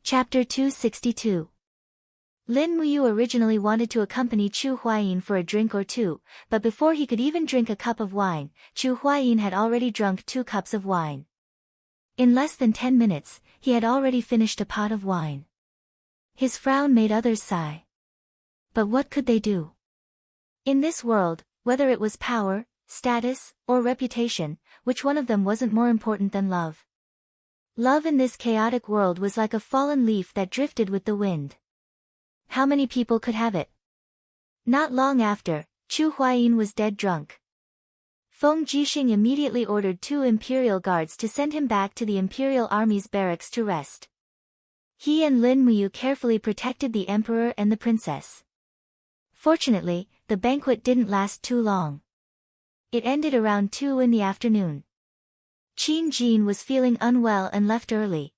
Chapter 262. Lin Muyu originally wanted to accompany Chu Huayin for a drink or two, but before he could even drink a cup of wine, Chu Huayin had already drunk 2 cups of wine. In less than 10 minutes, he had already finished a pot of wine. His frown made others sigh. But what could they do? In this world, whether it was power, status, or reputation, which one of them wasn't more important than love? Love in this chaotic world was like a fallen leaf that drifted with the wind. How many people could have it? Not long after, Chu Huayin was dead drunk. Feng Jixing immediately ordered 2 imperial guards to send him back to the imperial army's barracks to rest. He and Lin Muyu carefully protected the emperor and the princess. Fortunately, the banquet didn't last too long. It ended around 2 in the afternoon. Qin Jin was feeling unwell and left early.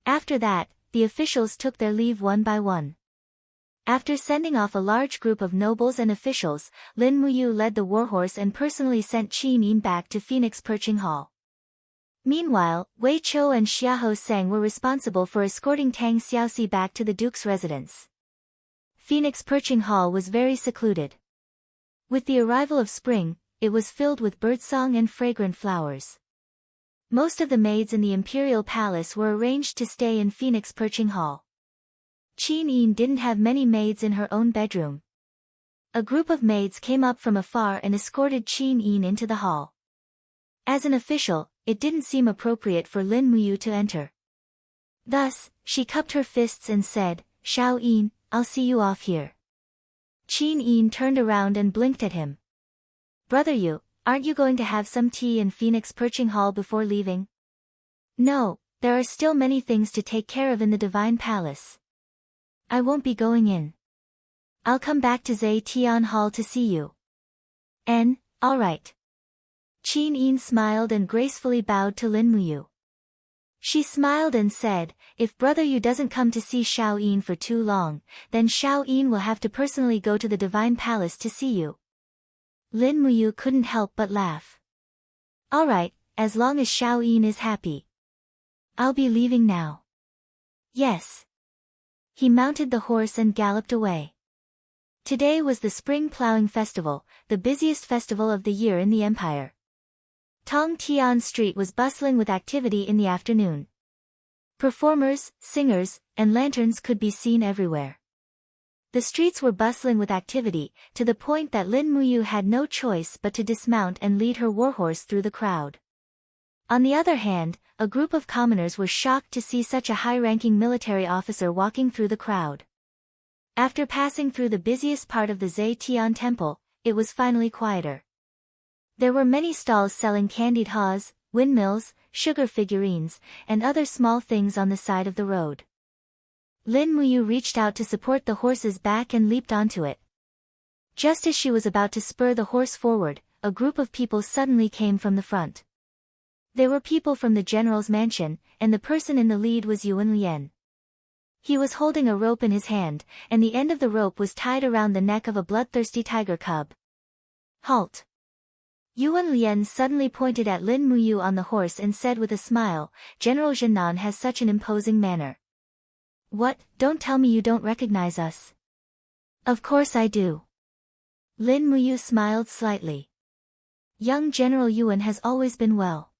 After that, the officials took their leave one by one. After sending off a large group of nobles and officials, Lin Muyu led the warhorse and personally sent Qin Yin back to Phoenix Perching Hall. Meanwhile, Wei Chou and Xiahou Seng were responsible for escorting Tang Xiaoxi back to the duke's residence. Phoenix Perching Hall was very secluded. With the arrival of spring, it was filled with birdsong and fragrant flowers. Most of the maids in the imperial palace were arranged to stay in Phoenix Perching Hall. Qin Yin didn't have many maids in her own bedroom. A group of maids came up from afar and escorted Qin Yin into the hall. As an official, it didn't seem appropriate for Lin Muyu to enter. Thus, she cupped her fists and said, "Shao Yin, I'll see you off here." Qin Yin turned around and blinked at him. "Brother Yu, aren't you going to have some tea in Phoenix Perching Hall before leaving?" "No, there are still many things to take care of in the Divine Palace. I won't be going in. I'll come back to Zai Tian Hall to see you." All right." Qin Yin smiled and gracefully bowed to Lin Muyu. She smiled and said, "If Brother Yu doesn't come to see Shao Yin for too long, then Shao Yin will have to personally go to the Divine Palace to see you." Lin Muyu couldn't help but laugh. "All right, as long as Shao Yin is happy. I'll be leaving now." "Yes." He mounted the horse and galloped away. Today was the Spring Plowing Festival, the busiest festival of the year in the empire. Tong Tian Street was bustling with activity in the afternoon. Performers, singers, and lanterns could be seen everywhere. The streets were bustling with activity, to the point that Lin Muyu had no choice but to dismount and lead her warhorse through the crowd. On the other hand, a group of commoners were shocked to see such a high-ranking military officer walking through the crowd. After passing through the busiest part of the Zai Tian Temple, it was finally quieter. There were many stalls selling candied haws, windmills, sugar figurines, and other small things on the side of the road. Lin Muyu reached out to support the horse's back and leaped onto it. Just as she was about to spur the horse forward, a group of people suddenly came from the front. They were people from the general's mansion, and the person in the lead was Yuan Lian. He was holding a rope in his hand, and the end of the rope was tied around the neck of a bloodthirsty tiger cub. "Halt!" Yuan Lian suddenly pointed at Lin Muyu on the horse and said with a smile, "General Zhenan has such an imposing manner." "What, don't tell me you don't recognize us." "Of course I do." Lin Muyu smiled slightly. Young General Yuan has always been well.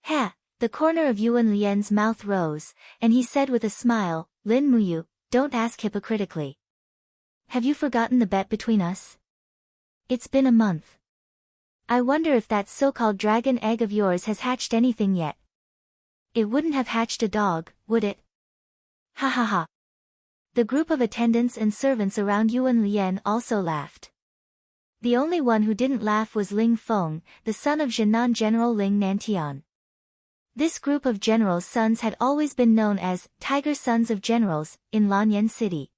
"Ha!" The corner of Yuan Lian's mouth rose, and he said with a smile, "Lin Muyu, don't ask hypocritically. Have you forgotten the bet between us? It's been a month. I wonder if that so-called dragon egg of yours has hatched anything yet. It wouldn't have hatched a dog, would it?" "Ha ha ha." The group of attendants and servants around Yuan Lian also laughed. The only one who didn't laugh was Ling Feng, the son of Zhenan General Ling Nantian. This group of generals' sons had always been known as Tiger Sons of Generals in Lanyan City.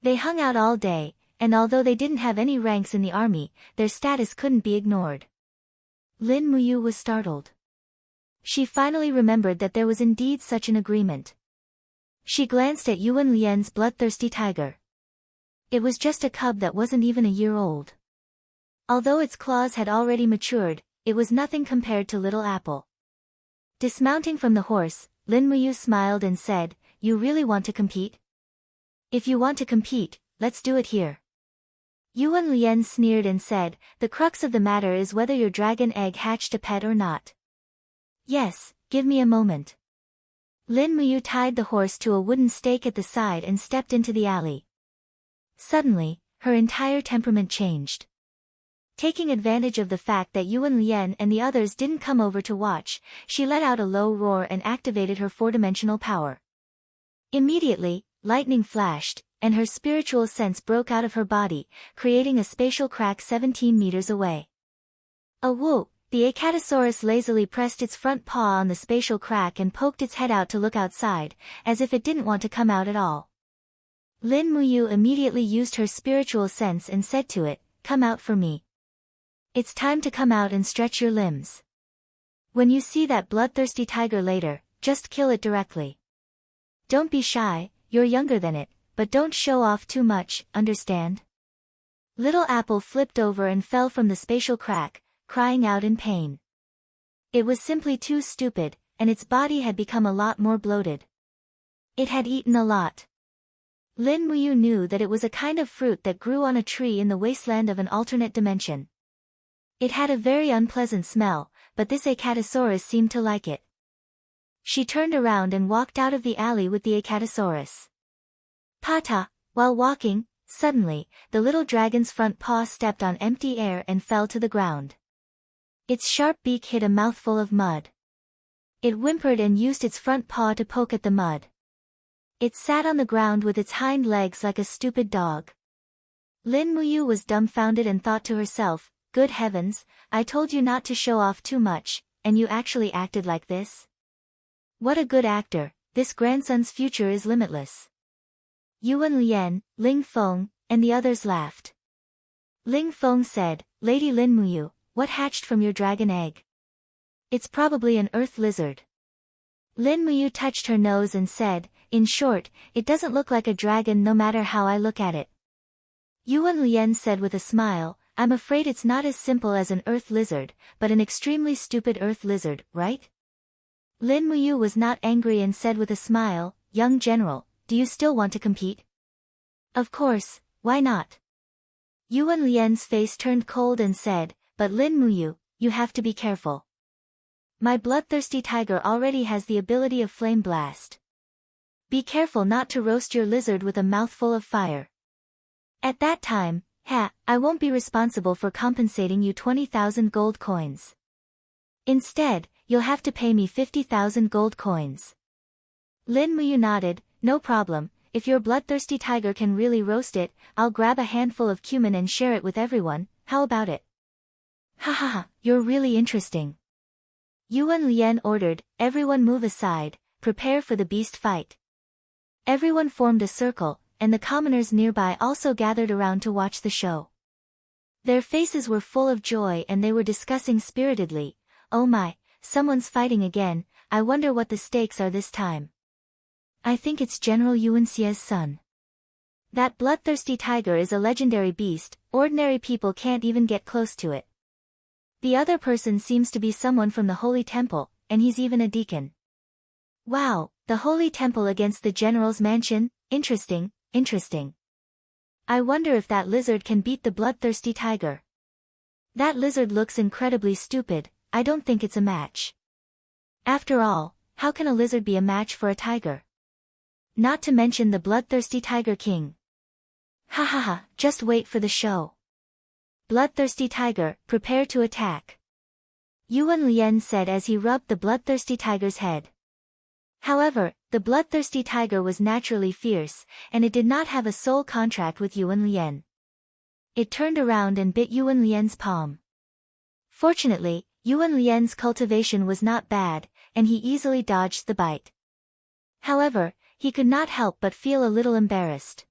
They hung out all day, and although they didn't have any ranks in the army, their status couldn't be ignored. Lin Muyu was startled. She finally remembered that there was indeed such an agreement. She glanced at Yuan Lian's bloodthirsty tiger. It was just a cub that wasn't even a year old. Although its claws had already matured, it was nothing compared to Little Apple. Dismounting from the horse, Lin Muyu smiled and said, you really want to compete? If you want to compete, let's do it here. Yuan Lian sneered and said, the crux of the matter is whether your dragon egg hatched a pet or not. Yes, give me a moment. Lin Muyu tied the horse to a wooden stake at the side and stepped into the alley. Suddenly, her entire temperament changed. Taking advantage of the fact that Yuan Lian and the others didn't come over to watch, she let out a low roar and activated her four-dimensional power. Immediately, lightning flashed, and her spiritual sense broke out of her body, creating a spatial crack 17 meters away. A whoop! The Acatosaurus lazily pressed its front paw on the spatial crack and poked its head out to look outside, as if it didn't want to come out at all. Lin Muyu immediately used her spiritual sense and said to it, come out for me. It's time to come out and stretch your limbs. When you see that bloodthirsty tiger later, just kill it directly. Don't be shy, you're younger than it, but don't show off too much, understand? Little Apple flipped over and fell from the spatial crack, crying out in pain. It was simply too stupid, and its body had become a lot more bloated. It had eaten a lot. Lin Muyu knew that it was a kind of fruit that grew on a tree in the wasteland of an alternate dimension. It had a very unpleasant smell, but this Acatosaurus seemed to like it. She turned around and walked out of the alley with the Acatosaurus. Pata! While walking, suddenly, the little dragon's front paw stepped on empty air and fell to the ground. Its sharp beak hit a mouthful of mud. It whimpered and used its front paw to poke at the mud. It sat on the ground with its hind legs like a stupid dog. Lin Muyu was dumbfounded and thought to herself, good heavens, I told you not to show off too much, and you actually acted like this? What a good actor, this grandson's future is limitless. Yuan Lian, Ling Feng, and the others laughed. Ling Feng said, Lady Lin Muyu, what hatched from your dragon egg? It's probably an earth lizard. Lin Muyu touched her nose and said, in short, it doesn't look like a dragon no matter how I look at it. Yuan Lian said with a smile, I'm afraid it's not as simple as an earth lizard, but an extremely stupid earth lizard, right? Lin Muyu was not angry and said with a smile, young general, do you still want to compete? Of course, why not? Yuan Lian's face turned cold and said, but Lin Muyu, you have to be careful. My bloodthirsty tiger already has the ability of flame blast. Be careful not to roast your lizard with a mouthful of fire. At that time, I won't be responsible for compensating you 20,000 gold coins. Instead, you'll have to pay me 50,000 gold coins. Lin Muyu nodded, no problem, if your bloodthirsty tiger can really roast it, I'll grab a handful of cumin and share it with everyone, how about it? Ha ha ha, you're really interesting. Yuan Lian ordered, everyone move aside, prepare for the beast fight. Everyone formed a circle, and the commoners nearby also gathered around to watch the show. Their faces were full of joy and they were discussing spiritedly, oh my, someone's fighting again, I wonder what the stakes are this time. I think it's General Yuan Xie's son. That bloodthirsty tiger is a legendary beast, ordinary people can't even get close to it. The other person seems to be someone from the Holy Temple, and he's even a deacon. Wow, the Holy Temple against the General's mansion, interesting, interesting. I wonder if that lizard can beat the bloodthirsty tiger. That lizard looks incredibly stupid, I don't think it's a match. After all, how can a lizard be a match for a tiger? Not to mention the bloodthirsty Tiger King. Ha ha ha, just wait for the show. Bloodthirsty tiger, prepare to attack. Yuan Lian said as he rubbed the bloodthirsty tiger's head. However, the bloodthirsty tiger was naturally fierce, and it did not have a soul contract with Yuan Lian. It turned around and bit Yuan Lian's palm. Fortunately, Yuan Lian's cultivation was not bad, and he easily dodged the bite. However, he could not help but feel a little embarrassed.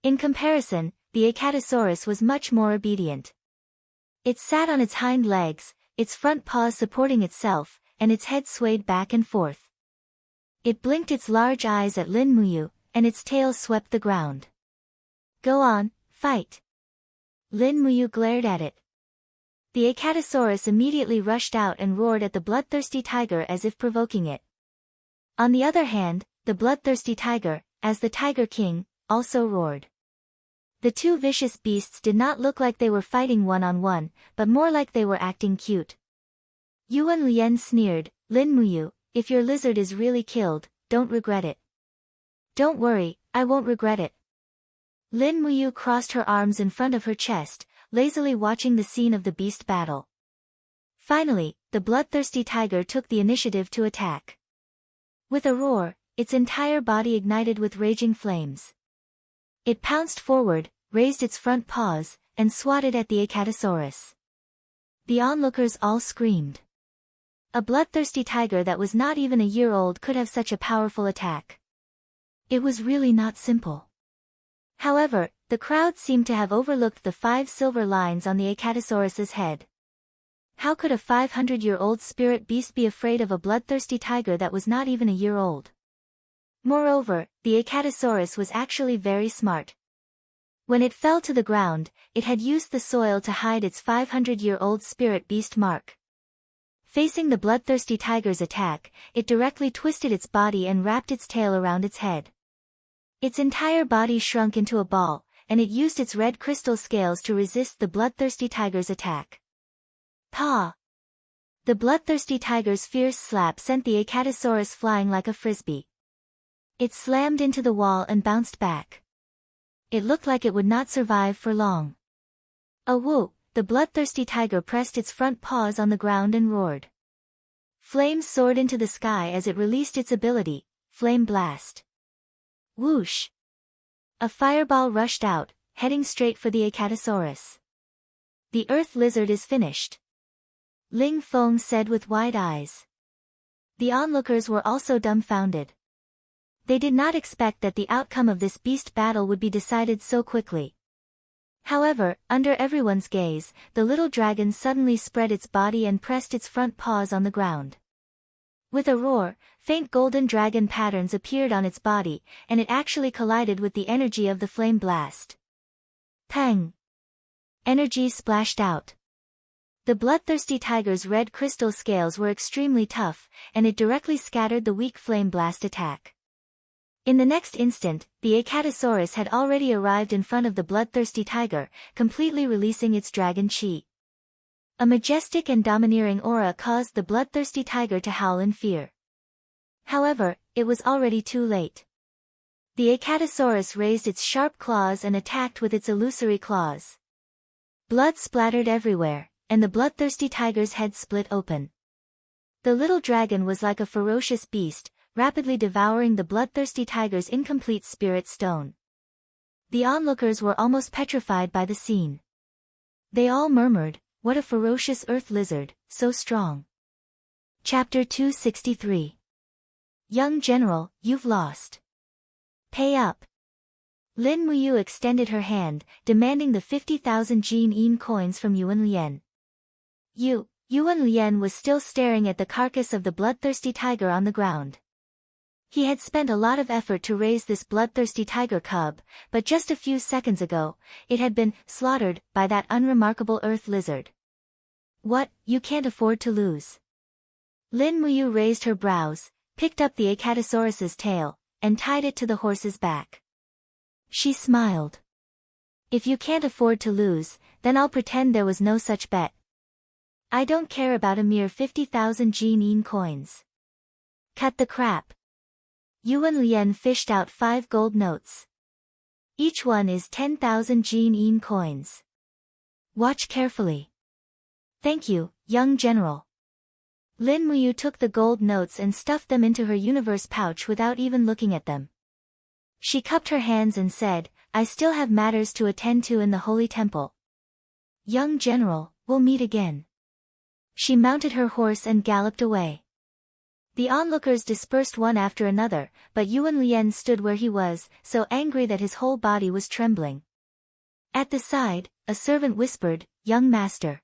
In comparison, the Acatosaurus was much more obedient. It sat on its hind legs, its front paws supporting itself, and its head swayed back and forth. It blinked its large eyes at Lin Muyu, and its tail swept the ground. Go on, fight. Lin Muyu glared at it. The Acatosaurus immediately rushed out and roared at the bloodthirsty tiger as if provoking it. On the other hand, the bloodthirsty tiger, as the Tiger King, also roared. The two vicious beasts did not look like they were fighting one-on-one, but more like they were acting cute. Yuan Lian sneered, "Lin Muyu, if your lizard is really killed, don't regret it." "Don't worry, I won't regret it." Lin Muyu crossed her arms in front of her chest, lazily watching the scene of the beast battle. Finally, the bloodthirsty tiger took the initiative to attack. With a roar, its entire body ignited with raging flames. It pounced forward, raised its front paws, and swatted at the Acatosaurus. The onlookers all screamed. A bloodthirsty tiger that was not even a year old could have such a powerful attack. It was really not simple. However, the crowd seemed to have overlooked the 5 silver lines on the Acatosaurus's head. How could a 500-year-old spirit beast be afraid of a bloodthirsty tiger that was not even a year old? Moreover, the Acatosaurus was actually very smart. When it fell to the ground, it had used the soil to hide its 500-year-old spirit beast mark. Facing the bloodthirsty tiger's attack, it directly twisted its body and wrapped its tail around its head. Its entire body shrunk into a ball, and it used its red crystal scales to resist the bloodthirsty tiger's attack. Paw! The bloodthirsty tiger's fierce slap sent the Acatosaurus flying like a frisbee. It slammed into the wall and bounced back. It looked like it would not survive for long. A whoop! The bloodthirsty tiger pressed its front paws on the ground and roared. Flames soared into the sky as it released its ability, Flame Blast. Whoosh! A fireball rushed out, heading straight for the Acatosaurus. "The earth lizard is finished," Ling Feng said with wide eyes. The onlookers were also dumbfounded. They did not expect that the outcome of this beast battle would be decided so quickly. However, under everyone's gaze, the little dragon suddenly spread its body and pressed its front paws on the ground. With a roar, faint golden dragon patterns appeared on its body, and it actually collided with the energy of the flame blast. Pang! Energy splashed out. The bloodthirsty tiger's red crystal scales were extremely tough, and it directly scattered the weak flame blast attack. In the next instant, the Acatosaurus had already arrived in front of the bloodthirsty tiger, completely releasing its dragon chi. A majestic and domineering aura caused the bloodthirsty tiger to howl in fear. However, it was already too late. The Acatosaurus raised its sharp claws and attacked with its illusory claws. Blood splattered everywhere, and the bloodthirsty tiger's head split open. The little dragon was like a ferocious beast, rapidly devouring the bloodthirsty tiger's incomplete spirit stone. The onlookers were almost petrified by the scene. They all murmured, "What a ferocious earth lizard, so strong." Chapter 263. Young General, you've lost. Pay up. Lin Muyu extended her hand, demanding the 50,000 Jin coins from Yuan Lian. Yuan Lian was still staring at the carcass of the bloodthirsty tiger on the ground. He had spent a lot of effort to raise this bloodthirsty tiger cub, but just a few seconds ago, it had been slaughtered by that unremarkable earth lizard. What, you can't afford to lose? Lin Muyu raised her brows, picked up the Acatosaurus's tail, and tied it to the horse's back. She smiled. If you can't afford to lose, then I'll pretend there was no such bet. I don't care about a mere 50,000 Jin coins. Cut the crap. Yuan Lian fished out 5 gold notes. Each one is 10,000 Jin coins. Watch carefully. Thank you, young general. Lin Muyu took the gold notes and stuffed them into her universe pouch without even looking at them. She cupped her hands and said, I still have matters to attend to in the Holy Temple. Young general, we'll meet again. She mounted her horse and galloped away. The onlookers dispersed one after another, but Yuan Lian stood where he was, so angry that his whole body was trembling. At the side, a servant whispered, Young master.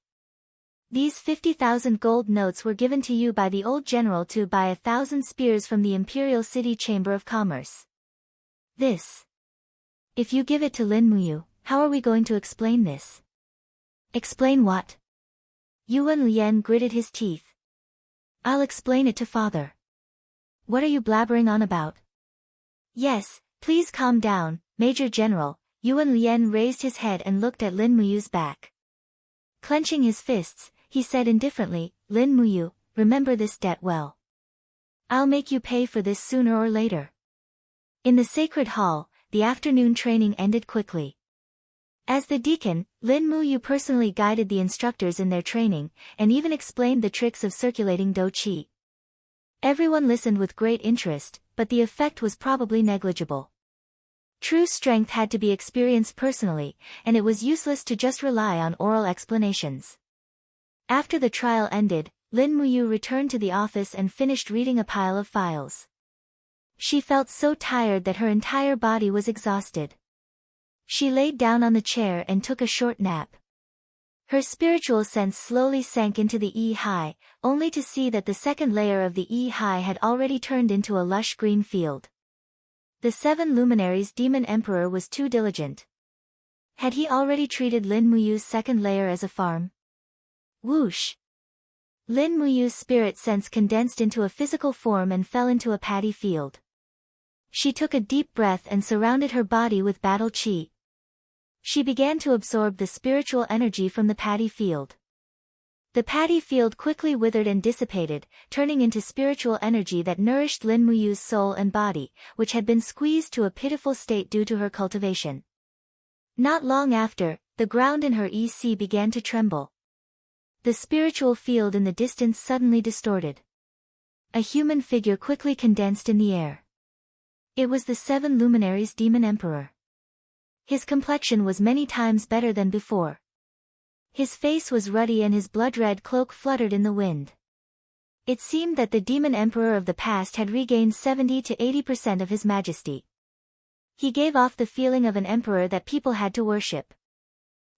These 50,000 gold notes were given to you by the old general to buy 1,000 spears from the Imperial City Chamber of Commerce. This. If you give it to Lin Muyu, how are we going to explain this? Explain what? Yuan Lian gritted his teeth. I'll explain it to father. What are you blabbering on about? Yes, please calm down, Major General. Yuan Lian raised his head and looked at Lin Muyu's back. Clenching his fists, he said indifferently, Lin Muyu, remember this debt well. I'll make you pay for this sooner or later. In the sacred hall, the afternoon training ended quickly. As the deacon, Lin Muyu personally guided the instructors in their training, and even explained the tricks of circulating Do Qi. Everyone listened with great interest, but the effect was probably negligible. True strength had to be experienced personally, and it was useless to just rely on oral explanations. After the trial ended, Lin Muyu returned to the office and finished reading a pile of files. She felt so tired that her entire body was exhausted. She laid down on the chair and took a short nap. Her spiritual sense slowly sank into the Yi, only to see that the second layer of the Yi had already turned into a lush green field. The 7 luminaries' demon emperor was too diligent. Had he already treated Lin Muyu's second layer as a farm? Whoosh! Lin Muyu's spirit sense condensed into a physical form and fell into a paddy field. She took a deep breath and surrounded her body with battle qi. She began to absorb the spiritual energy from the paddy field. The paddy field quickly withered and dissipated, turning into spiritual energy that nourished Lin Muyu's soul and body, which had been squeezed to a pitiful state due to her cultivation. Not long after, the ground in her EC began to tremble. The spiritual field in the distance suddenly distorted. A human figure quickly condensed in the air. It was the 7 luminaries' demon emperor. His complexion was many times better than before. His face was ruddy and his blood-red cloak fluttered in the wind. It seemed that the demon emperor of the past had regained 70 to 80% of his majesty. He gave off the feeling of an emperor that people had to worship.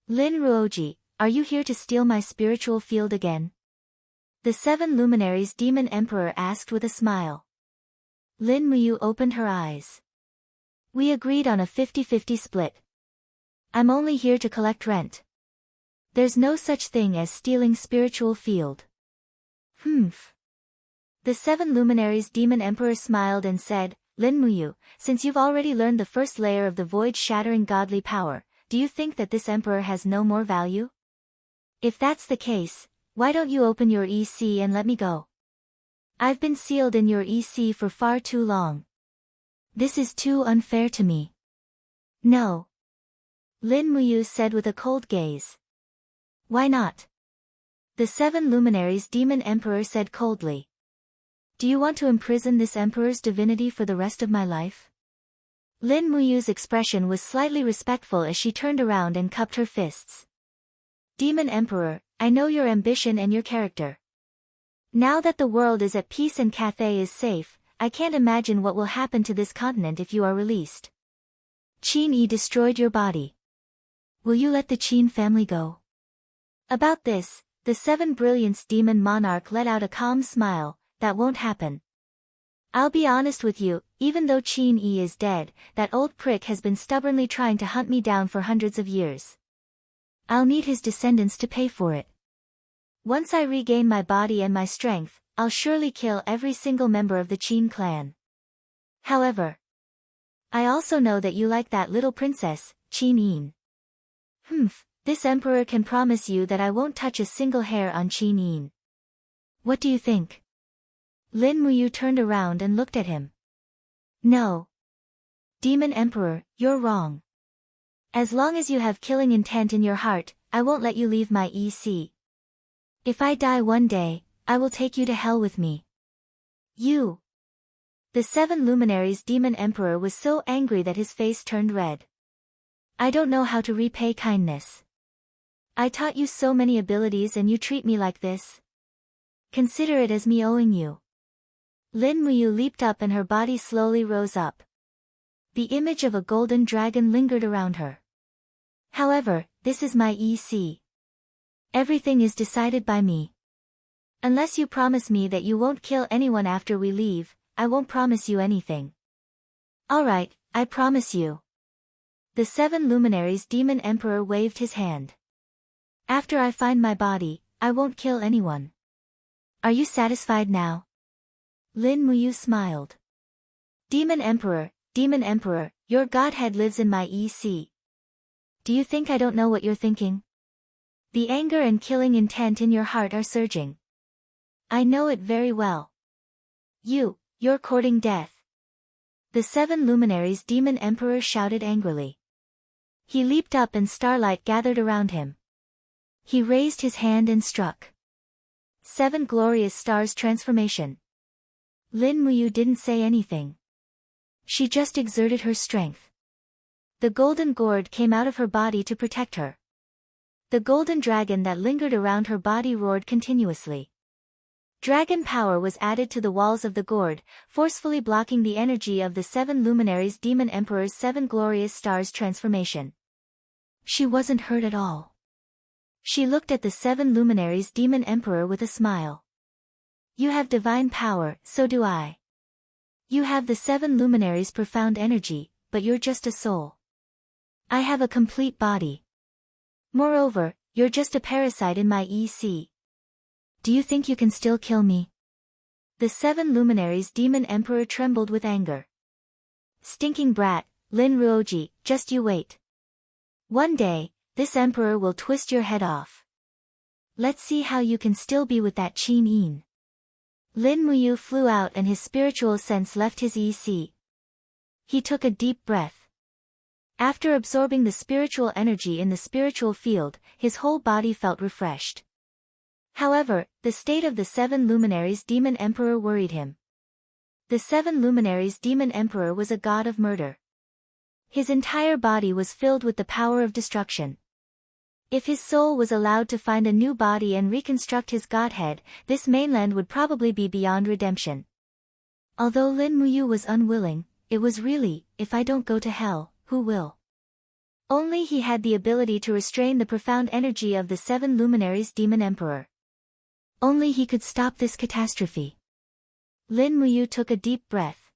Lin Ruoji, are you here to steal my spiritual field again? The 7 luminaries' demon emperor asked with a smile. Lin Muyu opened her eyes. We agreed on a 50-50 split. I'm only here to collect rent. There's no such thing as stealing spiritual field. Humph. The 7 luminaries' demon emperor smiled and said, Lin Muyu, since you've already learned the first layer of the void-shattering godly power, do you think that this emperor has no more value? If that's the case, why don't you open your EC and let me go? I've been sealed in your EC for far too long. This is too unfair to me. No. Lin Muyu said with a cold gaze. Why not? The 7 luminaries' demon emperor said coldly. Do you want to imprison this emperor's divinity for the rest of my life? Lin Muyu's expression was slightly respectful as she turned around and cupped her fists. Demon Emperor, I know your ambition and your character. Now that the world is at peace and Cathay is safe, I can't imagine what will happen to this continent if you are released. Qin Yi destroyed your body. Will you let the Qin family go? About this, the 7 Brilliance demon monarch let out a calm smile. That won't happen. I'll be honest with you, even though Qin Yi is dead, that old prick has been stubbornly trying to hunt me down for hundreds of years. I'll need his descendants to pay for it. Once I regain my body and my strength, I'll surely kill every single member of the Qin clan. However, I also know that you like that little princess, Qin Yin. This emperor can promise you that I won't touch a single hair on Qin Yin. What do you think? Lin Muyu turned around and looked at him. No. Demon Emperor, you're wrong. As long as you have killing intent in your heart, I won't let you leave my EC. If I die one day, I will take you to hell with me. You. The 7 luminaries' demon emperor was so angry that his face turned red. I don't know how to repay kindness. I taught you so many abilities and you treat me like this. Consider it as me owing you. Lin Muyu leaped up and her body slowly rose up. The image of a golden dragon lingered around her. However, this is my EC. Everything is decided by me. Unless you promise me that you won't kill anyone after we leave, I won't promise you anything. Alright, I promise you. The 7 luminaries' demon emperor waved his hand. After I find my body, I won't kill anyone. Are you satisfied now? Lin Muyu smiled. Demon Emperor, Demon Emperor, your godhead lives in my EC. Do you think I don't know what you're thinking? The anger and killing intent in your heart are surging. I know it very well. You're courting death. The 7 luminaries Demon Emperor shouted angrily. He leaped up and starlight gathered around him. He raised his hand and struck. 7 glorious stars transformation. Lin Muyu didn't say anything. She just exerted her strength. The golden gourd came out of her body to protect her. The golden dragon that lingered around her body roared continuously. Dragon power was added to the walls of the gourd, forcefully blocking the energy of the 7 luminaries Demon Emperor's 7 glorious stars transformation. She wasn't hurt at all. She looked at the 7 luminaries Demon Emperor with a smile. You have divine power, so do I. You have the 7 luminaries' profound energy, but you're just a soul. I have a complete body. Moreover, you're just a parasite in my EC. Do you think you can still kill me? The 7 luminaries Demon Emperor trembled with anger. Stinking brat, Lin Ruoji, just you wait. One day, this emperor will twist your head off. Let's see how you can still be with that Qin Yin. Lin Muyu flew out and his spiritual sense left his EC. He took a deep breath. After absorbing the spiritual energy in the spiritual field, his whole body felt refreshed. However, the state of the 7 luminaries Demon Emperor worried him. The 7 luminaries Demon Emperor was a god of murder. His entire body was filled with the power of destruction. If his soul was allowed to find a new body and reconstruct his godhead, this mainland would probably be beyond redemption. Although Lin Muyu was unwilling, it was really, if I don't go to hell, who will? Only he had the ability to restrain the profound energy of the 7 luminaries Demon Emperor. Only he could stop this catastrophe. Lin Muyu took a deep breath.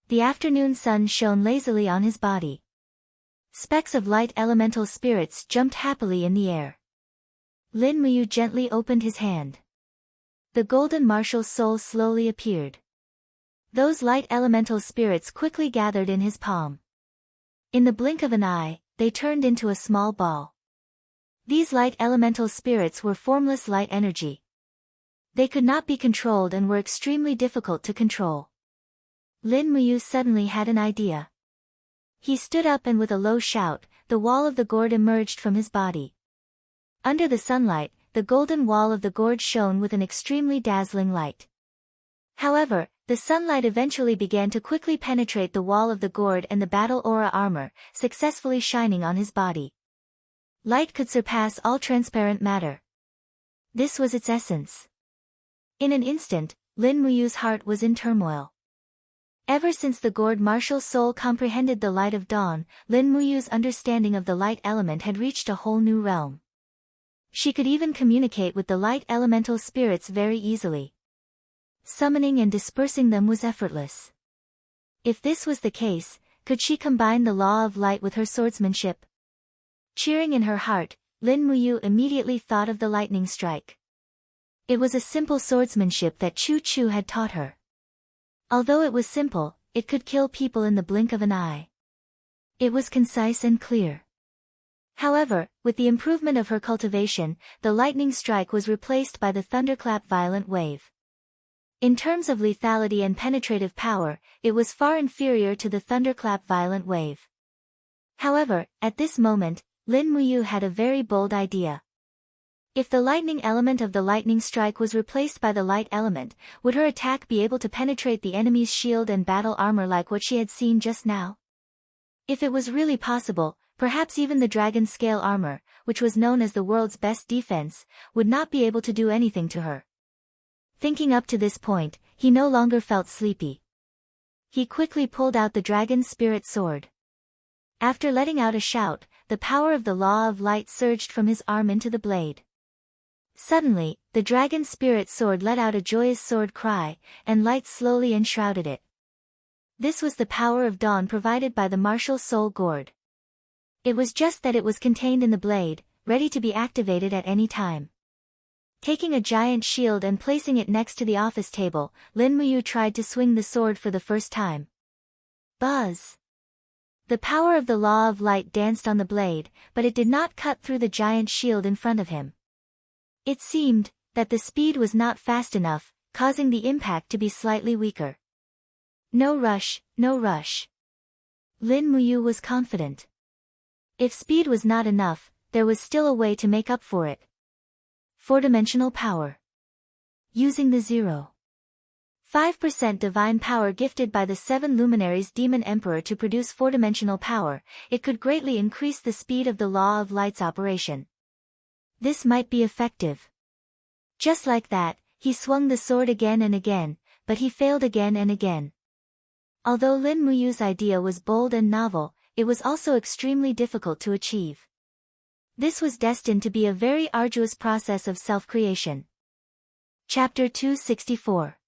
The afternoon sun shone lazily on his body. Specks of light elemental spirits jumped happily in the air. Lin Muyu gently opened his hand. The golden martial soul slowly appeared. Those light elemental spirits quickly gathered in his palm. In the blink of an eye, they turned into a small ball. These light elemental spirits were formless light energy. They could not be controlled and were extremely difficult to control. Lin Muyu suddenly had an idea. He stood up and with a low shout, the wall of the gourd emerged from his body. Under the sunlight, the golden wall of the gourd shone with an extremely dazzling light. However, the sunlight eventually began to quickly penetrate the wall of the gourd and the battle aura armor, successfully shining on his body. Light could surpass all transparent matter. This was its essence. In an instant, Lin Muyu's heart was in turmoil. Ever since the gourd martial soul comprehended the light of dawn, Lin Muyu's understanding of the light element had reached a whole new realm. She could even communicate with the light elemental spirits very easily. Summoning and dispersing them was effortless. If this was the case, could she combine the law of light with her swordsmanship? Cheering in her heart, Lin Muyu immediately thought of the lightning strike. It was a simple swordsmanship that Chu Chu had taught her. Although it was simple, it could kill people in the blink of an eye. It was concise and clear. However, with the improvement of her cultivation, the lightning strike was replaced by the thunderclap violent wave. In terms of lethality and penetrative power, it was far inferior to the thunderclap violent wave. However, at this moment, Lin Muyu had a very bold idea. If the lightning element of the lightning strike was replaced by the light element, would her attack be able to penetrate the enemy's shield and battle armor like what she had seen just now? If it was really possible, perhaps even the dragon scale armor, which was known as the world's best defense, would not be able to do anything to her. Thinking up to this point, he no longer felt sleepy. He quickly pulled out the dragon's spirit sword. After letting out a shout, the power of the law of light surged from his arm into the blade. Suddenly, the dragon's spirit sword let out a joyous sword cry, and light slowly enshrouded it. This was the power of dawn provided by the martial soul gourd. It was just that it was contained in the blade, ready to be activated at any time. Taking a giant shield and placing it next to the office table, Lin Muyu tried to swing the sword for the first time. Buzz! The power of the law of light danced on the blade, but it did not cut through the giant shield in front of him. It seemed that the speed was not fast enough, causing the impact to be slightly weaker. No rush, no rush. Lin Muyu was confident. If speed was not enough, there was still a way to make up for it. Four-dimensional power. Using the 0.5% divine power gifted by the 7 luminaries Demon Emperor to produce four-dimensional power, it could greatly increase the speed of the law of light's operation. This might be effective. Just like that, he swung the sword again and again, but he failed again and again. Although Lin Muyu's idea was bold and novel, it was also extremely difficult to achieve. This was destined to be a very arduous process of self-creation. Chapter 264.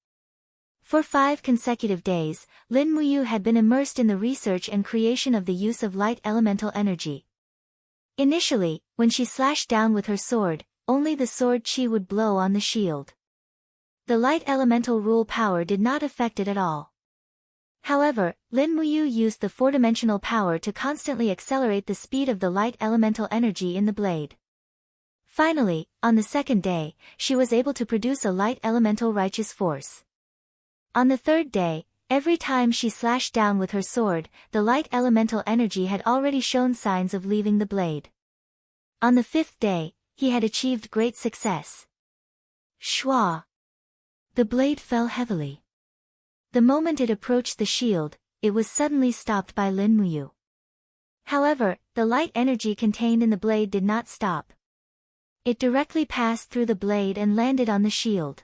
For 5 consecutive days, Lin Muyu had been immersed in the research and creation of the use of light elemental energy. Initially, when she slashed down with her sword, only the sword chi would blow on the shield. The light elemental rule power did not affect it at all. However, Lin Muyu used the four-dimensional power to constantly accelerate the speed of the light elemental energy in the blade. Finally, on the 2nd day, she was able to produce a light elemental righteous force. On the 3rd day, every time she slashed down with her sword, the light elemental energy had already shown signs of leaving the blade. On the 5th day, he had achieved great success. Shwa! The blade fell heavily. The moment it approached the shield, it was suddenly stopped by Lin Muyu. However, the light energy contained in the blade did not stop. It directly passed through the blade and landed on the shield.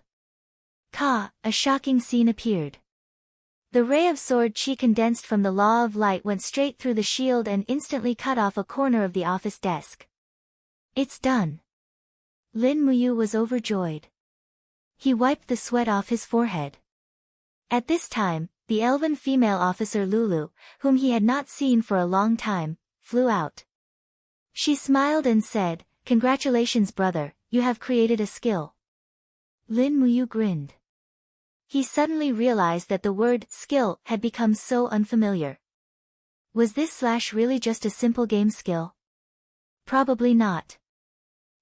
A shocking scene appeared. The ray of sword chi condensed from the law of light went straight through the shield and instantly cut off a corner of the office desk. It's done. Lin Muyu was overjoyed. He wiped the sweat off his forehead. At this time, the elven female officer Lulu, whom he had not seen for a long time, flew out. She smiled and said, "Congratulations, brother, you have created a skill." Lin Muyu grinned. He suddenly realized that the word skill had become so unfamiliar. Was this really just a simple game skill? Probably not.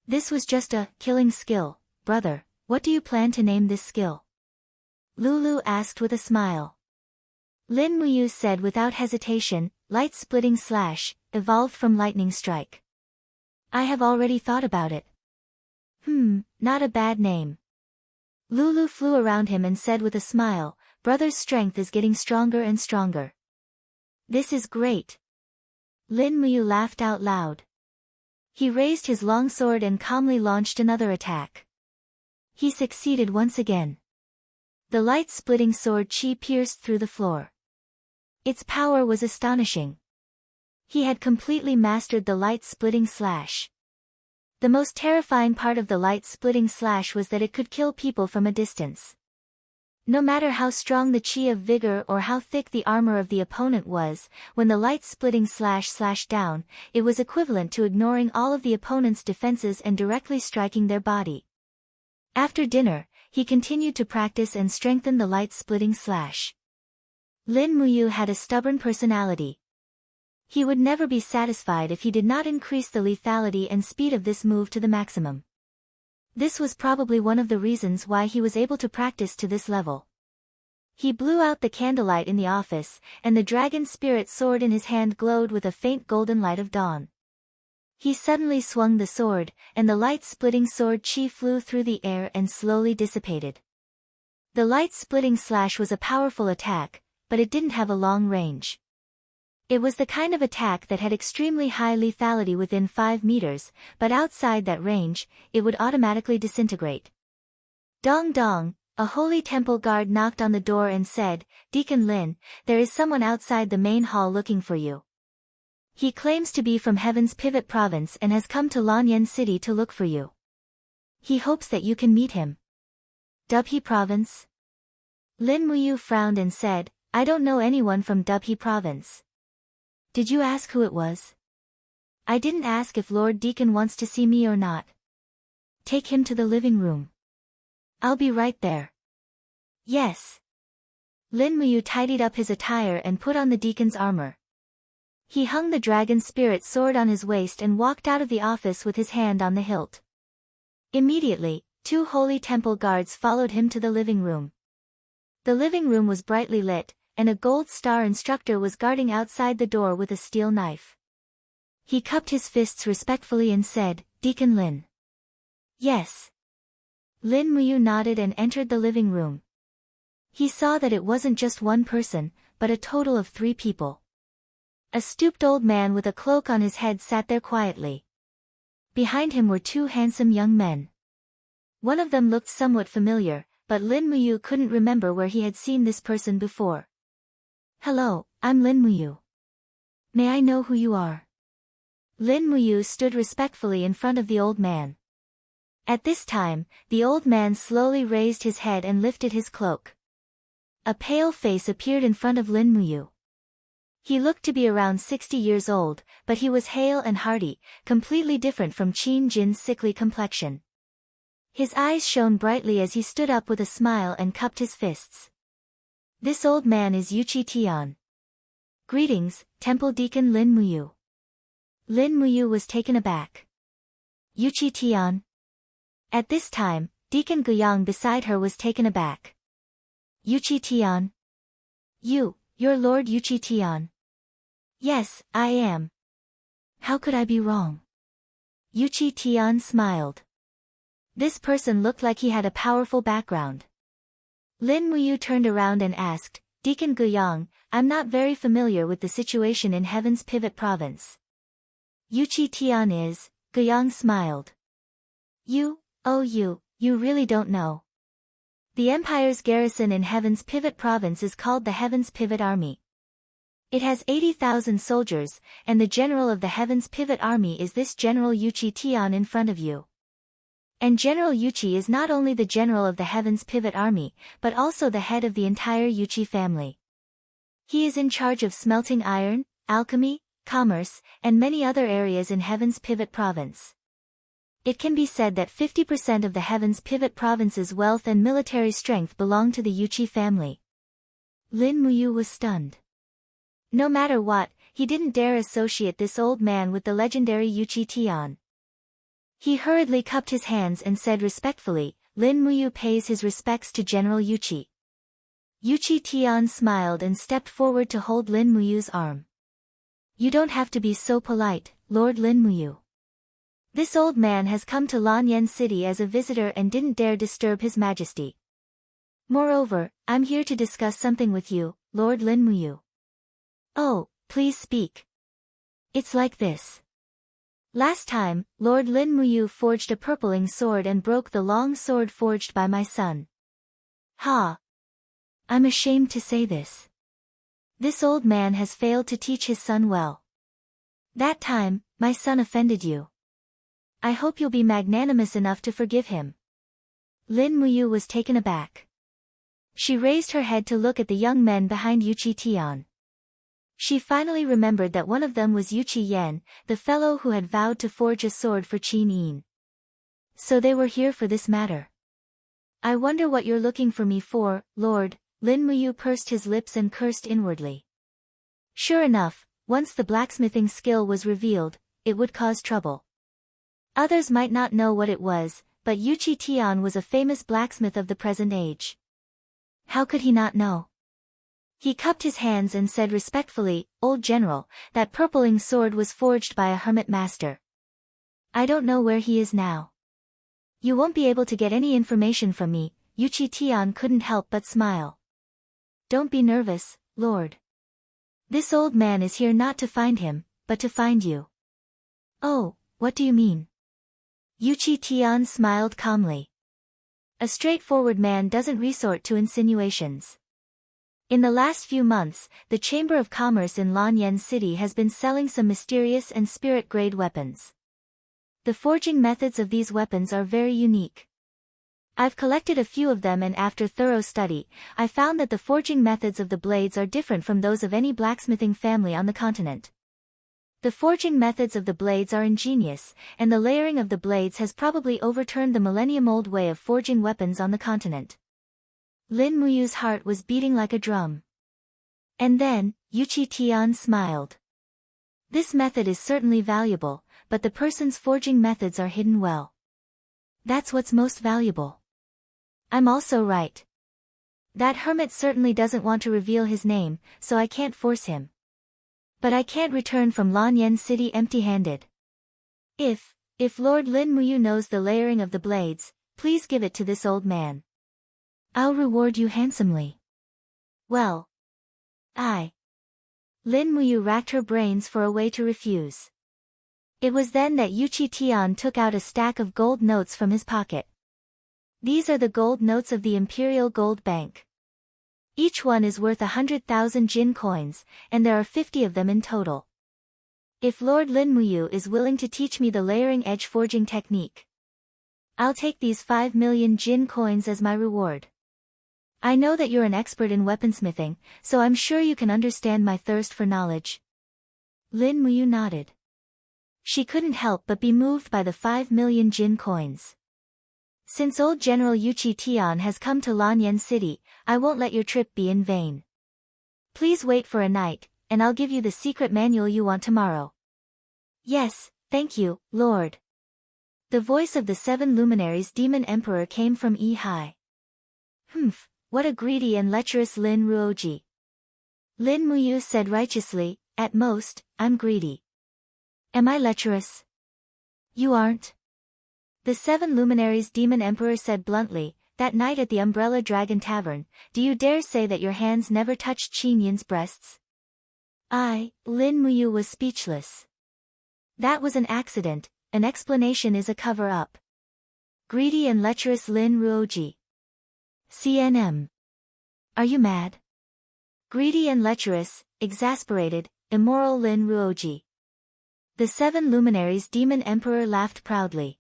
This was just a killing skill. Brother, what do you plan to name this skill? Lulu asked with a smile. Lin Muyu said without hesitation, Light Splitting Slash, evolved from Lightning Strike. I have already thought about it. Not a bad name. Lulu flew around him and said with a smile, brother's strength is getting stronger and stronger. This is great. Lin Muyu laughed out loud. He raised his long sword and calmly launched another attack. He succeeded once again. The light-splitting sword chi pierced through the floor. Its power was astonishing. He had completely mastered the light-splitting slash. The most terrifying part of the light-splitting slash was that it could kill people from a distance. No matter how strong the chi of vigor or how thick the armor of the opponent was, when the light-splitting slash slashed down, it was equivalent to ignoring all of the opponent's defenses and directly striking their body. After dinner, he continued to practice and strengthen the light-splitting slash. Lin Muyu had a stubborn personality. He would never be satisfied if he did not increase the lethality and speed of this move to the maximum. This was probably one of the reasons why he was able to practice to this level. He blew out the candlelight in the office, and the dragon spirit sword in his hand glowed with a faint golden light of dawn. He suddenly swung the sword, and the light-splitting sword chi flew through the air and slowly dissipated. The light-splitting slash was a powerful attack, but it didn't have a long range. It was the kind of attack that had extremely high lethality within 5 meters, but outside that range, it would automatically disintegrate. Dong dong, a holy temple guard knocked on the door and said, Deacon Lin, there is someone outside the main hall looking for you. He claims to be from Heaven's Pivot Province and has come to Lanyan City to look for you. He hopes that you can meet him. Dubhe Province? Lin Muyu frowned and said, I don't know anyone from Dubhe Province. Did you ask who it was? I didn't ask if Lord Deacon wants to see me or not. Take him to the living room. I'll be right there. Yes. Lin Muyu tidied up his attire and put on the deacon's armor. He hung the dragon spirit sword on his waist and walked out of the office with his hand on the hilt. Immediately, 2 holy temple guards followed him to the living room. The living room was brightly lit, and a gold star instructor was guarding outside the door with a steel knife. He cupped his fists respectfully and said, "Deacon Lin." "Yes." Lin Muyu nodded and entered the living room. He saw that it wasn't just one person, but a total of 3 people. A stooped old man with a cloak on his head sat there quietly. Behind him were 2 handsome young men. One of them looked somewhat familiar, but Lin Muyu couldn't remember where he had seen this person before. "Hello, I'm Lin Muyu. May I know who you are?" Lin Muyu stood respectfully in front of the old man. At this time, the old man slowly raised his head and lifted his cloak. A pale face appeared in front of Lin Muyu. He looked to be around 60 years old, but he was hale and hearty, completely different from Qin Jin's sickly complexion. His eyes shone brightly as he stood up with a smile and cupped his fists. "This old man is Yuchi Tian. Greetings, Temple Deacon Lin Muyu." Lin Muyu was taken aback. "Yuchi Tian?" At this time, Deacon Guyang beside her was taken aback. "Yuchi Tian? You're Lord Yuchi Tian?" "Yes, I am. How could I be wrong?" Yuchi Tian smiled. This person looked like he had a powerful background. Lin Muyu turned around and asked, "Deacon Guyang, I'm not very familiar with the situation in Heaven's Pivot Province." "Yuchi Tian is," Guyang smiled. You really don't know. The Empire's garrison in Heaven's Pivot Province is called the Heaven's Pivot Army. It has 80,000 soldiers, and the general of the Heaven's Pivot Army is this General Yuchi Tian in front of you. And General Yuchi is not only the general of the Heaven's Pivot Army, but also the head of the entire Yuchi family. He is in charge of smelting iron, alchemy, commerce, and many other areas in Heaven's Pivot Province. It can be said that 50% of the Heaven's Pivot Province's wealth and military strength belong to the Yuchi family. Lin Muyu was stunned. No matter what, he didn't dare associate this old man with the legendary Yuchi Tian. He hurriedly cupped his hands and said respectfully, "Lin Muyu pays his respects to General Yuchi." Yuchi Tian smiled and stepped forward to hold Lin Muyu's arm. "You don't have to be so polite, Lord Lin Muyu. This old man has come to Lanyan City as a visitor and didn't dare disturb His Majesty. Moreover, I'm here to discuss something with you, Lord Lin Muyu." "Oh, please speak." "It's like this. Last time, Lord Lin Muyu forged a purpling sword and broke the long sword forged by my son. Ha! I'm ashamed to say this. This old man has failed to teach his son well. That time, my son offended you. I hope you'll be magnanimous enough to forgive him." Lin Muyu was taken aback. She raised her head to look at the young men behind Yuchi Tian. She finally remembered that one of them was Yuchi Yan, the fellow who had vowed to forge a sword for Qin Yin. So they were here for this matter. "I wonder what you're looking for me for, Lord." Lin Muyu pursed his lips and cursed inwardly. Sure enough, once the blacksmithing skill was revealed, it would cause trouble. Others might not know what it was, but Yuchi Tian was a famous blacksmith of the present age. How could he not know? He cupped his hands and said respectfully, "Old General, that purpling sword was forged by a hermit master. I don't know where he is now. You won't be able to get any information from me." Yuchi Tian couldn't help but smile. "Don't be nervous, Lord. This old man is here not to find him, but to find you." "Oh, what do you mean?" Yuchi Tian smiled calmly. A straightforward man doesn't resort to insinuations. In the last few months, the Chamber of Commerce in Lanyan City has been selling some mysterious and spirit-grade weapons. The forging methods of these weapons are very unique. I've collected a few of them, and after thorough study, I found that the forging methods of the blades are different from those of any blacksmithing family on the continent. The forging methods of the blades are ingenious, and the layering of the blades has probably overturned the millennium-old way of forging weapons on the continent. Lin Muyu's heart was beating like a drum. And then, Yuchi Tian smiled. This method is certainly valuable, but the person's forging methods are hidden well. That's what's most valuable. I'm also right. That hermit certainly doesn't want to reveal his name, so I can't force him. But I can't return from Lanyan City empty-handed. If Lord Lin Muyu knows the layering of the blades, please give it to this old man. I'll reward you handsomely. Well, Lin Muyu racked her brains for a way to refuse. It was then that Yuchi Tian took out a stack of gold notes from his pocket. These are the gold notes of the Imperial Gold Bank. Each one is worth 100,000 Jin coins, and there are 50 of them in total. If Lord Lin Muyu is willing to teach me the layering edge forging technique, I'll take these 5 million Jin coins as my reward. I know that you're an expert in weaponsmithing, so I'm sure you can understand my thirst for knowledge. Lin Muyu nodded. She couldn't help but be moved by the 5 million Jin coins. Since old General Yuchi Tian has come to Lanyan City, I won't let your trip be in vain. Please wait for a night, and I'll give you the secret manual you want tomorrow. Yes, thank you, Lord. The voice of the 7 luminaries Demon Emperor came from Yi. Humph. What a greedy and lecherous Lin Ruoji. Lin Muyu said righteously, at most, I'm greedy. Am I lecherous? You aren't. The 7 luminaries Demon Emperor said bluntly, that night at the Umbrella Dragon Tavern, do you dare say that your hands never touched Qin Yin's breasts? Lin Muyu was speechless. That was an accident, an explanation is a cover-up. Greedy and lecherous Lin Ruoji. CNM. Are you mad? Greedy and lecherous, exasperated, immoral Lin Ruoji. The 7 luminaries Demon Emperor laughed proudly.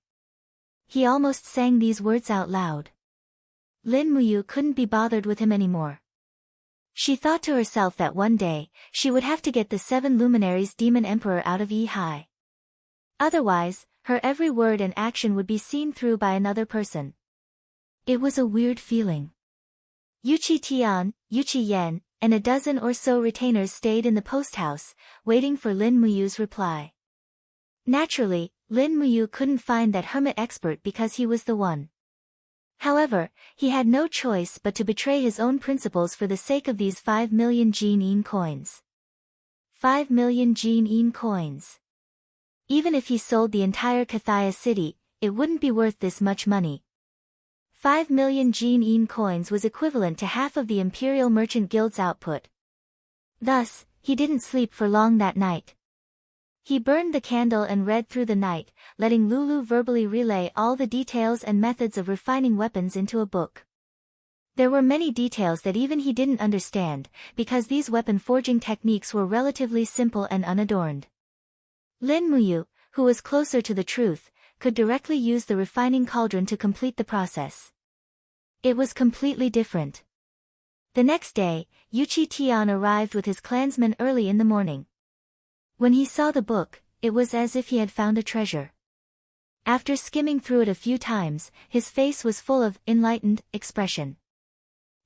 He almost sang these words out loud. Lin Muyu couldn't be bothered with him anymore. She thought to herself that one day, she would have to get the 7 luminaries Demon Emperor out of Yi. Otherwise, her every word and action would be seen through by another person. It was a weird feeling. Yuchi Tian, Yuchi Yen, and a dozen or so retainers stayed in the post house, waiting for Lin Muyu's reply. Naturally, Lin Muyu couldn't find that hermit expert because he was the one. However, he had no choice but to betray his own principles for the sake of these 5 million Jin coins. 5 million Jin coins. Even if he sold the entire Kathaya city, it wouldn't be worth this much money. 5 million Jin coins was equivalent to half of the Imperial Merchant Guild's output. Thus, he didn't sleep for long that night. He burned the candle and read through the night, letting Lulu verbally relay all the details and methods of refining weapons into a book. There were many details that even he didn't understand, because these weapon forging techniques were relatively simple and unadorned. Lin Muyu, who was closer to the truth, could directly use the refining cauldron to complete the process. It was completely different. The next day, Yuchi Tian arrived with his clansmen early in the morning. When he saw the book, it was as if he had found a treasure. After skimming through it a few times, his face was full of enlightened expression.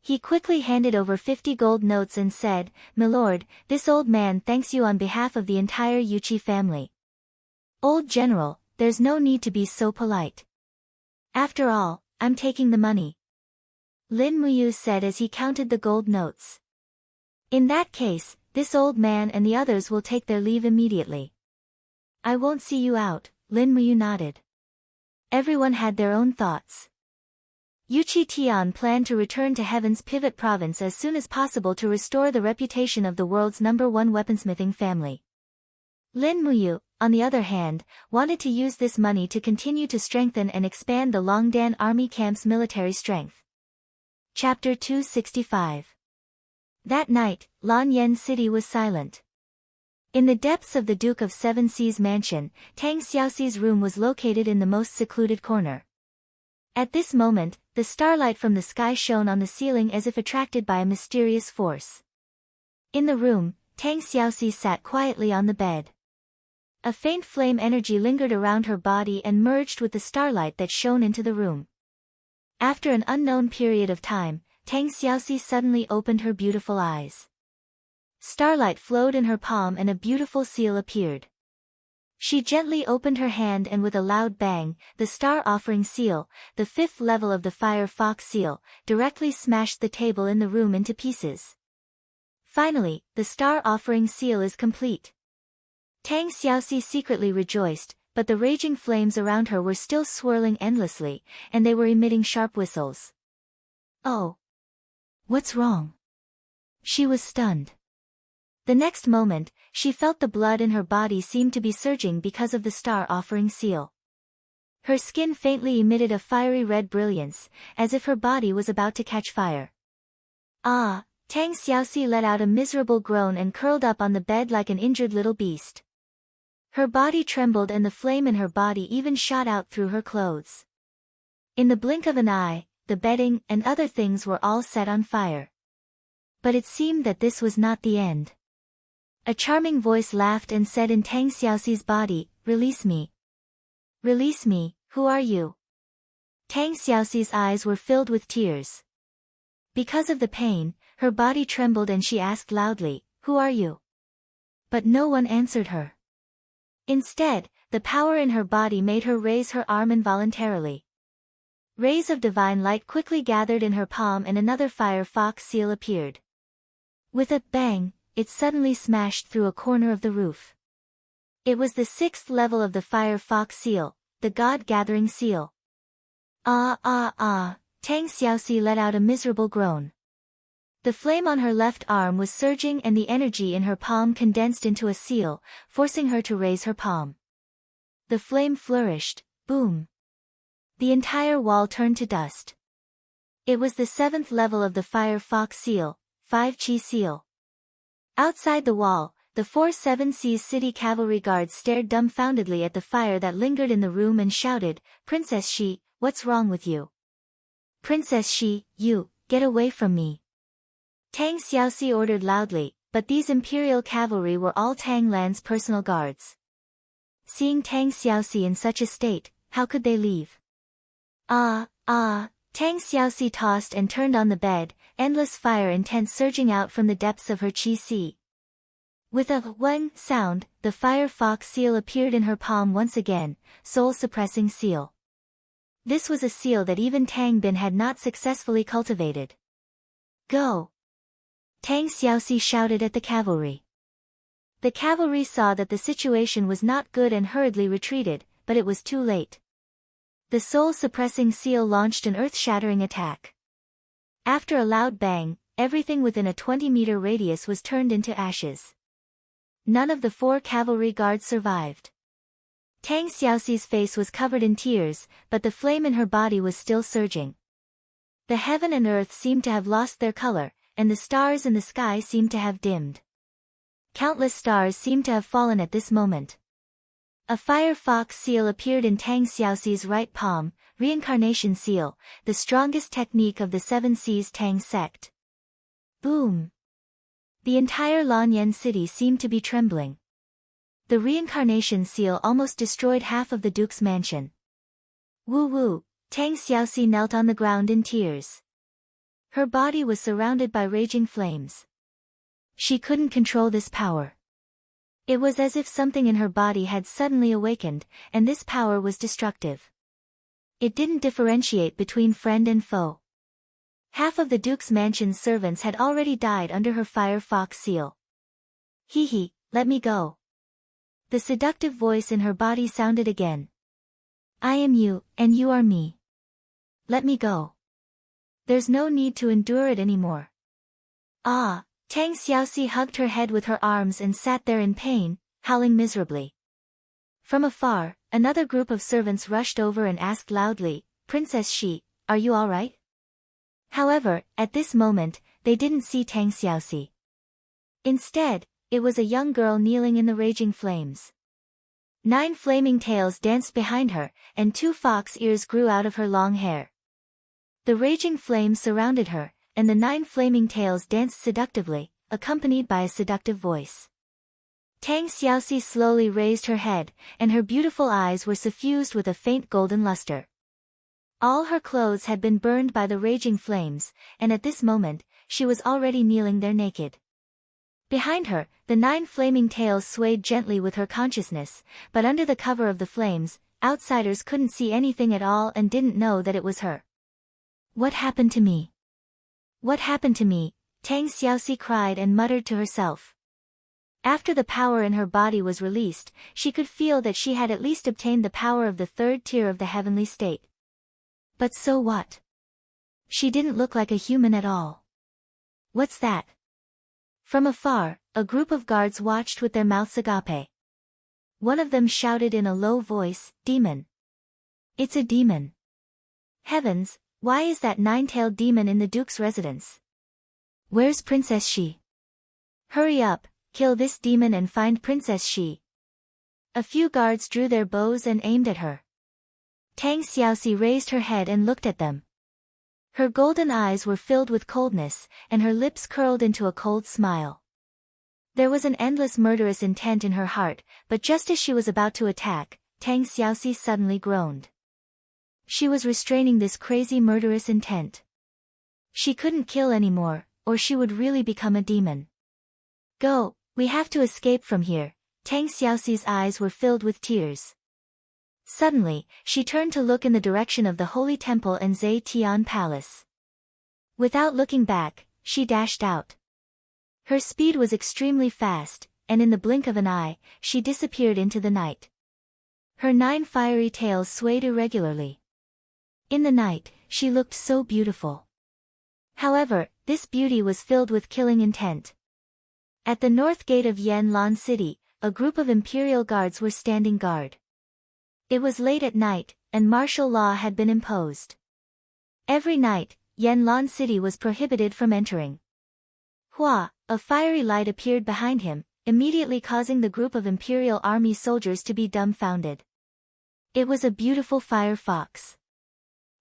He quickly handed over 50 gold notes and said, "Milord, this old man thanks you on behalf of the entire Yuchi family. Old General, there's no need to be so polite. After all, I'm taking the money." Lin Muyu said as he counted the gold notes. "In that case, this old man and the others will take their leave immediately." "I won't see you out," Lin Muyu nodded. Everyone had their own thoughts. Yuchi Tian planned to return to Heaven's Pivot Province as soon as possible to restore the reputation of the world's #1 weaponsmithing family. Lin Muyu, on the other hand, wanted to use this money to continue to strengthen and expand the Longdan army camp's military strength. Chapter 265. That night, Lanyan City was silent. In the depths of the Duke of Seven Seas mansion, Tang Xiaoxi's room was located in the most secluded corner. At this moment, the starlight from the sky shone on the ceiling as if attracted by a mysterious force. In the room, Tang Xiaoxi sat quietly on the bed. A faint flame energy lingered around her body and merged with the starlight that shone into the room. After an unknown period of time, Tang Xiaoxi suddenly opened her beautiful eyes. Starlight flowed in her palm and a beautiful seal appeared. She gently opened her hand and with a loud bang, the star offering seal, the 5th level of the fire fox seal, directly smashed the table in the room into pieces. Finally, the star offering seal is complete. Tang Xiaoxi secretly rejoiced, but the raging flames around her were still swirling endlessly, and they were emitting sharp whistles. Oh! What's wrong? She was stunned. The next moment, she felt the blood in her body seemed to be surging because of the star offering seal. Her skin faintly emitted a fiery red brilliance, as if her body was about to catch fire. Ah! Tang Xiaoxi let out a miserable groan and curled up on the bed like an injured little beast. Her body trembled and the flame in her body even shot out through her clothes. In the blink of an eye, the bedding and other things were all set on fire. But it seemed that this was not the end. A charming voice laughed and said in Tang Xiaoxi's body, "Release me. Release me, who are you?" Tang Xiaoxi's eyes were filled with tears. Because of the pain, her body trembled and she asked loudly, "Who are you?" But no one answered her. Instead, the power in her body made her raise her arm involuntarily. Rays of divine light quickly gathered in her palm and another fire fox seal appeared. With a bang, it suddenly smashed through a corner of the roof. It was the 6th level of the fire fox seal, the God-gathering seal. Ah ah ah, Tang Xiaoxi let out a miserable groan. The flame on her left arm was surging and the energy in her palm condensed into a seal, forcing her to raise her palm. The flame flourished, boom. The entire wall turned to dust. It was the 7th level of the fire fox seal, 5 Qi seal. Outside the wall, the 4 7 Seas city cavalry guards stared dumbfoundedly at the fire that lingered in the room and shouted, "Princess Shi, what's wrong with you? Princess Shi, you, get away from me." Tang Xiaoxi ordered loudly, but these imperial cavalry were all Tang Lan's personal guards. Seeing Tang Xiaoxi in such a state, how could they leave? Ah, ah, Tang Xiaoxi tossed and turned on the bed, endless fire intent surging out from the depths of her qi si. With a "weng" sound, the fire fox seal appeared in her palm once again, soul-suppressing seal. This was a seal that even Tang Bin had not successfully cultivated. "Go!" Tang Xiaoxi shouted at the cavalry. The cavalry saw that the situation was not good and hurriedly retreated, but it was too late. The soul-suppressing seal launched an earth-shattering attack. After a loud bang, everything within a 20-meter radius was turned into ashes. None of the 4 cavalry guards survived. Tang Xiaoxi's face was covered in tears, but the flame in her body was still surging. The heaven and earth seemed to have lost their color, and the stars in the sky seemed to have dimmed. Countless stars seemed to have fallen at this moment. A fire fox seal appeared in Tang Xiaoxi's right palm, reincarnation seal, the strongest technique of the 7 Seas Tang sect. Boom! The entire Lanyan city seemed to be trembling. The reincarnation seal almost destroyed half of the duke's mansion. Woo woo, Tang Xiaoxi knelt on the ground in tears. Her body was surrounded by raging flames. She couldn't control this power. It was as if something in her body had suddenly awakened, and this power was destructive. It didn't differentiate between friend and foe. Half of the Duke's mansion's servants had already died under her fire fox seal. "Hee hee, let me go." The seductive voice in her body sounded again. "I am you, and you are me. Let me go. There's no need to endure it anymore." Ah! Tang Xiaoxi hugged her head with her arms and sat there in pain, howling miserably. From afar, another group of servants rushed over and asked loudly, "Princess Shi, are you all right?" However, at this moment, they didn't see Tang Xiaoxi. Instead, it was a young girl kneeling in the raging flames. 9 flaming tails danced behind her, and 2 fox ears grew out of her long hair. The raging flames surrounded her, and the 9 flaming tails danced seductively, accompanied by a seductive voice. Tang Xiaoxi slowly raised her head, and her beautiful eyes were suffused with a faint golden luster. All her clothes had been burned by the raging flames, and at this moment, she was already kneeling there naked. Behind her, the 9 flaming tails swayed gently with her consciousness, but under the cover of the flames, outsiders couldn't see anything at all and didn't know that it was her. What happened to me? What happened to me? Tang Xiaoxi cried and muttered to herself. After the power in her body was released, she could feel that she had at least obtained the power of the 3rd tier of the heavenly state. But so what? She didn't look like a human at all. What's that? From afar, a group of guards watched with their mouths agape. One of them shouted in a low voice, "Demon! It's a demon! Heavens, why is that 9-tailed demon in the Duke's residence? Where's Princess Shi? Hurry up, kill this demon and find Princess Shi." A few guards drew their bows and aimed at her. Tang Xiaoxi raised her head and looked at them. Her golden eyes were filled with coldness, and her lips curled into a cold smile. There was an endless murderous intent in her heart, but just as she was about to attack, Tang Xiaoxi suddenly groaned. She was restraining this crazy murderous intent. She couldn't kill anymore, or she would really become a demon. "Go, we have to escape from here." Tang Xiaoxi's eyes were filled with tears. Suddenly, she turned to look in the direction of the Holy Temple and Zhe Tian Palace. Without looking back, she dashed out. Her speed was extremely fast, and in the blink of an eye, she disappeared into the night. Her 9 fiery tails swayed irregularly. In the night, she looked so beautiful. However, this beauty was filled with killing intent. At the north gate of Yanlan City, a group of imperial guards were standing guard. It was late at night, and martial law had been imposed. Every night, Yanlan City was prohibited from entering. Hua, a fiery light appeared behind him, immediately causing the group of imperial army soldiers to be dumbfounded. It was a beautiful fire fox.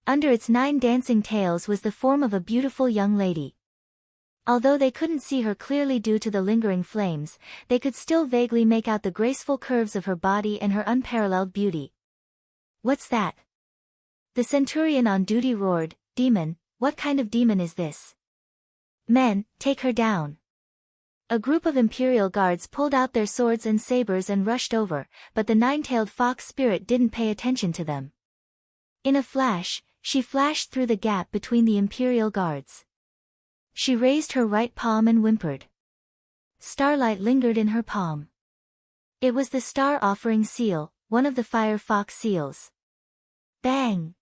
Under its 9 dancing tails was the form of a beautiful young lady. Although they couldn't see her clearly due to the lingering flames, they could still vaguely make out the graceful curves of her body and her unparalleled beauty. "What's that?" The centurion on duty roared, "Demon, what kind of demon is this? Men, take her down." A group of imperial guards pulled out their swords and sabers and rushed over, but the 9-tailed fox spirit didn't pay attention to them. In a flash, she flashed through the gap between the imperial guards. She raised her right palm and whimpered. Starlight lingered in her palm. It was the star offering seal, one of the fire fox seals. Bang!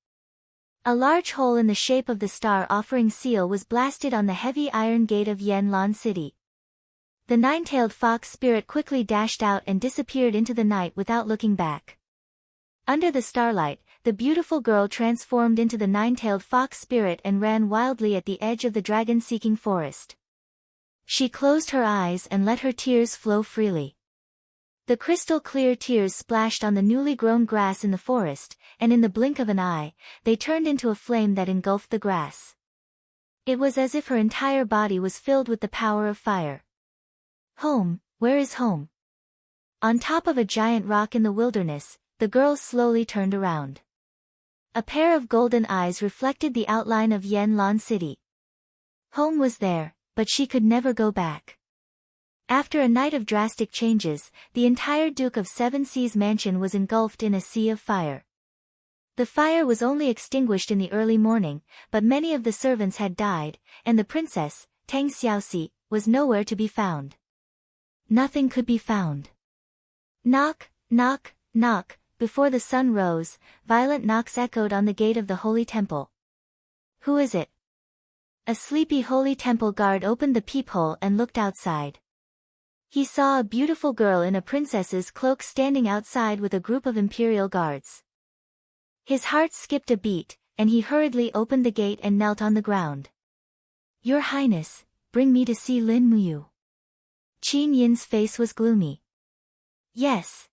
A large hole in the shape of the star offering seal was blasted on the heavy iron gate of Yanlan City. The 9-tailed fox spirit quickly dashed out and disappeared into the night without looking back. Under the starlight, the beautiful girl transformed into the 9-tailed fox spirit and ran wildly at the edge of the dragon-seeking forest. She closed her eyes and let her tears flow freely. The crystal-clear tears splashed on the newly grown grass in the forest, and in the blink of an eye, they turned into a flame that engulfed the grass. It was as if her entire body was filled with the power of fire. Home, where is home? On top of a giant rock in the wilderness, the girl slowly turned around. A pair of golden eyes reflected the outline of Yanlan City. Home was there, but she could never go back. After a night of drastic changes, the entire Duke of Seven Seas mansion was engulfed in a sea of fire. The fire was only extinguished in the early morning, but many of the servants had died, and the princess, Tang Xiaoxi, was nowhere to be found. Nothing could be found. Knock, knock, knock. Before the sun rose, violent knocks echoed on the gate of the Holy Temple. Who is it? A sleepy Holy Temple guard opened the peephole and looked outside. He saw a beautiful girl in a princess's cloak standing outside with a group of imperial guards. His heart skipped a beat, and he hurriedly opened the gate and knelt on the ground. Your Highness, bring me to see Lin Muyu. Qin Yin's face was gloomy. Yes.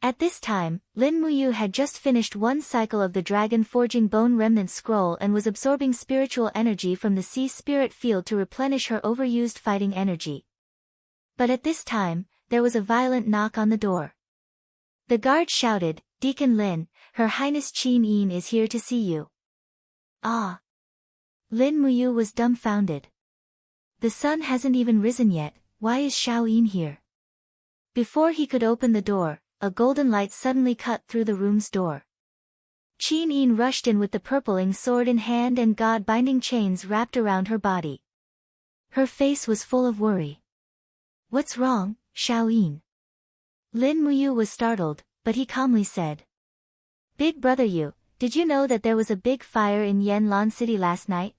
At this time, Lin Muyu had just finished one cycle of the dragon forging bone remnant scroll and was absorbing spiritual energy from the sea spirit field to replenish her overused fighting energy. But at this time, there was a violent knock on the door. The guard shouted, Deacon Lin, Her Highness Qin Yin is here to see you. Ah. Lin Muyu was dumbfounded. The sun hasn't even risen yet, why is Xiao Yin here? Before he could open the door, a golden light suddenly cut through the room's door. Qin Yin rushed in with the purpling sword in hand and god-binding chains wrapped around her body. Her face was full of worry. What's wrong, Xiao Yin? Lin Muyu was startled, but he calmly said. Big brother Yu, did you know that there was a big fire in Yanlan City last night?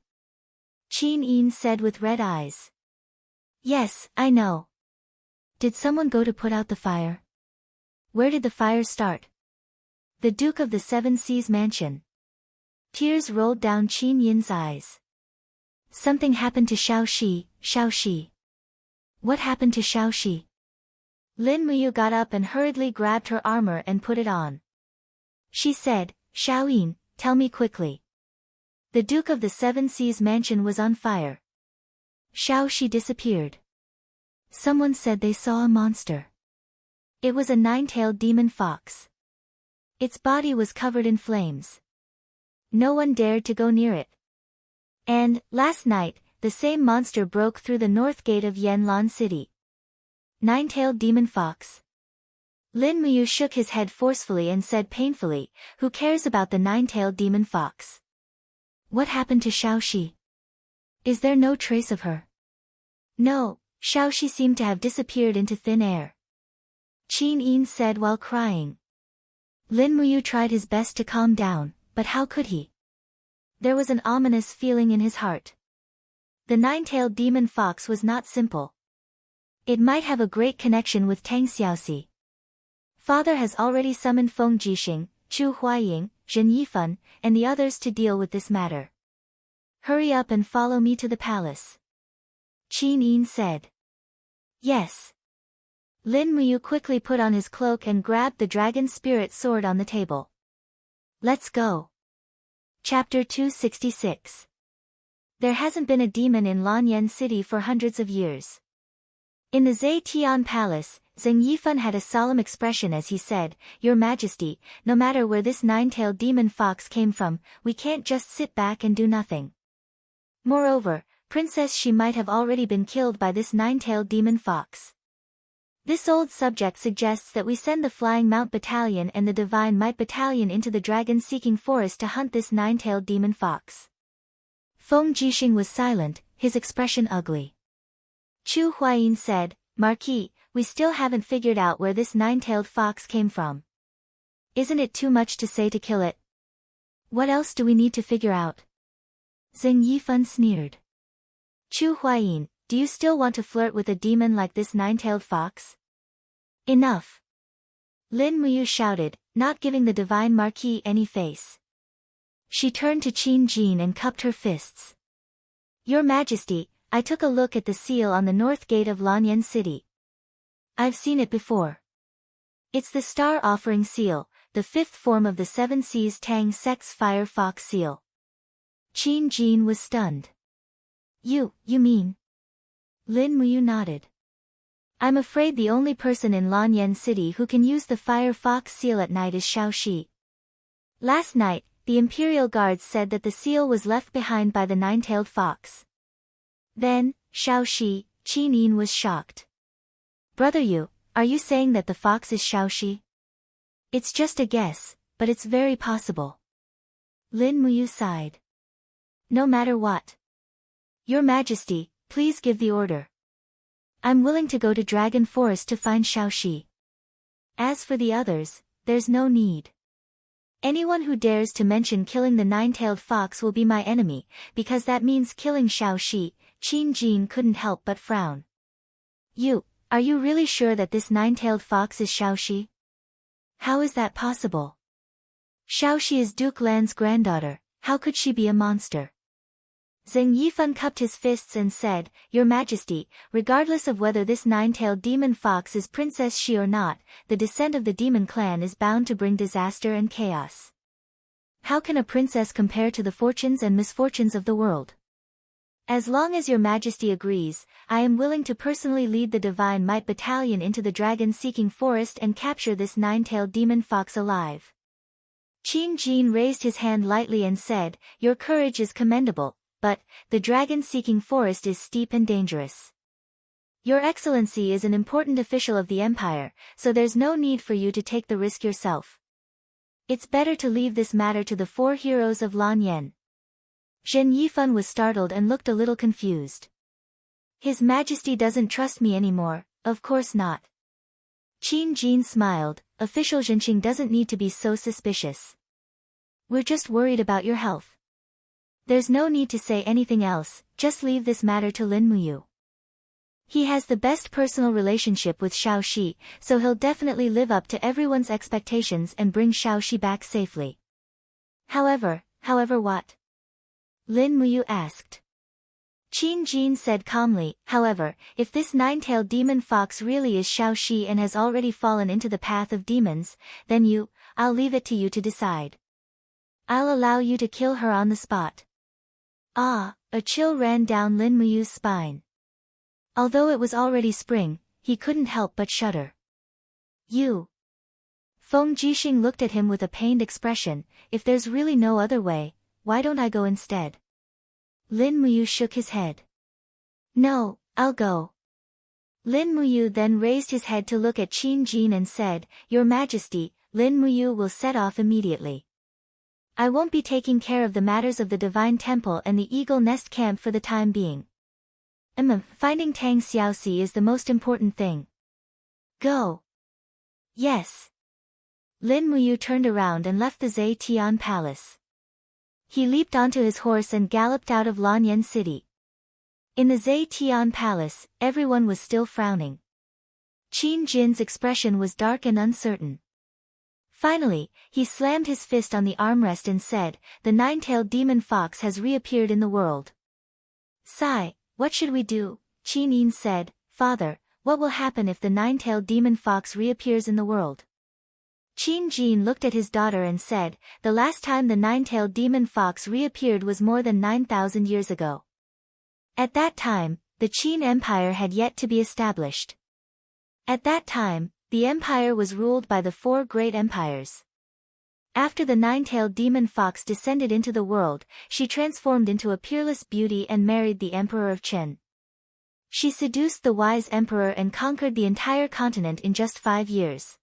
Qin Yin said with red eyes. Yes, I know. Did someone go to put out the fire? Where did the fire start? The Duke of the Seven Seas mansion. Tears rolled down Qin Yin's eyes. Something happened to Xiao Shi. What happened to Xiao Shi? Lin Muyu got up and hurriedly grabbed her armor and put it on. She said, Xiao Yin, tell me quickly. The Duke of the Seven Seas mansion was on fire. Xiao Shi disappeared. Someone said they saw a monster. It was a nine-tailed demon fox. Its body was covered in flames. No one dared to go near it. And, last night, the same monster broke through the north gate of Yanlan City. Nine-tailed demon fox. Lin Muyu shook his head forcefully and said painfully, who cares about the nine-tailed demon fox? What happened to Xiao Shi? Is there no trace of her? No, Xiao Shi seemed to have disappeared into thin air. Qin Yin said while crying. Lin Muyu tried his best to calm down, but how could he? There was an ominous feeling in his heart. The nine-tailed demon fox was not simple. It might have a great connection with Tang Xiaoxi. Father has already summoned Feng Jixing, Chu Huaying, Zhen Yifan, and the others to deal with this matter. Hurry up and follow me to the palace. Qin Yin said. Yes. Lin Muyu quickly put on his cloak and grabbed the dragon spirit sword on the table. Let's go. Chapter 266. There hasn't been a demon in Lanyan City for hundreds of years. In the Zetian Palace, Zheng Yifan had a solemn expression as he said, Your Majesty, no matter where this nine-tailed demon fox came from, we can't just sit back and do nothing. Moreover, Princess She might have already been killed by this nine-tailed demon fox. This old subject suggests that we send the Flying Mount Battalion and the Divine Might Battalion into the dragon-seeking forest to hunt this nine-tailed demon fox. Feng Jixing was silent, his expression ugly. Chu Huayin said, Marquis, we still haven't figured out where this nine-tailed fox came from. Isn't it too much to say to kill it? What else do we need to figure out? Zheng Yifan sneered. Chu Huayin, do you still want to flirt with a demon like this nine-tailed fox? Enough. Lin Muyu shouted, not giving the divine Marquis any face. She turned to Qin Jin and cupped her fists. Your Majesty, I took a look at the seal on the north gate of Lanyan City. I've seen it before. It's the Star Offering Seal, the fifth form of the Seven Seas Tang Sect's Fire Fox Seal. Qin Jin was stunned. You mean? Lin Muyu nodded. I'm afraid the only person in Lanyan City who can use the Fire Fox Seal at night is Xiao Shi. Last night, the Imperial Guards said that the seal was left behind by the nine-tailed fox. Then, Xiao Shi, Qin Yin was shocked. Brother Yu, are you saying that the fox is Xiao Shi? It's just a guess, but it's very possible. Lin Muyu sighed. No matter what. Your Majesty, please give the order. I'm willing to go to Dragon Forest to find Xiao Shi. As for the others, there's no need. Anyone who dares to mention killing the nine-tailed fox will be my enemy, because that means killing Xiao Shi. Qin Jin couldn't help but frown. Are you really sure that this nine-tailed fox is Xiao Shi? How is that possible? Xiao Shi is Duke Lan's granddaughter, how could she be a monster? Zheng Yifan cupped his fists and said, Your Majesty, regardless of whether this nine-tailed demon fox is Princess Shi or not, the descent of the demon clan is bound to bring disaster and chaos. How can a princess compare to the fortunes and misfortunes of the world? As long as your majesty agrees, I am willing to personally lead the Divine Might Battalion into the dragon-seeking forest and capture this nine-tailed demon fox alive. Qin Jin raised his hand lightly and said, "Your courage is commendable, but the dragon-seeking forest is steep and dangerous. Your Excellency is an important official of the Empire, so there's no need for you to take the risk yourself. It's better to leave this matter to the four heroes of Lan Yan." Zhen Yifan was startled and looked a little confused. His Majesty doesn't trust me anymore, of course not. Qin Jin smiled, Official Zhenqing doesn't need to be so suspicious. We're just worried about your health. There's no need to say anything else, just leave this matter to Lin Muyu. He has the best personal relationship with Xiao Shi, so he'll definitely live up to everyone's expectations and bring Xiao Shi back safely. However what? Lin Muyu asked. Qin Jin said calmly, however, if this nine-tailed demon fox really is Xiao Shi and has already fallen into the path of demons, then I'll leave it to you to decide. I'll allow you to kill her on the spot. Ah, a chill ran down Lin Muyu's spine. Although it was already spring, he couldn't help but shudder. You. Feng Jixing looked at him with a pained expression, if there's really no other way, why don't I go instead? Lin Muyu shook his head. No, I'll go. Lin Muyu then raised his head to look at Qin Jin and said, Your Majesty, Lin Muyu will set off immediately. I won't be taking care of the matters of the Divine Temple and the Eagle Nest Camp for the time being. Finding Tang Xiaoxi is the most important thing. Go. Yes. Lin Muyu turned around and left the Zhe Tian Palace. He leaped onto his horse and galloped out of Lanyan City. In the Zhe Tian Palace, everyone was still frowning. Qin Jin's expression was dark and uncertain. Finally, he slammed his fist on the armrest and said, The nine-tailed demon fox has reappeared in the world. Sigh. What should we do? Qin Yin said, Father, what will happen if the nine-tailed demon fox reappears in the world? Qin Jin looked at his daughter and said, The last time the nine-tailed demon fox reappeared was more than 9,000 years ago. At that time, the Qin Empire had yet to be established. At that time, the empire was ruled by the four great empires. After the nine-tailed demon fox descended into the world, she transformed into a peerless beauty and married the Emperor of Chen. She seduced the wise emperor and conquered the entire continent in just 5 years.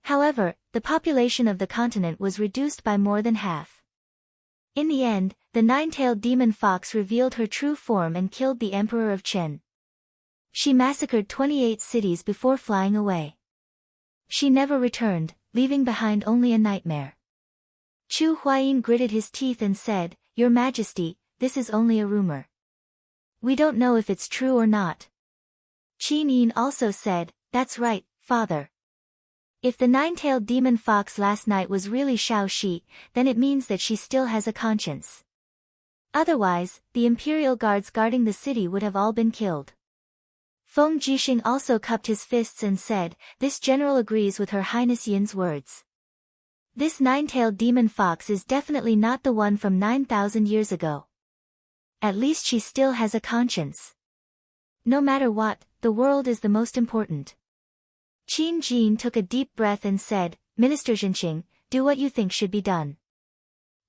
However, the population of the continent was reduced by more than half. In the end, the nine-tailed demon fox revealed her true form and killed the Emperor of Chen. She massacred 28 cities before flying away. She never returned, leaving behind only a nightmare. Chu Huayin gritted his teeth and said, Your Majesty, this is only a rumor. We don't know if it's true or not. Qin Yin also said, That's right, Father. If the nine-tailed demon fox last night was really Xiao Shi, then it means that she still has a conscience. Otherwise, the imperial guards guarding the city would have all been killed. Feng Jixing also cupped his fists and said, This general agrees with Her Highness Yin's words. This nine-tailed demon fox is definitely not the one from 9,000 years ago. At least she still has a conscience. No matter what, the world is the most important. Qin Jin took a deep breath and said, Minister Zhenqing, do what you think should be done.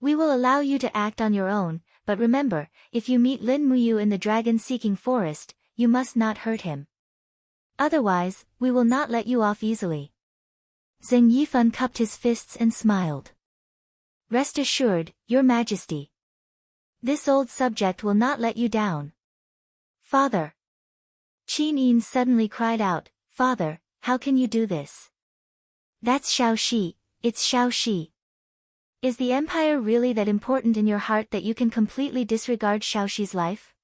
We will allow you to act on your own, but remember, if you meet Lin Muyu in the dragon-seeking forest, you must not hurt him. Otherwise, we will not let you off easily. Zheng Yifan cupped his fists and smiled. Rest assured, Your Majesty. This old subject will not let you down. Father. Qin Yin suddenly cried out, Father, how can you do this? That's Xiao Shi, it's Xiao Shi. Is the empire really that important in your heart that you can completely disregard Xiao Shi's life?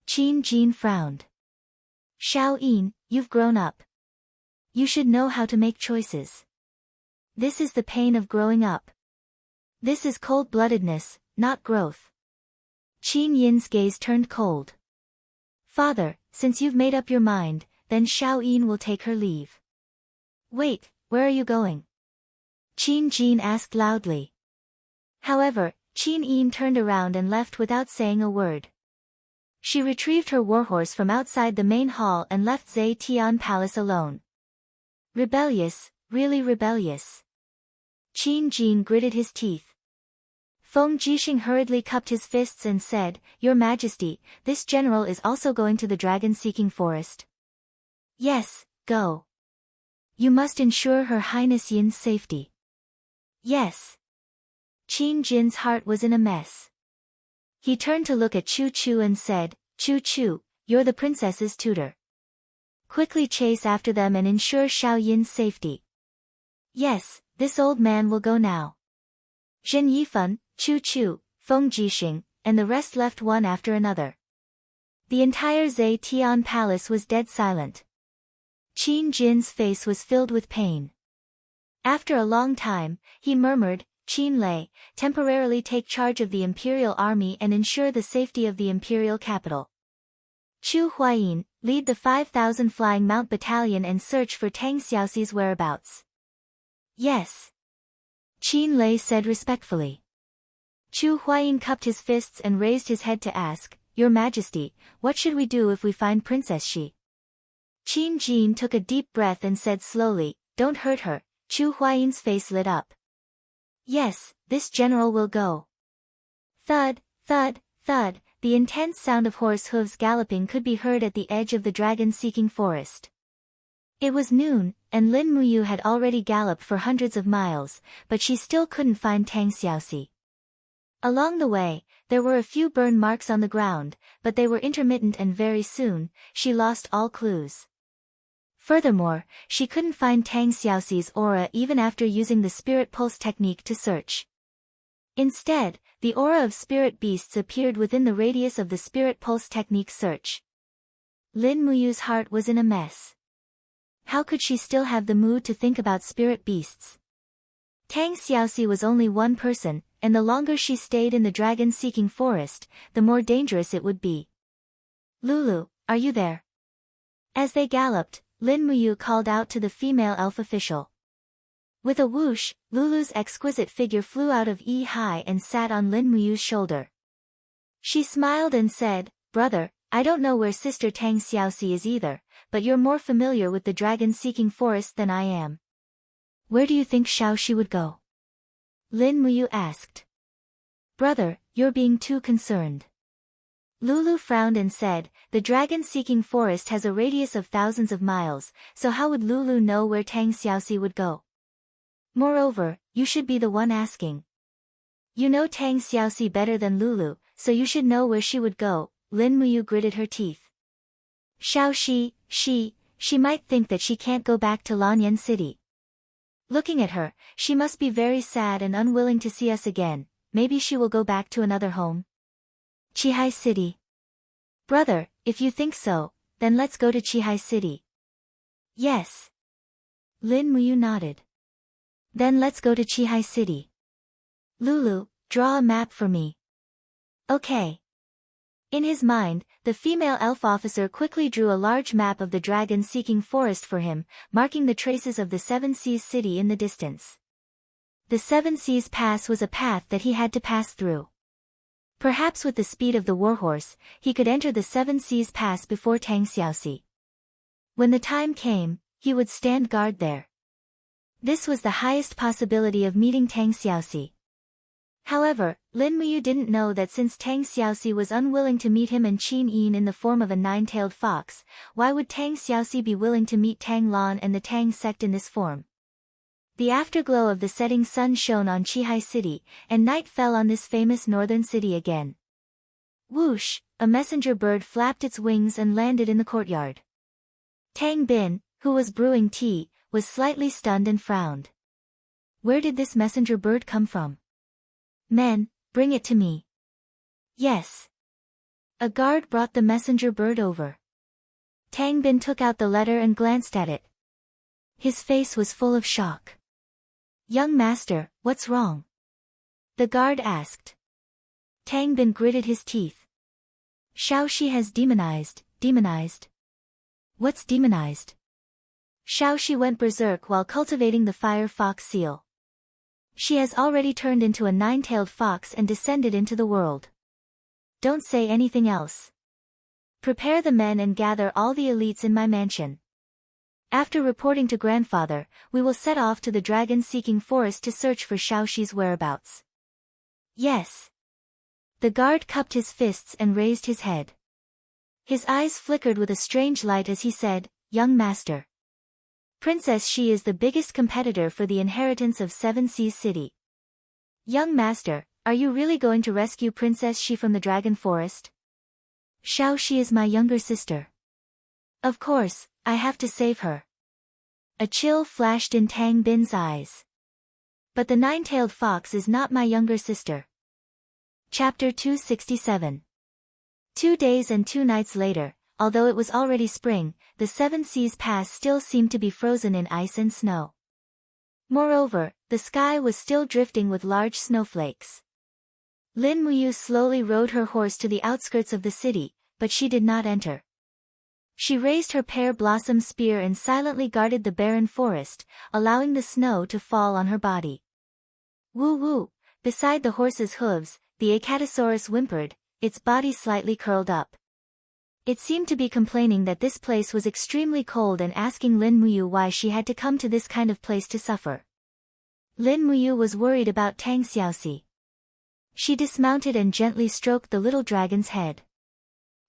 Qin Jin frowned. Xiao Yin, you've grown up. You should know how to make choices. This is the pain of growing up. This is cold-bloodedness, not growth. Qin Yin's gaze turned cold. Father, since you've made up your mind, then Xiao Yin will take her leave. Wait, where are you going? Qin Jin asked loudly. However, Qin Yin turned around and left without saying a word. She retrieved her warhorse from outside the main hall and left Zhe Tian Palace alone. Rebellious, really rebellious. Qin Jin gritted his teeth. Feng Jixing hurriedly cupped his fists and said, Your Majesty, this general is also going to the dragon-seeking forest. Yes, go. You must ensure Her Highness Yin's safety. Yes. Qin Jin's heart was in a mess. He turned to look at Chu Chu and said, Chu Chu, you're the princess's tutor. Quickly chase after them and ensure Xiao Yin's safety. Yes, this old man will go now. Zhen Yifan, Chu Chu, Feng Jixing, and the rest left one after another. The entire Zhe Tian Palace was dead silent. Qin Jin's face was filled with pain. After a long time, he murmured, Qin Lei, temporarily take charge of the imperial army and ensure the safety of the imperial capital. Chu Huayin, lead the 5,000 Flying Mount Battalion and search for Tang Xiaoxi's whereabouts. Yes. Qin Lei said respectfully. Chu Huayin cupped his fists and raised his head to ask, Your Majesty, what should we do if we find Princess Xi? Qin Jin took a deep breath and said slowly, Don't hurt her. Chu Huayin's face lit up. Yes, this general will go. Thud, thud, thud, the intense sound of horse hooves galloping could be heard at the edge of the dragon-seeking forest. It was noon, and Lin Muyu had already galloped for hundreds of miles, but she still couldn't find Tang Xiaoxi. Along the way, there were a few burn marks on the ground, but they were intermittent and very soon, she lost all clues. Furthermore, she couldn't find Tang Xiaoxi's aura even after using the spirit pulse technique to search. Instead, the aura of spirit beasts appeared within the radius of the spirit pulse technique search. Lin Muyu's heart was in a mess. How could she still have the mood to think about spirit beasts? Tang Xiaoxi was only one person, and the longer she stayed in the dragon-seeking forest, the more dangerous it would be. Lulu, are you there? As they galloped, Lin Muyu called out to the female elf official. With a whoosh, Lulu's exquisite figure flew out of Yi-Hai and sat on Lin Muyu's shoulder. She smiled and said, Brother, I don't know where Sister Tang Xiaoxi is either, but you're more familiar with the dragon-seeking forest than I am. Where do you think Xiao Shi would go? Lin Muyu asked. Brother, you're being too concerned. Lulu frowned and said, The dragon-seeking forest has a radius of thousands of miles, so how would Lulu know where Tang Xiaoxi would go? Moreover, you should be the one asking. You know Tang Xiaoxi better than Lulu, so you should know where she would go. Lin Muyu gritted her teeth. Xiao Shi, she might think that she can't go back to Lanyan City. Looking at her, she must be very sad and unwilling to see us again. Maybe she will go back to another home. Qihai City. Brother, if you think so, then let's go to Qihai City. Yes. Lin Muyu nodded. Then let's go to Qihai City. Lulu, draw a map for me. Okay. In his mind, the female elf officer quickly drew a large map of the dragon-seeking forest for him, marking the traces of the Seven Seas City in the distance. The Seven Seas Pass was a path that he had to pass through. Perhaps with the speed of the warhorse, he could enter the Seven Seas Pass before Tang Xiaoxi. When the time came, he would stand guard there. This was the highest possibility of meeting Tang Xiaoxi. However, Lin Muyu didn't know that since Tang Xiaoxi was unwilling to meet him and Qin Yin in the form of a nine-tailed fox, why would Tang Xiaoxi be willing to meet Tang Lan and the Tang sect in this form? The afterglow of the setting sun shone on Qihai City, and night fell on this famous northern city again. Whoosh, a messenger bird flapped its wings and landed in the courtyard. Tang Bin, who was brewing tea, was slightly stunned and frowned. Where did this messenger bird come from? Men, bring it to me. Yes. A guard brought the messenger bird over. Tang Bin took out the letter and glanced at it. His face was full of shock. Young master, what's wrong? The guard asked. Tang Bin gritted his teeth. Xiao Shi has demonized. What's demonized? Xiao Shi went berserk while cultivating the fire fox seal. She has already turned into a nine-tailed fox and descended into the world. Don't say anything else. Prepare the men and gather all the elites in my mansion. After reporting to grandfather, we will set off to the dragon-seeking forest to search for Xiaoxi's whereabouts. Yes. The guard cupped his fists and raised his head. His eyes flickered with a strange light as he said, "Young master. Princess Xi is the biggest competitor for the inheritance of Seven Seas City. Young master, are you really going to rescue Princess Xi from the dragon forest? Xiaoxi is my younger sister. Of course, I have to save her." A chill flashed in Tang Bin's eyes. But the nine-tailed fox is not my younger sister. Chapter 267. 2 days and 2 nights later, although it was already spring, the Seven Seas Pass still seemed to be frozen in ice and snow. Moreover, the sky was still drifting with large snowflakes. Lin Muyu slowly rode her horse to the outskirts of the city, but she did not enter. She raised her pear-blossom spear and silently guarded the barren forest, allowing the snow to fall on her body. Woo-woo! Beside the horse's hooves, the Acatosaurus whimpered, its body slightly curled up. It seemed to be complaining that this place was extremely cold and asking Lin Muyu why she had to come to this kind of place to suffer. Lin Muyu was worried about Tang Xiaoxi. She dismounted and gently stroked the little dragon's head.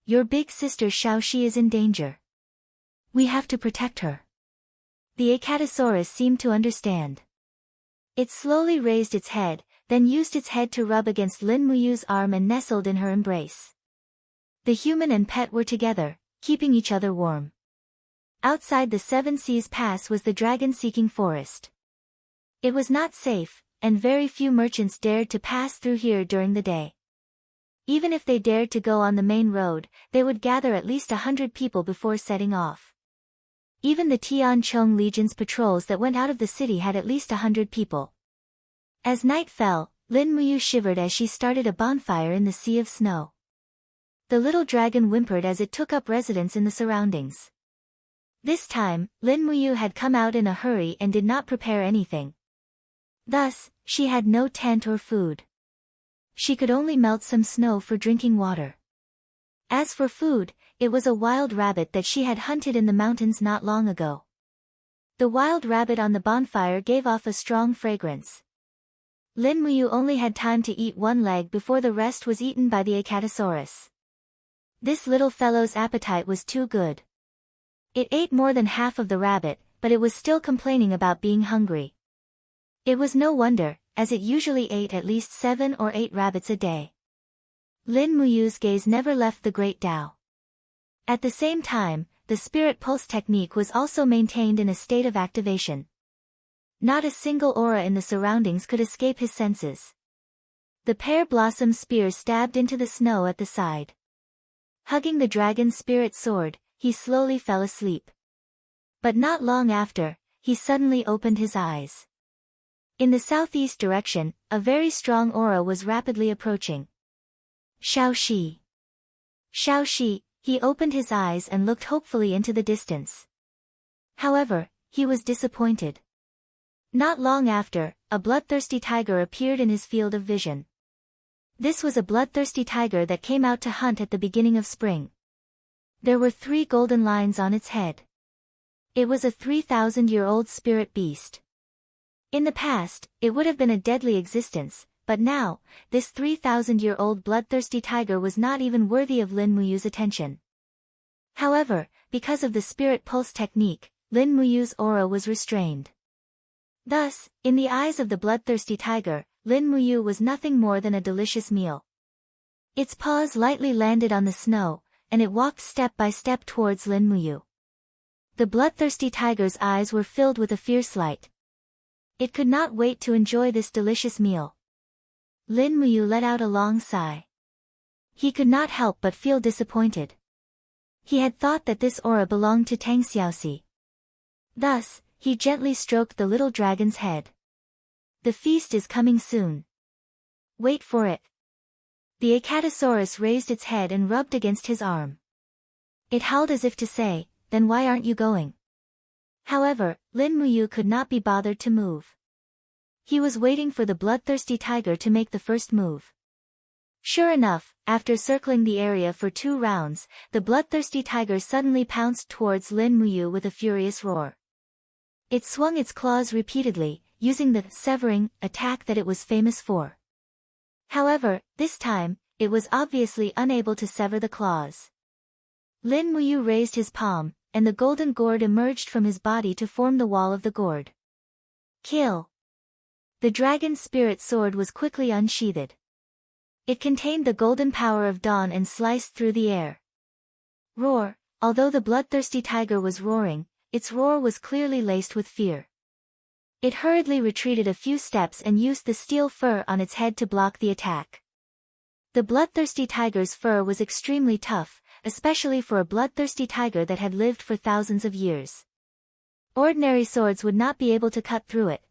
Your big sister Xiaoxi is in danger. We have to protect her. The Acatosaurus seemed to understand. It slowly raised its head, then used its head to rub against Lin Muyu's arm and nestled in her embrace. The human and pet were together, keeping each other warm. Outside the Seven Seas Pass was the dragon-seeking forest. It was not safe, and very few merchants dared to pass through here during the day. Even if they dared to go on the main road, they would gather at least 100 people before setting off. Even the Tiancheng Legion's patrols that went out of the city had at least 100 people. As night fell, Lin Muyu shivered as she started a bonfire in the sea of snow. The little dragon whimpered as it took up residence in the surroundings. This time, Lin Muyu had come out in a hurry and did not prepare anything. Thus, she had no tent or food. She could only melt some snow for drinking water. As for food, it was a wild rabbit that she had hunted in the mountains not long ago. The wild rabbit on the bonfire gave off a strong fragrance. Lin Muyu only had time to eat one leg before the rest was eaten by the Acatosaurus. This little fellow's appetite was too good. It ate more than half of the rabbit, but it was still complaining about being hungry. It was no wonder, as it usually ate at least 7 or 8 rabbits a day. Lin Muyu's gaze never left the Great Tao. At the same time, the spirit pulse technique was also maintained in a state of activation. Not a single aura in the surroundings could escape his senses. The pear-blossom spear stabbed into the snow at the side. Hugging the dragon's spirit sword, he slowly fell asleep. But not long after, he suddenly opened his eyes. In the southeast direction, a very strong aura was rapidly approaching. Xiaoxi. Xiaoxi, he opened his eyes and looked hopefully into the distance. However, he was disappointed. Not long after, a bloodthirsty tiger appeared in his field of vision. This was a bloodthirsty tiger that came out to hunt at the beginning of spring. There were 3 golden lines on its head. It was a 3,000-year-old spirit beast. In the past, it would have been a deadly existence, but now, this 3,000-year-old bloodthirsty tiger was not even worthy of Lin Muyu's attention. However, because of the spirit pulse technique, Lin Muyu's aura was restrained. Thus, in the eyes of the bloodthirsty tiger, Lin Muyu was nothing more than a delicious meal. Its paws lightly landed on the snow, and it walked step by step towards Lin Muyu. The bloodthirsty tiger's eyes were filled with a fierce light. It could not wait to enjoy this delicious meal. Lin Muyu let out a long sigh. He could not help but feel disappointed. He had thought that this aura belonged to Tang Xiaoxi. Thus, he gently stroked the little dragon's head. The feast is coming soon. Wait for it. The Acatosaurus raised its head and rubbed against his arm. It howled as if to say, then why aren't you going? However, Lin Muyu could not be bothered to move. He was waiting for the bloodthirsty tiger to make the first move. Sure enough, after circling the area for 2 rounds, the bloodthirsty tiger suddenly pounced towards Lin Muyu with a furious roar. It swung its claws repeatedly, using the severing attack that it was famous for. However, this time, it was obviously unable to sever the claws. Lin Muyu raised his palm, and the golden gourd emerged from his body to form the wall of the gourd. Kill! The dragon's spirit sword was quickly unsheathed. It contained the golden power of dawn and sliced through the air. Roar! Although the bloodthirsty tiger was roaring, its roar was clearly laced with fear. It hurriedly retreated a few steps and used the steel fur on its head to block the attack. The bloodthirsty tiger's fur was extremely tough, especially for a bloodthirsty tiger that had lived for thousands of years. Ordinary swords would not be able to cut through it.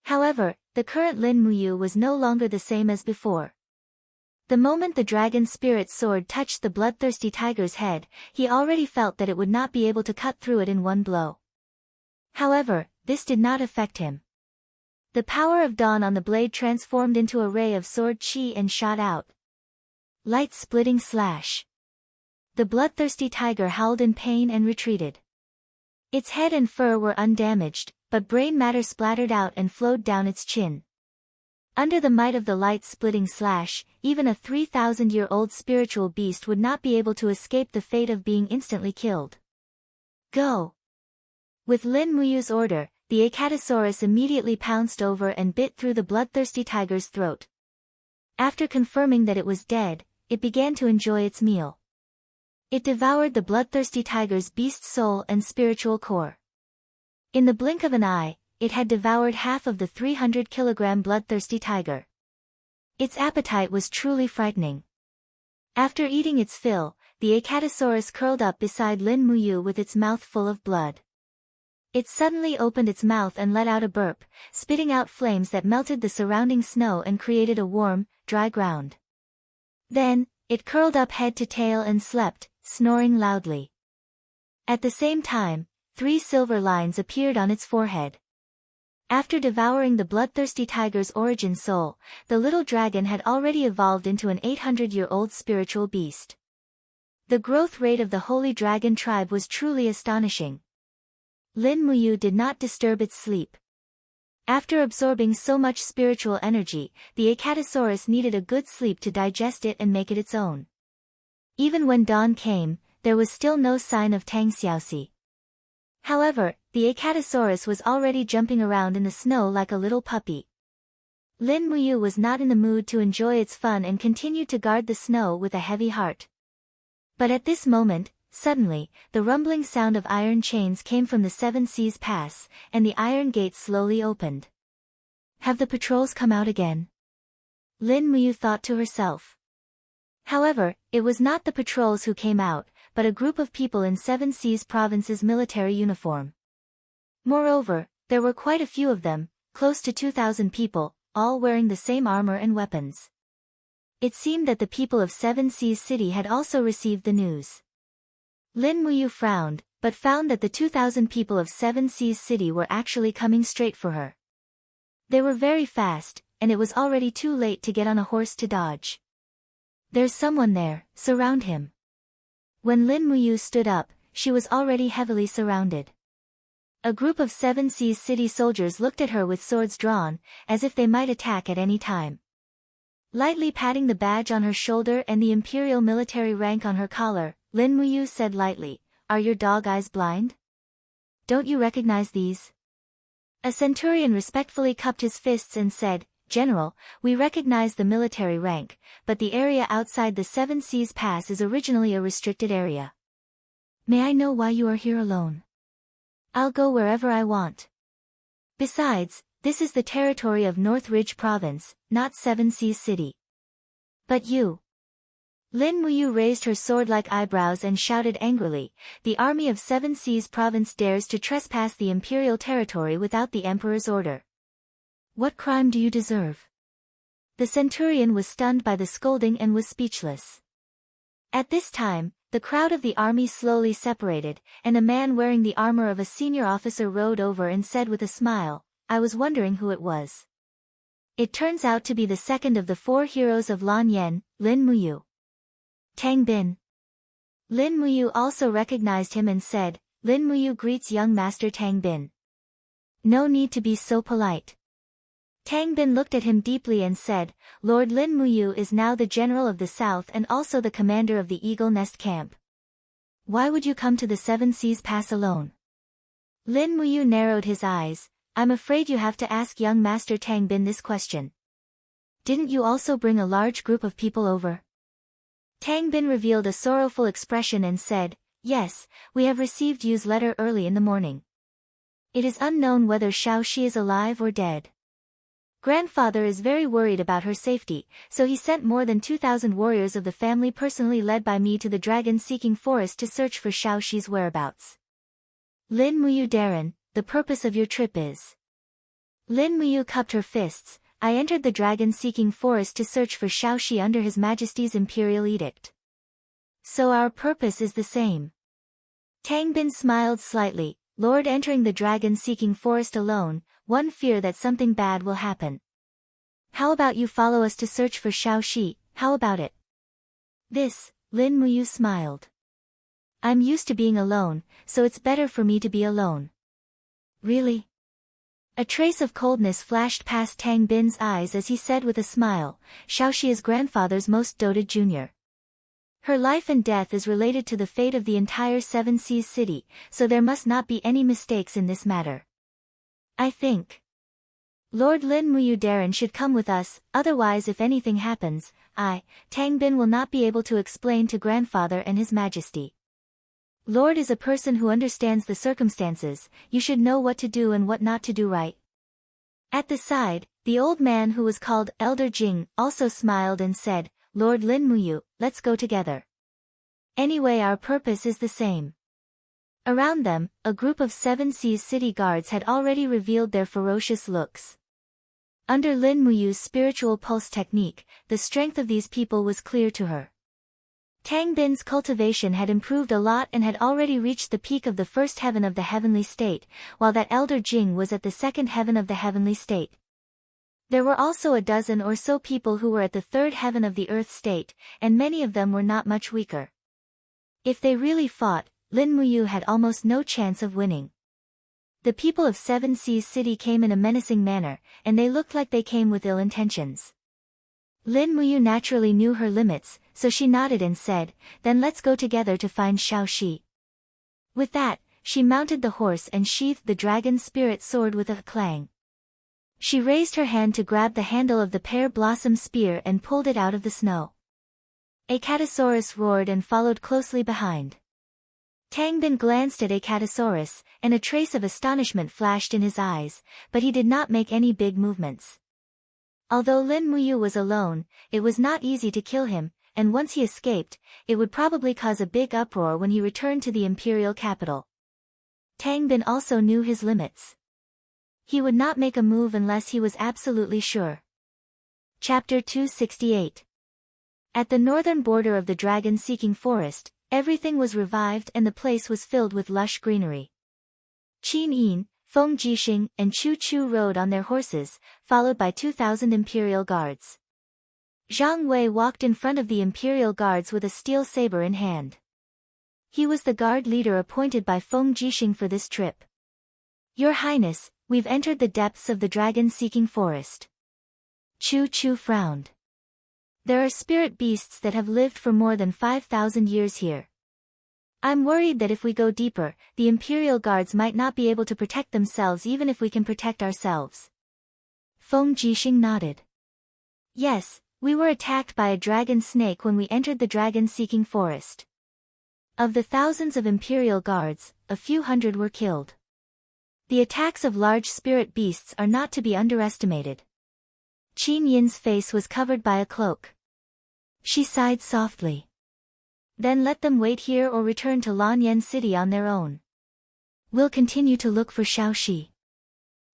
However, the current Lin Muyu was no longer the same as before. The moment the dragon's spirit sword touched the bloodthirsty tiger's head, he already felt that it would not be able to cut through it in one blow. However, this did not affect him. The power of dawn on the blade transformed into a ray of sword chi and shot out. Light-splitting slash. The bloodthirsty tiger howled in pain and retreated. Its head and fur were undamaged, but brain matter splattered out and flowed down its chin. Under the might of the light-splitting slash, even a 3,000-year-old spiritual beast would not be able to escape the fate of being instantly killed. Go! With Lin Muyu's order, the Acatosaurus immediately pounced over and bit through the bloodthirsty tiger's throat. After confirming that it was dead, it began to enjoy its meal. It devoured the bloodthirsty tiger's beast soul and spiritual core. In the blink of an eye, it had devoured half of the 300-kilogram bloodthirsty tiger. Its appetite was truly frightening. After eating its fill, the Acatosaurus curled up beside Lin Muyu with its mouth full of blood. It suddenly opened its mouth and let out a burp, spitting out flames that melted the surrounding snow and created a warm, dry ground. Then, it curled up head to tail and slept, snoring loudly. At the same time, 3 silver lines appeared on its forehead. After devouring the bloodthirsty tiger's origin soul, the little dragon had already evolved into an 800-year-old spiritual beast. The growth rate of the holy dragon tribe was truly astonishing. Lin Muyu did not disturb its sleep. After absorbing so much spiritual energy, the Acatosaurus needed a good sleep to digest it and make it its own. Even when dawn came, there was still no sign of Tang Xiaoxi. However, the Acatosaurus was already jumping around in the snow like a little puppy. Lin Muyu was not in the mood to enjoy its fun and continued to guard the snow with a heavy heart. But at this moment, suddenly, the rumbling sound of iron chains came from the 7 Seas Pass, and the iron gates slowly opened. Have the patrols come out again? Lin Muyu thought to herself. However, it was not the patrols who came out, but a group of people in 7 Seas Province's military uniform. Moreover, there were quite a few of them, close to 2,000 people, all wearing the same armor and weapons. It seemed that the people of 7 Seas City had also received the news. Lin Muyu frowned, but found that the 2,000 people of 7 Seas City were actually coming straight for her. They were very fast, and it was already too late to get on a horse to dodge. There's someone there, surround him. When Lin Muyu stood up, she was already heavily surrounded. A group of 7 Seas City soldiers looked at her with swords drawn, as if they might attack at any time. Lightly patting the badge on her shoulder and the imperial military rank on her collar, Lin Muyu said lightly, "Are your dog eyes blind? Don't you recognize these?" A centurion respectfully cupped his fists and said, "General, we recognize the military rank, but the area outside the 7 Seas Pass is originally a restricted area. May I know why you are here alone? I'll go wherever I want. Besides, this is the territory of North Ridge Province, not 7 Seas City." "But you..." Lin Muyu raised her sword-like eyebrows and shouted angrily, "The army of 7 Seas Province dares to trespass the imperial territory without the emperor's order. What crime do you deserve?" The centurion was stunned by the scolding and was speechless. At this time, the crowd of the army slowly separated, and a man wearing the armor of a senior officer rode over and said with a smile, "I was wondering who it was." It turns out to be the second of the four heroes of Lan Yen, Lin Muyu. Tang Bin. Lin Muyu also recognized him and said, Lin Muyu greets young master Tang Bin. No need to be so polite. Tang Bin looked at him deeply and said, Lord Lin Muyu is now the general of the south and also the commander of the Eagle Nest camp. Why would you come to the Seven Seas Pass alone? Lin Muyu narrowed his eyes. I'm afraid you have to ask young master Tang Bin this question. Didn't you also bring a large group of people over? Tang Bin revealed a sorrowful expression and said, Yes, we have received Yu's letter early in the morning. It is unknown whether Xiaoxi is alive or dead. Grandfather is very worried about her safety, so he sent more than 2,000 warriors of the family personally led by me to the dragon-seeking forest to search for Xiaoxi's whereabouts. Lin Muyu Darren, the purpose of your trip is. Lin Muyu cupped her fists. I entered the dragon-seeking forest to search for Xiaoxi under His Majesty's imperial edict. So our purpose is the same. Tang Bin smiled slightly. Lord, entering the dragon-seeking forest alone, one fear that something bad will happen. How about you follow us to search for Xiaoxi, how about it? This, Lin Muyu smiled. I'm used to being alone, so it's better for me to be alone. Really? A trace of coldness flashed past Tang Bin's eyes as he said with a smile, Xiaoxi is grandfather's most doted junior. Her life and death is related to the fate of the entire Seven Seas city, so there must not be any mistakes in this matter. I think Lord Lin Muyu Darren should come with us, otherwise if anything happens, Tang Bin will not be able to explain to grandfather and His Majesty. Lord is a person who understands the circumstances, you should know what to do and what not to do, right? At the side, the old man who was called Elder Jing also smiled and said, Lord Lin Muyu, let's go together. Anyway, our purpose is the same. Around them, a group of Seven Seas city guards had already revealed their ferocious looks. Under Lin Muyu's spiritual pulse technique, the strength of these people was clear to her. Tang Bin's cultivation had improved a lot and had already reached the peak of the first heaven of the heavenly state, while that Elder Jing was at the second heaven of the heavenly state. There were also a dozen or so people who were at the third heaven of the earth state, and many of them were not much weaker. If they really fought, Lin Muyu had almost no chance of winning. The people of Seven Seas City came in a menacing manner, and they looked like they came with ill intentions. Lin Muyu naturally knew her limits, so she nodded and said, Then let's go together to find Xiaoxi. With that, she mounted the horse and sheathed the dragon spirit sword with a clang. She raised her hand to grab the handle of the pear blossom spear and pulled it out of the snow. Acatosaurus roared and followed closely behind. Tang Bin glanced at Acatosaurus, and a trace of astonishment flashed in his eyes, but he did not make any big movements. Although Lin Muyu was alone, it was not easy to kill him, and once he escaped, it would probably cause a big uproar when he returned to the imperial capital. Tang Bin also knew his limits. He would not make a move unless he was absolutely sure. Chapter 268. At the northern border of the dragon-seeking forest, everything was revived and the place was filled with lush greenery. Qin Yin, Feng Jixing, and Chu Chu rode on their horses, followed by 2,000 imperial guards. Zhang Wei walked in front of the imperial guards with a steel saber in hand. He was the guard leader appointed by Feng Jixing for this trip. Your Highness, we've entered the depths of the dragon-seeking forest. Chu Chu frowned. There are spirit beasts that have lived for more than 5,000 years here. I'm worried that if we go deeper, the imperial guards might not be able to protect themselves even if we can protect ourselves. Feng Jixing nodded. Yes, we were attacked by a dragon snake when we entered the dragon-seeking forest. Of the thousands of imperial guards, a few hundred were killed. The attacks of large spirit beasts are not to be underestimated. Qin Yin's face was covered by a cloak. She sighed softly. Then let them wait here or return to Lan Yen City on their own. We'll continue to look for Xiaoxi.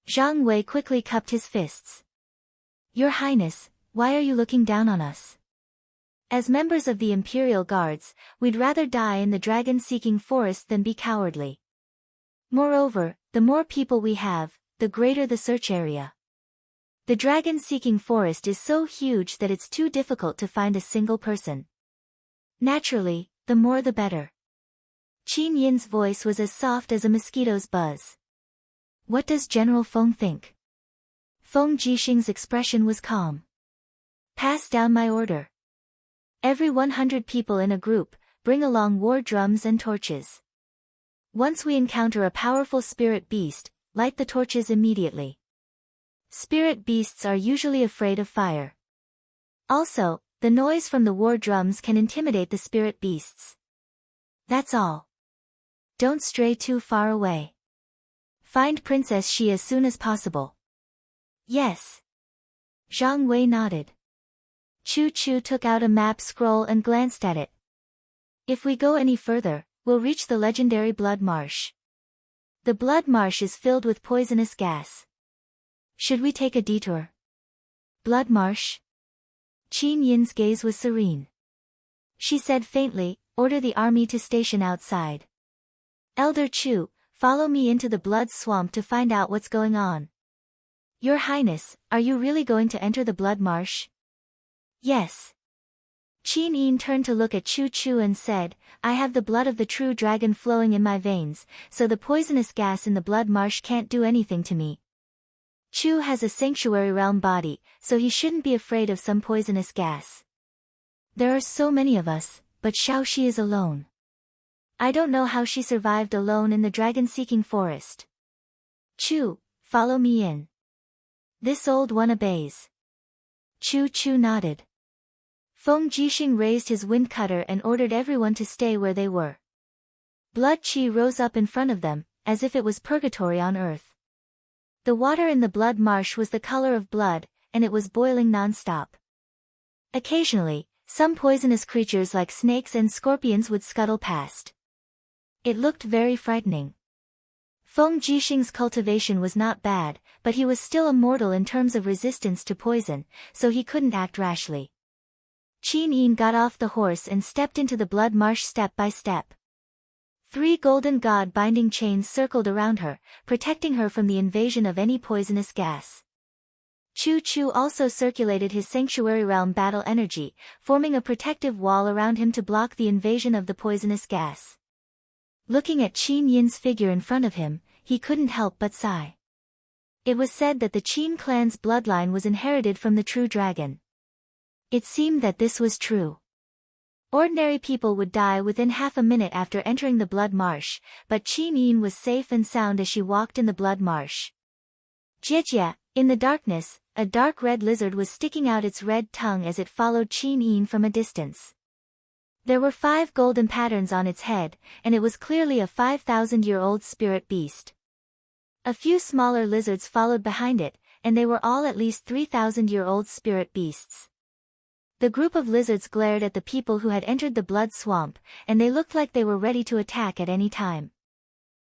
Zhang Wei quickly cupped his fists. Your Highness, why are you looking down on us? As members of the Imperial Guards, we'd rather die in the dragon-seeking forest than be cowardly. Moreover, the more people we have, the greater the search area. The dragon-seeking forest is so huge that it's too difficult to find a single person. Naturally, the more the better. Qin Yin's voice was as soft as a mosquito's buzz. What does General Feng think? Feng Jixing's expression was calm. Pass down my order. Every 100 people in a group, bring along war drums and torches. Once we encounter a powerful spirit beast, light the torches immediately. Spirit beasts are usually afraid of fire. Also, the noise from the war drums can intimidate the spirit beasts. That's all. Don't stray too far away. Find Princess Xi as soon as possible. Yes. Zhang Wei nodded. Chu Chu took out a map scroll and glanced at it. If we go any further, we'll reach the legendary Blood Marsh. The Blood Marsh is filled with poisonous gas. Should we take a detour? Blood Marsh? Qin Yin's gaze was serene. She said faintly, order the army to station outside. Elder Chu, follow me into the blood swamp to find out what's going on. Your Highness, are you really going to enter the Blood Marsh? Yes. Qin Yin turned to look at Chu Chu and said, I have the blood of the true dragon flowing in my veins, so the poisonous gas in the Blood Marsh can't do anything to me. Chu has a sanctuary realm body, so he shouldn't be afraid of some poisonous gas. There are so many of us, but Xiaoxi is alone. I don't know how she survived alone in the dragon-seeking forest. Chu, follow me in. This old one obeys. Chu Chu nodded. Feng Jixing raised his wind cutter and ordered everyone to stay where they were. Blood Qi rose up in front of them, as if it was purgatory on earth. The water in the Blood Marsh was the color of blood, and it was boiling non-stop. Occasionally, some poisonous creatures like snakes and scorpions would scuttle past. It looked very frightening. Feng Jixing's cultivation was not bad, but he was still a mortal in terms of resistance to poison, so he couldn't act rashly. Qin Yin got off the horse and stepped into the Blood Marsh step by step. 3 golden god binding chains circled around her, protecting her from the invasion of any poisonous gas. Chu Chu also circulated his sanctuary realm battle energy, forming a protective wall around him to block the invasion of the poisonous gas. Looking at Qin Yin's figure in front of him, he couldn't help but sigh. It was said that the Qin clan's bloodline was inherited from the true dragon. It seemed that this was true. Ordinary people would die within half a minute after entering the Blood Marsh, but Qin Yin was safe and sound as she walked in the Blood Marsh. Jie, in the darkness, a dark red lizard was sticking out its red tongue as it followed Qin Yin from a distance. There were 5 golden patterns on its head, and it was clearly a 5,000-year-old spirit beast. A few smaller lizards followed behind it, and they were all at least 3,000-year-old spirit beasts. The group of lizards glared at the people who had entered the blood swamp, and they looked like they were ready to attack at any time.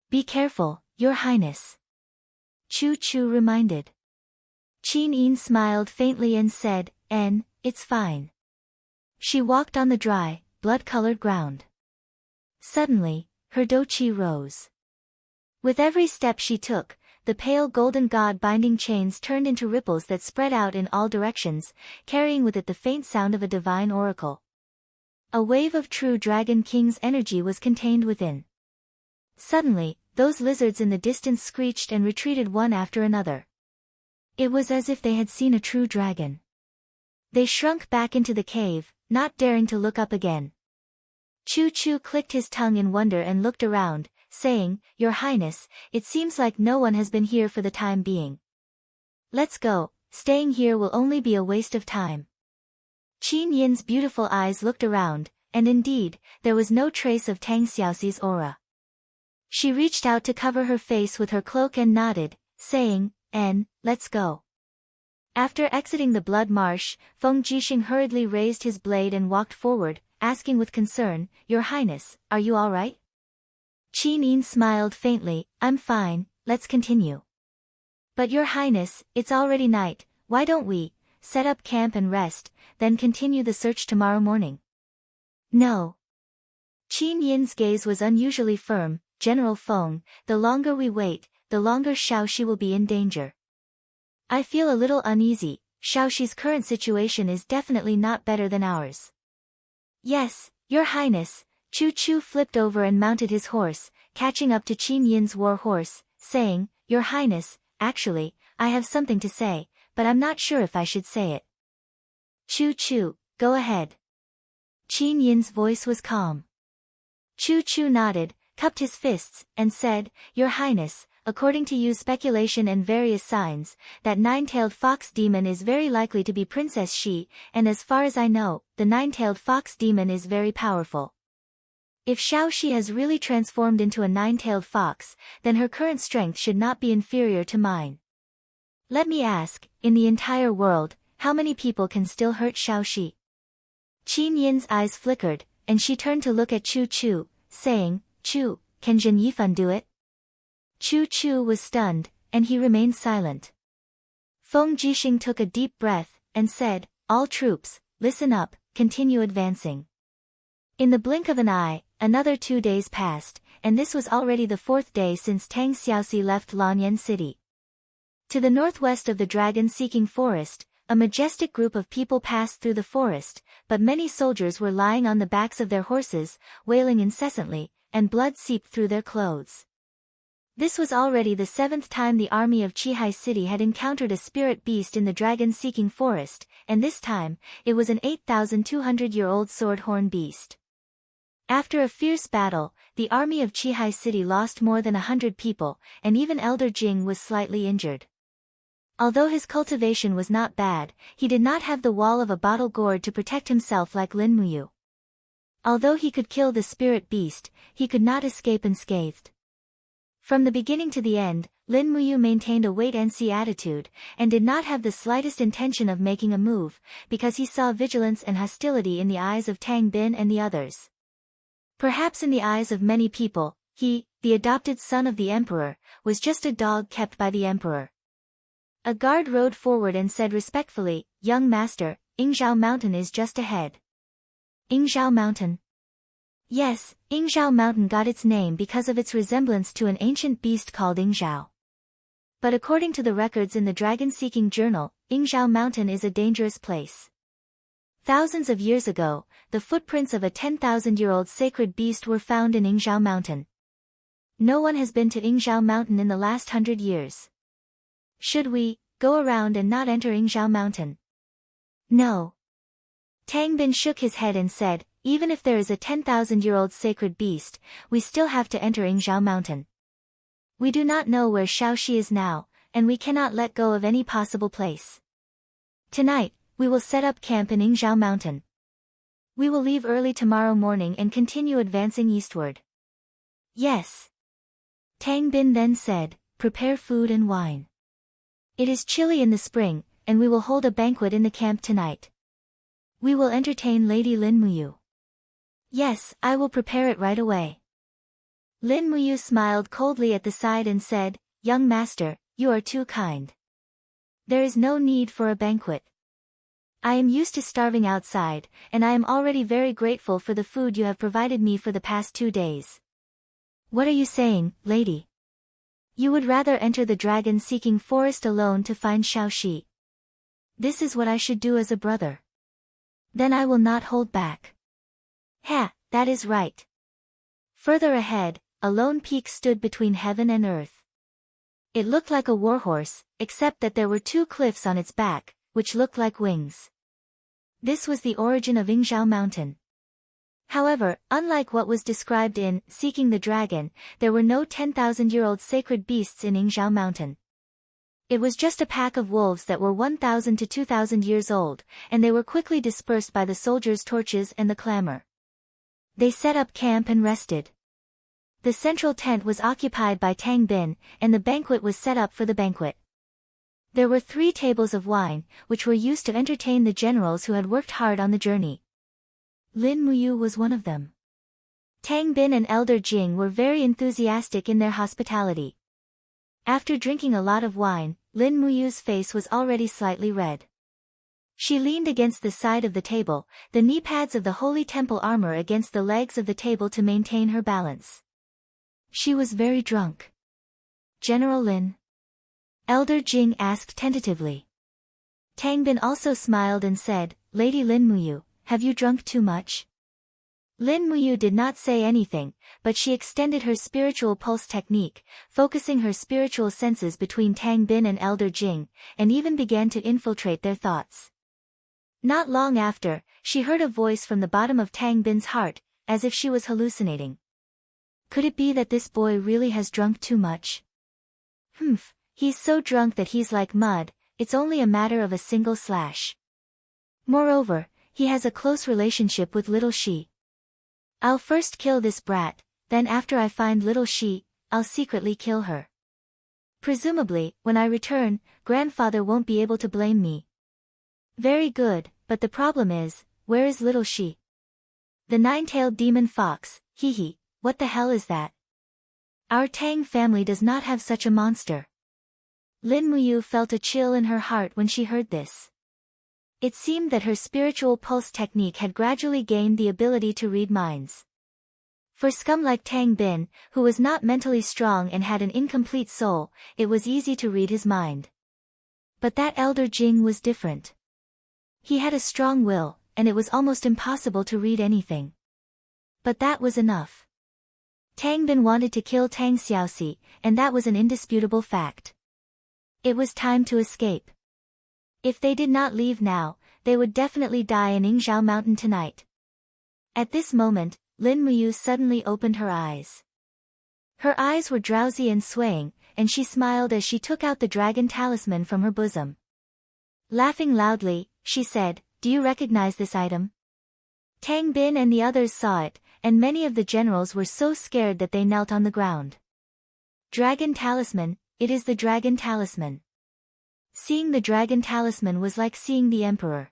Be careful, Your Highness. Chu Chu reminded. Qin Yin smiled faintly and said, it's fine. She walked on the dry, blood-colored ground. Suddenly, her douqi rose. With every step she took, the pale golden god binding chains turned into ripples that spread out in all directions, carrying with it the faint sound of a divine oracle. A wave of true Dragon King's energy was contained within. Suddenly, those lizards in the distance screeched and retreated one after another. It was as if they had seen a true dragon. They shrunk back into the cave, not daring to look up again. Chu Chu clicked his tongue in wonder and looked around, saying, Your Highness, it seems like no one has been here for the time being. Let's go, staying here will only be a waste of time. Qin Yin's beautiful eyes looked around, and indeed, there was no trace of Tang Xiaoxi's aura. She reached out to cover her face with her cloak and nodded, saying, let's go. After exiting the Blood Marsh, Feng Jixing hurriedly raised his blade and walked forward, asking with concern, Your Highness, are you all right? Qin Yin smiled faintly, I'm fine, let's continue. But Your Highness, it's already night, why don't we set up camp and rest, then continue the search tomorrow morning? No. Qin Yin's gaze was unusually firm, General Feng, the longer we wait, the longer Xiaoxi will be in danger. I feel a little uneasy. Shaoxi's current situation is definitely not better than ours. Yes, Your Highness. Chu Chu flipped over and mounted his horse, catching up to Qin Yin's war horse, saying, Your Highness, actually, I have something to say, but I'm not sure if I should say it. Chu Chu, go ahead. Qin Yin's voice was calm. Chu Chu nodded, cupped his fists, and said, Your Highness, according to Yu's speculation and various signs, that nine-tailed fox demon is very likely to be Princess Shi, and as far as I know, the nine-tailed fox demon is very powerful. If Shaoxi has really transformed into a nine-tailed fox, then her current strength should not be inferior to mine. Let me ask, in the entire world, how many people can still hurt Shaoxi? Qin Yin's eyes flickered, and she turned to look at Chu Chu, saying, Chu, can Zhen Yifan do it? Chu Chu was stunned, and he remained silent. Feng Jixing took a deep breath, and said, All troops, listen up, continue advancing. In the blink of an eye, another 2 days passed, and this was already the 4th day since Tang Xiaoxi left Lanyan City. To the northwest of the dragon-seeking forest, a majestic group of people passed through the forest, but many soldiers were lying on the backs of their horses, wailing incessantly, and blood seeped through their clothes. This was already the 7th time the army of Qihai City had encountered a spirit beast in the dragon-seeking forest, and this time, it was an 8,200-year-old sword-horn beast. After a fierce battle, the army of Qihai City lost more than 100 people, and even Elder Jing was slightly injured. Although his cultivation was not bad, he did not have the wall of a bottle gourd to protect himself like Lin Muyu. Although he could kill the spirit beast, he could not escape unscathed. From the beginning to the end, Lin Muyu maintained a wait-and-see attitude, and did not have the slightest intention of making a move, because he saw vigilance and hostility in the eyes of Tang Bin and the others. Perhaps in the eyes of many people, he, the adopted son of the emperor, was just a dog kept by the emperor. A guard rode forward and said respectfully, Young master, Yingzhao Mountain is just ahead. Yingzhao Mountain? Yes, Yingzhao Mountain got its name because of its resemblance to an ancient beast called Yingzhao. But according to the records in the dragon-seeking journal, Yingzhao Mountain is a dangerous place. Thousands of years ago, the footprints of a 10,000-year-old sacred beast were found in Yingzhao Mountain. No one has been to Yingzhao Mountain in the last 100 years. Should we go around and not enter Yingzhao Mountain? No. Tang Bin shook his head and said, Even if there is a 10,000-year-old sacred beast, we still have to enter Yingzhao Mountain. We do not know where Shaoxi is now, and we cannot let go of any possible place. Tonight, we will set up camp in Yingzhao Mountain. We will leave early tomorrow morning and continue advancing eastward. Yes. Tang Bin then said, Prepare food and wine. It is chilly in the spring, and we will hold a banquet in the camp tonight. We will entertain Lady Lin Muyu. Yes, I will prepare it right away. Lin Muyu smiled coldly at the side and said, Young master, you are too kind. There is no need for a banquet. I am used to starving outside, and I am already very grateful for the food you have provided me for the past 2 days. What are you saying, lady? You would rather enter the dragon-seeking forest alone to find Shaoxi. This is what I should do as a brother. Then I will not hold back. Ha, that is right. Further ahead, a lone peak stood between heaven and earth. It looked like a warhorse, except that there were 2 cliffs on its back, which looked like wings. This was the origin of Yingzhao Mountain. However, unlike what was described in Seeking the Dragon, there were no 10,000-year-old sacred beasts in Yingzhao Mountain. It was just a pack of wolves that were 1,000 to 2,000 years old, and they were quickly dispersed by the soldiers' torches and the clamor. They set up camp and rested. The central tent was occupied by Tang Bin, and the banquet was set up for the banquet. There were 3 tables of wine, which were used to entertain the generals who had worked hard on the journey. Lin Muyu was one of them. Tang Bin and Elder Jing were very enthusiastic in their hospitality. After drinking a lot of wine, Lin Muyu's face was already slightly red. She leaned against the side of the table, the knee pads of the holy temple armor against the legs of the table to maintain her balance. She was very drunk. General Lin. Elder Jing asked tentatively. Tang Bin also smiled and said, Lady Lin Muyu, have you drunk too much? Lin Muyu did not say anything, but she extended her spiritual pulse technique, focusing her spiritual senses between Tang Bin and Elder Jing, and even began to infiltrate their thoughts. Not long after, she heard a voice from the bottom of Tang Bin's heart, as if she was hallucinating. Could it be that this boy really has drunk too much? He's so drunk that he's like mud, it's only a matter of a single slash. Moreover, he has a close relationship with little she. I'll first kill this brat, then after I find little she, I'll secretly kill her. Presumably, when I return, grandfather won't be able to blame me. Very good, but the problem is, where is little she? The nine-tailed demon fox, hee, what the hell is that? Our Tang family does not have such a monster. Lin Muyu felt a chill in her heart when she heard this. It seemed that her spiritual pulse technique had gradually gained the ability to read minds. For scum like Tang Bin, who was not mentally strong and had an incomplete soul, it was easy to read his mind. But that Elder Jing was different. He had a strong will, and it was almost impossible to read anything. But that was enough. Tang Bin wanted to kill Tang Xiaoxi, and that was an indisputable fact. It was time to escape. If they did not leave now, they would definitely die in Yingzhou Mountain tonight. At this moment, Lin Muyu suddenly opened her eyes. Her eyes were drowsy and swaying, and she smiled as she took out the dragon talisman from her bosom. Laughing loudly, she said, Do you recognize this item? Tang Bin and the others saw it, and many of the generals were so scared that they knelt on the ground. Dragon talisman, it is the dragon talisman. Seeing the dragon talisman was like seeing the emperor.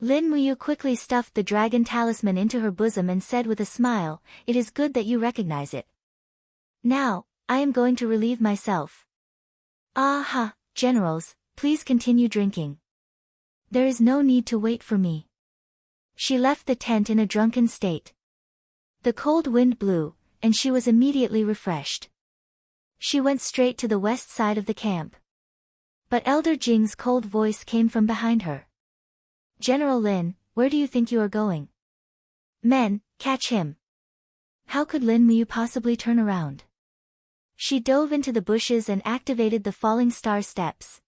Lin Muyu quickly stuffed the dragon talisman into her bosom and said with a smile, It is good that you recognize it. Now, I am going to relieve myself. Aha, generals, please continue drinking. There is no need to wait for me. She left the tent in a drunken state. The cold wind blew, and she was immediately refreshed. She went straight to the west side of the camp. But Elder Jing's cold voice came from behind her. General Lin, where do you think you are going? Men, catch him. How could Lin Muyu possibly turn around? She dove into the bushes and activated the falling star steps.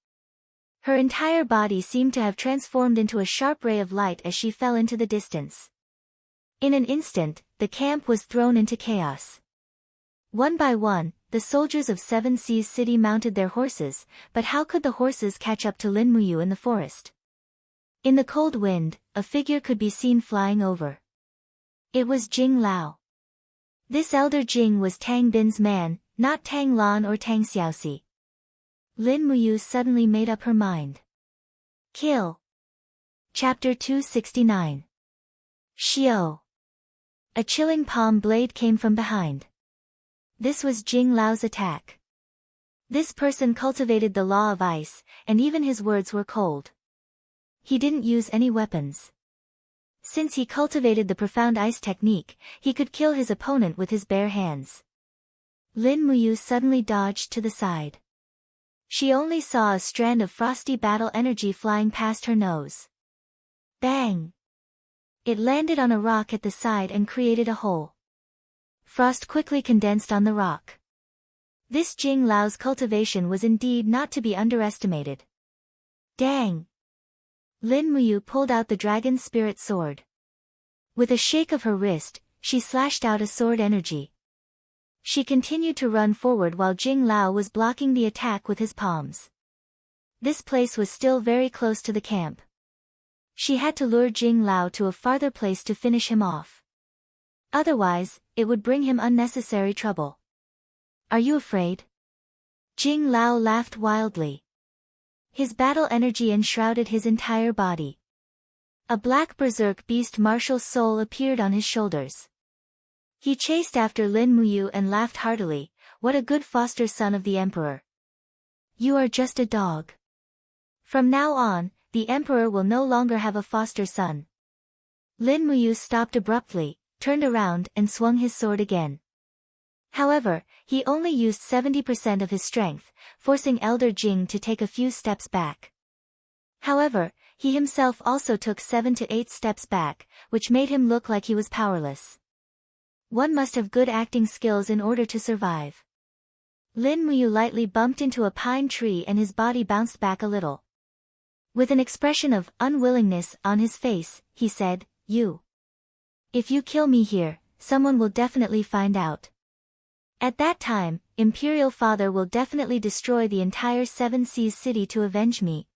Her entire body seemed to have transformed into a sharp ray of light as she fell into the distance. In an instant, the camp was thrown into chaos. One by one, the soldiers of Seven Seas City mounted their horses, but how could the horses catch up to Lin Muyu in the forest? In the cold wind, a figure could be seen flying over. It was Jing Lao. This Elder Jing was Tang Bin's man, not Tang Lan or Tang Xiaoxi. Lin Muyu suddenly made up her mind. Kill. Chapter 269. Xiao. A chilling palm blade came from behind. This was Jing Lao's attack. This person cultivated the law of ice, and even his words were cold. He didn't use any weapons. Since he cultivated the profound ice technique, he could kill his opponent with his bare hands. Lin Muyu suddenly dodged to the side. She only saw a strand of frosty battle energy flying past her nose. Bang! It landed on a rock at the side and created a hole. Frost quickly condensed on the rock. This Jing Lao's cultivation was indeed not to be underestimated. Dang! Lin Muyu pulled out the dragon spirit sword. With a shake of her wrist, she slashed out a sword energy. She continued to run forward while Jing Lao was blocking the attack with his palms. This place was still very close to the camp. She had to lure Jing Lao to a farther place to finish him off. Otherwise, it would bring him unnecessary trouble. Are you afraid? Jing Lao laughed wildly. His battle energy enshrouded his entire body. A black berserk beast martial soul appeared on his shoulders. He chased after Lin Muyu and laughed heartily, What a good foster son of the emperor. You are just a dog. From now on, the emperor will no longer have a foster son. Lin Muyu stopped abruptly, turned around and swung his sword again. However, he only used 70% of his strength, forcing Elder Jing to take a few steps back. However, he himself also took 7 to 8 steps back, which made him look like he was powerless. One must have good acting skills in order to survive. Lin Muyu lightly bumped into a pine tree and his body bounced back a little. With an expression of unwillingness on his face, he said, If you kill me here, someone will definitely find out. At that time, Imperial Father will definitely destroy the entire Seven Seas city to avenge me.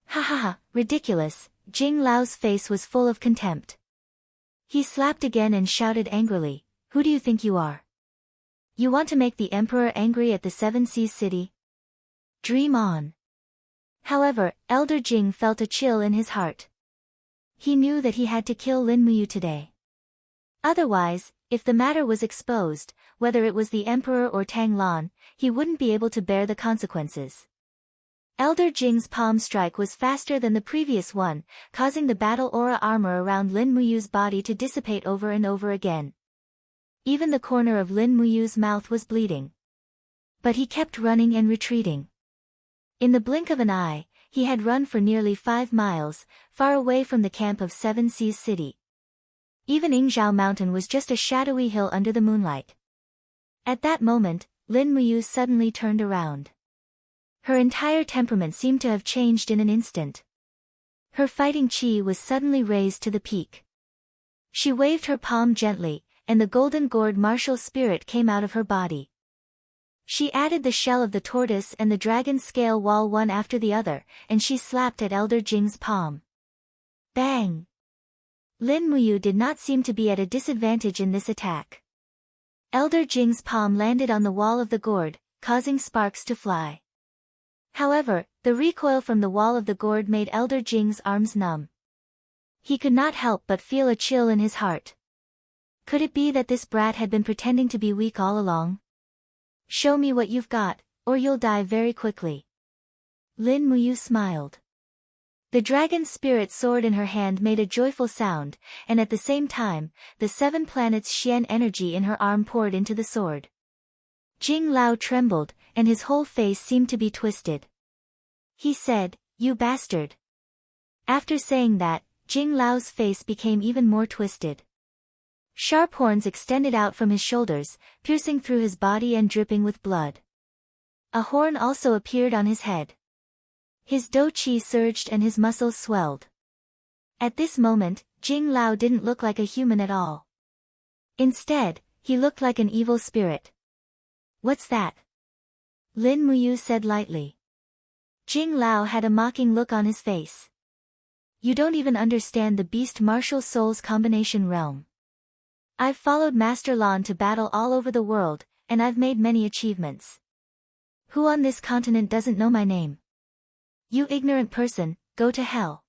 Ha ha ha, ridiculous. Jing Lao's face was full of contempt. He slapped again and shouted angrily, Who do you think you are? You want to make the Emperor angry at the Seven Seas city? Dream on. However, Elder Jing felt a chill in his heart. He knew that he had to kill Lin Muyu today. Otherwise, if the matter was exposed, whether it was the Emperor or Tang Lan, he wouldn't be able to bear the consequences. Elder Jing's palm strike was faster than the previous one, causing the battle aura armor around Lin Muyu's body to dissipate over and over again. Even the corner of Lin Muyu's mouth was bleeding. But he kept running and retreating. In the blink of an eye, he had run for nearly 5 miles, far away from the camp of Seven Seas City. Even Yingzhou Mountain was just a shadowy hill under the moonlight. At that moment, Lin Muyu suddenly turned around. Her entire temperament seemed to have changed in an instant. Her fighting chi was suddenly raised to the peak. She waved her palm gently, and the golden gourd martial spirit came out of her body. She added the shell of the tortoise and the dragon scale wall one after the other, and she slapped at Elder Jing's palm. Bang! Lin Muyu did not seem to be at a disadvantage in this attack. Elder Jing's palm landed on the wall of the gourd, causing sparks to fly. However, the recoil from the wall of the gourd made Elder Jing's arms numb. He could not help but feel a chill in his heart. Could it be that this brat had been pretending to be weak all along? Show me what you've got, or you'll die very quickly. Lin Muyu smiled. The dragon's spirit sword in her hand made a joyful sound, and at the same time, the 7 planets' Xian energy in her arm poured into the sword. Jing Lao trembled, and his whole face seemed to be twisted. He said, You bastard. After saying that, Jing Lao's face became even more twisted. Sharp horns extended out from his shoulders, piercing through his body and dripping with blood. A horn also appeared on his head. His dou qi surged and his muscles swelled. At this moment, Jing Lao didn't look like a human at all. Instead, he looked like an evil spirit. What's that? Lin Muyu said lightly. Jing Lao had a mocking look on his face. You don't even understand the beast martial souls combination realm. I've followed Master Lan to battle all over the world, and I've made many achievements. Who on this continent doesn't know my name? You ignorant person, go to hell.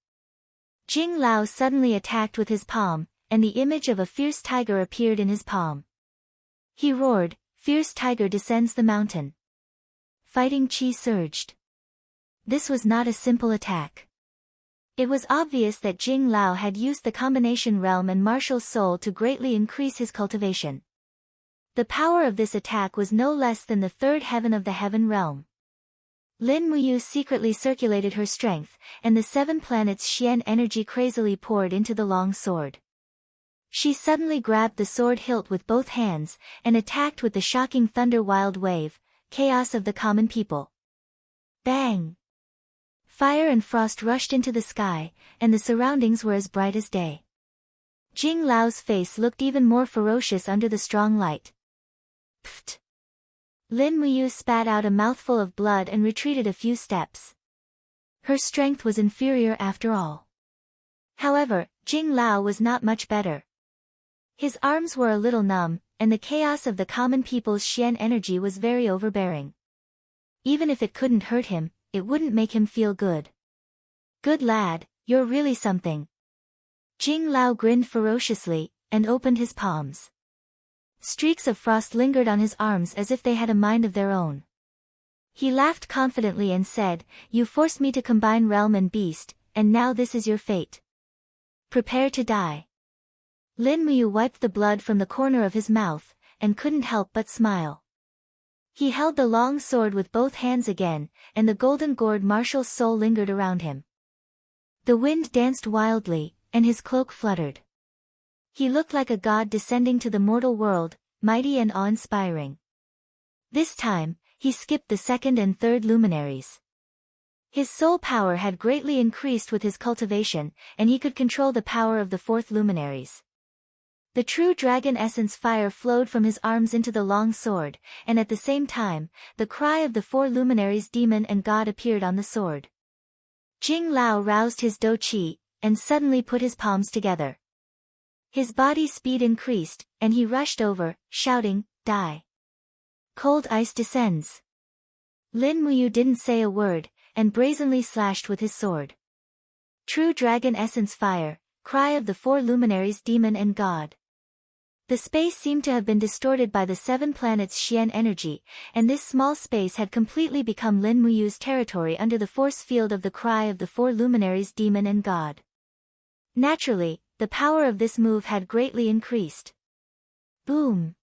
Jing Lao suddenly attacked with his palm, and the image of a fierce tiger appeared in his palm. He roared, Fierce tiger descends the mountain. Fighting chi surged. This was not a simple attack. It was obvious that Jing Lao had used the combination realm and martial soul to greatly increase his cultivation. The power of this attack was no less than the 3rd heaven of the heaven realm. Lin Muyu secretly circulated her strength, and the 7 planets' Xian energy crazily poured into the long sword. She suddenly grabbed the sword hilt with both hands, and attacked with the shocking thunder wild wave, chaos of the common people. Bang! Fire and frost rushed into the sky, and the surroundings were as bright as day. Jing Lao's face looked even more ferocious under the strong light. Pfft! Lin Muyu spat out a mouthful of blood and retreated a few steps. Her strength was inferior after all. However, Jing Lao was not much better. His arms were a little numb, and the chaos of the common people's Xian energy was very overbearing. Even if it couldn't hurt him, it wouldn't make him feel good. Good lad, you're really something. Jing Lao grinned ferociously, and opened his palms. Streaks of frost lingered on his arms as if they had a mind of their own. He laughed confidently and said, You forced me to combine realm and beast, and now this is your fate. Prepare to die. Lin Muyu wiped the blood from the corner of his mouth, and couldn't help but smile. He held the long sword with both hands again, and the golden gourd martial soul lingered around him. The wind danced wildly, and his cloak fluttered. He looked like a god descending to the mortal world, mighty and awe-inspiring. This time, he skipped the second and third luminaries. His soul power had greatly increased with his cultivation, and he could control the power of the fourth luminaries. The true dragon essence fire flowed from his arms into the long sword, and at the same time, the cry of the four luminaries demon and god appeared on the sword. Jing Lao roused his Do Qi, and suddenly put his palms together. His body speed increased, and he rushed over, shouting, "Die!" Cold ice descends. Lin Muyu didn't say a word, and brazenly slashed with his sword. True dragon essence fire, cry of the four luminaries demon and god. The space seemed to have been distorted by the 7 planets' Xian energy, and this small space had completely become Lin Muyu's territory under the force field of the cry of the four luminaries demon and god. Naturally, the power of this move had greatly increased. Boom!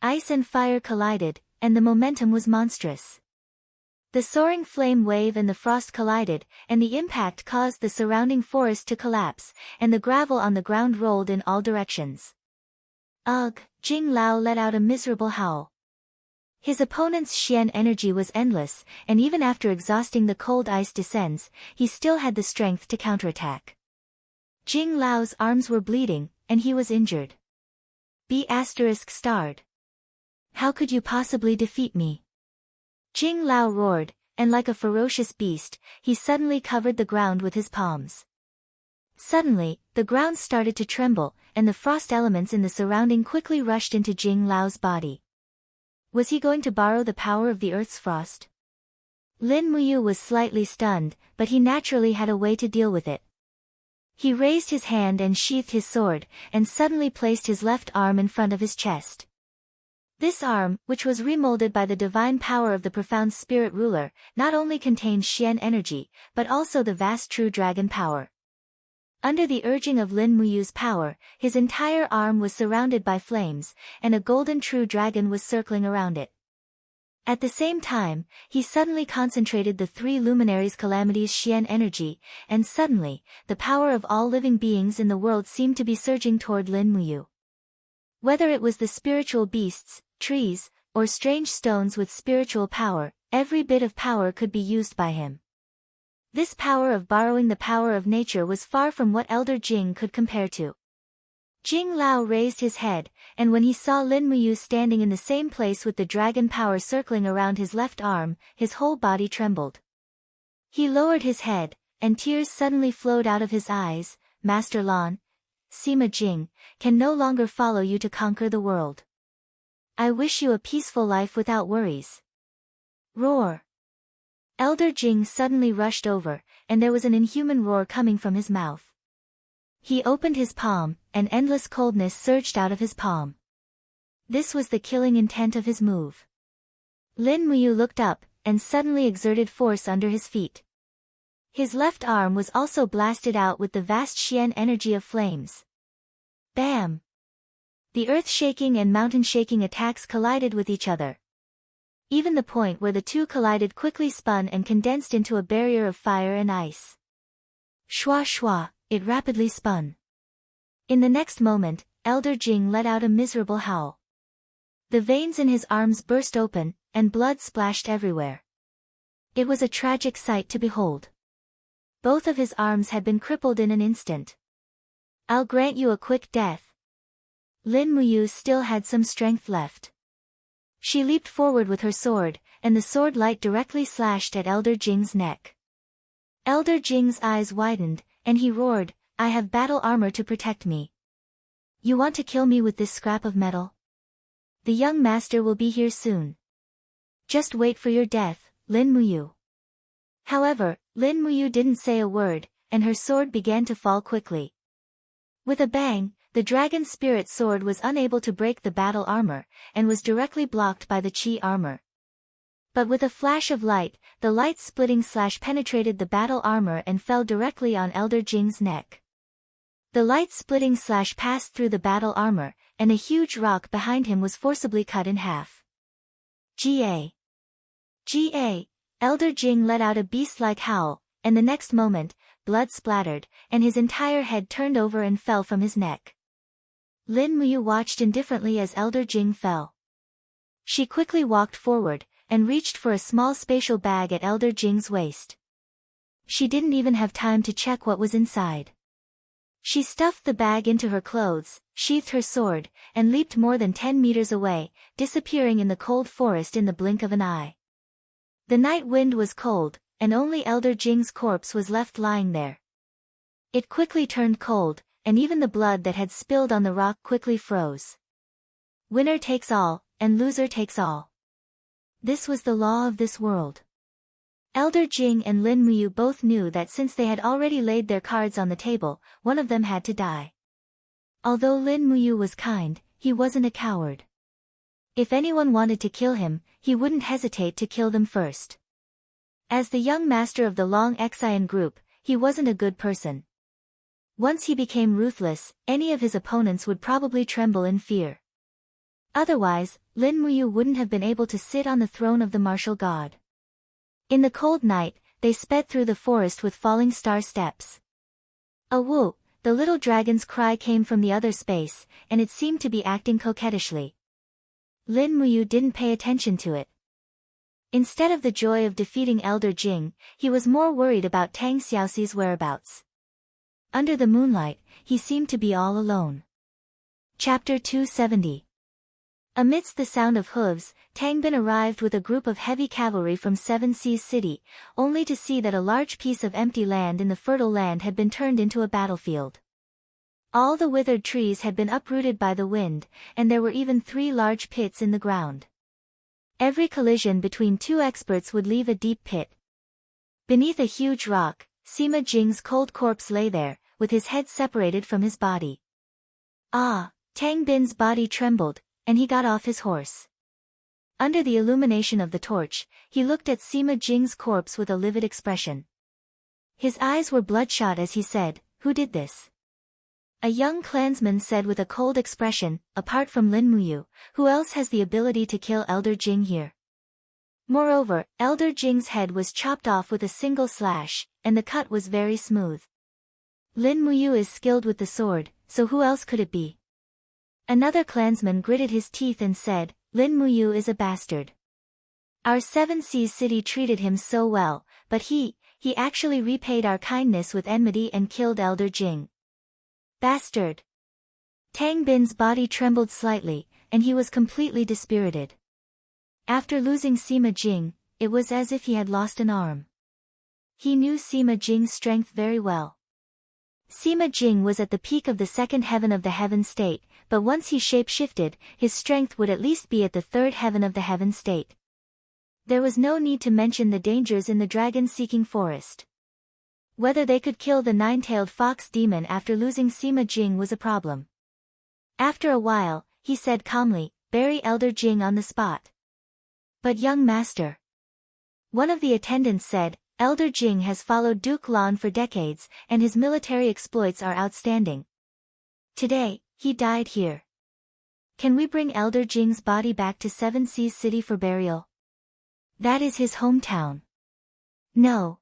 Ice and fire collided, and the momentum was monstrous. The soaring flame wave and the frost collided, and the impact caused the surrounding forest to collapse, and the gravel on the ground rolled in all directions. Ugh! Jing Lao let out a miserable howl. His opponent's Xian energy was endless, and even after exhausting the cold ice descends, he still had the strength to counterattack. Jing Lao's arms were bleeding, and he was injured. B*****. How could you possibly defeat me? Jing Lao roared, and like a ferocious beast, he suddenly covered the ground with his palms. Suddenly, the ground started to tremble, and the frost elements in the surrounding quickly rushed into Jing Lao's body. Was he going to borrow the power of the earth's frost? Lin Muyu was slightly stunned, but he naturally had a way to deal with it. He raised his hand and sheathed his sword, and suddenly placed his left arm in front of his chest. This arm, which was remolded by the divine power of the profound spirit ruler, not only contained Xian energy, but also the vast true dragon power. Under the urging of Lin Muyu's power, his entire arm was surrounded by flames, and a golden true dragon was circling around it. At the same time, he suddenly concentrated the 3 luminaries' calamities Xian energy, and suddenly, the power of all living beings in the world seemed to be surging toward Lin Muyu. Whether it was the spiritual beasts, trees, or strange stones with spiritual power, every bit of power could be used by him. This power of borrowing the power of nature was far from what Elder Jing could compare to. Jing Lao raised his head, and when he saw Lin Muyu standing in the same place with the dragon power circling around his left arm, his whole body trembled. He lowered his head, and tears suddenly flowed out of his eyes. "Master Lan, Sima Jing, can no longer follow you to conquer the world. I wish you a peaceful life without worries." Roar! Elder Jing suddenly rushed over, and there was an inhuman roar coming from his mouth. He opened his palm, and endless coldness surged out of his palm. This was the killing intent of his move. Lin Muyu looked up, and suddenly exerted force under his feet. His left arm was also blasted out with the vast Xian energy of flames. Bam! The earth-shaking and mountain-shaking attacks collided with each other. Even the point where the two collided quickly spun and condensed into a barrier of fire and ice. Shwa shwa, it rapidly spun. In the next moment, Elder Jing let out a miserable howl. The veins in his arms burst open, and blood splashed everywhere. It was a tragic sight to behold. Both of his arms had been crippled in an instant. "I'll grant you a quick death." Lin Muyu still had some strength left. She leaped forward with her sword, and the sword light directly slashed at Elder Jing's neck. Elder Jing's eyes widened, and he roared, "I have battle armor to protect me. You want to kill me with this scrap of metal? The young master will be here soon. Just wait for your death, Lin Muyu." However, Lin Muyu didn't say a word, and her sword began to fall quickly. With a bang, the dragon spirit sword was unable to break the battle armor, and was directly blocked by the chi armor. But with a flash of light, the light-splitting slash penetrated the battle armor and fell directly on Elder Jing's neck. The light-splitting slash passed through the battle armor, and a huge rock behind him was forcibly cut in half. Ga! Ga! Elder Jing let out a beast-like howl, and the next moment, blood splattered, and his entire head turned over and fell from his neck. Lin Muyu watched indifferently as Elder Jing fell. She quickly walked forward, and reached for a small spatial bag at Elder Jing's waist. She didn't even have time to check what was inside. She stuffed the bag into her clothes, sheathed her sword, and leaped more than 10 meters away, disappearing in the cold forest in the blink of an eye. The night wind was cold, and only Elder Jing's corpse was left lying there. It quickly turned cold, and even the blood that had spilled on the rock quickly froze. Winner takes all, and loser takes all. This was the law of this world. Elder Jing and Lin Muyu both knew that since they had already laid their cards on the table, one of them had to die. Although Lin Muyu was kind, he wasn't a coward. If anyone wanted to kill him, he wouldn't hesitate to kill them first. As the young master of the Long Xian group, he wasn't a good person. Once he became ruthless, any of his opponents would probably tremble in fear. Otherwise, Lin Muyu wouldn't have been able to sit on the throne of the martial god. In the cold night, they sped through the forest with falling star steps. A woo, the little dragon's cry came from the other space, and it seemed to be acting coquettishly. Lin Muyu didn't pay attention to it. Instead of the joy of defeating Elder Jing, he was more worried about Tang Xiaoxi's whereabouts. Under the moonlight, he seemed to be all alone. Chapter 270. Amidst the sound of hooves, Tang Bin arrived with a group of heavy cavalry from Seven Seas City, only to see that a large piece of empty land in the fertile land had been turned into a battlefield. All the withered trees had been uprooted by the wind, and there were even 3 large pits in the ground. Every collision between 2 experts would leave a deep pit. Beneath a huge rock, Sima Jing's cold corpse lay there, with his head separated from his body. Ah! Tang Bin's body trembled, and he got off his horse. Under the illumination of the torch, he looked at Sima Jing's corpse with a livid expression. His eyes were bloodshot as he said, "Who did this?" A young clansman said with a cold expression, "Apart from Lin Muyu, who else has the ability to kill Elder Jing here?" Moreover, Elder Jing's head was chopped off with a single slash, and the cut was very smooth. Lin Muyu is skilled with the sword, so who else could it be? Another clansman gritted his teeth and said, "Lin Muyu is a bastard. Our Seven Seas City treated him so well, but he actually repaid our kindness with enmity and killed Elder Jing." Bastard! Tang Bin's body trembled slightly, and he was completely dispirited. After losing Sima Jing, it was as if he had lost an arm. He knew Sima Jing's strength very well. Sima Jing was at the peak of the 2nd heaven of the heaven state, but once he shape-shifted, his strength would at least be at the 3rd heaven of the heaven state. There was no need to mention the dangers in the dragon-seeking forest. Whether they could kill the 9-tailed fox demon after losing Sima Jing was a problem. After a while, he said calmly, "Bury Elder Jing on the spot." "But young master," one of the attendants said, "Elder Jing has followed Duke Lan for decades, and his military exploits are outstanding. Today, he died here. Can we bring Elder Jing's body back to Seven Seas City for burial? That is his hometown." "No."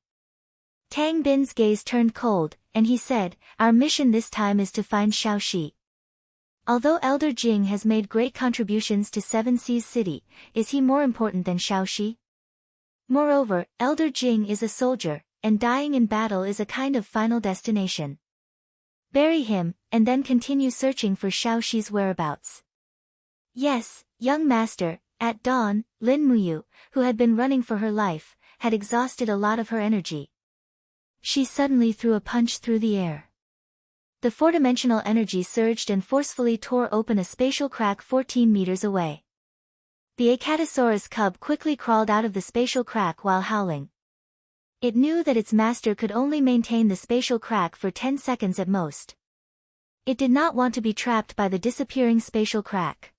Tang Bin's gaze turned cold, and he said, "Our mission this time is to find Xiaoxi. Although Elder Jing has made great contributions to Seven Seas City, is he more important than Xiaoxi? Moreover, Elder Jing is a soldier, and dying in battle is a kind of final destination. Bury him, and then continue searching for Xiaoxi's whereabouts." "Yes, young master." At dawn, Lin Muyu, who had been running for her life, had exhausted a lot of her energy. She suddenly threw a punch through the air. The 4-dimensional energy surged and forcefully tore open a spatial crack 14 meters away. The Acatosaurus cub quickly crawled out of the spatial crack while howling. It knew that its master could only maintain the spatial crack for 10 seconds at most. It did not want to be trapped by the disappearing spatial crack.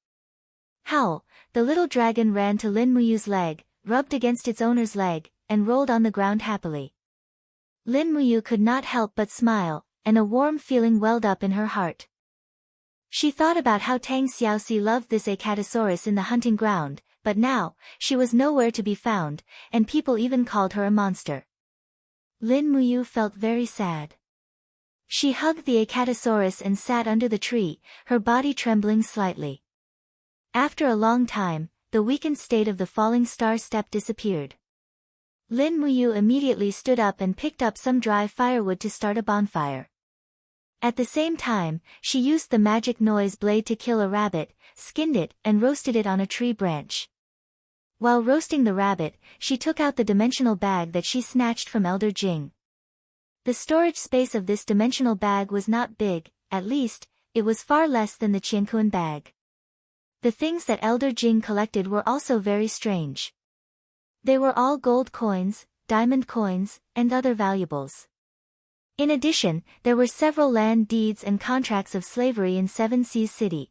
Howl! The little dragon ran to Lin Muyu's leg, rubbed against its owner's leg, and rolled on the ground happily. Lin Muyu could not help but smile, and a warm feeling welled up in her heart. She thought about how Tang Xiaoxi loved this Acatosaurus in the hunting ground, but now, she was nowhere to be found, and people even called her a monster. Lin Muyu felt very sad. She hugged the Acatosaurus and sat under the tree, her body trembling slightly. After a long time, the weakened state of the falling star step disappeared. Lin Muyu immediately stood up and picked up some dry firewood to start a bonfire. At the same time, she used the magic noise blade to kill a rabbit, skinned it, and roasted it on a tree branch. While roasting the rabbit, she took out the dimensional bag that she snatched from Elder Jing. The storage space of this dimensional bag was not big, at least, it was far less than the Qiankuan bag. The things that Elder Jing collected were also very strange. They were all gold coins, diamond coins, and other valuables. In addition, there were several land deeds and contracts of slavery in Seven Seas City.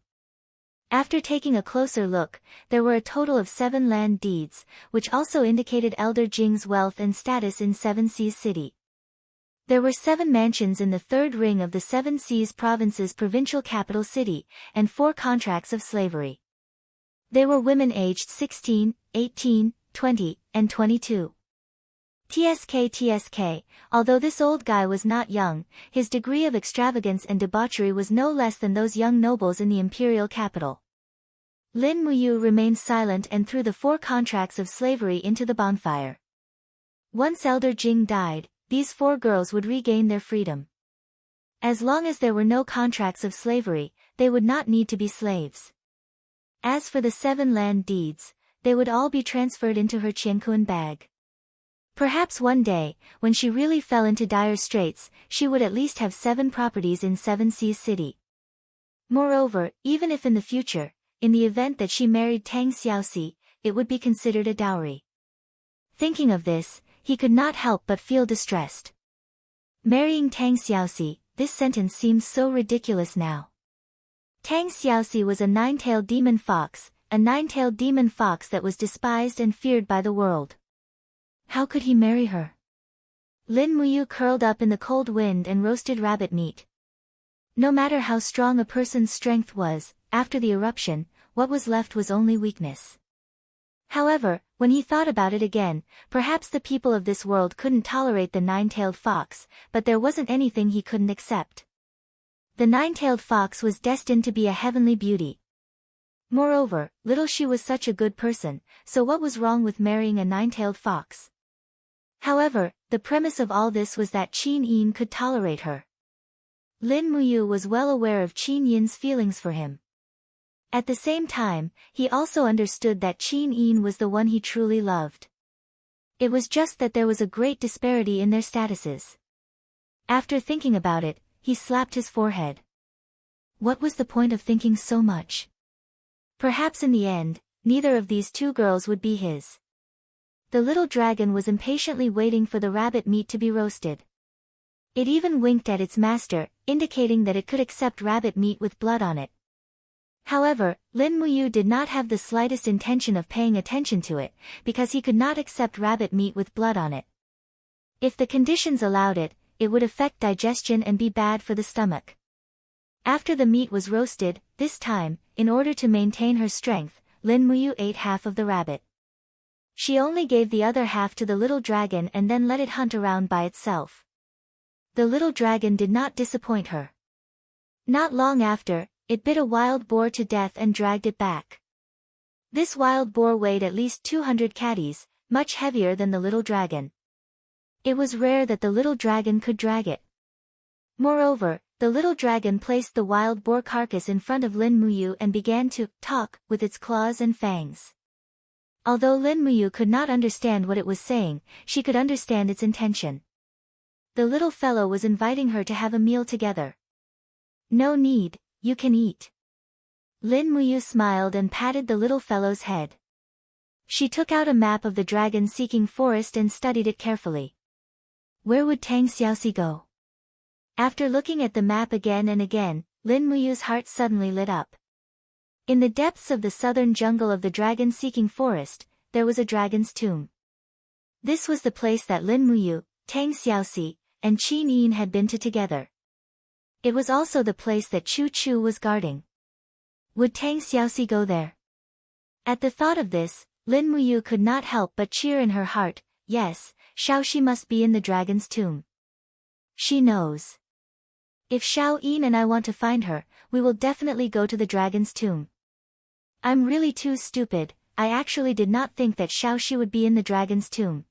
After taking a closer look, there were a total of 7 land deeds, which also indicated Elder Jing's wealth and status in Seven Seas City. There were 7 mansions in the third ring of the Seven Seas Province's provincial capital city, and 4 contracts of slavery. They were women aged 16, 18, 20, and 22. TSK, although this old guy was not young, his degree of extravagance and debauchery was no less than those young nobles in the imperial capital. Lin Muyu remained silent and threw the 4 contracts of slavery into the bonfire. Once Elder Jing died, these 4 girls would regain their freedom. As long as there were no contracts of slavery, they would not need to be slaves. As for the 7 land deeds, they would all be transferred into her Qiankuan bag. Perhaps one day, when she really fell into dire straits, she would at least have 7 properties in Seven Seas City. Moreover, even if in the future, in the event that she married Tang Xiaoxi, it would be considered a dowry. Thinking of this, he could not help but feel distressed. Marrying Tang Xiaoxi, this sentence seems so ridiculous now. Tang Xiaoxi was a 9-tailed demon fox, a 9-tailed demon fox that was despised and feared by the world. How could he marry her? Lin Muyu curled up in the cold wind and roasted rabbit meat. No matter how strong a person's strength was, after the eruption, what was left was only weakness. However, when he thought about it again, perhaps the people of this world couldn't tolerate the 9-tailed fox, but there wasn't anything he couldn't accept. The 9-tailed fox was destined to be a heavenly beauty. Moreover, little she was such a good person, so what was wrong with marrying a 9-tailed fox? However, the premise of all this was that Qin Yin could tolerate her. Lin Muyu was well aware of Qin Yin's feelings for him. At the same time, he also understood that Qin Yin was the one he truly loved. It was just that there was a great disparity in their statuses. After thinking about it, he slapped his forehead. What was the point of thinking so much? Perhaps in the end, neither of these 2 girls would be his. The little dragon was impatiently waiting for the rabbit meat to be roasted. It even winked at its master, indicating that it could accept rabbit meat with blood on it. However, Lin Muyu did not have the slightest intention of paying attention to it, because he could not accept rabbit meat with blood on it. If the conditions allowed it, it would affect digestion and be bad for the stomach. After the meat was roasted, this time, in order to maintain her strength, Lin Muyu ate half of the rabbit. She only gave the other half to the little dragon and then let it hunt around by itself. The little dragon did not disappoint her. Not long after, it bit a wild boar to death and dragged it back. This wild boar weighed at least 200 catties, much heavier than the little dragon. It was rare that the little dragon could drag it. Moreover, the little dragon placed the wild boar carcass in front of Lin Muyu and began to talk with its claws and fangs. Although Lin Muyu could not understand what it was saying, she could understand its intention. The little fellow was inviting her to have a meal together. No need, you can eat. Lin Muyu smiled and patted the little fellow's head. She took out a map of the dragon-seeking forest and studied it carefully. Where would Tang Xiaoxi go? After looking at the map again and again, Lin Muyu's heart suddenly lit up. In the depths of the southern jungle of the dragon-seeking forest, there was a dragon's tomb. This was the place that Lin Muyu, Tang Xiaoxi, and Qin Yin had been to together. It was also the place that Chu Chu was guarding. Would Tang Xiaoxi go there? At the thought of this, Lin Muyu could not help but cheer in her heart. Yes, Xiaoxi must be in the dragon's tomb. She knows. If Xiao Yin and I want to find her, we will definitely go to the dragon's tomb. I'm really too stupid, I actually did not think that Xiaoxi would be in the dragon's tomb.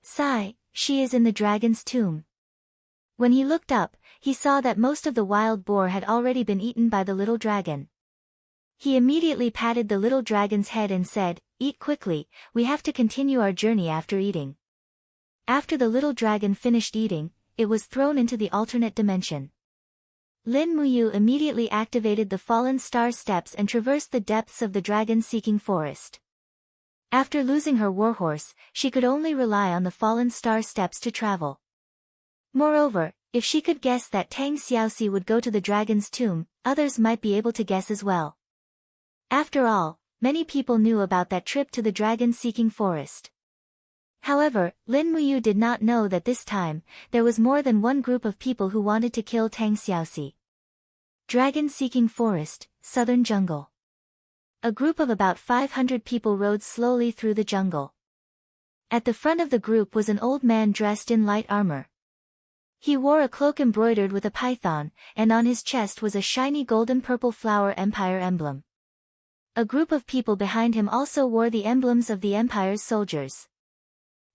Sigh, she is in the dragon's tomb. When he looked up, he saw that most of the wild boar had already been eaten by the little dragon. He immediately patted the little dragon's head and said, "Eat quickly, we have to continue our journey after eating." After the little dragon finished eating, it was thrown into the alternate dimension. Lin Muyu immediately activated the fallen star steps and traversed the depths of the dragon-seeking forest. After losing her warhorse, she could only rely on the fallen star steps to travel. Moreover, if she could guess that Tang Xiaoxi would go to the dragon's tomb, others might be able to guess as well. After all, many people knew about that trip to the dragon-seeking forest. However, Lin Muyu did not know that this time, there was more than one group of people who wanted to kill Tang Xiaoxi. Dragon-seeking forest, southern jungle. A group of about 500 people rode slowly through the jungle. At the front of the group was an old man dressed in light armor. He wore a cloak embroidered with a python, and on his chest was a shiny golden-purple flower empire emblem. A group of people behind him also wore the emblems of the empire's soldiers.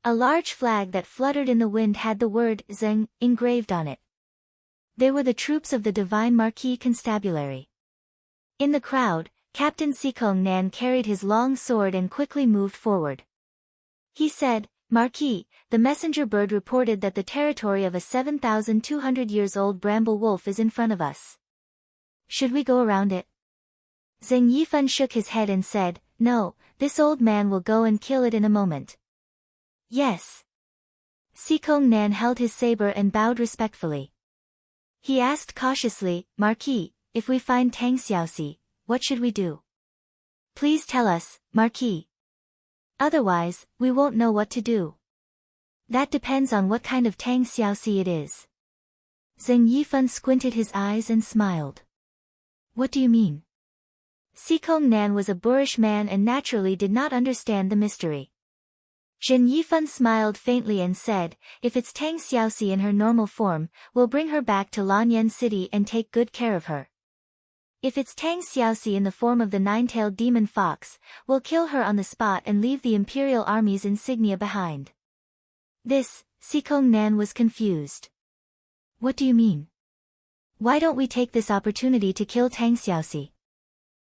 A large flag that fluttered in the wind had the word Zeng engraved on it. They were the troops of the Divine Marquis Constabulary. In the crowd, Captain Sikong Nan carried his long sword and quickly moved forward. He said, "Marquis, the messenger bird reported that the territory of a 7,200 years old bramble wolf is in front of us. Should we go around it?" Zheng Yifan shook his head and said, "No, this old man will go and kill it in a moment." "Yes." Sikong Nan held his saber and bowed respectfully. He asked cautiously, "Marquis, if we find Tang Xiaoxi, what should we do? Please tell us, Marquis. Otherwise, we won't know what to do." "That depends on what kind of Tang Xiaoxi it is." Zheng Yifan squinted his eyes and smiled. "What do you mean?" Sikong Nan was a boorish man and naturally did not understand the mystery. Zheng Yifan smiled faintly and said, "If it's Tang Xiaoxi in her normal form, we'll bring her back to Lanyan City and take good care of her. If it's Tang Xiaoxi in the form of the nine-tailed demon fox, we'll kill her on the spot and leave the Imperial Army's insignia behind." Sikong Nan was confused. "What do you mean? Why don't we take this opportunity to kill Tang Xiaoxi?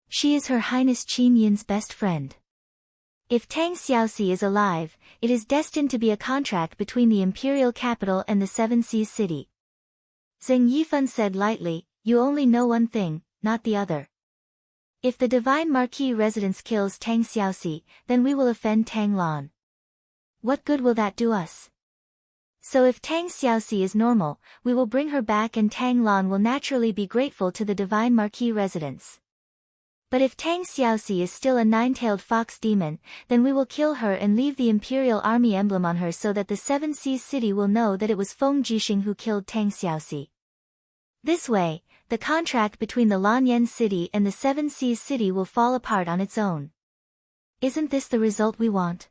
She is Her Highness Qin Yin's best friend. If Tang Xiaoxi is alive, it is destined to be a contract between the imperial capital and the Seven Seas city." Zheng Yifan said lightly, "You only know one thing, not the other. If the Divine Marquis residence kills Tang Xiaoxi, then we will offend Tang Lan. What good will that do us? So if Tang Xiaoxi is normal, we will bring her back and Tang Lan will naturally be grateful to the Divine Marquis residence. But if Tang Xiaoxi is still a nine-tailed fox demon, then we will kill her and leave the Imperial Army emblem on her so that the Seven Seas city will know that it was Feng Jixing who killed Tang Xiaoxi. This way, the contract between the Lanyan city and the Seven Seas city will fall apart on its own. Isn't this the result we want?"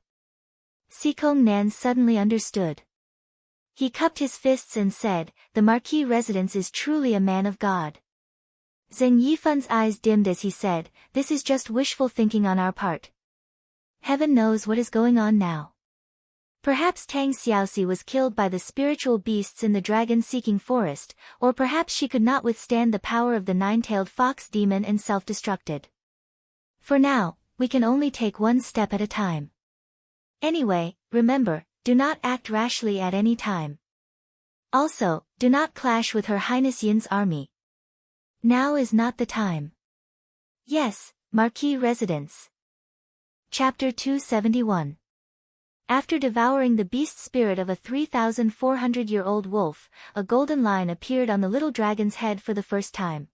Sikong Nan suddenly understood. He cupped his fists and said, "The Marquis residence is truly a man of God." Zheng Yifan's eyes dimmed as he said, "This is just wishful thinking on our part. Heaven knows what is going on now. Perhaps Tang Xiaoxi was killed by the spiritual beasts in the dragon-seeking forest, or perhaps she could not withstand the power of the nine-tailed fox demon and self-destructed. For now, we can only take one step at a time. Anyway, remember, do not act rashly at any time. Also, do not clash with Her Highness Yin's army. Now is not the time." Yes, Marquis residence. Chapter 271. After devouring the beast spirit of a 3,400-year-old wolf, a golden line appeared on the little dragon's head for the first time.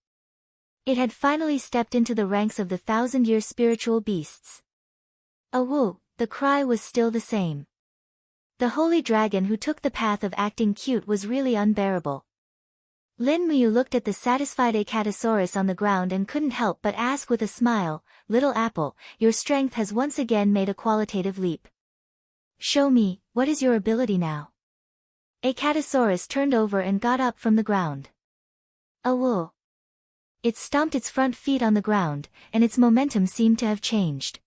It had finally stepped into the ranks of the 1,000-year spiritual beasts. "Awoo!" The cry was still the same. The holy dragon who took the path of acting cute was really unbearable. Lin Muyu looked at the satisfied Acatosaurus on the ground and couldn't help but ask with a smile, "Little apple, your strength has once again made a qualitative leap. Show me, what is your ability now?" Acatosaurus turned over and got up from the ground. Awoo! It stomped its front feet on the ground, and its momentum seemed to have changed.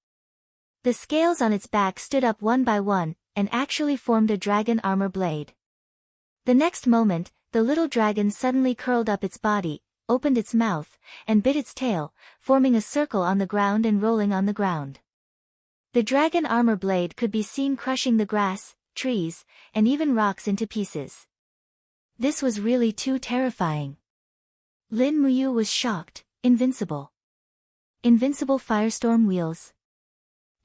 The scales on its back stood up one by one, and actually formed a dragon armor blade. The next moment, the little dragon suddenly curled up its body, opened its mouth, and bit its tail, forming a circle on the ground and rolling on the ground. The dragon armor blade could be seen crushing the grass, trees, and even rocks into pieces. This was really too terrifying. Lin Muyu was shocked. Invincible. Invincible firestorm wheels.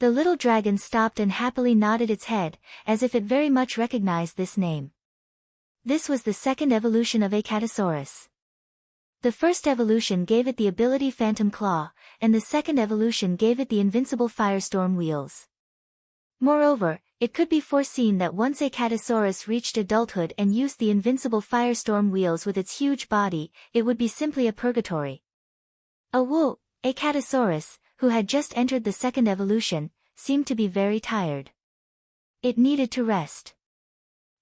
The little dragon stopped and happily nodded its head, as if it very much recognized this name. This was the second evolution of Acatosaurus. The first evolution gave it the ability Phantom Claw, and the second evolution gave it the invincible firestorm wheels. Moreover, it could be foreseen that once Acatosaurus reached adulthood and used the invincible firestorm wheels with its huge body, it would be simply a purgatory. Awoo! Acatosaurus, who had just entered the second evolution, seemed to be very tired. It needed to rest.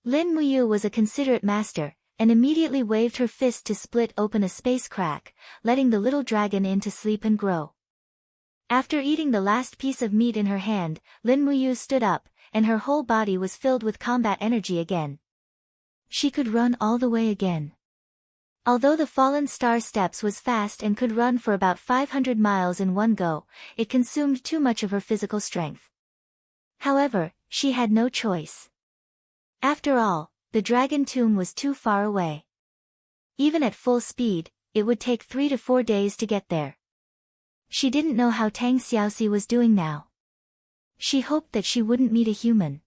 Lin Muyu was a considerate master, and immediately waved her fist to split open a space crack, letting the little dragon in to sleep and grow. After eating the last piece of meat in her hand, Lin Muyu stood up, and her whole body was filled with combat energy again. She could run all the way again. Although the fallen star steps was fast and could run for about 500 miles in one go, it consumed too much of her physical strength. However, she had no choice. After all, the dragon tomb was too far away. Even at full speed, it would take 3 to 4 days to get there. She didn't know how Tang Xiaoxi was doing now. She hoped that she wouldn't meet a human.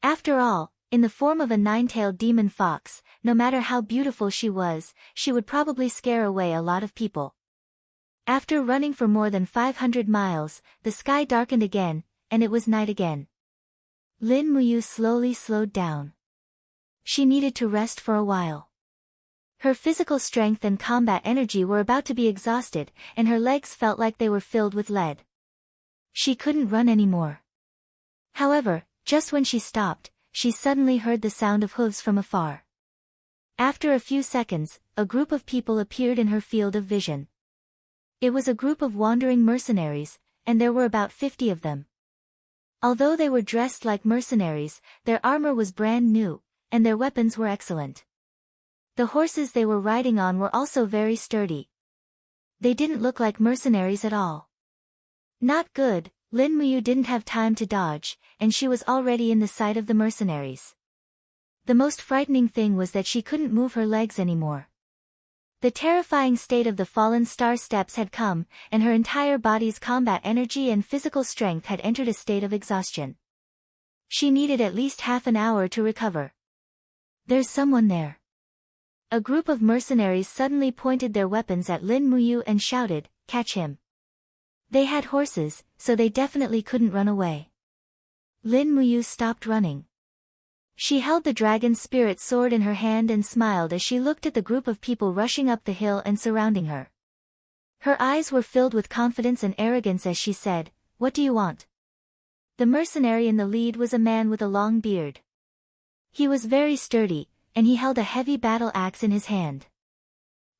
After all, in the form of a 9-tailed demon fox, no matter how beautiful she would probably scare away a lot of people. After running for more than 500 miles, the sky darkened again, and it was night again. Lin Muyu slowly slowed down. She needed to rest for a while. Her physical strength and combat energy were about to be exhausted, and her legs felt like they were filled with lead. She couldn't run anymore. However, just when she stopped, she suddenly heard the sound of hooves from afar. After a few seconds, a group of people appeared in her field of vision. It was a group of wandering mercenaries, and there were about 50 of them. Although they were dressed like mercenaries, their armor was brand new, and their weapons were excellent. The horses they were riding on were also very sturdy. They didn't look like mercenaries at all. Not good. Lin Muyu didn't have time to dodge, and she was already in the sight of the mercenaries. The most frightening thing was that she couldn't move her legs anymore. The terrifying state of the fallen star steps had come, and her entire body's combat energy and physical strength had entered a state of exhaustion. She needed at least half an hour to recover. There's someone there. A group of mercenaries suddenly pointed their weapons at Lin Muyu and shouted, "Catch him." They had horses, so they definitely couldn't run away. Lin Muyu stopped running. She held the dragon spirit sword in her hand and smiled as she looked at the group of people rushing up the hill and surrounding her. Her eyes were filled with confidence and arrogance as she said, "What do you want?" The mercenary in the lead was a man with a long beard. He was very sturdy, and he held a heavy battle axe in his hand.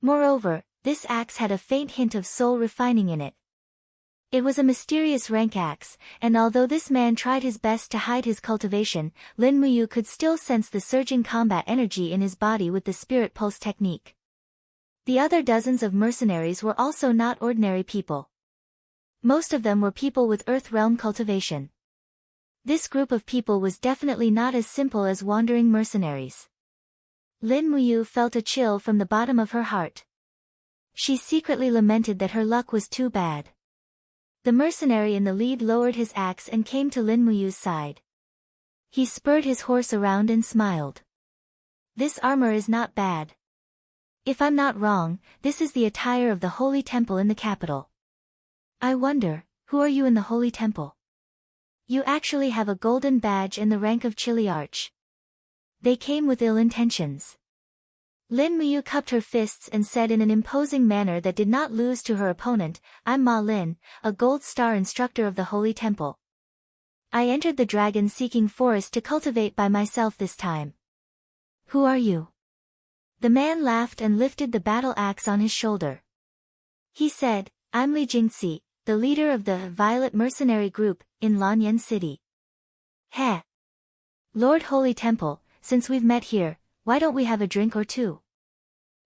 Moreover, this axe had a faint hint of soul refining in it. It was a mysterious rank axe, and although this man tried his best to hide his cultivation, Lin Muyu could still sense the surging combat energy in his body with the spirit pulse technique. The other dozens of mercenaries were also not ordinary people. Most of them were people with Earth Realm cultivation. This group of people was definitely not as simple as wandering mercenaries. Lin Muyu felt a chill from the bottom of her heart. She secretly lamented that her luck was too bad. The mercenary in the lead lowered his axe and came to Lin Muyu's side. He spurred his horse around and smiled. "This armor is not bad. If I'm not wrong, this is the attire of the Holy Temple in the capital. I wonder, who are you in the Holy Temple? You actually have a golden badge and the rank of Chiliarch." They came with ill intentions. Lin Muyu cupped her fists and said in an imposing manner that did not lose to her opponent, I'm Ma Lin, a gold star instructor of the Holy Temple. I entered the dragon-seeking forest to cultivate by myself this time. Who are you? The man laughed and lifted the battle axe on his shoulder. He said, I'm Li Jingxi, the leader of the Violet Mercenary Group, in Lanyan City. Heh. Lord Holy Temple, since we've met here, why don't we have a drink or two?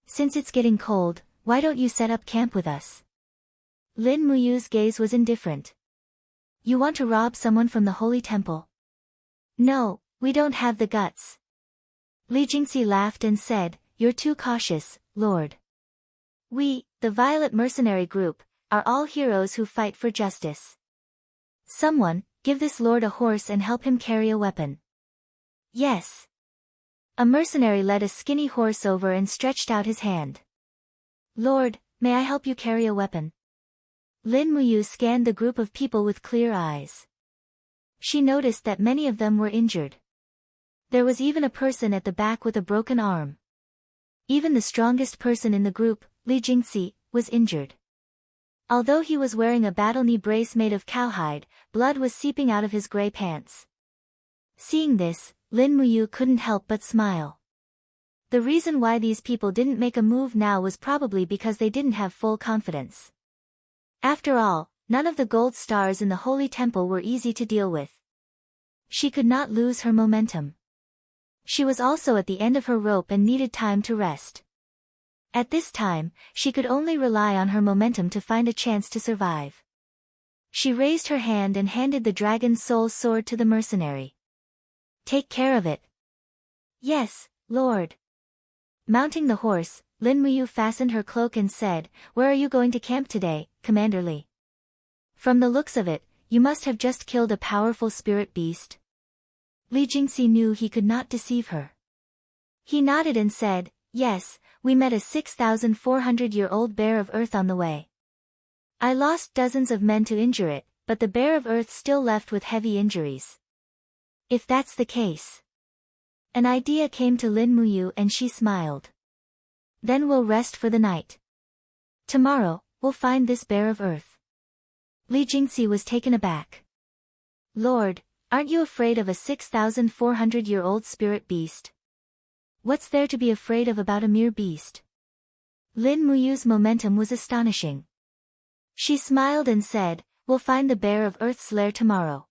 Since it's getting cold, why don't you set up camp with us? Lin Muyu's gaze was indifferent. You want to rob someone from the Holy Temple? No, we don't have the guts. Li Jingxi laughed and said, you're too cautious, Lord. We, the Violet Mercenary Group, are all heroes who fight for justice. Someone, give this lord a horse and help him carry a weapon. Yes. A mercenary led a skinny horse over and stretched out his hand. Lord, may I help you carry a weapon? Lin Muyu scanned the group of people with clear eyes. She noticed that many of them were injured. There was even a person at the back with a broken arm. Even the strongest person in the group, Li Jingxi, was injured. Although he was wearing a battle knee brace made of cowhide, blood was seeping out of his gray pants. Seeing this, Lin Muyu couldn't help but smile. The reason why these people didn't make a move now was probably because they didn't have full confidence. After all, none of the gold stars in the Holy Temple were easy to deal with. She could not lose her momentum. She was also at the end of her rope and needed time to rest. At this time, she could only rely on her momentum to find a chance to survive. She raised her hand and handed the dragon's soul sword to the mercenary. Take care of it. Yes, Lord. Mounting the horse, Lin Muyu fastened her cloak and said, Where are you going to camp today, Commander Li? From the looks of it, you must have just killed a powerful spirit beast. Li Jingxi knew he could not deceive her. He nodded and said, Yes, we met a 6,400-year-old bear of earth on the way. I lost dozens of men to injure it, but the bear of earth still left with heavy injuries. If that's the case. An idea came to Lin Muyu and she smiled. Then we'll rest for the night. Tomorrow, we'll find this bear of earth. Li Jingxi was taken aback. Lord, aren't you afraid of a 6,400-year-old spirit beast? What's there to be afraid of about a mere beast? Lin Muyu's momentum was astonishing. She smiled and said, We'll find the bear of earth's lair tomorrow.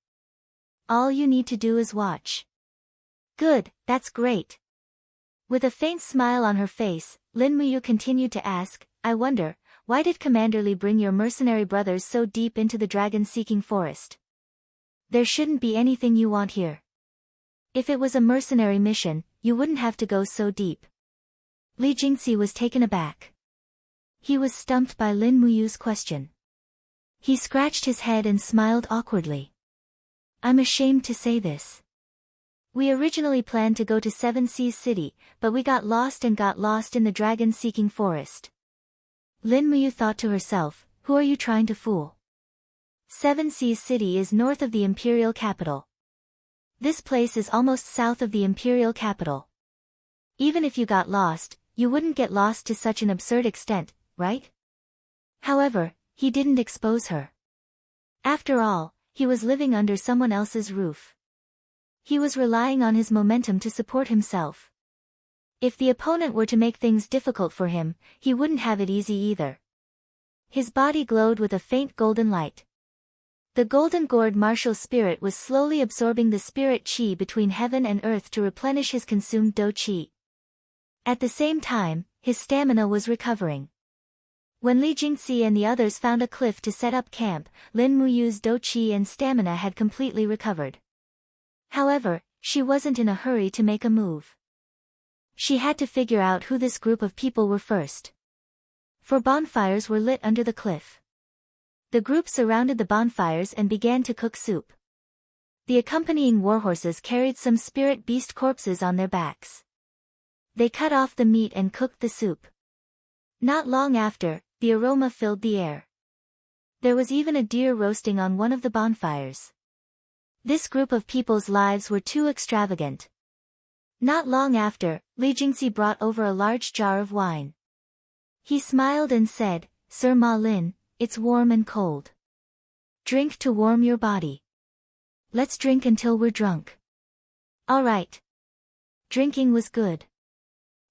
All you need to do is watch. Good, that's great. With a faint smile on her face, Lin Muyu continued to ask, I wonder, why did Commander Li bring your mercenary brothers so deep into the dragon-seeking forest? There shouldn't be anything you want here. If it was a mercenary mission, you wouldn't have to go so deep. Li Jingxi was taken aback. He was stumped by Lin Muyu's question. He scratched his head and smiled awkwardly. I'm ashamed to say this. We originally planned to go to Seven Seas City, but we got lost in the dragon-seeking forest. Lin Muyu thought to herself, who are you trying to fool? Seven Seas City is north of the imperial capital. This place is almost south of the imperial capital. Even if you got lost, you wouldn't get lost to such an absurd extent, right? However, he didn't expose her. After all, he was living under someone else's roof. He was relying on his momentum to support himself. If the opponent were to make things difficult for him, he wouldn't have it easy either. His body glowed with a faint golden light. The golden gourd martial spirit was slowly absorbing the spirit chi between heaven and earth to replenish his consumed do chi. At the same time, his stamina was recovering. When Li Jingxi and the others found a cliff to set up camp, Lin Muyu's do chi and stamina had completely recovered. However, she wasn't in a hurry to make a move. She had to figure out who this group of people were first. For bonfires were lit under the cliff. The group surrounded the bonfires and began to cook soup. The accompanying warhorses carried some spirit beast corpses on their backs. They cut off the meat and cooked the soup. Not long after, the aroma filled the air. There was even a deer roasting on one of the bonfires. This group of people's lives were too extravagant. Not long after, Li Jingxi brought over a large jar of wine. He smiled and said, Sir Ma Lin, it's warm and cold. Drink to warm your body. Let's drink until we're drunk. All right. Drinking was good.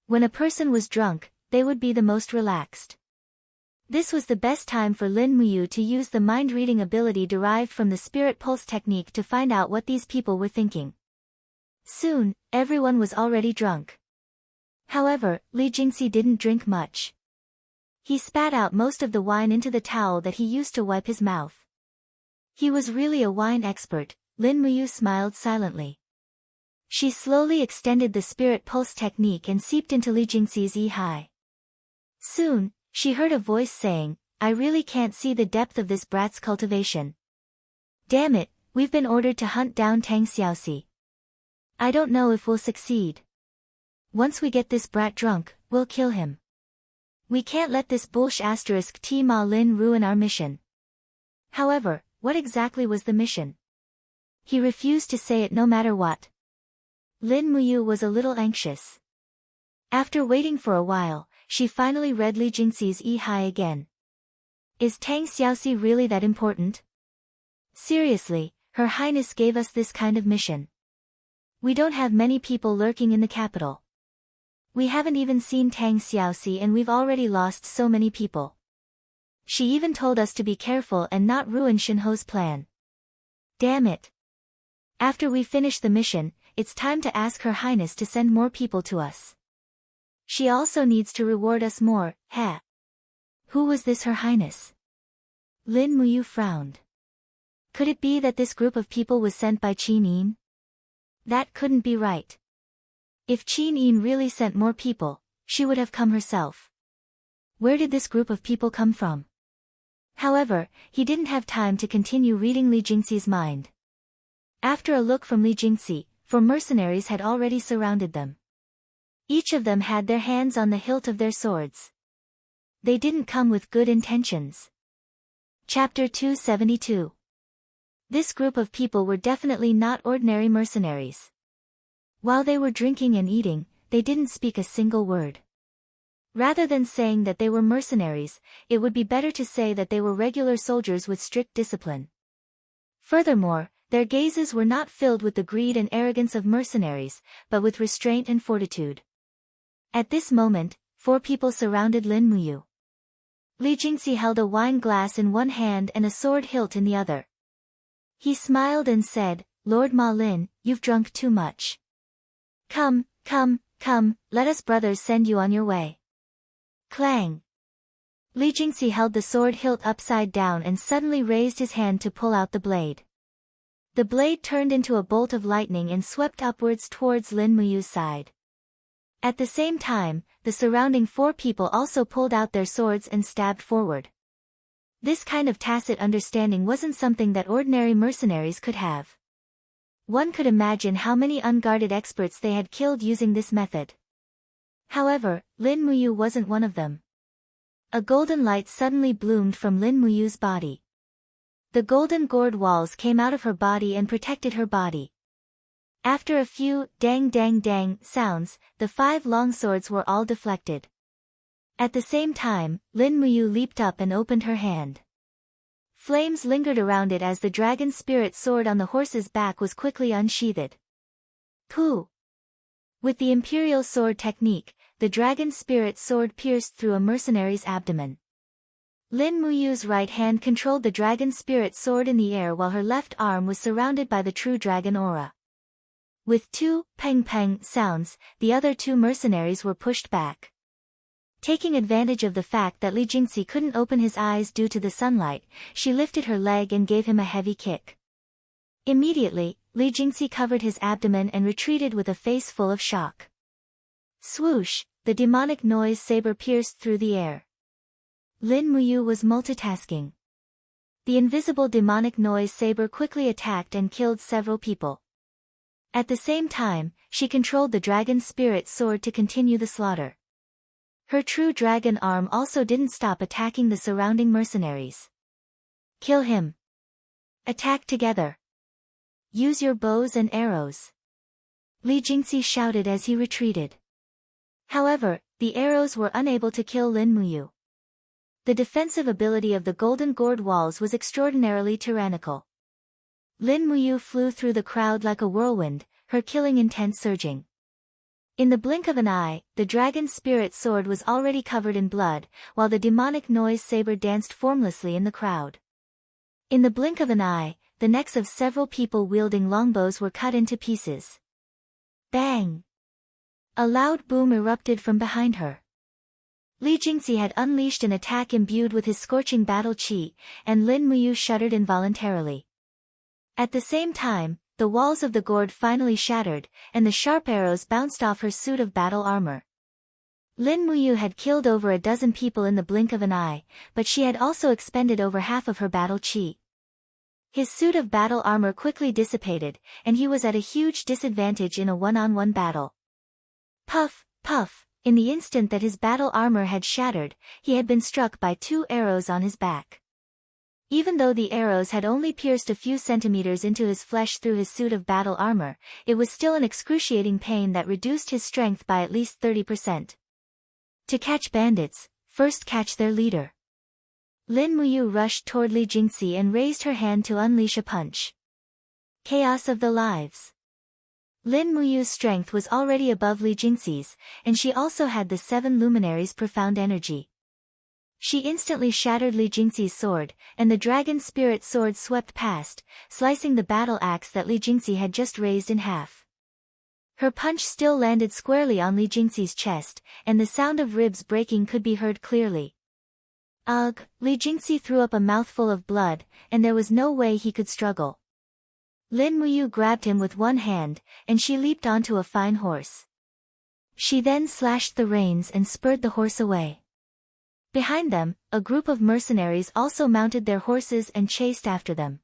When a person was drunk, they would be the most relaxed. This was the best time for Lin Muyu to use the mind-reading ability derived from the spirit pulse technique to find out what these people were thinking. Soon, everyone was already drunk. However, Li Jingxi didn't drink much. He spat out most of the wine into the towel that he used to wipe his mouth. He was really a wine expert. Lin Muyu smiled silently. She slowly extended the spirit pulse technique and seeped into Li Jingxi's yi. Soon, she heard a voice saying, I really can't see the depth of this brat's cultivation. Damn it, we've been ordered to hunt down Tang Xiaoxi. I don't know if we'll succeed. Once we get this brat drunk, we'll kill him. We can't let this bullsh** T Ma Lin ruin our mission. However, what exactly was the mission? He refused to say it no matter what. Lin Muyu was a little anxious. After waiting for a while, she finally read Li Jingxi's yi again. Is Tang Xiaoxi really that important? Seriously, Her Highness gave us this kind of mission. We don't have many people lurking in the capital. We haven't even seen Tang Xiaoxi and we've already lost so many people. She even told us to be careful and not ruin Shinho's plan. Damn it. After we finish the mission, it's time to ask Her Highness to send more people to us. She also needs to reward us more, heh. Who was this Her Highness? Lin Muyu frowned. Could it be that this group of people was sent by Qin Yin? That couldn't be right. If Qin Yin really sent more people, she would have come herself. Where did this group of people come from? However, he didn't have time to continue reading Li Jingxi's mind. After a look from Li Jingxi, 4 mercenaries had already surrounded them. Each of them had their hands on the hilt of their swords. They didn't come with good intentions. Chapter 272. This group of people were definitely not ordinary mercenaries. While they were drinking and eating, they didn't speak a single word. Rather than saying that they were mercenaries, it would be better to say that they were regular soldiers with strict discipline. Furthermore, their gazes were not filled with the greed and arrogance of mercenaries, but with restraint and fortitude. At this moment, 4 people surrounded Lin Muyu. Li Jingxi held a wine glass in one hand and a sword hilt in the other. He smiled and said, Lord Ma Lin, you've drunk too much. Come, let us brothers send you on your way. Clang. Li Jingxi held the sword hilt upside down and suddenly raised his hand to pull out the blade. The blade turned into a bolt of lightning and swept upwards towards Lin Muyu's side. At the same time, the surrounding 4 people also pulled out their swords and stabbed forward. This kind of tacit understanding wasn't something that ordinary mercenaries could have. One could imagine how many unguarded experts they had killed using this method. However, Lin Muyu wasn't one of them. A golden light suddenly bloomed from Lin Muyu's body. The golden gourd walls came out of her body and protected her body. After a few dang dang dang sounds, the 5 long swords were all deflected. At the same time, Lin Muyu leaped up and opened her hand. Flames lingered around it as the dragon spirit sword on the horse's back was quickly unsheathed. Pooh! With the imperial sword technique, the dragon spirit sword pierced through a mercenary's abdomen. Lin Muyu's right hand controlled the dragon spirit sword in the air while her left arm was surrounded by the true dragon aura. With 2 peng-peng sounds, the other 2 mercenaries were pushed back. Taking advantage of the fact that Li Jingxi couldn't open his eyes due to the sunlight, she lifted her leg and gave him a heavy kick. Immediately, Li Jingxi covered his abdomen and retreated with a face full of shock. Swoosh, the demonic noise saber pierced through the air. Lin Muyu was multitasking. The invisible demonic noise saber quickly attacked and killed several people. At the same time, she controlled the dragon spirit sword to continue the slaughter. Her true dragon arm also didn't stop attacking the surrounding mercenaries. Kill him. Attack together. Use your bows and arrows. Li Jingxi shouted as he retreated. However, the arrows were unable to kill Lin Muyu. The defensive ability of the golden gourd walls was extraordinarily tyrannical. Lin Muyu flew through the crowd like a whirlwind, her killing intent surging. In the blink of an eye, the dragon's spirit sword was already covered in blood, while the demonic noise saber danced formlessly in the crowd. In the blink of an eye, the necks of several people wielding longbows were cut into pieces. Bang! A loud boom erupted from behind her. Li Jingxi had unleashed an attack imbued with his scorching battle chi, and Lin Muyu shuddered involuntarily. At the same time, the walls of the gourd finally shattered, and the sharp arrows bounced off her suit of battle armor. Lin Muyu had killed over a dozen people in the blink of an eye, but she had also expended over half of her battle chi. His suit of battle armor quickly dissipated, and he was at a huge disadvantage in a one-on-one battle. Puff, puff, in the instant that his battle armor had shattered, he had been struck by 2 arrows on his back. Even though the arrows had only pierced a few centimeters into his flesh through his suit of battle armor, it was still an excruciating pain that reduced his strength by at least 30%. To catch bandits, first catch their leader. Lin Muyu rushed toward Li Jingxi and raised her hand to unleash a punch. Chaos of the lives. Lin Muyu's strength was already above Li Jingxi's, and she also had the 7 luminaries' profound energy. She instantly shattered Li Jingxi's sword, and the dragon spirit sword swept past, slicing the battle axe that Li Jingxi had just raised in half. Her punch still landed squarely on Li Jingxi's chest, and the sound of ribs breaking could be heard clearly. Ugh! Li Jingxi threw up a mouthful of blood, and there was no way he could struggle. Lin Muyu grabbed him with one hand, and she leaped onto a fine horse. She then slashed the reins and spurred the horse away. Behind them, a group of mercenaries also mounted their horses and chased after them.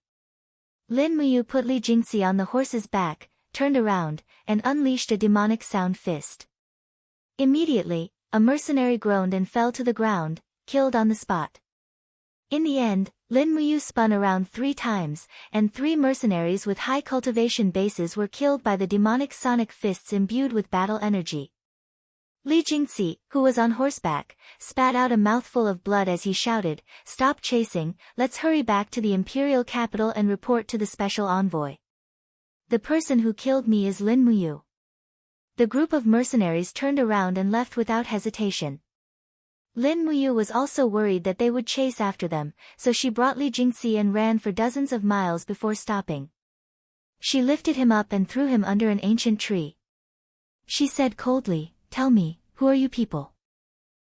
Lin Muyu put Li Jingxi on the horse's back, turned around, and unleashed a demonic sound fist. Immediately, a mercenary groaned and fell to the ground, killed on the spot. In the end, Lin Muyu spun around 3 times, and 3 mercenaries with high cultivation bases were killed by the demonic sonic fists imbued with battle energy. Li Jingxi, who was on horseback, spat out a mouthful of blood as he shouted, "Stop chasing, let's hurry back to the imperial capital and report to the special envoy. The person who killed me is Lin Muyu." The group of mercenaries turned around and left without hesitation. Lin Muyu was also worried that they would chase after them, so she brought Li Jingxi and ran for dozens of miles before stopping. She lifted him up and threw him under an ancient tree. She said coldly, "Tell me, who are you people?"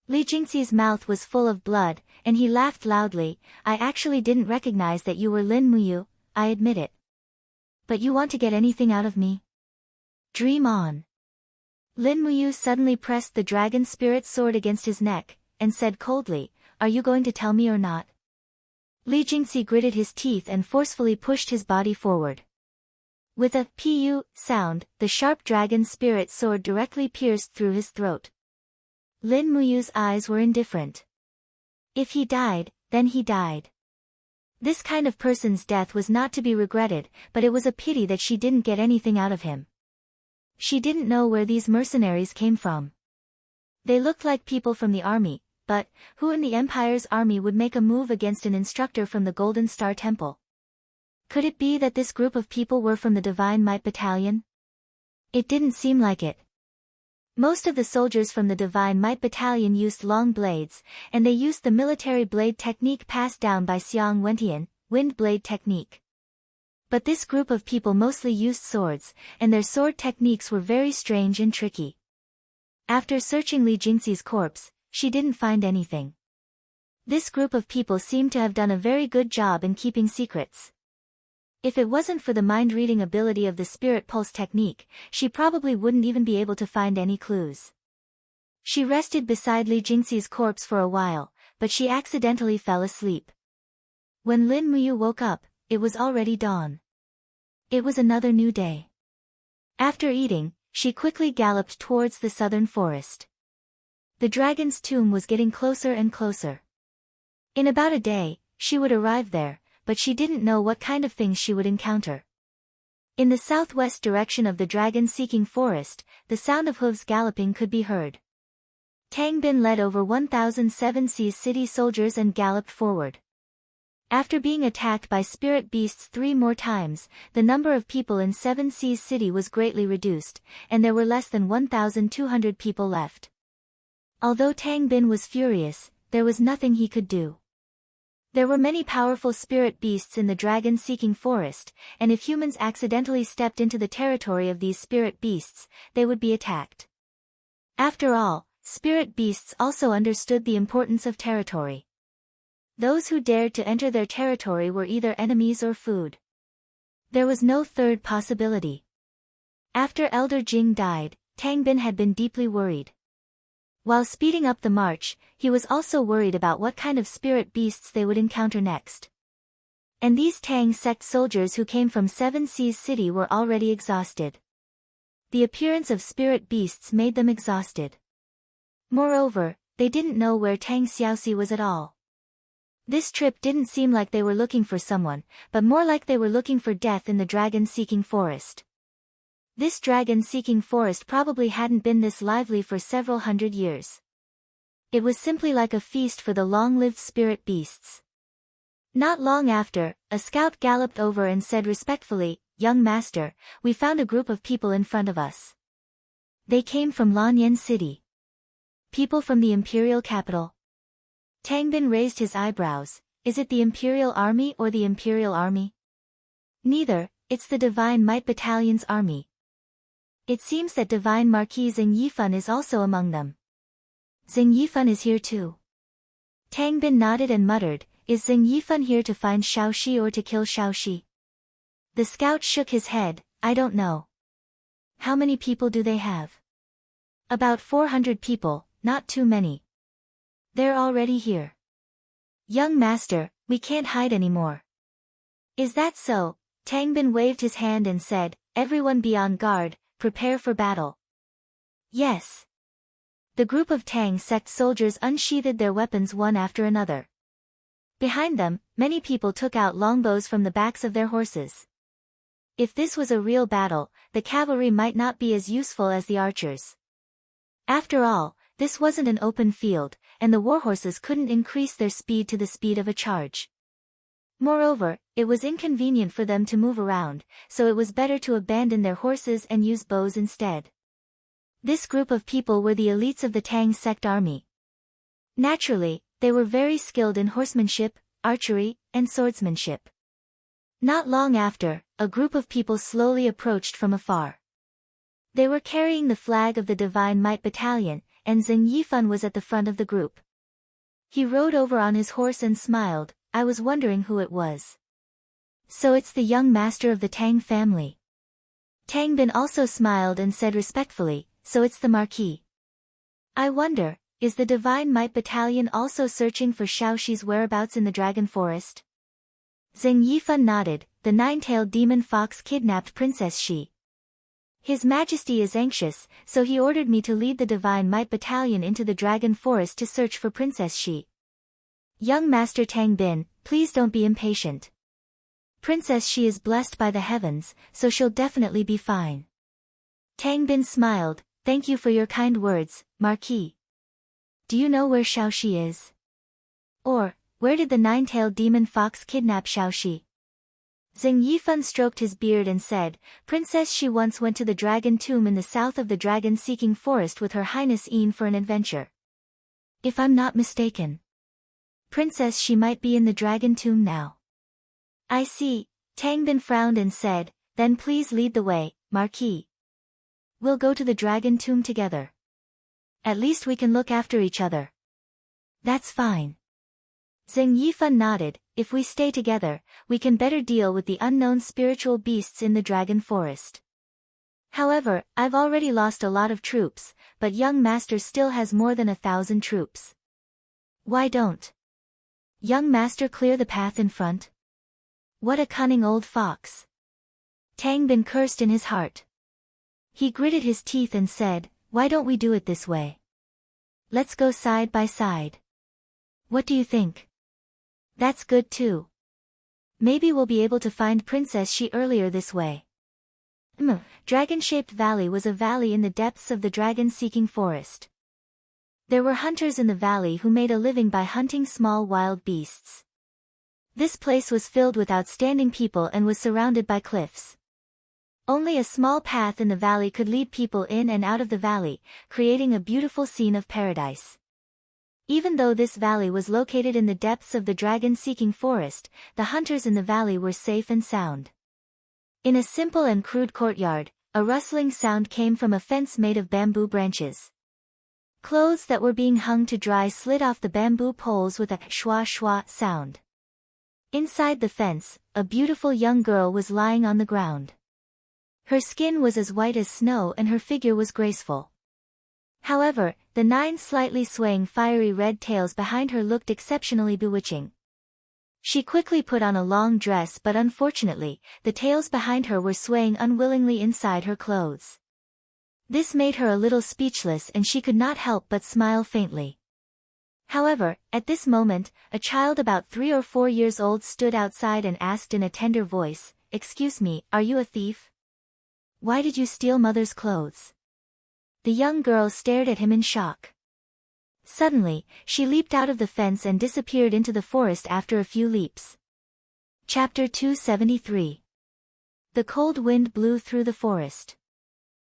Li Jingxi's mouth was full of blood, and he laughed loudly. "I actually didn't recognize that you were Lin Muyu, I admit it. But you want to get anything out of me? Dream on." Lin Muyu suddenly pressed the dragon spirit sword against his neck, and said coldly, "Are you going to tell me or not?" Li Jingxi gritted his teeth and forcefully pushed his body forward. With a pu sound, the sharp dragon spirit sword directly pierced through his throat. Lin Muyu's eyes were indifferent. If he died, then he died. This kind of person's death was not to be regretted, but it was a pity that she didn't get anything out of him. She didn't know where these mercenaries came from. They looked like people from the army, but who in the Empire's army would make a move against an instructor from the Golden Star Temple? Could it be that this group of people were from the Divine Might Battalion? It didn't seem like it. Most of the soldiers from the Divine Might Battalion used long blades, and they used the military blade technique passed down by Xiang Wentian, wind blade technique. But this group of people mostly used swords, and their sword techniques were very strange and tricky. After searching Li Jingxi's corpse, she didn't find anything. This group of people seemed to have done a very good job in keeping secrets. If it wasn't for the mind-reading ability of the spirit pulse technique, she probably wouldn't even be able to find any clues. She rested beside Li Jingxi's corpse for a while, but she accidentally fell asleep. When Lin Muyu woke up, it was already dawn. It was another new day. After eating, she quickly galloped towards the southern forest. The dragon's tomb was getting closer and closer. In about a day, she would arrive there, but she didn't know what kind of things she would encounter. In the southwest direction of the dragon-seeking forest, the sound of hooves galloping could be heard. Tang Bin led over 1,007 Seas city soldiers and galloped forward. After being attacked by spirit beasts 3 more times, the number of people in 7 Seas city was greatly reduced, and there were less than 1,200 people left. Although Tang Bin was furious, there was nothing he could do. There were many powerful spirit beasts in the dragon-seeking forest, and if humans accidentally stepped into the territory of these spirit beasts, they would be attacked. After all, spirit beasts also understood the importance of territory. Those who dared to enter their territory were either enemies or food. There was no third possibility. After Elder Jing died, Tang Bin had been deeply worried. While speeding up the march, he was also worried about what kind of spirit beasts they would encounter next. And these Tang sect soldiers who came from 7 Seas City were already exhausted. The appearance of spirit beasts made them exhausted. Moreover, they didn't know where Tang Xiaoxi was at all. This trip didn't seem like they were looking for someone, but more like they were looking for death in the dragon-seeking forest. This dragon-seeking forest probably hadn't been this lively for several hundred years. It was simply like a feast for the long-lived spirit beasts. Not long after, a scout galloped over and said respectfully, "Young master, we found a group of people in front of us. They came from Lanyan City. People from the imperial capital." Tang Bin raised his eyebrows. Is it the imperial army or the imperial army? Neither, it's the Divine Might Battalion's army. It seems that Divine Marquis Xing Yifan is also among them. Xing Yifan is here too. Tang Bin nodded and muttered, "Is Xing Yifan here to find Xiaoxi or to kill Xiaoxi?" The scout shook his head, "I don't know." "How many people do they have?" "About 400 people, not too many." "They're already here." "Young master, we can't hide anymore." "Is that so?" Tang Bin waved his hand and said, "Everyone be on guard. Prepare for battle." "Yes." The group of Tang sect soldiers unsheathed their weapons one after another. Behind them, many people took out longbows from the backs of their horses. If this was a real battle, the cavalry might not be as useful as the archers. After all, this wasn't an open field, and the warhorses couldn't increase their speed to the speed of a charge. Moreover, it was inconvenient for them to move around, so it was better to abandon their horses and use bows instead. This group of people were the elites of the Tang sect army. Naturally, they were very skilled in horsemanship, archery, and swordsmanship. Not long after, a group of people slowly approached from afar. They were carrying the flag of the Divine Might Battalion, and Xing Yifan was at the front of the group. He rode over on his horse and smiled. "I was wondering who it was." "So it's the young master of the Tang family." Tang Bin also smiled and said respectfully, "So it's the Marquis." "I wonder, is the Divine Might Battalion also searching for Xiaoxi's whereabouts in the Dragon Forest?" Xing Yifan nodded. "The nine-tailed demon fox kidnapped Princess Xi. His Majesty is anxious, so he ordered me to lead the Divine Might Battalion into the Dragon Forest to search for Princess Xi." "Young Master Tang Bin, please don't be impatient. Princess Xi is blessed by the heavens, so she'll definitely be fine." Tang Bin smiled. "Thank you for your kind words, Marquis. Do you know where Xiaoxi is? Or, where did the nine-tailed demon fox kidnap Xiaoxi?" Xing Yifan stroked his beard and said, "Princess Xi once went to the dragon tomb in the south of the dragon-seeking forest with Her Highness Yin for an adventure. If I'm not mistaken, Princess Xi might be in the dragon tomb now." "I see." Tang Bin frowned and said, "Then please lead the way, Marquis. We'll go to the dragon tomb together. At least we can look after each other." "That's fine." Xing Yifan nodded. "If we stay together, we can better deal with the unknown spiritual beasts in the dragon forest. However, I've already lost a lot of troops, but young master still has more than 1,000 troops. Why don't young master clear the path in front?" "What a cunning old fox." Tang Bin cursed in his heart. He gritted his teeth and said, "Why don't we do it this way? Let's go side by side. What do you think?" "That's good too. Maybe we'll be able to find Princess Xi earlier this way." Dragon-shaped valley was a valley in the depths of the dragon-seeking forest. There were hunters in the valley who made a living by hunting small wild beasts. This place was filled with outstanding people and was surrounded by cliffs. Only a small path in the valley could lead people in and out of the valley, creating a beautiful scene of paradise. Even though this valley was located in the depths of the dragon-seeking forest, the hunters in the valley were safe and sound. In a simple and crude courtyard, a rustling sound came from a fence made of bamboo branches. Clothes that were being hung to dry slid off the bamboo poles with a shwa-shwa sound. Inside the fence, a beautiful young girl was lying on the ground. Her skin was as white as snow and her figure was graceful. However, the 9 slightly swaying fiery red tails behind her looked exceptionally bewitching. She quickly put on a long dress, but unfortunately, the tails behind her were swaying unwillingly inside her clothes. This made her a little speechless and she could not help but smile faintly. However, at this moment, a child about 3 or 4 years old stood outside and asked in a tender voice, "Excuse me, are you a thief? Why did you steal mother's clothes?" The young girl stared at him in shock. Suddenly, she leaped out of the fence and disappeared into the forest after a few leaps. Chapter 273. The cold wind blew through the forest.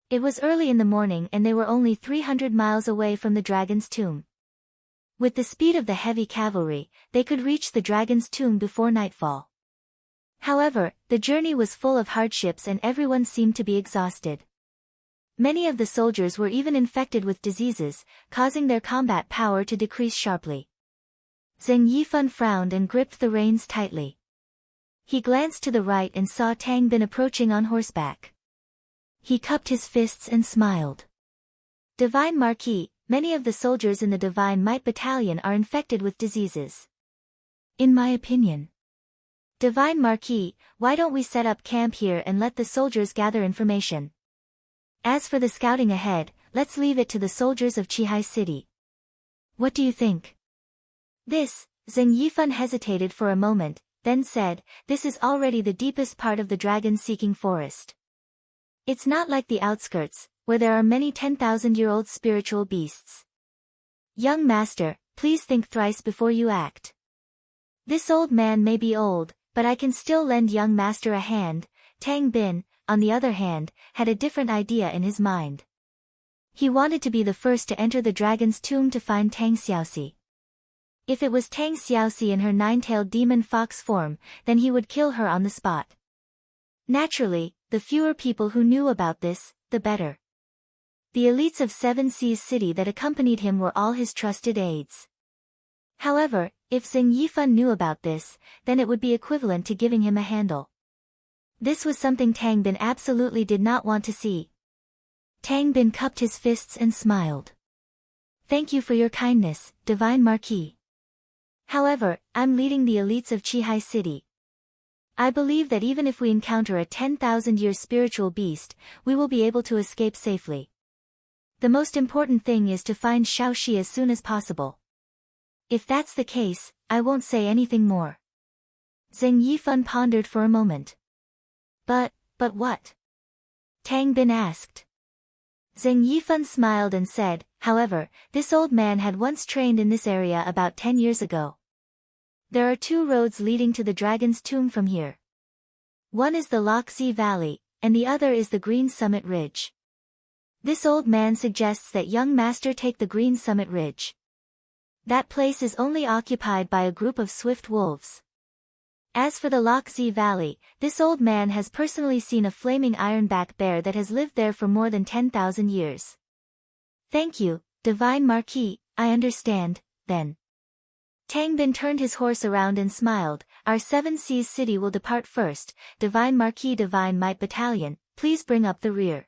It was early in the morning and they were only 300 miles away from the dragon's tomb. With the speed of the heavy cavalry, they could reach the dragon's tomb before nightfall. However, the journey was full of hardships and everyone seemed to be exhausted. Many of the soldiers were even infected with diseases, causing their combat power to decrease sharply. Zheng Yifan frowned and gripped the reins tightly. He glanced to the right and saw Tang Bin approaching on horseback. He cupped his fists and smiled. Divine Marquis, many of the soldiers in the Divine Might Battalion are infected with diseases. In my opinion. Divine Marquis, why don't we set up camp here and let the soldiers gather information? As for the scouting ahead, let's leave it to the soldiers of Qihai City. What do you think? Zheng Yifan hesitated for a moment, then said, "This is already the deepest part of the dragon-seeking forest. It's not like the outskirts, where there are many 10,000-year-old spiritual beasts. Young master, please think thrice before you act. This old man may be old, but I can still lend young master a hand." Tang Bin, on the other hand, had a different idea in his mind. He wanted to be the first to enter the dragon's tomb to find Tang Xiaoxi. If it was Tang Xiaoxi in her 9-tailed demon fox form, then he would kill her on the spot. Naturally, the fewer people who knew about this, the better. The elites of Seven Seas City that accompanied him were all his trusted aides. However, if Zheng Yifan knew about this, then it would be equivalent to giving him a handle. This was something Tang Bin absolutely did not want to see. Tang Bin cupped his fists and smiled. "Thank you for your kindness, Divine Marquis. However, I'm leading the elites of Qihai City. I believe that even if we encounter a 10,000-year spiritual beast, we will be able to escape safely. The most important thing is to find Xiaoxi as soon as possible. If that's the case, I won't say anything more." Zheng Yifan pondered for a moment. But what? Tang Bin asked. Zheng Yifan smiled and said, "However, this old man had once trained in this area about 10 years ago. There are 2 roads leading to the dragon's tomb from here. One is the Loxi Valley, and the other is the Green Summit Ridge. This old man suggests that young master take the Green Summit Ridge. That place is only occupied by a group of swift wolves. As for the Loxi Valley, this old man has personally seen a flaming ironback bear that has lived there for more than 10,000 years. Thank you, Divine Marquis, I understand, then." Tang Bin turned his horse around and smiled. "Our Seven Seas City will depart first. Divine Marquis Divine Might Battalion, please bring up the rear."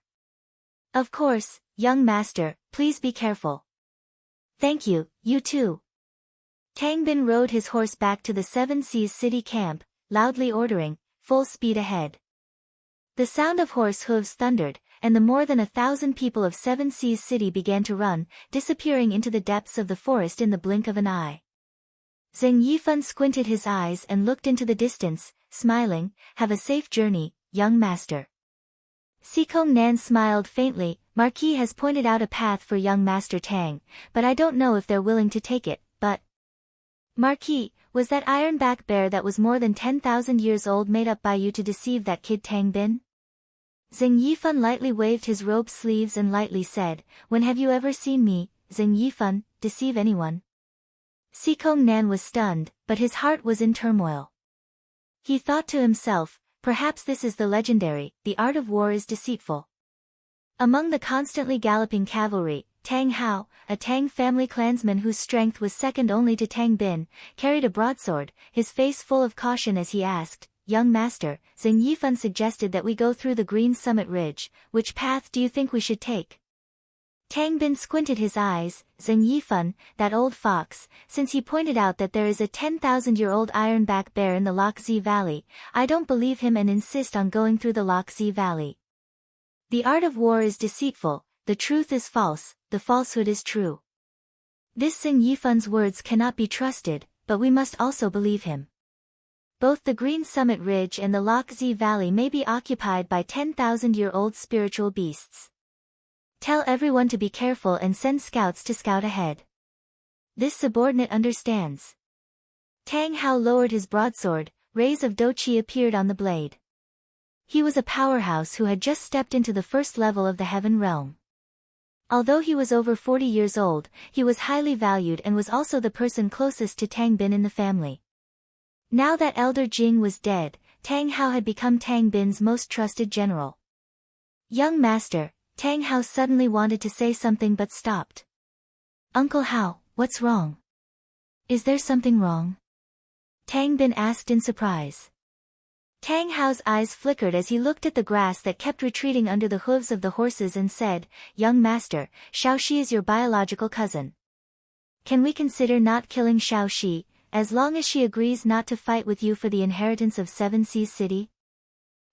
"Of course, young master, please be careful." "Thank you, you too." Tang Bin rode his horse back to the Seven Seas City camp, loudly ordering, "Full speed ahead." The sound of horse hooves thundered, and the more than 1,000 people of Seven Seas City began to run, disappearing into the depths of the forest in the blink of an eye. Zheng Yifan squinted his eyes and looked into the distance, smiling, "Have a safe journey, young master." Sikong Nan smiled faintly. Marquis has pointed out a path for young Master Tang, but I don't know if they're willing to take it, but... Marquis, was that ironback bear that was more than 10,000 years old made up by you to deceive that kid Tang Bin? Zheng Yifan lightly waved his robe sleeves and lightly said, when have you ever seen me, Zheng Yifan, deceive anyone? Sikong Nan was stunned, but his heart was in turmoil. He thought to himself, perhaps this is the legendary, the art of war is deceitful. Among the constantly galloping cavalry, Tang Hao, a Tang family clansman whose strength was second only to Tang Bin, carried a broadsword, his face full of caution as he asked, young master, Zheng Yifan suggested that we go through the green summit ridge, which path do you think we should take? Tang Bin squinted his eyes. Zheng Yifan, that old fox, since he pointed out that there is a 10,000-year-old ironback bear in the Loxi Valley, I don't believe him and insist on going through the Loxi Valley. The art of war is deceitful, the truth is false, the falsehood is true. This Zheng Yifan's words cannot be trusted, but we must also believe him. Both the Green Summit Ridge and the Loxi Valley may be occupied by 10,000-year-old spiritual beasts. Tell everyone to be careful and send scouts to scout ahead. This subordinate understands. Tang Hao lowered his broadsword, rays of doqi appeared on the blade. He was a powerhouse who had just stepped into the first level of the heaven realm. Although he was over 40 years old, he was highly valued and was also the person closest to Tang Bin in the family. Now that Elder Jing was dead, Tang Hao had become Tang Bin's most trusted general. Young master, Tang Hao suddenly wanted to say something but stopped. Uncle Hao, what's wrong? Is there something wrong? Tang Bin asked in surprise. Tang Hao's eyes flickered as he looked at the grass that kept retreating under the hooves of the horses and said, young master, Xiao Shi is your biological cousin. Can we consider not killing Xiao Shi, as long as she agrees not to fight with you for the inheritance of Seven Seas City?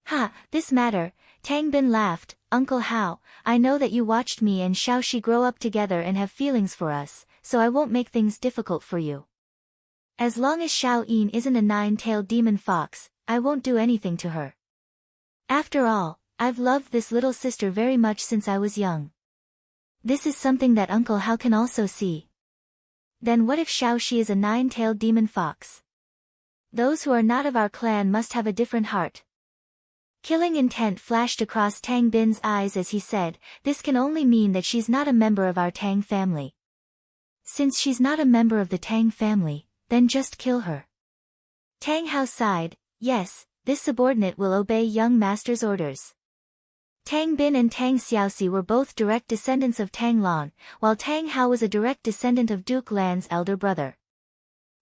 Ha, this matter, Tang Bin laughed, Uncle Hao, I know that you watched me and Xiao Shi grow up together and have feelings for us, so I won't make things difficult for you. As long as Xiao Yin isn't a nine-tailed demon fox, I won't do anything to her. After all, I've loved this little sister very much since I was young. This is something that Uncle Hao can also see. Then what if Xiao Shi is a nine-tailed demon fox? Those who are not of our clan must have a different heart. Killing intent flashed across Tang Bin's eyes as he said, this can only mean that she's not a member of our Tang family. Since she's not a member of the Tang family, then just kill her. Tang Hao sighed, yes, this subordinate will obey young master's orders. Tang Bin and Tang Xiaoxi were both direct descendants of Tang Lan, while Tang Hao was a direct descendant of Duke Lan's elder brother.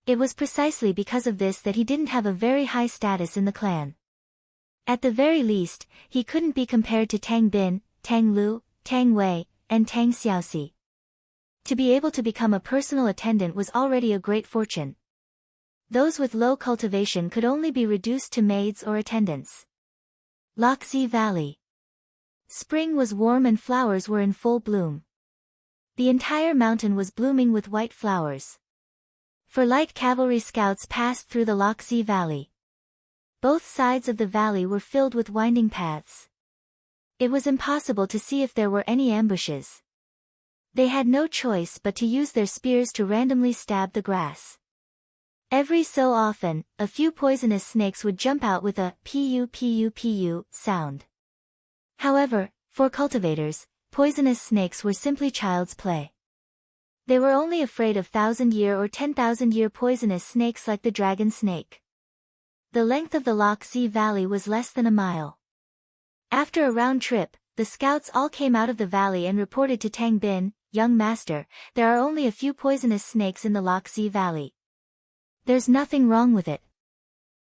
It was precisely because of this that he didn't have a very high status in the clan. At the very least, he couldn't be compared to Tang Bin, Tang Lu, Tang Wei, and Tang Xiaoxi. To be able to become a personal attendant was already a great fortune. Those with low cultivation could only be reduced to maids or attendants. Loxi Valley. Spring was warm and flowers were in full bloom. The entire mountain was blooming with white flowers. For light cavalry scouts passed through the Loxi Valley. Both sides of the valley were filled with winding paths. It was impossible to see if there were any ambushes. They had no choice but to use their spears to randomly stab the grass. Every so often, a few poisonous snakes would jump out with a pu sound. However, for cultivators, poisonous snakes were simply child's play. They were only afraid of 1,000-year or 10,000-year poisonous snakes like the dragon snake. The length of the Loxi Valley was less than a mile. After a round trip, the scouts all came out of the valley and reported to Tang Bin, young master, there are only a few poisonous snakes in the Loxi Valley. There's nothing wrong with it.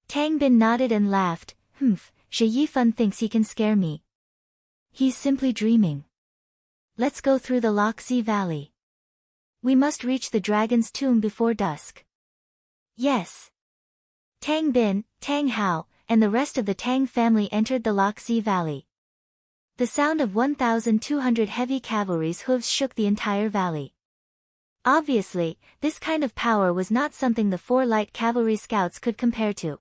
Tang Bin nodded and laughed, Shi Yifan thinks he can scare me. He's simply dreaming. Let's go through the Loxi Valley. We must reach the dragon's tomb before dusk. Yes. Tang Bin, Tang Hao, and the rest of the Tang family entered the Loxi Valley. The sound of 1,200 heavy cavalry's hooves shook the entire valley. Obviously, this kind of power was not something the 4 light cavalry scouts could compare to.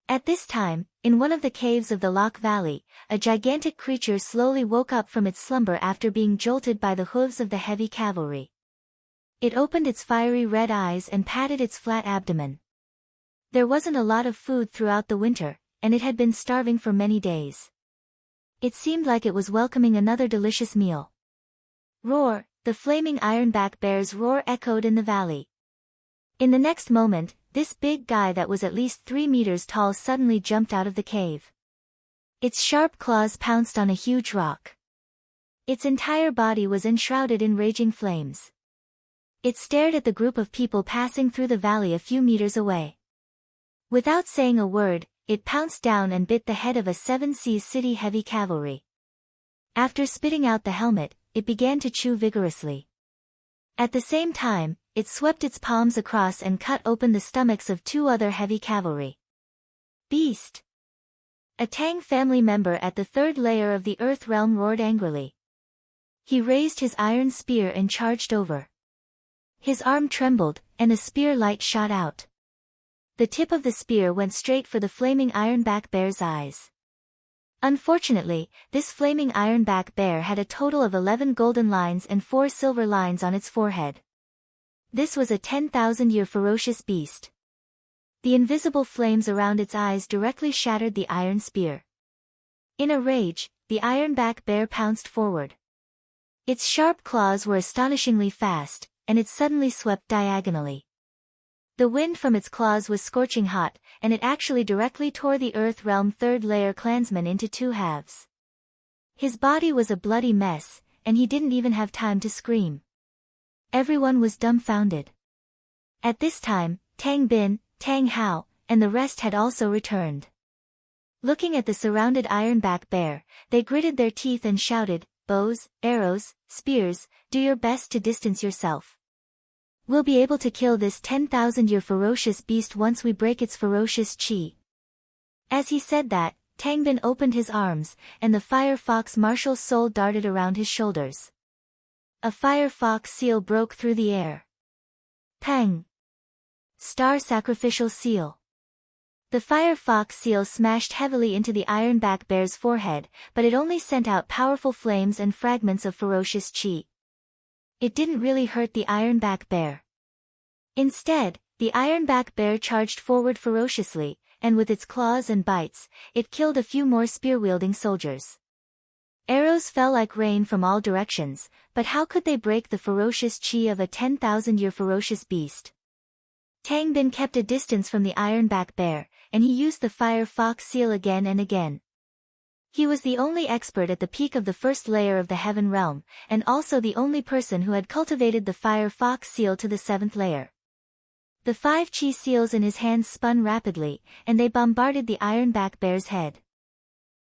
At this time, In one of the caves of the Loch Valley, a gigantic creature slowly woke up from its slumber after being jolted by the hooves of the heavy cavalry. It opened its fiery red eyes and patted its flat abdomen. There wasn't a lot of food throughout the winter, and it had been starving for many days. It seemed like it was welcoming another delicious meal. Roar! The flaming ironback bear's roar echoed in the valley. In the next moment, this big guy that was at least 3 meters tall suddenly jumped out of the cave. Its sharp claws pounced on a huge rock. Its entire body was enshrouded in raging flames. It stared at the group of people passing through the valley a few meters away. Without saying a word, it pounced down and bit the head of a 7 Seas City heavy cavalry. After spitting out the helmet, it began to chew vigorously. At the same time, it swept its palms across and cut open the stomachs of 2 other heavy cavalry. Beast! A Tang family member at the 3rd layer of the Earth realm roared angrily. He raised his iron spear and charged over. His arm trembled, and a spear light shot out. The tip of the spear went straight for the flaming ironback bear's eyes. Unfortunately, this flaming ironback bear had a total of 11 golden lines and 4 silver lines on its forehead. This was a 10,000-year ferocious beast. The invisible flames around its eyes directly shattered the iron spear. In a rage, the ironback bear pounced forward. Its sharp claws were astonishingly fast, and it suddenly swept diagonally. The wind from its claws was scorching hot, and it actually directly tore the Earth Realm 3rd layer clansman into 2 halves. His body was a bloody mess, and he didn't even have time to scream. Everyone was dumbfounded. At this time, Tang Bin, Tang Hao, and the rest had also returned. Looking at the surrounded ironback bear, they gritted their teeth and shouted, "Bows, arrows, spears, do your best to distance yourself. We'll be able to kill this 10,000-year ferocious beast once we break its ferocious chi." As he said that, Tang Bin opened his arms, and the fire fox martial soul darted around his shoulders. A fire fox seal broke through the air. Pang! Star sacrificial seal. The fire fox seal smashed heavily into the ironback bear's forehead, but it only sent out powerful flames and fragments of ferocious chi. It didn't really hurt the ironback bear. Instead, the ironback bear charged forward ferociously, and with its claws and bites, it killed a few more spear-wielding soldiers. Arrows fell like rain from all directions, but how could they break the ferocious chi of a 10,000-year ferocious beast? Tang Bin kept a distance from the ironback bear, and he used the fire fox seal again and again. He was the only expert at the peak of the 1st layer of the Heaven Realm, and also the only person who had cultivated the fire fox seal to the 7th layer. The 5 chi seals in his hands spun rapidly, and they bombarded the ironback bear's head.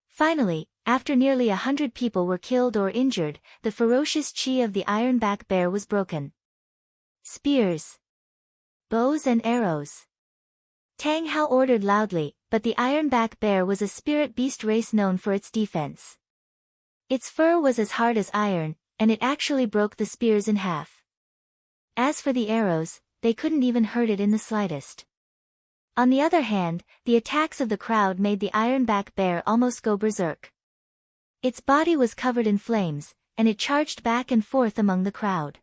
Finally, after nearly 100 people were killed or injured, the ferocious chi of the ironback bear was broken. Spears, bows and arrows. Tang Hao ordered loudly, but the ironback bear was a spirit beast race known for its defense. Its fur was as hard as iron, and it actually broke the spears in half. As for the arrows, they couldn't even hurt it in the slightest. On the other hand, the attacks of the crowd made the ironback bear almost go berserk. Its body was covered in flames, and it charged back and forth among the crowd.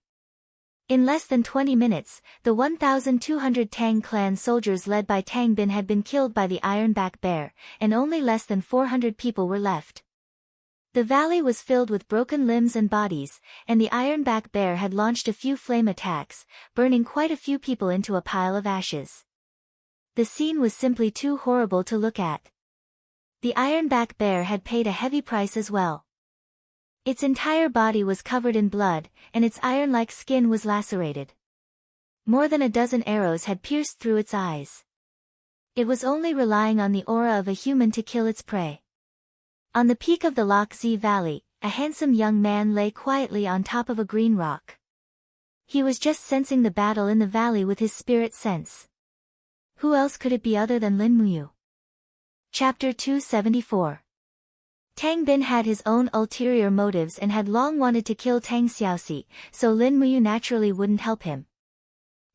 In less than 20 minutes, the 1,200 Tang clan soldiers led by Tang Bin had been killed by the ironback bear, and only less than 400 people were left. The valley was filled with broken limbs and bodies, and the ironback bear had launched a few flame attacks, burning quite a few people into a pile of ashes. The scene was simply too horrible to look at. The ironback bear had paid a heavy price as well. Its entire body was covered in blood, and its iron-like skin was lacerated. More than a dozen arrows had pierced through its eyes. It was only relying on the aura of a human to kill its prey. On the peak of the Loch Zi Valley, a handsome young man lay quietly on top of a green rock. He was just sensing the battle in the valley with his spirit sense. Who else could it be other than Lin Muyu? Chapter 274. Tang Bin had his own ulterior motives and had long wanted to kill Tang Xiaoxi, so Lin Muyu naturally wouldn't help him.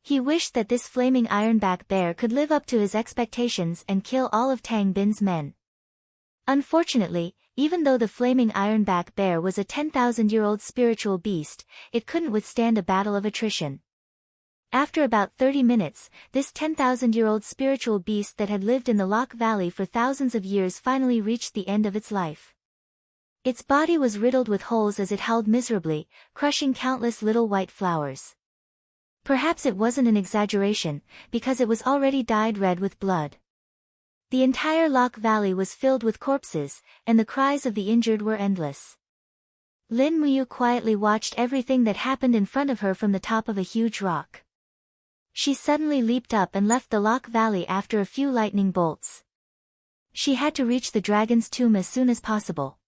He wished that this flaming ironback bear could live up to his expectations and kill all of Tang Bin's men. Unfortunately, even though the flaming ironback bear was a 10,000-year-old spiritual beast, it couldn't withstand a battle of attrition. After about 30 minutes, this 10,000-year-old spiritual beast that had lived in the Loch Valley for thousands of years finally reached the end of its life. Its body was riddled with holes as it howled miserably, crushing countless little white flowers. Perhaps it wasn't an exaggeration, because it was already dyed red with blood. The entire Loch Valley was filled with corpses, and the cries of the injured were endless. Lin Muyu quietly watched everything that happened in front of her from the top of a huge rock. She suddenly leaped up and left the Loch Valley after a few lightning bolts. She had to reach the dragon's tomb as soon as possible.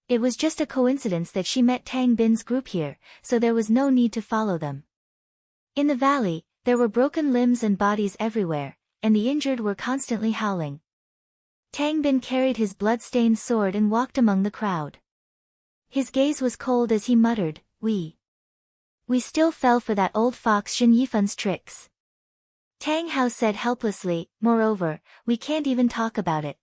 It was just a coincidence that she met Tang Bin's group here, so there was no need to follow them. In the valley, there were broken limbs and bodies everywhere, and the injured were constantly howling. Tang Bin carried his blood-stained sword and walked among the crowd. His gaze was cold as he muttered, We still fell for that old fox Shen Yifan's tricks. Tang Hao said helplessly, moreover, we can't even talk about it.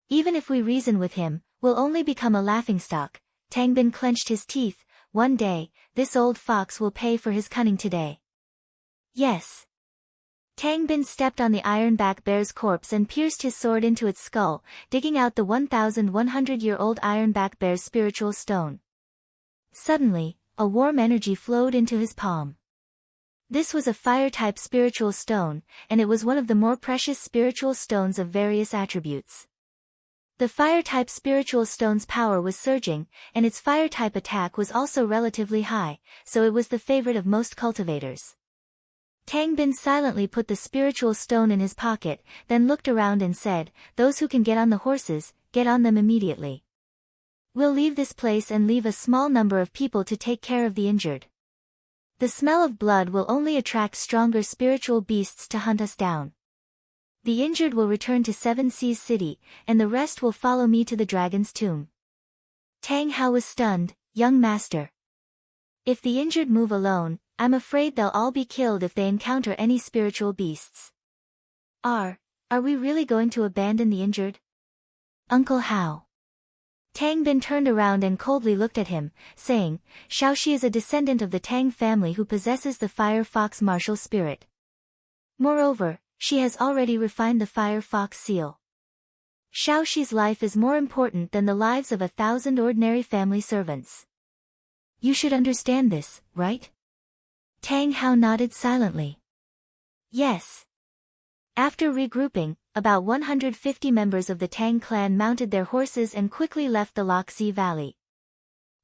Even if we reason with him, we'll only become a laughingstock. Tang Bin clenched his teeth. One day, this old fox will pay for his cunning today. Yes. Tang Bin stepped on the ironback bear's corpse and pierced his sword into its skull, digging out the 1,100-year-old ironback bear's spiritual stone. Suddenly, a warm energy flowed into his palm. This was a fire-type spiritual stone, and it was one of the more precious spiritual stones of various attributes. The fire-type spiritual stone's power was surging, and its fire-type attack was also relatively high, so it was the favorite of most cultivators. Tang Bin silently put the spiritual stone in his pocket, then looked around and said, those who can get on the horses, get on them immediately. We'll leave this place and leave a small number of people to take care of the injured. The smell of blood will only attract stronger spiritual beasts to hunt us down. The injured will return to Seven Seas City, and the rest will follow me to the dragon's tomb. Tang Hao was stunned. Young master. If the injured move alone, I'm afraid they'll all be killed if they encounter any spiritual beasts. Are we really going to abandon the injured? Uncle Hao. Tang Bin turned around and coldly looked at him, saying, Shaoxi is a descendant of the Tang family who possesses the Fire Fox martial spirit. Moreover, she has already refined the Fire Fox seal. Shaoxi's life is more important than the lives of 1,000 ordinary family servants. You should understand this, right? Tang Hao nodded silently. Yes. After regrouping, about 150 members of the Tang clan mounted their horses and quickly left the Loxi Valley.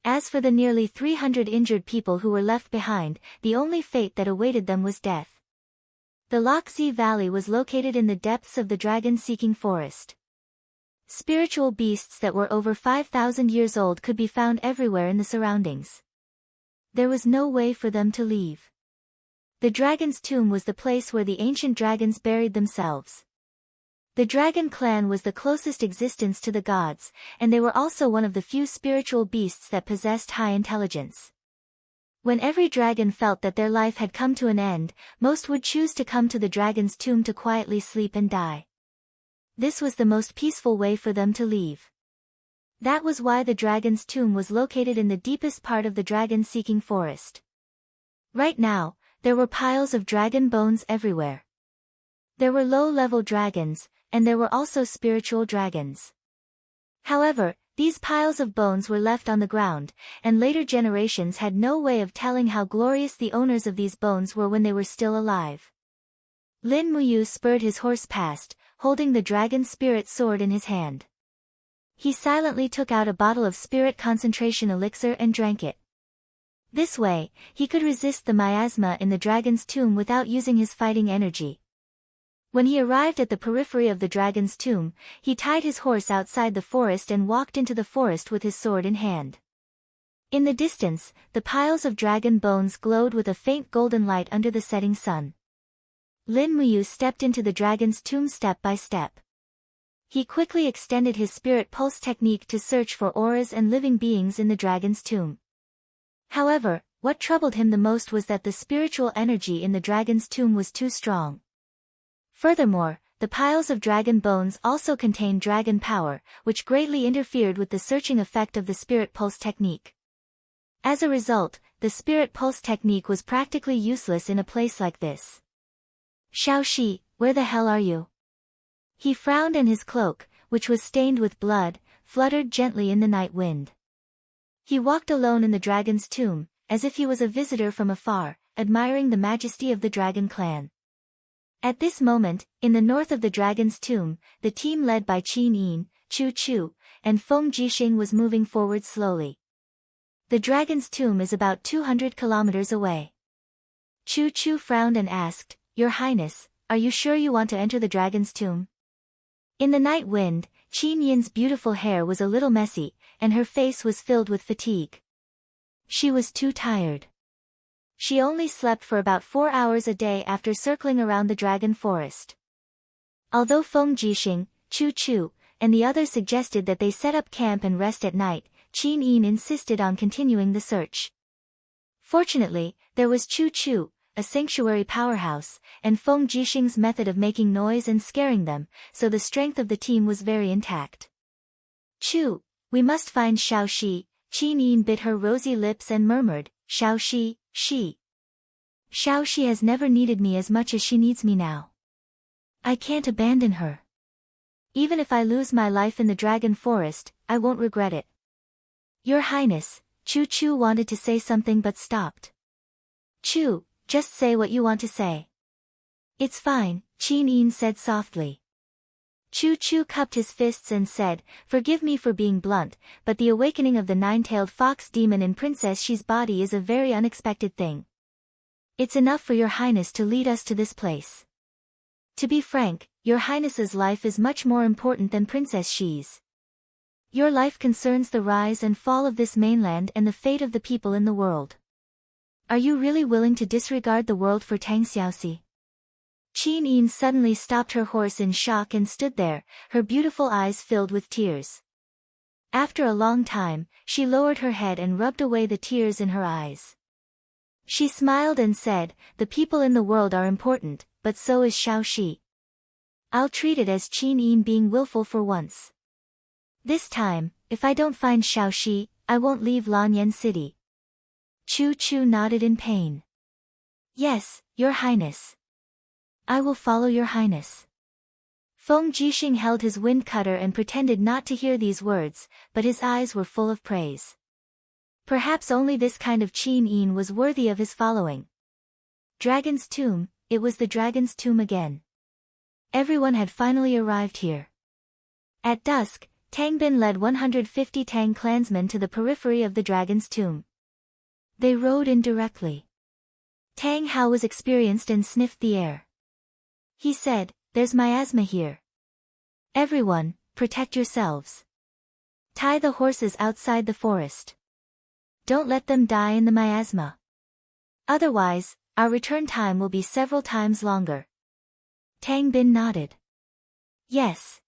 As for the nearly 300 injured people who were left behind, the only fate that awaited them was death. The Loxi Valley was located in the depths of the dragon-seeking forest. Spiritual beasts that were over 5,000 years old could be found everywhere in the surroundings. There was no way for them to leave. The dragon's tomb was the place where the ancient dragons buried themselves. The dragon clan was the closest existence to the gods, and they were also one of the few spiritual beasts that possessed high intelligence. When every dragon felt that their life had come to an end, most would choose to come to the dragon's tomb to quietly sleep and die. This was the most peaceful way for them to leave. That was why the dragon's tomb was located in the deepest part of the dragon-seeking forest. Right now, there were piles of dragon bones everywhere. There were low-level dragons, and there were also spiritual dragons. However, these piles of bones were left on the ground, and later generations had no way of telling how glorious the owners of these bones were when they were still alive. Lin Muyu spurred his horse past, holding the dragon spirit sword in his hand. He silently took out a bottle of spirit concentration elixir and drank it. This way, he could resist the miasma in the dragon's tomb without using his fighting energy. When he arrived at the periphery of the dragon's tomb, he tied his horse outside the forest and walked into the forest with his sword in hand. In the distance, the piles of dragon bones glowed with a faint golden light under the setting sun. Lin Muyu stepped into the dragon's tomb step by step. He quickly extended his spirit pulse technique to search for auras and living beings in the dragon's tomb. However, what troubled him the most was that the spiritual energy in the dragon's tomb was too strong. Furthermore, the piles of dragon bones also contained dragon power, which greatly interfered with the searching effect of the spirit pulse technique. As a result, the spirit pulse technique was practically useless in a place like this. Xiaoxi, where the hell are you? He frowned and his cloak, which was stained with blood, fluttered gently in the night wind. He walked alone in the dragon's tomb, as if he was a visitor from afar, admiring the majesty of the dragon clan. At this moment, in the north of the dragon's tomb, the team led by Qin Yin, Chu Chu, and Feng Jixing was moving forward slowly. The dragon's tomb is about 200 kilometers away. Chu Chu frowned and asked, Your Highness, are you sure you want to enter the dragon's tomb? In the night wind, Qin Yin's beautiful hair was a little messy, and her face was filled with fatigue. She was too tired. She only slept for about 4 hours a day after circling around the dragon forest. Although Feng Jixing, Chu Chu, and the others suggested that they set up camp and rest at night, Qin Yin insisted on continuing the search. Fortunately, there was Chu Chu, a sanctuary powerhouse, and Feng Jixing's method of making noise and scaring them, so the strength of the team was very intact. Chu, we must find Xiaoxi. Qin Yin bit her rosy lips and murmured, Xiaoxi, Xiaoxi has never needed me as much as she needs me now. I can't abandon her. Even if I lose my life in the dragon forest, I won't regret it. Your Highness, Chu Chu wanted to say something but stopped. Chu, just say what you want to say. It's fine, Qin Yin said softly. Chu Chu cupped his fists and said, Forgive me for being blunt, but the awakening of the nine-tailed fox demon in Princess Xi's body is a very unexpected thing. It's enough for your Highness to lead us to this place. To be frank, your Highness's life is much more important than Princess Xi's. Your life concerns the rise and fall of this mainland and the fate of the people in the world. Are you really willing to disregard the world for Tang Xiaoxi? Qin Yin suddenly stopped her horse in shock and stood there, her beautiful eyes filled with tears. After a long time, she lowered her head and rubbed away the tears in her eyes. She smiled and said, The people in the world are important, but so is Xiaoxi. I'll treat it as Qin Yin being willful for once. This time, if I don't find Xiaoxi, I won't leave Lanyan City. Chu Chu nodded in pain. Yes, Your Highness. I will follow Your Highness. Feng Jixing held his wind cutter and pretended not to hear these words, but his eyes were full of praise. Perhaps only this kind of Qin Yin was worthy of his following. Dragon's Tomb, it was the Dragon's Tomb again. Everyone had finally arrived here. At dusk, Tang Bin led 150 Tang clansmen to the periphery of the Dragon's Tomb. They rode in directly. Tang Hao was experienced and sniffed the air. He said, There's miasma here. Everyone, protect yourselves. Tie the horses outside the forest. Don't let them die in the miasma. Otherwise, our return time will be several times longer. Tang Bin nodded. Yes.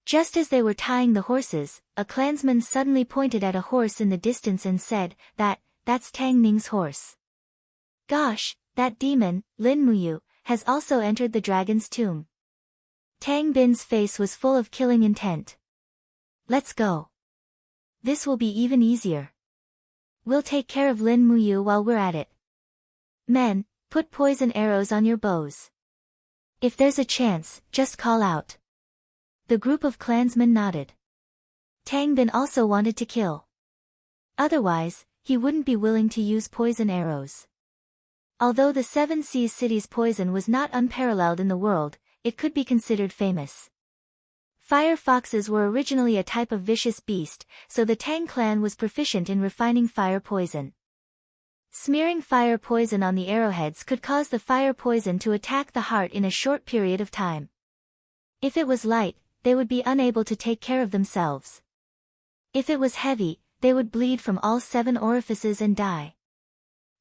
Just as they were tying the horses, a clansman suddenly pointed at a horse in the distance and said, That's Tang Ning's horse. Gosh, that demon, Lin Muyu, has also entered the dragon's tomb. Tang Bin's face was full of killing intent. Let's go. This will be even easier. We'll take care of Lin Muyu while we're at it. Men, put poison arrows on your bows. If there's a chance, just call out. The group of clansmen nodded. Tang Bin also wanted to kill. Otherwise, he wouldn't be willing to use poison arrows. Although the Seven Seas city's poison was not unparalleled in the world, it could be considered famous. Fire foxes were originally a type of vicious beast, so the Tang clan was proficient in refining fire poison. Smearing fire poison on the arrowheads could cause the fire poison to attack the heart in a short period of time. If it was light, they would be unable to take care of themselves. If it was heavy, they would bleed from all 7 orifices and die.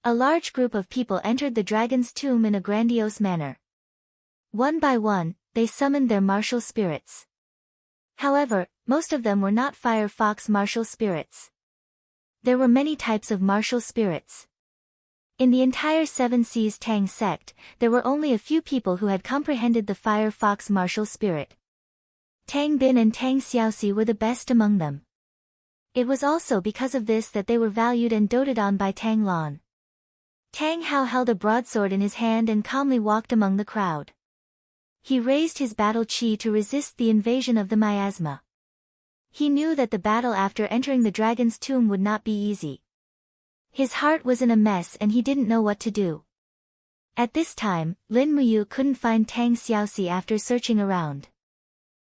A large group of people entered the dragon's tomb in a grandiose manner. One by one, they summoned their martial spirits. However, most of them were not fire fox martial spirits. There were many types of martial spirits. In the entire Seven Seas Tang sect, there were only a few people who had comprehended the fire fox martial spirit. Tang Bin and Tang Xiaoxi were the best among them. It was also because of this that they were valued and doted on by Tang Lan. Tang Hao held a broadsword in his hand and calmly walked among the crowd. He raised his battle chi to resist the invasion of the miasma. He knew that the battle after entering the dragon's tomb would not be easy. His heart was in a mess and he didn't know what to do. At this time, Lin Muyu couldn't find Tang Xiaoxi after searching around.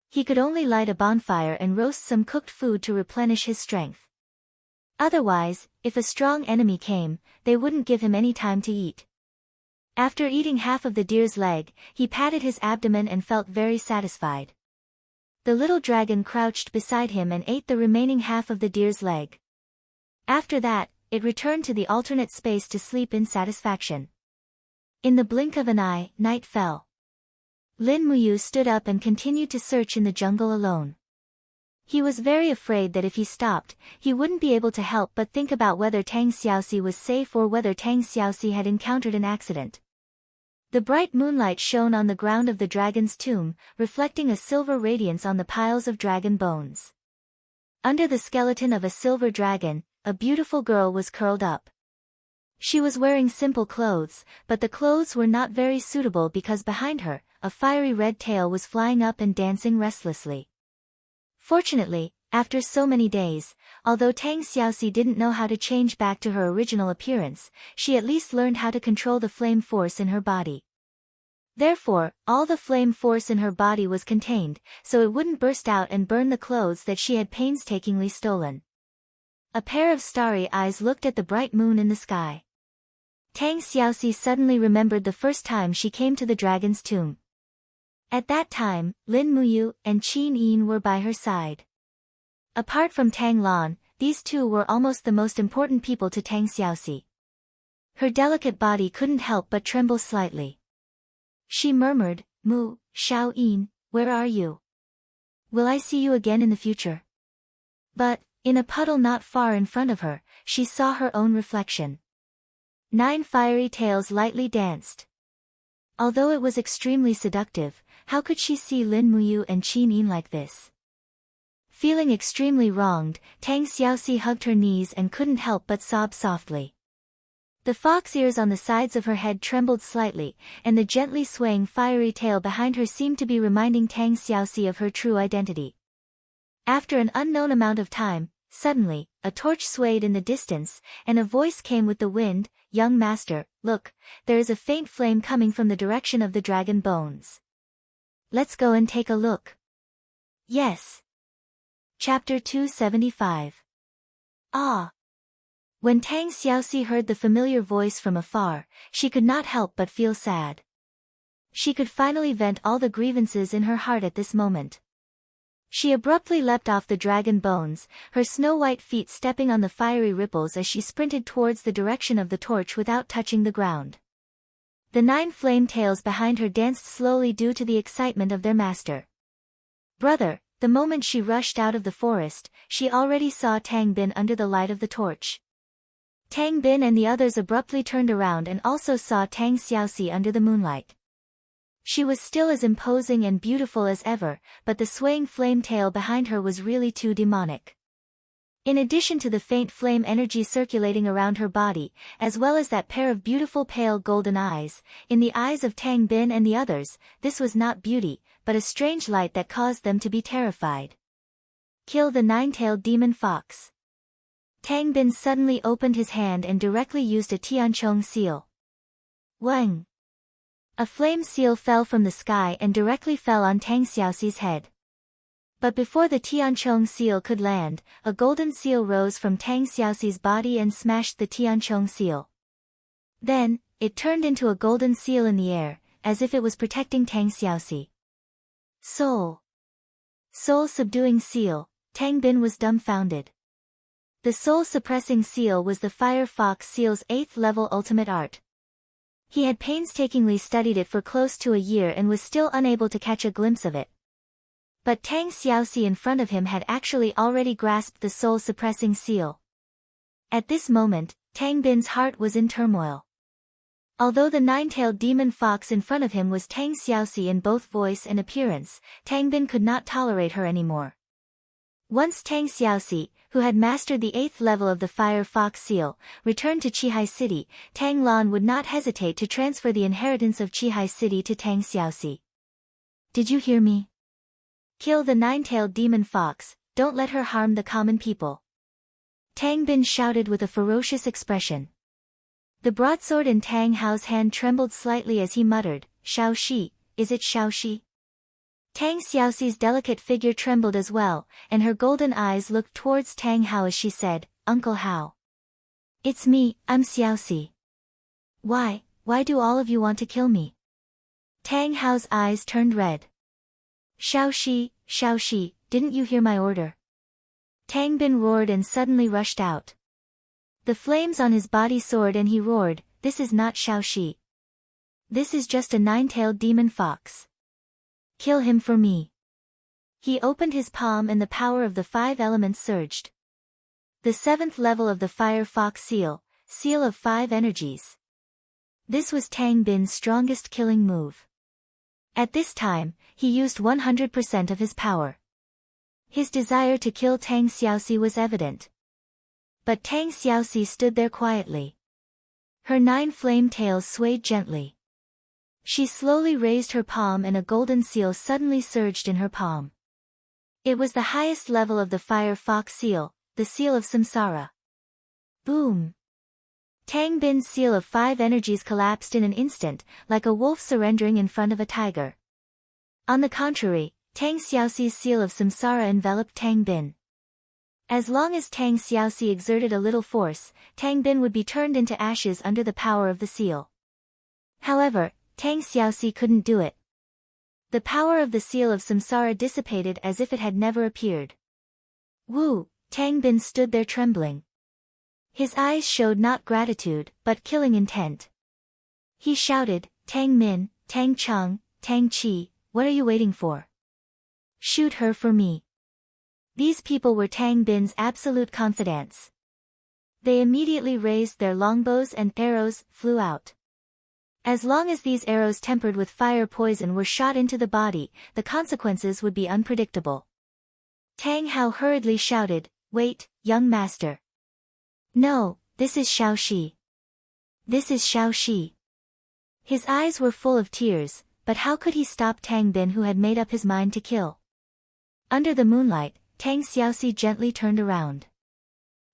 He could only light a bonfire and roast some cooked food to replenish his strength. Otherwise, if a strong enemy came, they wouldn't give him any time to eat. After eating half of the deer's leg, he patted his abdomen and felt very satisfied. The little dragon crouched beside him and ate the remaining half of the deer's leg. After that, it returned to the alternate space to sleep in satisfaction. In the blink of an eye, night fell. Lin Muyu stood up and continued to search in the jungle alone. He was very afraid that if he stopped, he wouldn't be able to help but think about whether Tang Xiaoxi was safe or whether Tang Xiaoxi had encountered an accident. The bright moonlight shone on the ground of the dragon's tomb, reflecting a silver radiance on the piles of dragon bones. Under the skeleton of a silver dragon, a beautiful girl was curled up. She was wearing simple clothes, but the clothes were not very suitable because behind her, a fiery red tail was flying up and dancing restlessly. Fortunately, after so many days, although Tang Xiaoxi didn't know how to change back to her original appearance, she at least learned how to control the flame force in her body. Therefore, all the flame force in her body was contained, so it wouldn't burst out and burn the clothes that she had painstakingly stolen. A pair of starry eyes looked at the bright moon in the sky. Tang Xiaoxi suddenly remembered the first time she came to the dragon's tomb. At that time, Lin Muyu and Qin Yin were by her side. Apart from Tang Lan, these two were almost the most important people to Tang Xiaoxi. Her delicate body couldn't help but tremble slightly. She murmured, "Mu, Shao Yin, where are you? Will I see you again in the future?" But, in a puddle not far in front of her, she saw her own reflection. 9 fiery tails lightly danced. Although it was extremely seductive, how could she see Lin Muyu and Qin Yin like this? Feeling extremely wronged, Tang Xiaoxi hugged her knees and couldn't help but sob softly. The fox ears on the sides of her head trembled slightly, and the gently swaying fiery tail behind her seemed to be reminding Tang Xiaoxi of her true identity. After an unknown amount of time, suddenly, a torch swayed in the distance, and a voice came with the wind, "Young master, look, there is a faint flame coming from the direction of the dragon bones. Let's go and take a look." Yes. Chapter 275. Ah! When Tang Xiaoxi heard the familiar voice from afar, she could not help but feel sad. She could finally vent all the grievances in her heart at this moment. She abruptly leapt off the dragon bones, her snow-white feet stepping on the fiery ripples as she sprinted towards the direction of the torch without touching the ground. The 9 flame tails behind her danced slowly due to the excitement of their master. Brother, the moment she rushed out of the forest, she already saw Tang Bin under the light of the torch. Tang Bin and the others abruptly turned around and also saw Tang Xiaoxi under the moonlight. She was still as imposing and beautiful as ever, but the swaying flame tail behind her was really too demonic. In addition to the faint flame energy circulating around her body, as well as that pair of beautiful pale golden eyes, in the eyes of Tang Bin and the others, this was not beauty, but a strange light that caused them to be terrified. Kill the 9-tailed demon fox. Tang Bin suddenly opened his hand and directly used a Tianchong seal. Wang! A flame seal fell from the sky and directly fell on Tang Xiaoxi's head. But before the Tianchong seal could land, a golden seal rose from Tang Xiaoxi's body and smashed the Tianchong seal. Then, it turned into a golden seal in the air, as if it was protecting Tang Xiaoxi. Soul subduing seal, Tang Bin was dumbfounded. The soul-suppressing seal was the Fire Fox seal's 8th level ultimate art. He had painstakingly studied it for close to a year and was still unable to catch a glimpse of it. But Tang Xiaoxi in front of him had actually already grasped the soul-suppressing seal. At this moment, Tang Bin's heart was in turmoil. Although the nine-tailed demon fox in front of him was Tang Xiaoxi in both voice and appearance, Tang Bin could not tolerate her anymore. Once Tang Xiaoxi, who had mastered the 8th level of the Fire Fox Seal, returned to Qihai City, Tang Lan would not hesitate to transfer the inheritance of Qihai City to Tang Xiaoxi. Did you hear me? Kill the nine-tailed demon fox, don't let her harm the common people. Tang Bin shouted with a ferocious expression. The broadsword in Tang Hao's hand trembled slightly as he muttered, Shao Shi, is it Shao Shi? Tang Xiaoxi's delicate figure trembled as well, and her golden eyes looked towards Tang Hao as she said, Uncle Hao. It's me, I'm Xiaoxi. Why do all of you want to kill me? Tang Hao's eyes turned red. Shao Shi, didn't you hear my order? Tang Bin roared and suddenly rushed out. The flames on his body soared and he roared, this is not Shao Shi. This is just a nine-tailed demon fox. Kill him for me. He opened his palm and the power of the 5 elements surged. The 7th level of the Fire Fox Seal, Seal of 5 Energies. This was Tang Bin's strongest killing move. At this time, he used 100% of his power. His desire to kill Tang Xiaoxi was evident. But Tang Xiaoxi stood there quietly. Her 9 flame tails swayed gently. She slowly raised her palm and a golden seal suddenly surged in her palm. It was the highest level of the Fire Fox Seal, the Seal of Samsara. Boom! Tang Bin's Seal of 5 Energies collapsed in an instant, like a wolf surrendering in front of a tiger. On the contrary, Tang Xiaoxi's Seal of Samsara enveloped Tang Bin. As long as Tang Xiaoxi exerted a little force, Tang Bin would be turned into ashes under the power of the seal. However, Tang Xiaoxi couldn't do it. The power of the Seal of Samsara dissipated as if it had never appeared. Woo! Tang Bin stood there trembling. His eyes showed not gratitude, but killing intent. He shouted, Tang Min, Tang Cheng, Tang Qi, what are you waiting for? Shoot her for me. These people were Tang Bin's absolute confidants. They immediately raised their longbows and arrows flew out. As long as these arrows tempered with fire poison were shot into the body, the consequences would be unpredictable. Tang Hao hurriedly shouted, wait, young master. No, this is Shao Shi. This is Shao Shi. His eyes were full of tears, but how could he stop Tang Bin who had made up his mind to kill? Under the moonlight, Tang Xiaoxi gently turned around.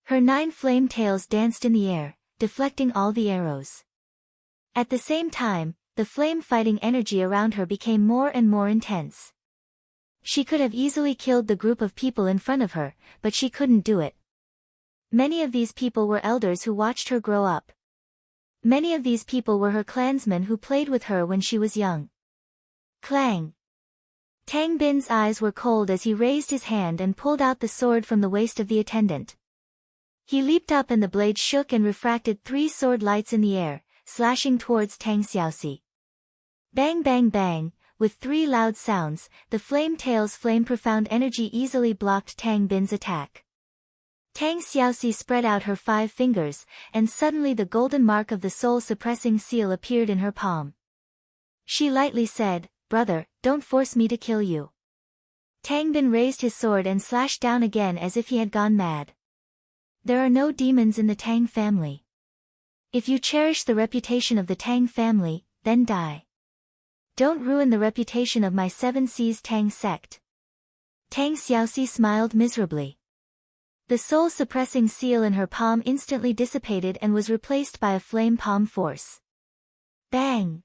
Her 9 flame tails danced in the air, deflecting all the arrows. At the same time, the flame-fighting energy around her became more and more intense. She could have easily killed the group of people in front of her, but she couldn't do it. Many of these people were elders who watched her grow up. Many of these people were her clansmen who played with her when she was young. Clang! Tang Bin's eyes were cold as he raised his hand and pulled out the sword from the waist of the attendant. He leaped up and the blade shook and refracted 3 sword lights in the air, slashing towards Tang Xiaoxi. Bang bang bang, with 3 loud sounds, the flame tail's flame-profound energy easily blocked Tang Bin's attack. Tang Xiaoxi spread out her 5 fingers, and suddenly the golden mark of the soul-suppressing seal appeared in her palm. She lightly said, brother, don't force me to kill you. Tang Bin raised his sword and slashed down again as if he had gone mad. There are no demons in the Tang family. If you cherish the reputation of the Tang family, then die. Don't ruin the reputation of my 7 Seas Tang sect. Tang Xiaoxi smiled miserably. The soul-suppressing seal in her palm instantly dissipated and was replaced by a flame palm force. Bang!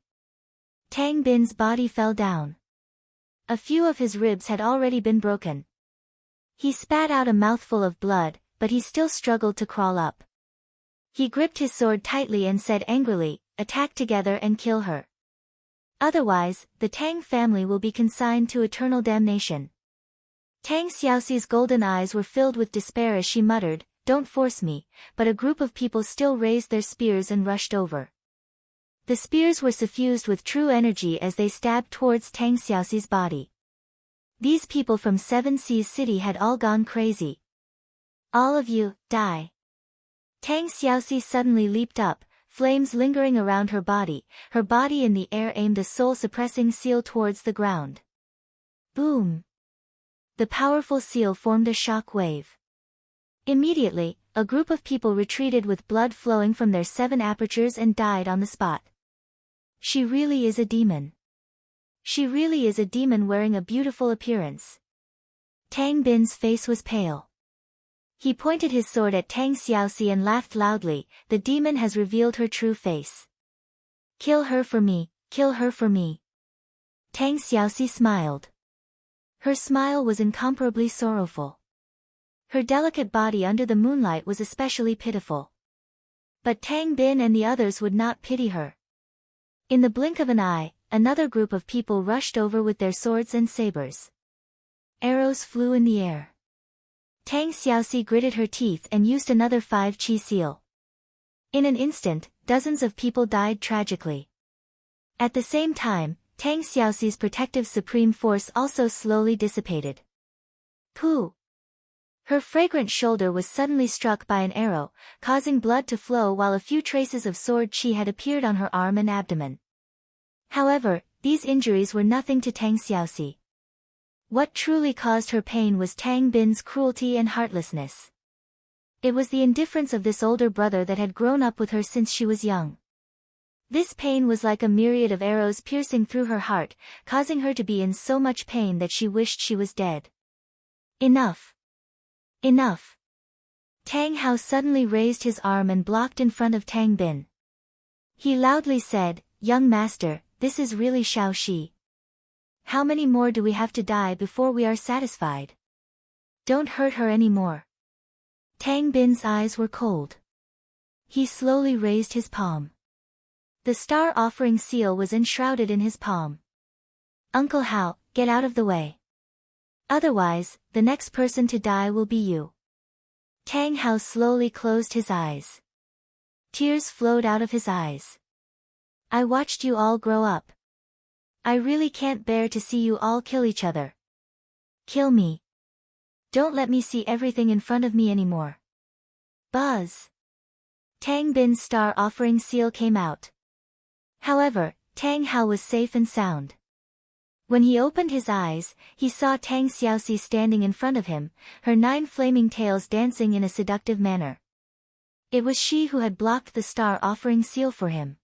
Tang Bin's body fell down. A few of his ribs had already been broken. He spat out a mouthful of blood, but he still struggled to crawl up. He gripped his sword tightly and said angrily, attack together and kill her. Otherwise, the Tang family will be consigned to eternal damnation. Tang Xiaoxi's golden eyes were filled with despair as she muttered, don't force me, but a group of people still raised their spears and rushed over. The spears were suffused with true energy as they stabbed towards Tang Xiaoxi's body. These people from 7 Seas City had all gone crazy. All of you, die. Tang Xiaoxi suddenly leaped up, flames lingering around her body in the air aimed a soul-suppressing seal towards the ground. Boom! The powerful seal formed a shock wave. Immediately, a group of people retreated with blood flowing from their 7 apertures and died on the spot. She really is a demon. She really is a demon wearing a beautiful appearance. Tang Bin's face was pale. He pointed his sword at Tang Xiaoxi and laughed loudly. The demon has revealed her true face. Kill her for me, kill her for me. Tang Xiaoxi smiled. Her smile was incomparably sorrowful. Her delicate body under the moonlight was especially pitiful. But Tang Bin and the others would not pity her. In the blink of an eye, another group of people rushed over with their swords and sabers. Arrows flew in the air. Tang Xiaoxi gritted her teeth and used another 5 chi seal. In an instant, dozens of people died tragically. At the same time, Tang Xiaoxi's protective supreme force also slowly dissipated. Pooh! Her fragrant shoulder was suddenly struck by an arrow, causing blood to flow while a few traces of sword chi had appeared on her arm and abdomen. However, these injuries were nothing to Tang Xiaoxi. What truly caused her pain was Tang Bin's cruelty and heartlessness. It was the indifference of this older brother that had grown up with her since she was young. This pain was like a myriad of arrows piercing through her heart, causing her to be in so much pain that she wished she was dead. Enough! Enough! Tang Hao suddenly raised his arm and blocked in front of Tang Bin. He loudly said, "Young master, this is really Shao Shi. How many more do we have to die before we are satisfied? Don't hurt her anymore." Tang Bin's eyes were cold. He slowly raised his palm. The star offering seal was enshrouded in his palm. "Uncle Hao, get out of the way. Otherwise, the next person to die will be you." Tang Hao slowly closed his eyes. Tears flowed out of his eyes. "I watched you all grow up. I really can't bear to see you all kill each other. Kill me. Don't let me see everything in front of me anymore." Buzz! Tang Bin's star offering seal came out. However, Tang Hao was safe and sound. When he opened his eyes, he saw Tang Xiaoxi standing in front of him, her 9 flaming tails dancing in a seductive manner. It was she who had blocked the star offering seal for him.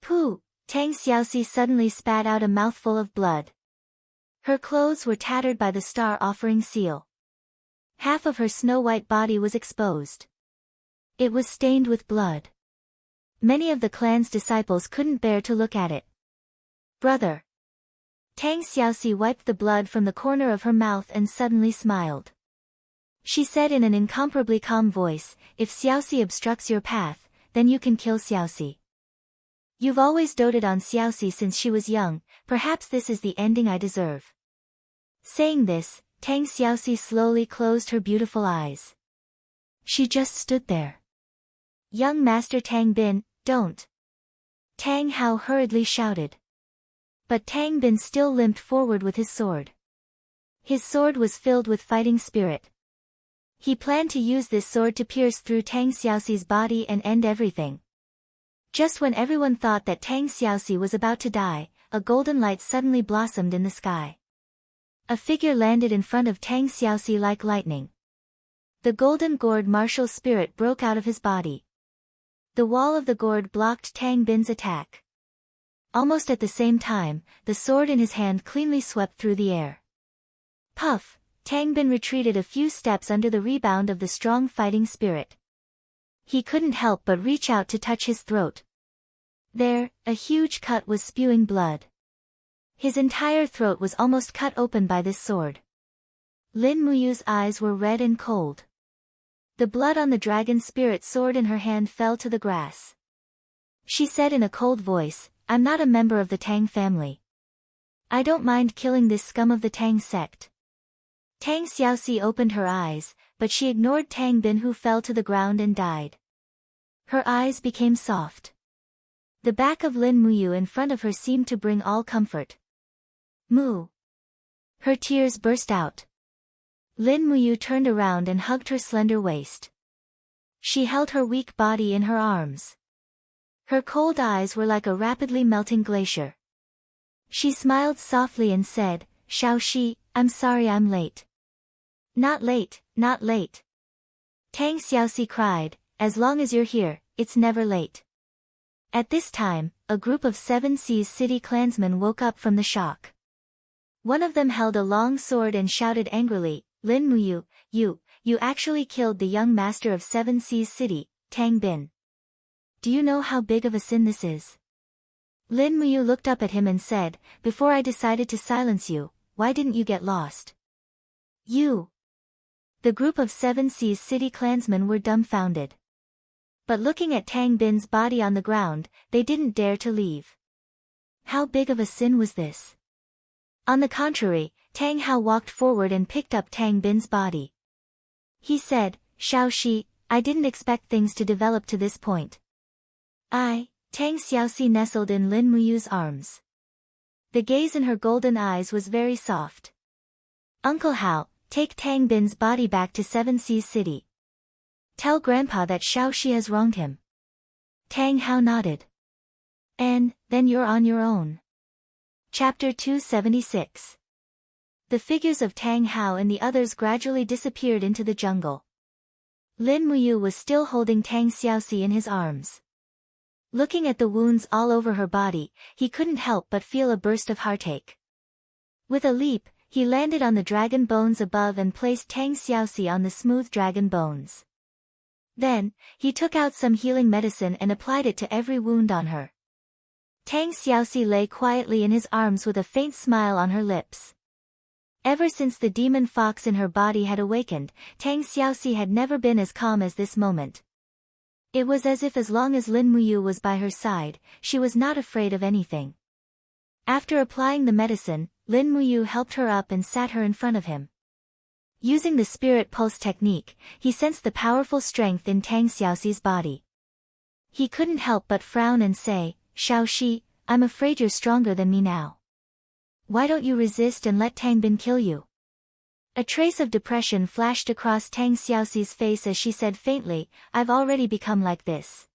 Pooh! Tang Xiaoxi suddenly spat out a mouthful of blood. Her clothes were tattered by the star offering seal. Half of her snow-white body was exposed. It was stained with blood. Many of the clan's disciples couldn't bear to look at it. "Brother!" Tang Xiaoxi wiped the blood from the corner of her mouth and suddenly smiled. She said in an incomparably calm voice, "If Xiaoxi obstructs your path, then you can kill Xiaoxi. You've always doted on Xiaoxi since she was young, perhaps this is the ending I deserve." Saying this, Tang Xiaoxi slowly closed her beautiful eyes. She just stood there. "Young Master Tang Bin, don't!" Tang Hao hurriedly shouted. But Tang Bin still limped forward with his sword. His sword was filled with fighting spirit. He planned to use this sword to pierce through Tang Xiaoxi's body and end everything. Just when everyone thought that Tang Xiaoxi was about to die, a golden light suddenly blossomed in the sky. A figure landed in front of Tang Xiaoxi like lightning. The golden gourd martial spirit broke out of his body. The wall of the gourd blocked Tang Bin's attack. Almost at the same time, the sword in his hand cleanly swept through the air. Puff! Tang Bin retreated a few steps under the rebound of the strong fighting spirit. He couldn't help but reach out to touch his throat. There, a huge cut was spewing blood. His entire throat was almost cut open by this sword. Lin Muyu's eyes were red and cold. The blood on the dragon spirit sword in her hand fell to the grass. She said in a cold voice, "I'm not a member of the Tang family. I don't mind killing this scum of the Tang sect." Tang Xiaoxi opened her eyes, but she ignored Tang Bin who fell to the ground and died. Her eyes became soft. The back of Lin Muyu in front of her seemed to bring all comfort. Moo! Her tears burst out. Lin Muyu turned around and hugged her slender waist. She held her weak body in her arms. Her cold eyes were like a rapidly melting glacier. She smiled softly and said, Xiaoxi, I'm sorry I'm late. Not late, not late. Tang Xiaoxi cried, as long as you're here, it's never late. At this time, a group of 7 Seas City clansmen woke up from the shock. One of them held a long sword and shouted angrily, Lin Muyu, you actually killed the young master of 7 Seas City, Tang Bin. Do you know how big of a sin this is? Lin Muyu looked up at him and said, before I decided to silence you, why didn't you get lost? You. The group of 7 Seas City clansmen were dumbfounded. But looking at Tang Bin's body on the ground, they didn't dare to leave. How big of a sin was this? On the contrary, Tang Hao walked forward and picked up Tang Bin's body. He said, Xiaoxi, I didn't expect things to develop to this point. Tang Xiaoxi nestled in Lin Muyu's arms. The gaze in her golden eyes was very soft. Uncle Hao, take Tang Bin's body back to 7 Seas City. Tell Grandpa that Xiaoxi has wronged him. Tang Hao nodded. And, then you're on your own. Chapter 276. The figures of Tang Hao and the others gradually disappeared into the jungle. Lin Muyu was still holding Tang Xiaoxi in his arms. Looking at the wounds all over her body, he couldn't help but feel a burst of heartache. With a leap, he landed on the dragon bones above and placed Tang Xiaoxi on the smooth dragon bones. Then, he took out some healing medicine and applied it to every wound on her. Tang Xiaoxi lay quietly in his arms with a faint smile on her lips. Ever since the demon fox in her body had awakened, Tang Xiaoxi had never been as calm as this moment. It was as if as long as Lin Muyu was by her side, she was not afraid of anything. After applying the medicine, Lin Muyu helped her up and sat her in front of him. Using the spirit pulse technique, he sensed the powerful strength in Tang Xiaoxi's body. He couldn't help but frown and say, Xiaoxi, I'm afraid you're stronger than me now. Why don't you resist and let Tang Bin kill you? A trace of depression flashed across Tang Xiaoxi's face as she said faintly, I've already become like this.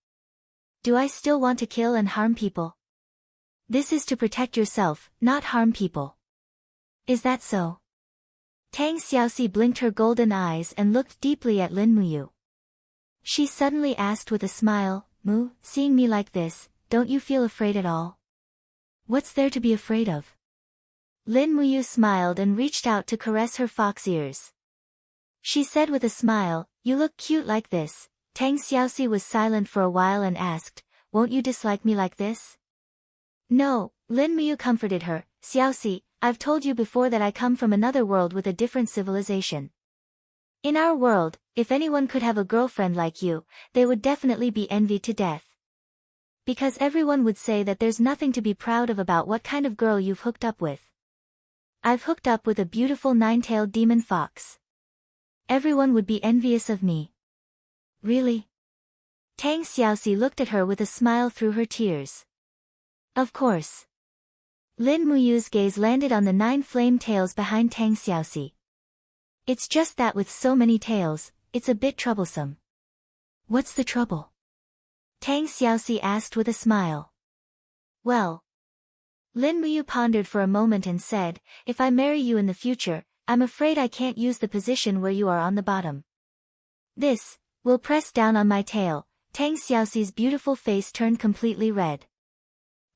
Do I still want to kill and harm people? This is to protect yourself, not harm people. Is that so? Tang Xiaoxi blinked her golden eyes and looked deeply at Lin Muyu. She suddenly asked with a smile, Mu, seeing me like this, don't you feel afraid at all? What's there to be afraid of? Lin Muyu smiled and reached out to caress her fox ears. She said with a smile, you look cute like this. Tang Xiaoxi was silent for a while and asked, won't you dislike me like this? No, Lin Muyu comforted her, Xiaoxi, I've told you before that I come from another world with a different civilization. In our world, if anyone could have a girlfriend like you, they would definitely be envied to death. Because everyone would say that there's nothing to be proud of about what kind of girl you've hooked up with. I've hooked up with a beautiful 9-tailed demon fox. Everyone would be envious of me. Really? Tang Xiaoxi looked at her with a smile through her tears. Of course. Lin Muyu's gaze landed on the 9 flame tails behind Tang Xiaoxi. It's just that with so many tails, it's a bit troublesome. What's the trouble? Tang Xiaoxi asked with a smile. Well. Lin Muyu pondered for a moment and said, if I marry you in the future, I'm afraid I can't use the position where you are on the bottom. This will press down on my tail. Tang Xiaoxi's beautiful face turned completely red.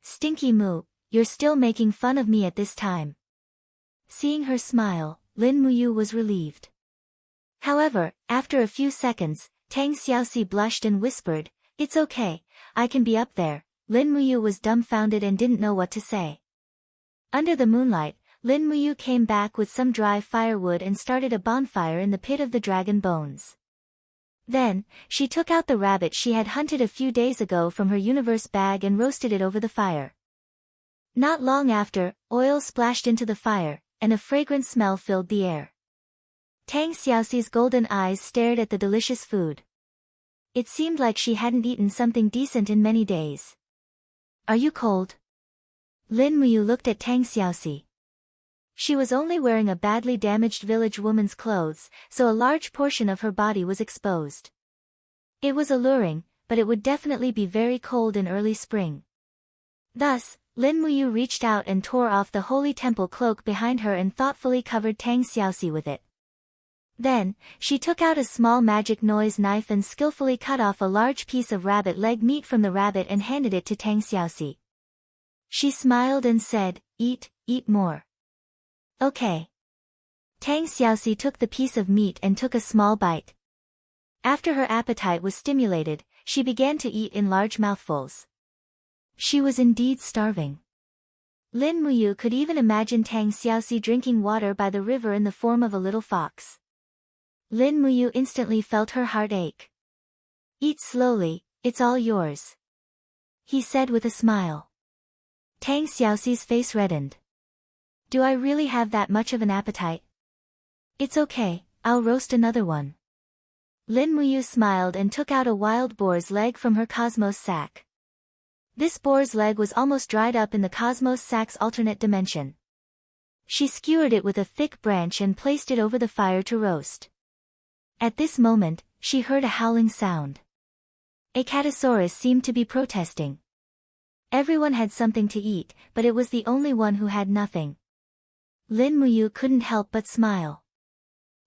Stinky Mu, you're still making fun of me at this time. Seeing her smile, Lin Muyu was relieved. However, after a few seconds, Tang Xiaoxi blushed and whispered, it's okay, I can be up there. Lin Muyu was dumbfounded and didn't know what to say. Under the moonlight, Lin Muyu came back with some dry firewood and started a bonfire in the pit of the dragon bones. Then, she took out the rabbit she had hunted a few days ago from her universe bag and roasted it over the fire. Not long after, oil splashed into the fire, and a fragrant smell filled the air. Tang Xiaoxi's golden eyes stared at the delicious food. It seemed like she hadn't eaten something decent in many days. Are you cold? Lin Muyu looked at Tang Xiaoxi. She was only wearing a badly damaged village woman's clothes, so a large portion of her body was exposed. It was alluring, but it would definitely be very cold in early spring. Thus, Lin Muyu reached out and tore off the holy temple cloak behind her and thoughtfully covered Tang Xiaoxi with it. Then, she took out a small magic noise knife and skillfully cut off a large piece of rabbit leg meat from the rabbit and handed it to Tang Xiaoxi. She smiled and said, "Eat, eat more." Okay. Tang Xiaoxi took the piece of meat and took a small bite. After her appetite was stimulated, she began to eat in large mouthfuls. She was indeed starving. Lin Muyu could even imagine Tang Xiaoxi drinking water by the river in the form of a little fox. Lin Muyu instantly felt her heart ache. "Eat slowly, it's all yours," he said with a smile. Tang Xiaoxi's face reddened. "Do I really have that much of an appetite?" "It's okay, I'll roast another one." Lin Muyu smiled and took out a wild boar's leg from her cosmos sack. This boar's leg was almost dried up in the cosmos sack's alternate dimension. She skewered it with a thick branch and placed it over the fire to roast. At this moment, she heard a howling sound. A Catosaurus seemed to be protesting. Everyone had something to eat, but it was the only one who had nothing. Lin Muyu couldn't help but smile.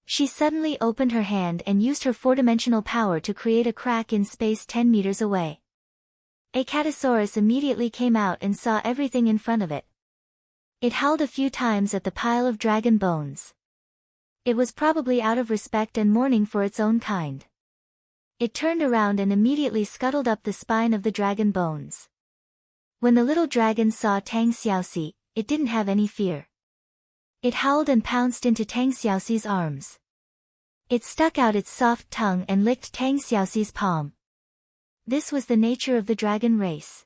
She suddenly opened her hand and used her four-dimensional power to create a crack in space 10 meters away. A Catosaurus immediately came out and saw everything in front of it. It howled a few times at the pile of dragon bones. It was probably out of respect and mourning for its own kind. It turned around and immediately scuttled up the spine of the dragon bones. When the little dragon saw Tang Xiaoxi, it didn't have any fear. It howled and pounced into Tang Xiaoxi's arms. It stuck out its soft tongue and licked Tang Xiaoxi's palm. This was the nature of the dragon race.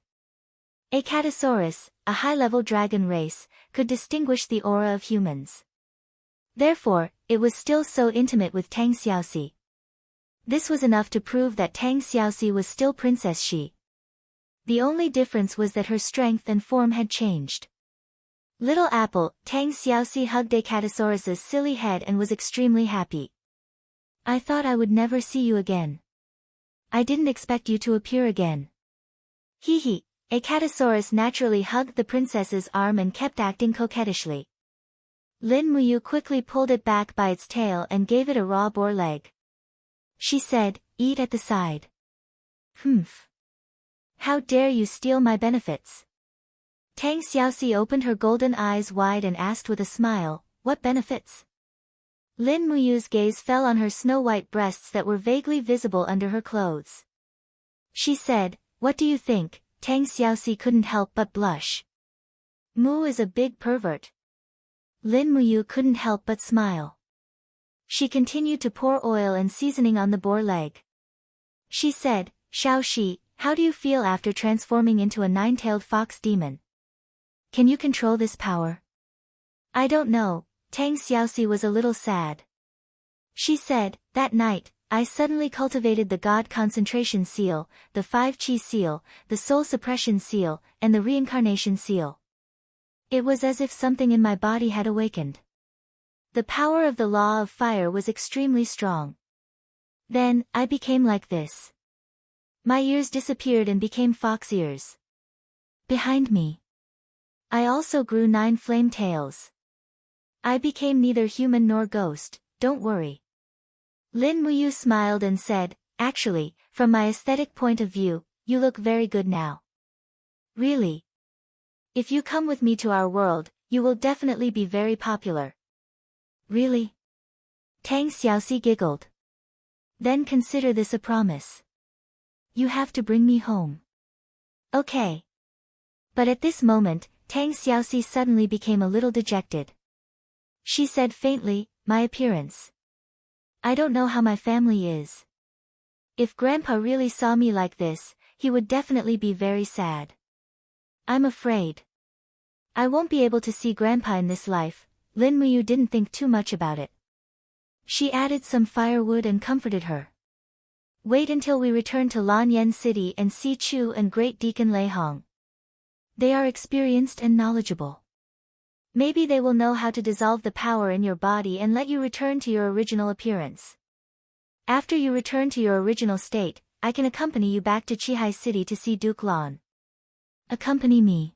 A Catosaurus, a high-level dragon race, could distinguish the aura of humans. Therefore, it was still so intimate with Tang Xiaoxi. This was enough to prove that Tang Xiaoxi was still Princess Shi. The only difference was that her strength and form had changed. Little Apple, Tang Xiaoxi hugged a Catosaurus's silly head and was extremely happy. "I thought I would never see you again. I didn't expect you to appear again." Hee hee. A Catosaurus naturally hugged the princess's arm and kept acting coquettishly. Lin Muyu quickly pulled it back by its tail and gave it a raw boar leg. She said, "Eat at the side." "Humph. How dare you steal my benefits?" Tang Xiaoxi opened her golden eyes wide and asked with a smile, "What benefits?" Lin Muyu's gaze fell on her snow-white breasts that were vaguely visible under her clothes. She said, "What do you think?" Tang Xiaoxi couldn't help but blush. "Mu is a big pervert." Lin Muyu couldn't help but smile. She continued to pour oil and seasoning on the boar leg. She said, "Xiao Shi, how do you feel after transforming into a nine-tailed fox demon? Can you control this power?" "I don't know." Tang Xiaoxi was a little sad. She said, "That night, I suddenly cultivated the God Concentration Seal, the 5-Chi Seal, the Soul Suppression Seal, and the Reincarnation Seal. It was as if something in my body had awakened. The power of the law of fire was extremely strong. Then, I became like this. My ears disappeared and became fox ears. Behind me, I also grew 9 flame tails. I became neither human nor ghost, don't worry." Lin Muyu smiled and said, "Actually, from my aesthetic point of view, you look very good now." "Really? If you come with me to our world, you will definitely be very popular." "Really?" Tang Xiaoxi giggled. "Then consider this a promise. You have to bring me home." "Okay." But at this moment, Tang Xiaoxi suddenly became a little dejected. She said faintly, "My appearance. I don't know how my family is. If Grandpa really saw me like this, he would definitely be very sad. I'm afraid I won't be able to see Grandpa in this life." Lin Muyu didn't think too much about it. She added some firewood and comforted her. "Wait until we return to Lanyan City and see Chu and Great Deacon Lei Hong. They are experienced and knowledgeable. Maybe they will know how to dissolve the power in your body and let you return to your original appearance. After you return to your original state, I can accompany you back to Chihai City to see Duke Lan. Accompany me.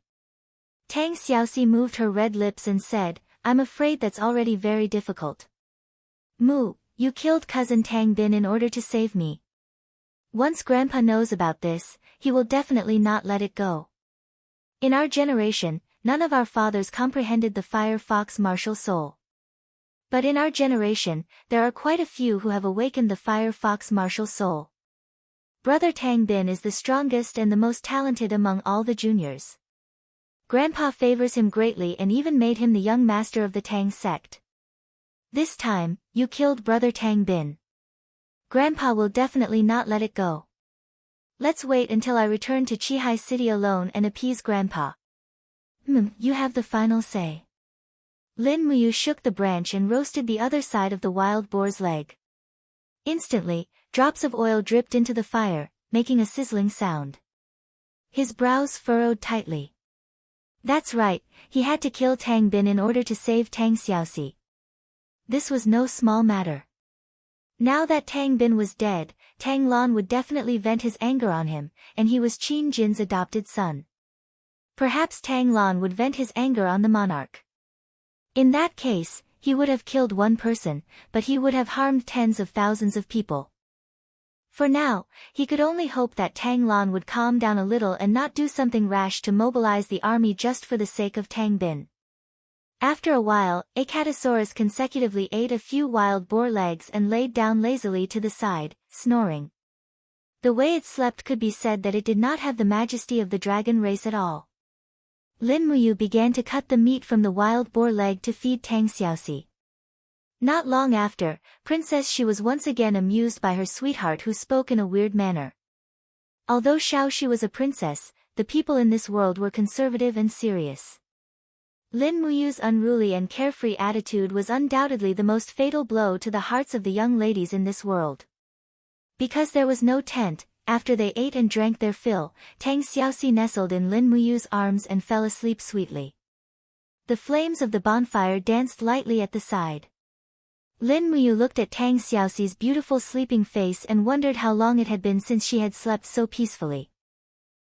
Tang Xiaoxi moved her red lips and said, I'm afraid that's already very difficult. Mu, you killed cousin Tang Bin in order to save me. Once Grandpa knows about this, he will definitely not let it go. In our generation, none of our fathers comprehended the fire fox martial soul. But in our generation, there are quite a few who have awakened the fire fox martial soul. Brother Tang Bin is the strongest and the most talented among all the juniors. Grandpa favors him greatly and even made him the young master of the Tang sect. This time, you killed Brother Tang Bin. Grandpa will definitely not let it go. Let's wait until I return to Chihai City alone and appease Grandpa. You have the final say. Lin Muyu shook the branch and roasted the other side of the wild boar's leg. Instantly, drops of oil dripped into the fire, making a sizzling sound. His brows furrowed tightly. That's right, he had to kill Tang Bin in order to save Tang Xiaoxi. This was no small matter. Now that Tang Bin was dead, Tang Lan would definitely vent his anger on him, and he was Qin Jin's adopted son. Perhaps Tang Lan would vent his anger on the monarch. In that case, he would have killed one person, but he would have harmed tens of thousands of people. For now, he could only hope that Tang Lan would calm down a little and not do something rash to mobilize the army just for the sake of Tang Bin. After a while, Acatosaurus consecutively ate a few wild boar legs and laid down lazily to the side, snoring. The way it slept could be said that it did not have the majesty of the dragon race at all. Lin Muyu began to cut the meat from the wild boar leg to feed Tang Xiaoxi. Not long after, Princess Shi was once again amused by her sweetheart who spoke in a weird manner. Although Xiaoxi was a princess, the people in this world were conservative and serious. Lin Muyu's unruly and carefree attitude was undoubtedly the most fatal blow to the hearts of the young ladies in this world. Because there was no tent, after they ate and drank their fill, Tang Xiaoxi nestled in Lin Muyu's arms and fell asleep sweetly. The flames of the bonfire danced lightly at the side. Lin Muyu looked at Tang Xiaoxi's beautiful sleeping face and wondered how long it had been since she had slept so peacefully.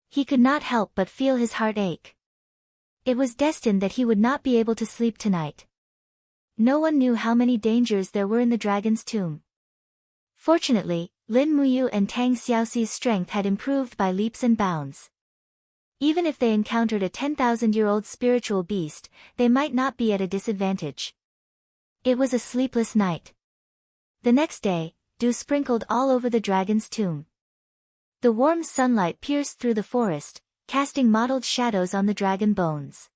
He could not help but feel his heart ache. It was destined that he would not be able to sleep tonight. No one knew how many dangers there were in the dragon's tomb. Fortunately, Lin Muyu and Tang Xiaoxi's strength had improved by leaps and bounds. Even if they encountered a 10,000-year-old spiritual beast, they might not be at a disadvantage. It was a sleepless night. The next day, dew sprinkled all over the dragon's tomb. The warm sunlight pierced through the forest, casting mottled shadows on the dragon bones.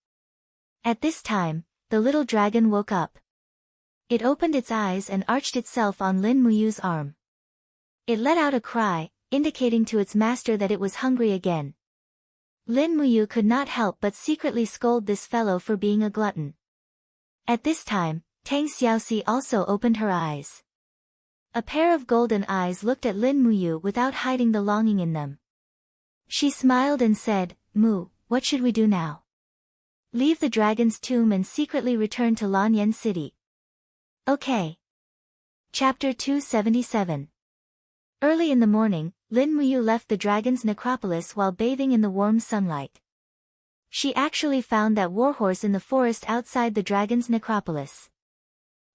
At this time, the little dragon woke up. It opened its eyes and arched itself on Lin Muyu's arm. It let out a cry, indicating to its master that it was hungry again. Lin Muyu could not help but secretly scold this fellow for being a glutton. At this time, Tang Xiaoxi also opened her eyes. A pair of golden eyes looked at Lin Muyu without hiding the longing in them. She smiled and said, Mu, what should we do now? Leave the dragon's tomb and secretly return to Lanyan City. Okay. Chapter 277. Early in the morning, Lin Muyu left the dragon's necropolis while bathing in the warm sunlight. She actually found that warhorse in the forest outside the dragon's necropolis.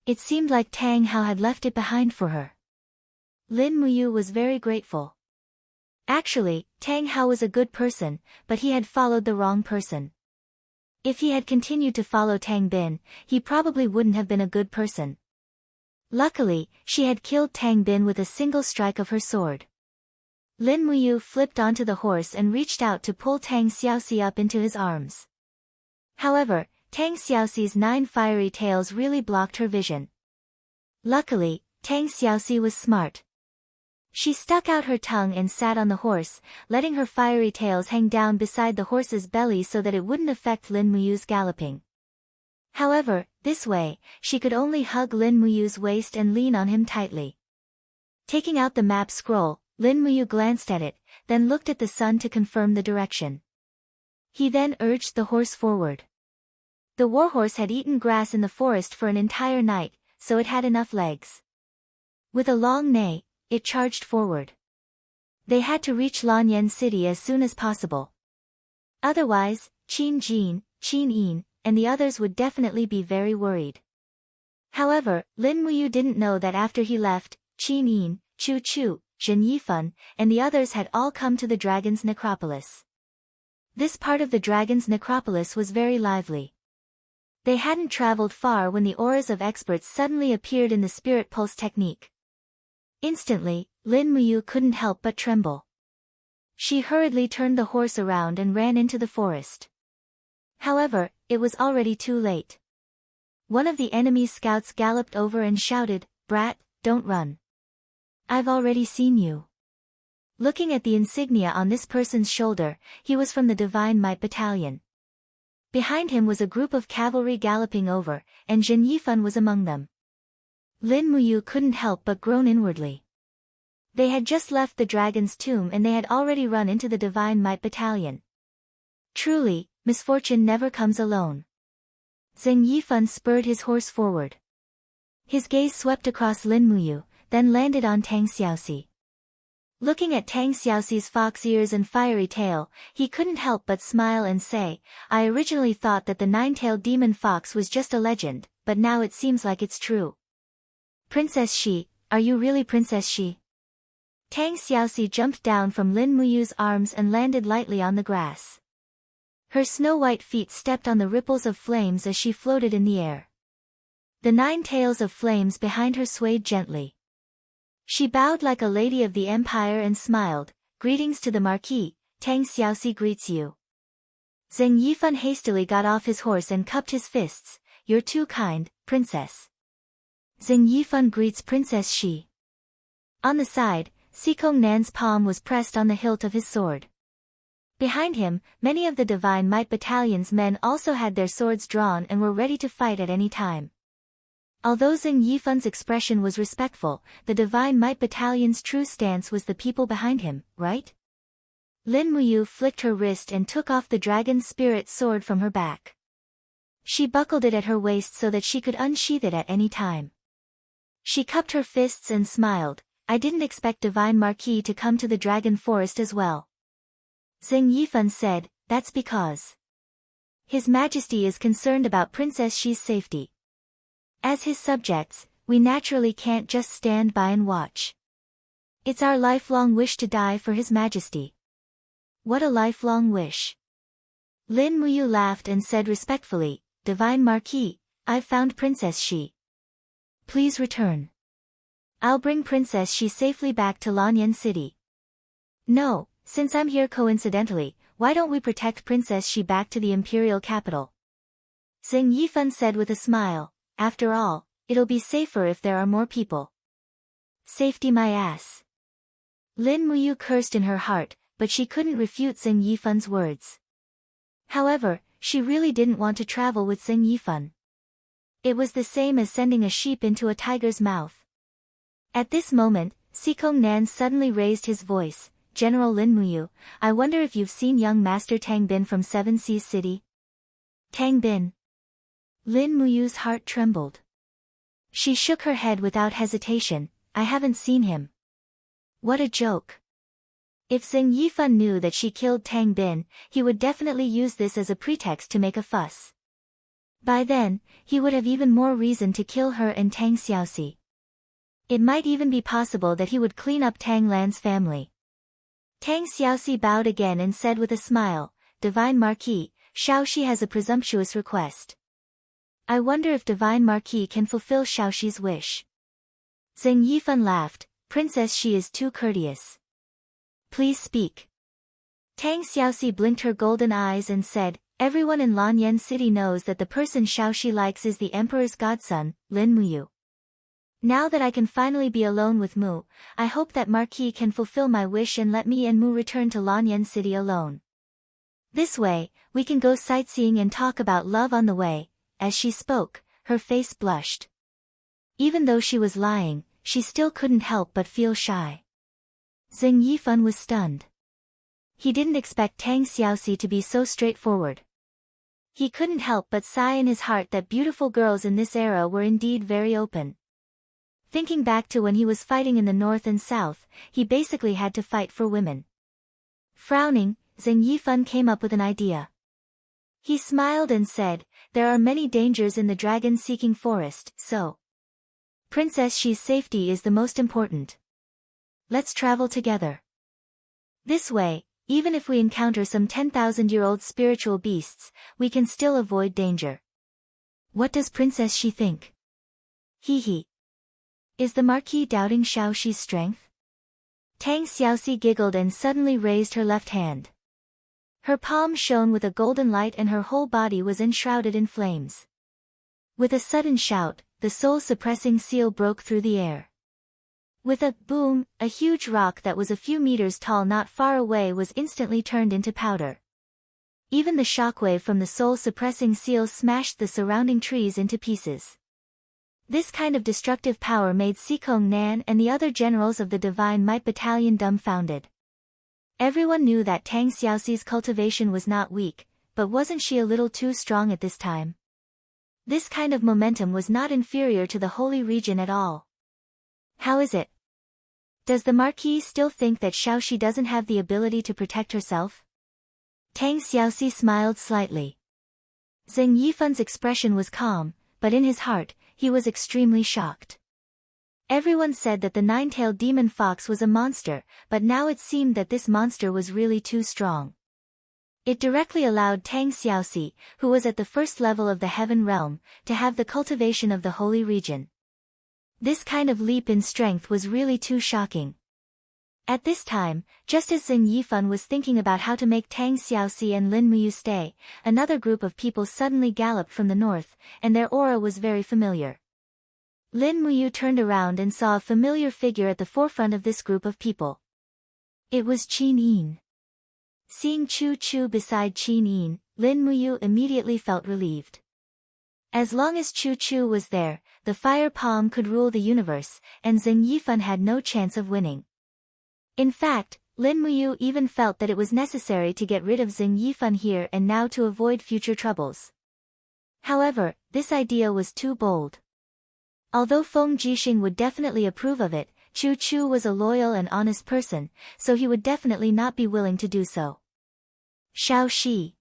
It seemed like Tang Hao had left it behind for her. Lin Muyu was very grateful. Actually, Tang Hao was a good person, but he had followed the wrong person. If he had continued to follow Tang Bin, he probably wouldn't have been a good person. Luckily, she had killed Tang Bin with a single strike of her sword. Lin Muyu flipped onto the horse and reached out to pull Tang Xiaoxi up into his arms. However, Tang Xiaoxi's 9 fiery tails really blocked her vision. Luckily, Tang Xiaoxi was smart. She stuck out her tongue and sat on the horse, letting her fiery tails hang down beside the horse's belly so that it wouldn't affect Lin Muyu's galloping. However, this way, she could only hug Lin Muyu's waist and lean on him tightly. Taking out the map scroll, Lin Muyu glanced at it, then looked at the sun to confirm the direction. He then urged the horse forward. The warhorse had eaten grass in the forest for an entire night, so it had enough legs. With a long neigh, it charged forward. They had to reach Lanyan City as soon as possible. Otherwise, Qin Jin, Qin Yin, and the others would definitely be very worried. However, Lin Muyu didn't know that after he left, Qin Yin, Chu Chu, Zhen Yifan, and the others had all come to the dragon's necropolis. This part of the dragon's necropolis was very lively. They hadn't traveled far when the auras of experts suddenly appeared in the spirit pulse technique. Instantly, Lin Muyu couldn't help but tremble. She hurriedly turned the horse around and ran into the forest. However, it was already too late. One of the enemy's scouts galloped over and shouted, "Brat, don't run. I've already seen you." Looking at the insignia on this person's shoulder, he was from the Divine Might Battalion. Behind him was a group of cavalry galloping over, and Zhen Yifan was among them. Lin Muyu couldn't help but groan inwardly. They had just left the dragon's tomb and they had already run into the Divine Might Battalion. Truly, misfortune never comes alone. Zheng Yifan spurred his horse forward. His gaze swept across Lin Muyu, then landed on Tang Xiaoxi. Looking at Tang Xiaoxi's fox ears and fiery tail, he couldn't help but smile and say, "I originally thought that the nine-tailed demon fox was just a legend, but now it seems like it's true." "Princess Shi, are you really Princess Shi?" Tang Xiaoxi jumped down from Lin Muyu's arms and landed lightly on the grass. Her snow-white feet stepped on the ripples of flames as she floated in the air. The 9 tails of flames behind her swayed gently. She bowed like a lady of the empire and smiled, "Greetings to the Marquis, Tang Xiaoxi greets you." Zheng Yifan hastily got off his horse and cupped his fists, "You're too kind, Princess." Zheng Yifan greets Princess Shi. On the side, Sikong Nan's palm was pressed on the hilt of his sword. Behind him, many of the Divine Might Battalion's men also had their swords drawn and were ready to fight at any time. Although Zheng Yifan's expression was respectful, the Divine Might Battalion's true stance was the people behind him, right? Lin Muyu flicked her wrist and took off the dragon's spirit sword from her back. She buckled it at her waist so that she could unsheath it at any time. She cupped her fists and smiled, "I didn't expect Divine Marquis to come to the Dragon Forest as well." Zheng Yifan said, "That's because His Majesty is concerned about Princess Shi's safety. As his subjects, we naturally can't just stand by and watch. It's our lifelong wish to die for His Majesty." "What a lifelong wish." Lin Muyu laughed and said respectfully, "Divine Marquis, I've found Princess Shi. Please return. I'll bring Princess Shi safely back to Lanyan City." "No, since I'm here coincidentally, why don't we protect Princess Shi back to the imperial capital?" Zheng Yifan said with a smile, "After all, it'll be safer if there are more people." "Safety my ass." Lin Muyu cursed in her heart, but she couldn't refute Zheng Yifan's words. However, she really didn't want to travel with Zheng Yifan. It was the same as sending a sheep into a tiger's mouth. At this moment, Sikong Nan suddenly raised his voice, "General Lin Muyu, I wonder if you've seen young Master Tang Bin from Seven Seas City?" "Tang Bin?" Lin Muyu's heart trembled. She shook her head without hesitation, "I haven't seen him." What a joke. If Zheng Yifan knew that she killed Tang Bin, he would definitely use this as a pretext to make a fuss. By then, he would have even more reason to kill her and Tang Xiaoxi. It might even be possible that he would clean up Tang Lan's family. Tang Xiaoxi bowed again and said with a smile, "Divine Marquis, Xiaoxi has a presumptuous request. I wonder if Divine Marquis can fulfill Xiaoxi's wish." Zheng Yifan laughed, "Princess Shi is too courteous. Please speak." Tang Xiaoxi blinked her golden eyes and said, "Everyone in Lanyan City knows that the person Xiaoxi likes is the Emperor's godson, Lin Muyu. Now that I can finally be alone with Mu, I hope that Marquis can fulfill my wish and let me and Mu return to Lanyan City alone. This way, we can go sightseeing and talk about love on the way." As she spoke, her face blushed. Even though she was lying, she still couldn't help but feel shy. Zheng Yifan was stunned. He didn't expect Tang Xiaoxi to be so straightforward. He couldn't help but sigh in his heart that beautiful girls in this era were indeed very open. Thinking back to when he was fighting in the north and south, he basically had to fight for women. Frowning, Zheng Yifan came up with an idea. He smiled and said, "There are many dangers in the dragon-seeking forest, so Princess Xi's safety is the most important. Let's travel together. This way, even if we encounter some 10,000-year-old spiritual beasts, we can still avoid danger." What does Princess Xi think? Hee. Is the Marquis doubting Xiao Xi's strength? Tang Xiaoxi giggled and suddenly raised her left hand. Her palm shone with a golden light and her whole body was enshrouded in flames. With a sudden shout, the soul-suppressing seal broke through the air. With a boom, a huge rock that was a few meters tall not far away was instantly turned into powder. Even the shockwave from the soul-suppressing seal smashed the surrounding trees into pieces. This kind of destructive power made Sikong Nan and the other generals of the Divine Might Battalion dumbfounded. Everyone knew that Tang Xiaoxi's cultivation was not weak, but wasn't she a little too strong at this time? This kind of momentum was not inferior to the Holy Region at all. How is it? Does the Marquis still think that Xiao Xi doesn't have the ability to protect herself? Tang Xiaoxi smiled slightly. Zheng Yifan's expression was calm, but in his heart, he was extremely shocked. Everyone said that the nine-tailed demon fox was a monster, but now it seemed that this monster was really too strong. It directly allowed Tang Xiaoxi, who was at the first level of the heaven realm, to have the cultivation of the holy region. This kind of leap in strength was really too shocking. At this time, just as Zheng Yifan was thinking about how to make Tang Xiaoxi and Lin Muyu stay, another group of people suddenly galloped from the north, and their aura was very familiar. Lin Muyu turned around and saw a familiar figure at the forefront of this group of people. It was Qin Yin. Seeing Chu Chu beside Qin Yin, Lin Muyu immediately felt relieved. As long as Chu Chu was there, the fire palm could rule the universe, and Zheng Yifan had no chance of winning. In fact, Lin Muyu even felt that it was necessary to get rid of Zheng Yifan here and now to avoid future troubles. However, this idea was too bold. Although Feng Jixing would definitely approve of it, Chu Chu was a loyal and honest person, so he would definitely not be willing to do so. Xiao Xi.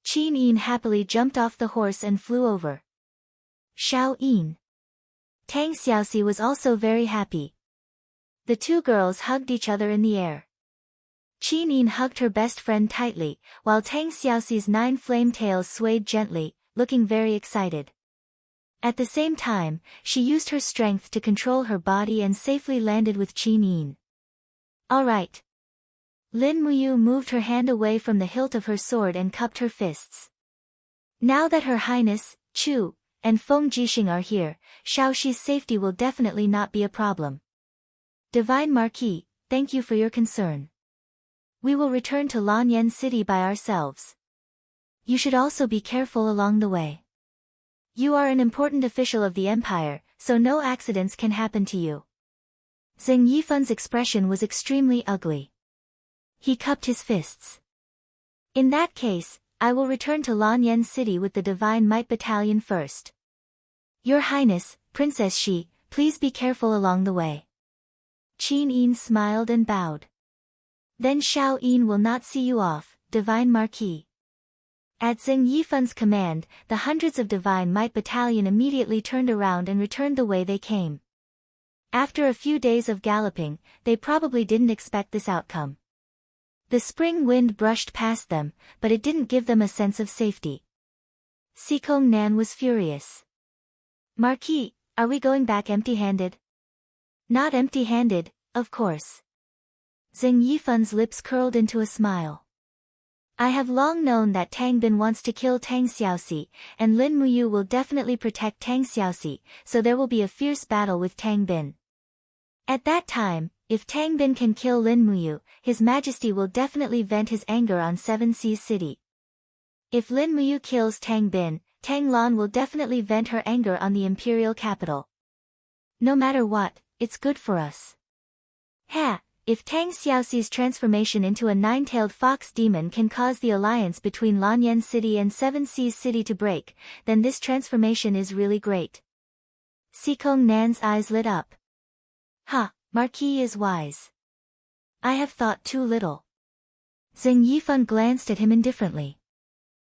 Qin Yin happily jumped off the horse and flew over. Xiao Yin. Tang Xiaoxi was also very happy. The two girls hugged each other in the air. Qin Yin hugged her best friend tightly, while Tang Xiaoxi's 9 flame tails swayed gently, looking very excited. At the same time, she used her strength to control her body and safely landed with Qin Yin. All right. Lin Muyu moved her hand away from the hilt of her sword and cupped her fists. Now that Her Highness, Chu, and Feng Jixing are here, Xiao Xi's safety will definitely not be a problem. Divine Marquis, thank you for your concern. We will return to Lanyan City by ourselves. You should also be careful along the way. You are an important official of the Empire, so no accidents can happen to you. Zheng Yifan's expression was extremely ugly. He cupped his fists. In that case, I will return to Lanyan City with the Divine Might Battalion first. Your Highness, Princess Xi, please be careful along the way. Qin Yin smiled and bowed. Then Xiao Yin will not see you off, Divine Marquis. At Zheng Yifan's command, the hundreds of Divine Might Battalion immediately turned around and returned the way they came. After a few days of galloping, they probably didn't expect this outcome. The spring wind brushed past them, but it didn't give them a sense of safety. Sikong Nan was furious. Marquis, are we going back empty-handed? Not empty-handed, of course. Zheng Yifan's lips curled into a smile. I have long known that Tang Bin wants to kill Tang Xiaoxi, and Lin Muyu will definitely protect Tang Xiaoxi, so there will be a fierce battle with Tang Bin. At that time, if Tang Bin can kill Lin Muyu, His Majesty will definitely vent his anger on Seven Seas City. If Lin Muyu kills Tang Bin, Tang Lan will definitely vent her anger on the imperial capital. No matter what, it's good for us. Ha! If Tang Xiaoxi's transformation into a 9-tailed fox demon can cause the alliance between Lanyan City and Seven Seas City to break, then this transformation is really great. Sikong Nan's eyes lit up. Ha, Marquis is wise. I have thought too little. Zheng Yifan glanced at him indifferently.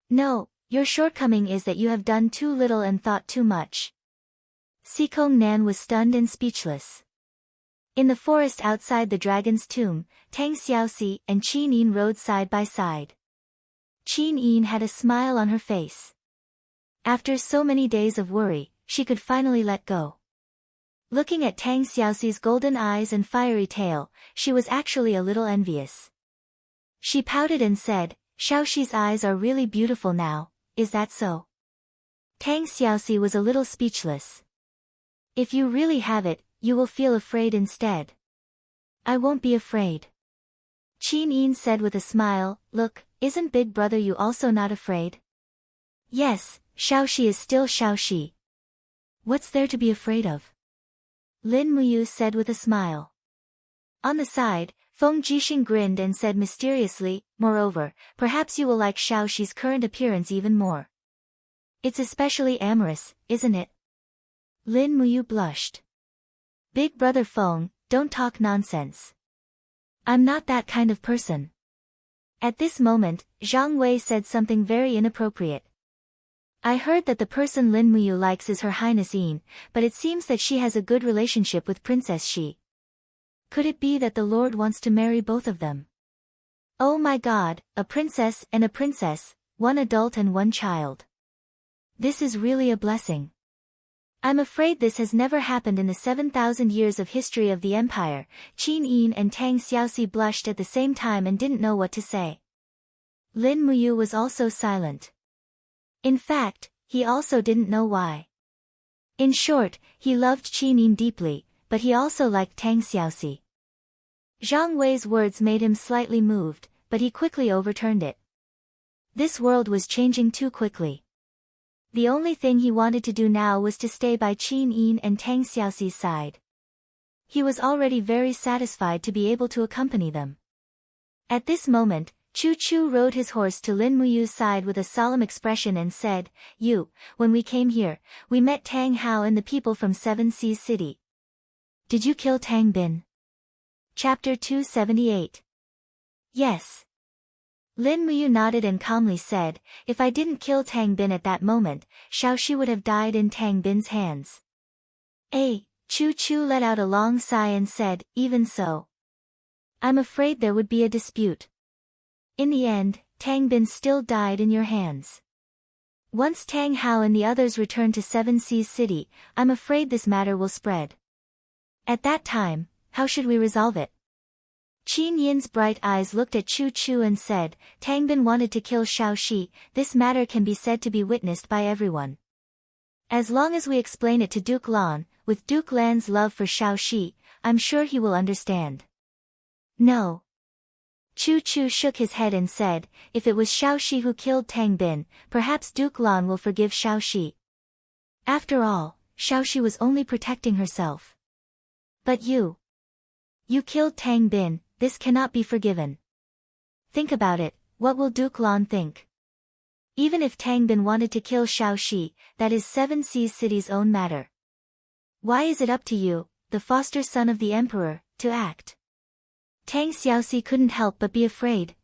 No, your shortcoming is that you have done too little and thought too much. Sikong Nan was stunned and speechless. In the forest outside the dragon's tomb, Tang Xiaoxi and Qin Yin rode side by side. Qin Yin had a smile on her face. After so many days of worry, she could finally let go. Looking at Tang Xiaoxi's golden eyes and fiery tail, she was actually a little envious. She pouted and said, Xiaoxi's eyes are really beautiful now, is that so? Tang Xiaoxi was a little speechless. If you really have it, you will feel afraid instead. I won't be afraid. Qin Yin said with a smile, look, isn't Big Brother you also not afraid? Yes, Xiaoxi is still Xiaoxi. What's there to be afraid of? Lin Muyu said with a smile. On the side, Feng Jixing grinned and said mysteriously, moreover, perhaps you will like Xiaoxi's current appearance even more. It's especially amorous, isn't it? Lin Muyu blushed. Big Brother Feng, don't talk nonsense. I'm not that kind of person. At this moment, Zhang Wei said something very inappropriate. I heard that the person Lin Muyu likes is Her Highness Yin, but it seems that she has a good relationship with Princess Shi. Could it be that the Lord wants to marry both of them? Oh my God, a princess and a princess, one adult and one child. This is really a blessing. I'm afraid this has never happened in the 7,000 years of history of the empire. Qin Yin and Tang Xiaoxi blushed at the same time and didn't know what to say. Lin Muyu was also silent. In fact, he also didn't know why. In short, he loved Qin Yin deeply, but he also liked Tang Xiaoxi. Zhang Wei's words made him slightly moved, but he quickly overturned it. This world was changing too quickly. The only thing he wanted to do now was to stay by Qin Yin and Tang Xiaoxi's side. He was already very satisfied to be able to accompany them. At this moment, Chu Chu rode his horse to Lin Muyu's side with a solemn expression and said, when we came here, we met Tang Hao and the people from Seven Seas City. Did you kill Tang Bin? Chapter 278. Yes. Lin Muyu nodded and calmly said, if I didn't kill Tang Bin at that moment, Xiaoxi would have died in Tang Bin's hands. Chu Chu let out a long sigh and said, even so. I'm afraid there would be a dispute. In the end, Tang Bin still died in your hands. Once Tang Hao and the others return to Seven Seas City, I'm afraid this matter will spread. At that time, how should we resolve it? Qin Yin's bright eyes looked at Chu Chu and said, Tang Bin wanted to kill Xiaoxi, this matter can be said to be witnessed by everyone. As long as we explain it to Duke Lan, with Duke Lan's love for Xiaoxi, I'm sure he will understand. No. Chu Chu shook his head and said, if it was Xiaoxi who killed Tang Bin, perhaps Duke Lan will forgive Xiaoxi. After all, Xiaoxi was only protecting herself. But you killed Tang Bin, this cannot be forgiven. Think about it, what will Duke Lan think? Even if Tang Bin wanted to kill Xiaoxi, that is Seven Seas City's own matter. Why is it up to you, the foster son of the emperor, to act? Tang Xiaoxi couldn't help but be afraid,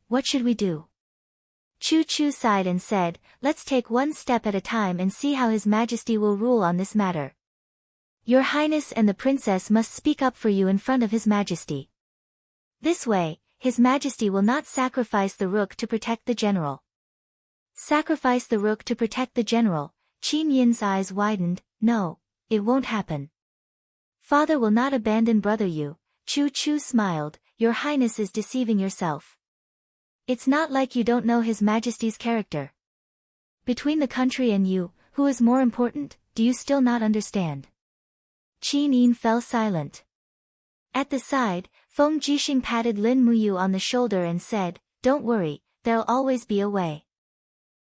what should we do? Chu Chu sighed and said, let's take one step at a time and see how His Majesty will rule on this matter. Your Highness and the princess must speak up for you in front of His Majesty. This way, His Majesty will not sacrifice the rook to protect the general. Sacrifice the rook to protect the general, Qin Yin's eyes widened, no, it won't happen. Father will not abandon brother you, Chu Chu smiled, Your Highness is deceiving yourself. It's not like you don't know His Majesty's character. Between the country and you, who is more important, do you still not understand? Qin Yin fell silent. At the side, Feng Jixing patted Lin Muyu on the shoulder and said, don't worry, there'll always be a way.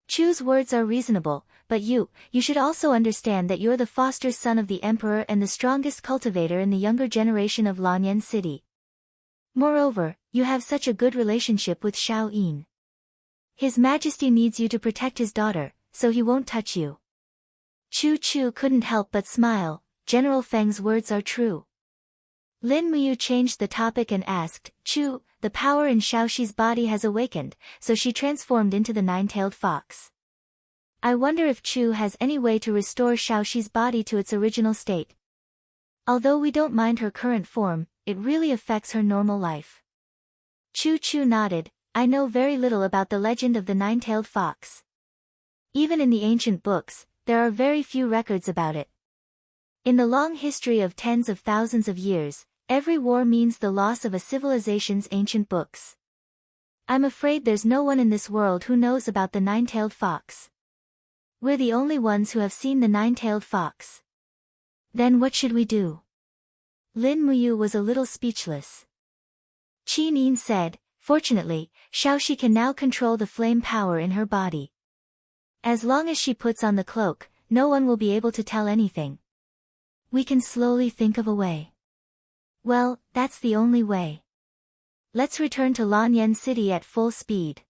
Chu's words are reasonable, but you should also understand that you're the foster son of the emperor and the strongest cultivator in the younger generation of Lanyan City. Moreover, you have such a good relationship with Xiao Yin. His Majesty needs you to protect his daughter, so he won't touch you. Chu Chu couldn't help but smile. General Feng's words are true. Lin Muyu changed the topic and asked, Chu, the power in Xiaoxi's body has awakened, so she transformed into the nine-tailed fox. I wonder if Chu has any way to restore Xiaoxi's body to its original state. Although we don't mind her current form, it really affects her normal life. Chu Chu nodded. I know very little about the legend of the nine-tailed fox. Even in the ancient books, there are very few records about it. In the long history of tens of thousands of years, every war means the loss of a civilization's ancient books. I'm afraid there's no one in this world who knows about the nine-tailed fox. We're the only ones who have seen the nine-tailed fox. Then what should we do? Lin Muyu was a little speechless. Qin Yin said, fortunately, Xiaoxi can now control the flame power in her body. As long as she puts on the cloak, no one will be able to tell anything. We can slowly think of a way. Well, that's the only way. Let's return to Lanyan City at full speed.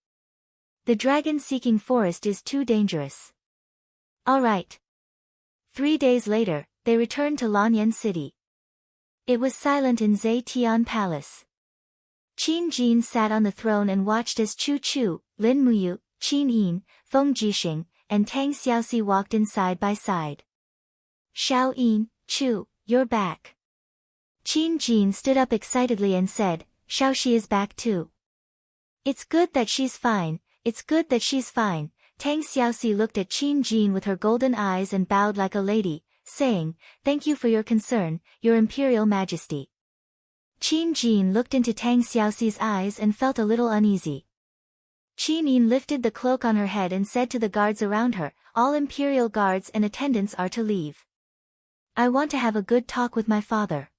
The dragon-seeking forest is too dangerous. All right. 3 days later, they returned to Lanyan City. It was silent in Zetian Palace. Qin Jin sat on the throne and watched as Chu Chu, Lin Muyu, Qin Yin, Feng Jixing, and Tang Xiaoxi walked in side by side. Xiao Yin, Chu, you're back. Qin Jin stood up excitedly and said, Xiaoxi is back too. It's good that she's fine, it's good that she's fine. Tang Xiaoxi looked at Qin Jin with her golden eyes and bowed like a lady, saying, thank you for your concern, your Imperial Majesty. Qin Jin looked into Tang Xiaoxi's eyes and felt a little uneasy. Qin Yin lifted the cloak on her head and said to the guards around her, all Imperial guards and attendants are to leave. I want to have a good talk with my father.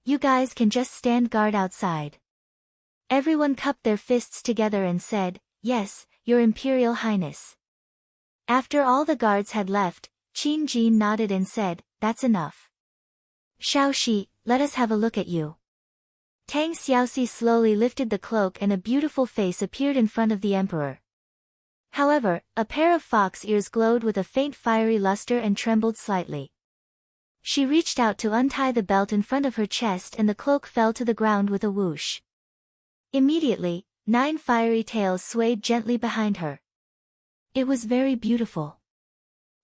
You guys can just stand guard outside. Everyone cupped their fists together and said, yes, your Imperial Highness. After all the guards had left, Qin Jin nodded and said, that's enough. Xiaoxi, let us have a look at you. Tang Xiaoxi slowly lifted the cloak and a beautiful face appeared in front of the emperor. However, a pair of fox ears glowed with a faint fiery luster and trembled slightly. She reached out to untie the belt in front of her chest and the cloak fell to the ground with a whoosh. Immediately, 9 fiery tails swayed gently behind her. It was very beautiful.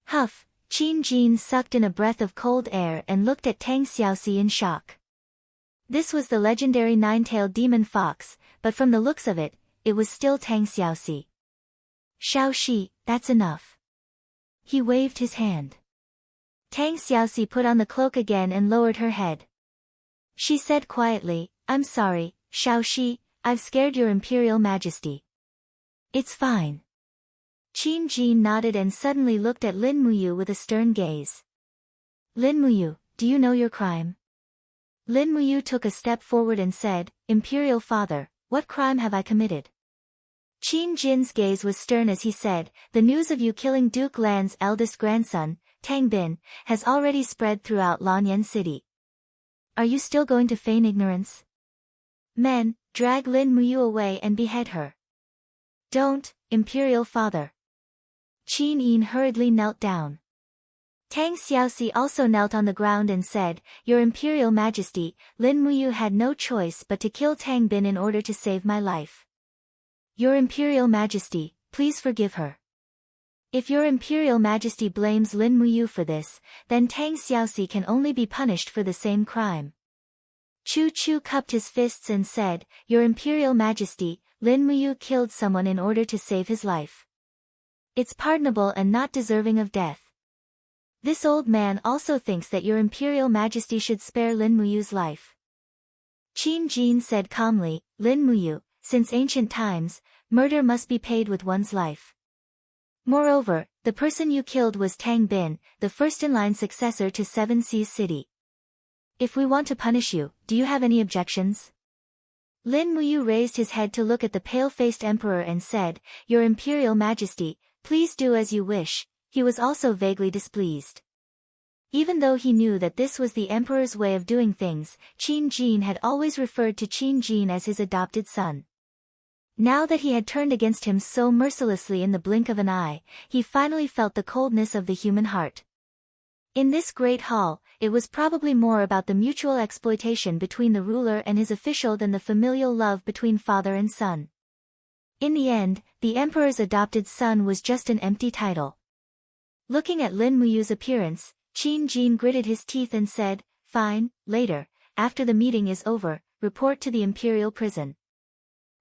Huff, Qin Jin sucked in a breath of cold air and looked at Tang Xiaoxi in shock. This was the legendary 9-tailed demon fox, but from the looks of it, it was still Tang Xiaoxi. Xiaoxi, that's enough. He waved his hand. Tang Xiaoxi put on the cloak again and lowered her head. She said quietly, I'm sorry, Xiaoxi, I've scared your Imperial Majesty. It's fine. Qin Jin nodded and suddenly looked at Lin Muyu with a stern gaze. Lin Muyu, do you know your crime? Lin Muyu took a step forward and said, Imperial Father, what crime have I committed? Qin Jin's gaze was stern as he said, the news of you killing Duke Lan's eldest grandson, Tang Bin, has already spread throughout Lanyan City. Are you still going to feign ignorance? Men, drag Lin Muyu away and behead her. Don't, Imperial Father. Qin Yin hurriedly knelt down. Tang Xiaoxi also knelt on the ground and said, Your Imperial Majesty, Lin Muyu had no choice but to kill Tang Bin in order to save my life. Your Imperial Majesty, please forgive her. If your Imperial Majesty blames Lin Muyu for this, then Tang Xiaoxi can only be punished for the same crime. Chu Chu cupped his fists and said, Your Imperial Majesty, Lin Muyu killed someone in order to save his life. It's pardonable and not deserving of death. This old man also thinks that your Imperial Majesty should spare Lin Muyu's life. Qin Jin said calmly, Lin Muyu, since ancient times, murder must be paid with one's life. Moreover, the person you killed was Tang Bin, the first-in-line successor to Seven Seas City. If we want to punish you, do you have any objections? Lin Muyu raised his head to look at the pale-faced emperor and said, Your Imperial Majesty, please do as you wish. He was also vaguely displeased. Even though he knew that this was the emperor's way of doing things, Qin Jin had always referred to Qin Jin as his adopted son. Now that he had turned against him so mercilessly in the blink of an eye, he finally felt the coldness of the human heart. In this great hall, it was probably more about the mutual exploitation between the ruler and his official than the familial love between father and son. In the end, the emperor's adopted son was just an empty title. Looking at Lin Muyu's appearance, Qin Jin gritted his teeth and said, "Fine, later, after the meeting is over, report to the imperial prison.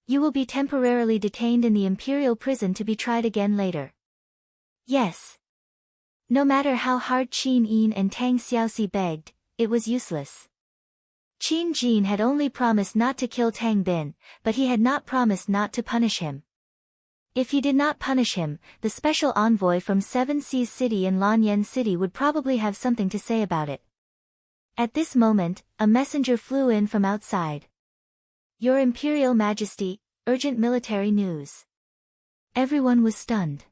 You will be temporarily detained in the imperial prison to be tried again later." Yes. No matter how hard Qin Yin and Tang Xiaoxi begged, it was useless. Qin Jin had only promised not to kill Tang Bin, but he had not promised not to punish him. If he did not punish him, the special envoy from Seven Seas City and Lanyan City would probably have something to say about it. At this moment, a messenger flew in from outside. "Your Imperial Majesty, urgent military news." Everyone was stunned.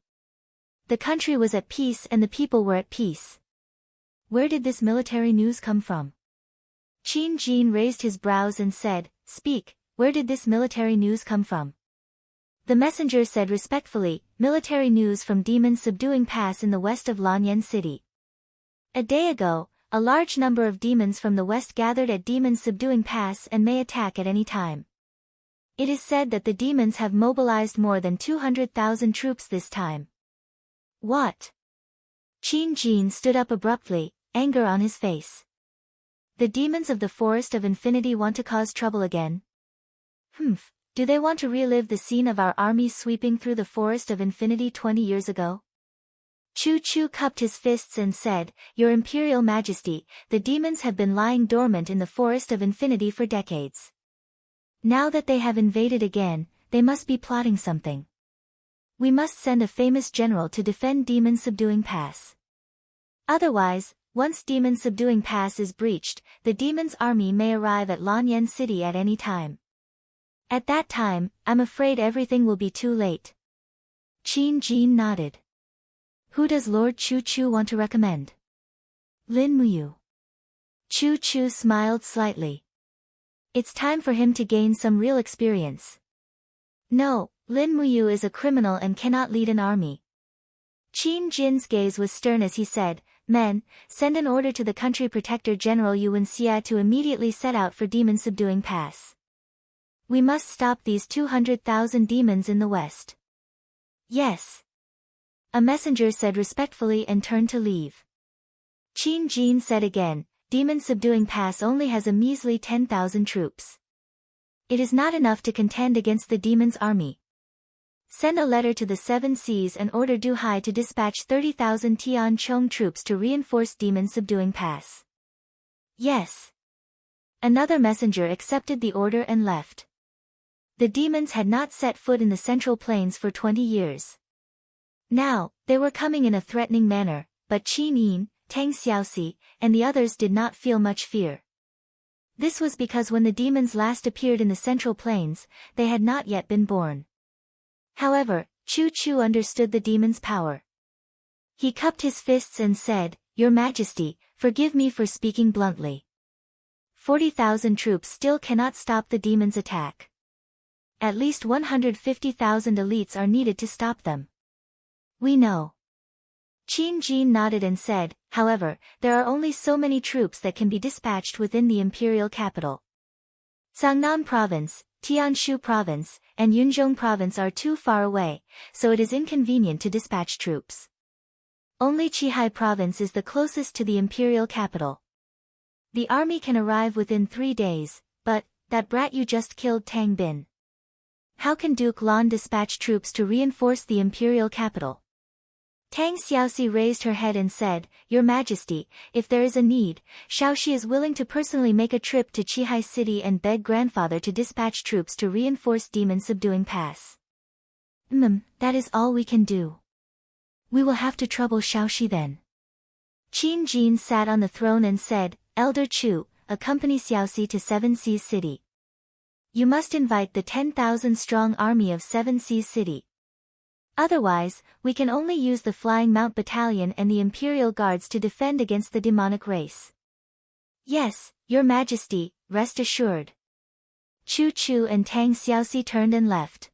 The country was at peace and the people were at peace. Where did this military news come from? Qin Jin raised his brows and said, "Speak, where did this military news come from?" The messenger said respectfully, "Military news from Demon Subduing Pass in the west of Lanyan City. A day ago, a large number of demons from the west gathered at Demon Subduing Pass and may attack at any time. It is said that the demons have mobilized more than 200,000 troops this time." What? Qin Jin stood up abruptly, anger on his face. The demons of the Forest of Infinity want to cause trouble again? Do they want to relive the scene of our army sweeping through the Forest of Infinity 20 years ago? Chu Chu cupped his fists and said, "Your Imperial Majesty, the demons have been lying dormant in the Forest of Infinity for decades. Now that they have invaded again, they must be plotting something. We must send a famous general to defend Demon Subduing Pass. Otherwise, once Demon Subduing Pass is breached, the demon's army may arrive at Lanyan City at any time. At that time, I'm afraid everything will be too late." Qin Jin nodded. "Who does Lord Chu Chu want to recommend?" "Lin Muyu." Chu Chu smiled slightly. "It's time for him to gain some real experience." "No, Lin Muyu is a criminal and cannot lead an army." Qin Jin's gaze was stern as he said, "Men, send an order to the country protector General Yuan Xia to immediately set out for Demon Subduing Pass. We must stop these 200,000 demons in the west." "Yes." A messenger said respectfully and turned to leave. Qin Jin said again, "Demon Subduing Pass only has a measly 10,000 troops. It is not enough to contend against the demon's army. Send a letter to the Seven Seas and order Du Hai to dispatch 30,000 Tian Chong troops to reinforce Demon Subduing Pass." "Yes." Another messenger accepted the order and left. The demons had not set foot in the Central Plains for 20 years. Now, they were coming in a threatening manner, but Qin Yin, Tang Xiaoxi, and the others did not feel much fear. This was because when the demons last appeared in the Central Plains, they had not yet been born. However, Chu Chu understood the demon's power. He cupped his fists and said, "Your Majesty, forgive me for speaking bluntly. 40,000 troops still cannot stop the demon's attack. At least 150,000 elites are needed to stop them." "We know." Qin Jin nodded and said, "However, there are only so many troops that can be dispatched within the imperial capital. Zhangnan Province, Tianshu Province, and Yunzhong Province are too far away, so it is inconvenient to dispatch troops. Only Qihai Province is the closest to the imperial capital. The army can arrive within 3 days, but, that brat you just killed Tang Bin. How can Duke Lan dispatch troops to reinforce the imperial capital?" Tang Xiaoxi raised her head and said, "Your Majesty, if there is a need, Shaoxi is willing to personally make a trip to Qihai City and beg grandfather to dispatch troops to reinforce Demon Subduing Pass." That is all we can do. We will have to trouble Shaoxi then." Qin Jin sat on the throne and said, "Elder Chu, accompany Xiaoxi to Seven Seas City. You must invite the 10,000-strong army of Seven Seas City. Otherwise, we can only use the Flying Mount Battalion and the Imperial Guards to defend against the demonic race." "Yes, Your Majesty, rest assured." Chu Chu and Tang Xiaoxi turned and left.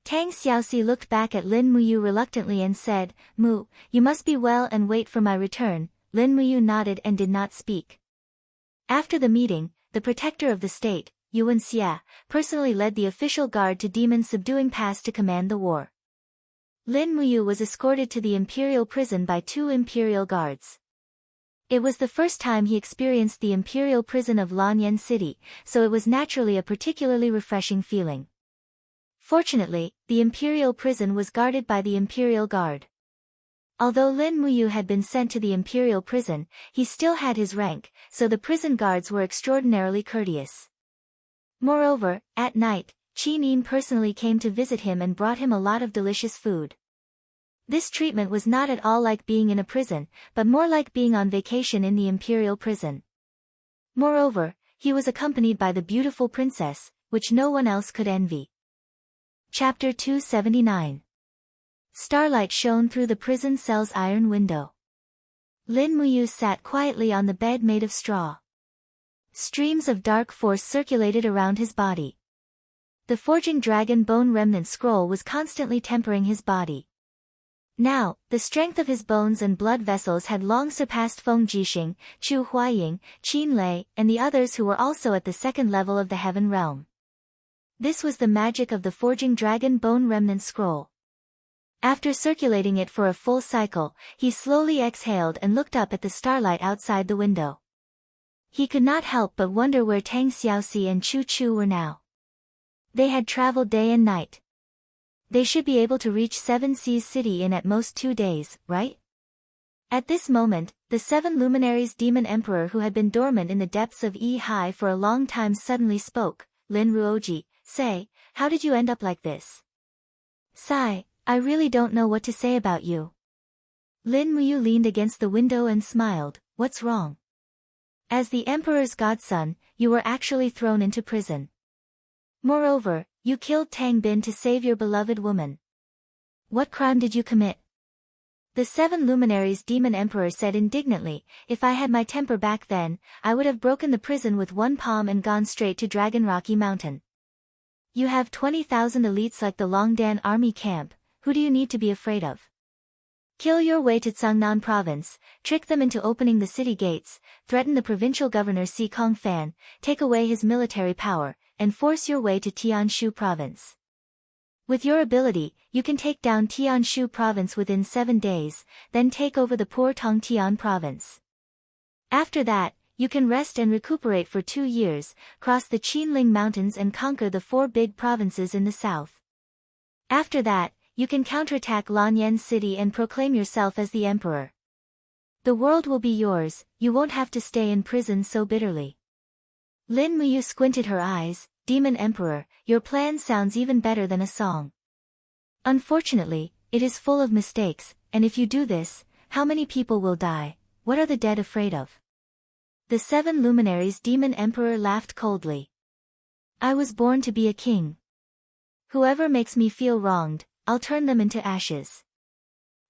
Tang Xiaoxi looked back at Lin Muyu reluctantly and said, "Mu, you must be well and wait for my return. Lin Muyu nodded and did not speak. After the meeting, the protector of the state, Yuan Xia, personally led the official guard to Demon Subduing Pass to command the war. Lin Muyu was escorted to the imperial prison by 2 imperial guards. It was the first time he experienced the imperial prison of Lanyan City, so it was naturally a particularly refreshing feeling. Fortunately, the imperial prison was guarded by the imperial guard. Although Lin Muyu had been sent to the imperial prison, he still had his rank, so the prison guards were extraordinarily courteous. Moreover, at night, Qin Yin personally came to visit him and brought him a lot of delicious food. This treatment was not at all like being in a prison, but more like being on vacation in the imperial prison. Moreover, he was accompanied by the beautiful princess, which no one else could envy. Chapter 279. Starlight shone through the prison cell's iron window. Lin Muyu sat quietly on the bed made of straw. Streams of dark force circulated around his body. The forging dragon bone remnant scroll was constantly tempering his body. Now, the strength of his bones and blood vessels had long surpassed Feng Jixing, Chu Huaying, Qin Lei, and the others who were also at the second level of the heaven realm. This was the magic of the forging dragon bone remnant scroll. After circulating it for a full cycle, he slowly exhaled and looked up at the starlight outside the window. He could not help but wonder where Tang Xiaoxi and Chu Chu were now. They had traveled day and night. They should be able to reach Seven Seas City in at most 2 days, right? At this moment, the 7 luminaries demon emperor who had been dormant in the depths of Yi Hai for a long time suddenly spoke. Lin Ruoji, say, how did you end up like this? Sigh, I really don't know what to say about you. Lin Muyu leaned against the window and smiled. What's wrong? As the emperor's godson, you were actually thrown into prison. Moreover, you killed Tang Bin to save your beloved woman. What crime did you commit? The 7 luminaries demon emperor said indignantly, if I had my temper back then, I would have broken the prison with one palm and gone straight to Dragon Rocky Mountain. You have 20,000 elites like the Longdan army camp, who do you need to be afraid of? Kill your way to Cangnan province, trick them into opening the city gates, threaten the provincial governor Si Kong Fan, take away his military power, and force your way to Tianshu province. With your ability, you can take down Tianshu province within 7 days, then take over the poor Tongtian province. After that, you can rest and recuperate for 2 years, cross the Qinling Mountains and conquer the 4 big provinces in the south. After that, you can counterattack Lanyan City and proclaim yourself as the emperor. The world will be yours, you won't have to stay in prison so bitterly. Lin Muyu squinted her eyes. Demon Emperor, your plan sounds even better than a song. Unfortunately, it is full of mistakes, and if you do this, how many people will die? What are the dead afraid of? The 7 luminaries Demon Emperor laughed coldly. I was born to be a king. Whoever makes me feel wronged, I'll turn them into ashes.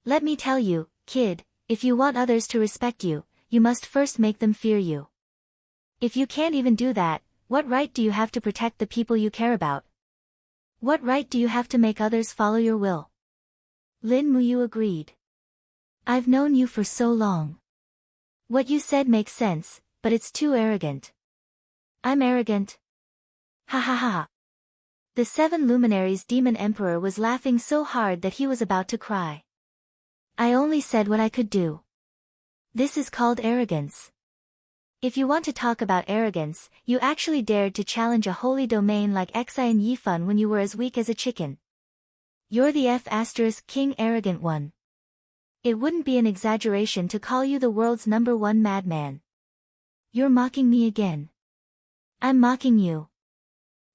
Let me tell you, kid, if you want others to respect you, you must first make them fear you. If you can't even do that, what right do you have to protect the people you care about? What right do you have to make others follow your will? Lin Muyu agreed. I've known you for so long. What you said makes sense, but it's too arrogant. I'm arrogant? Ha ha ha. The 7 luminaries Demon Emperor was laughing so hard that he was about to cry. I only said what I could do. This is called arrogance. If you want to talk about arrogance, you actually dared to challenge a holy domain like Xi and Yifan when you were as weak as a chicken. You're the King arrogant one. It wouldn't be an exaggeration to call you the world's #1 madman. You're mocking me again. I'm mocking you.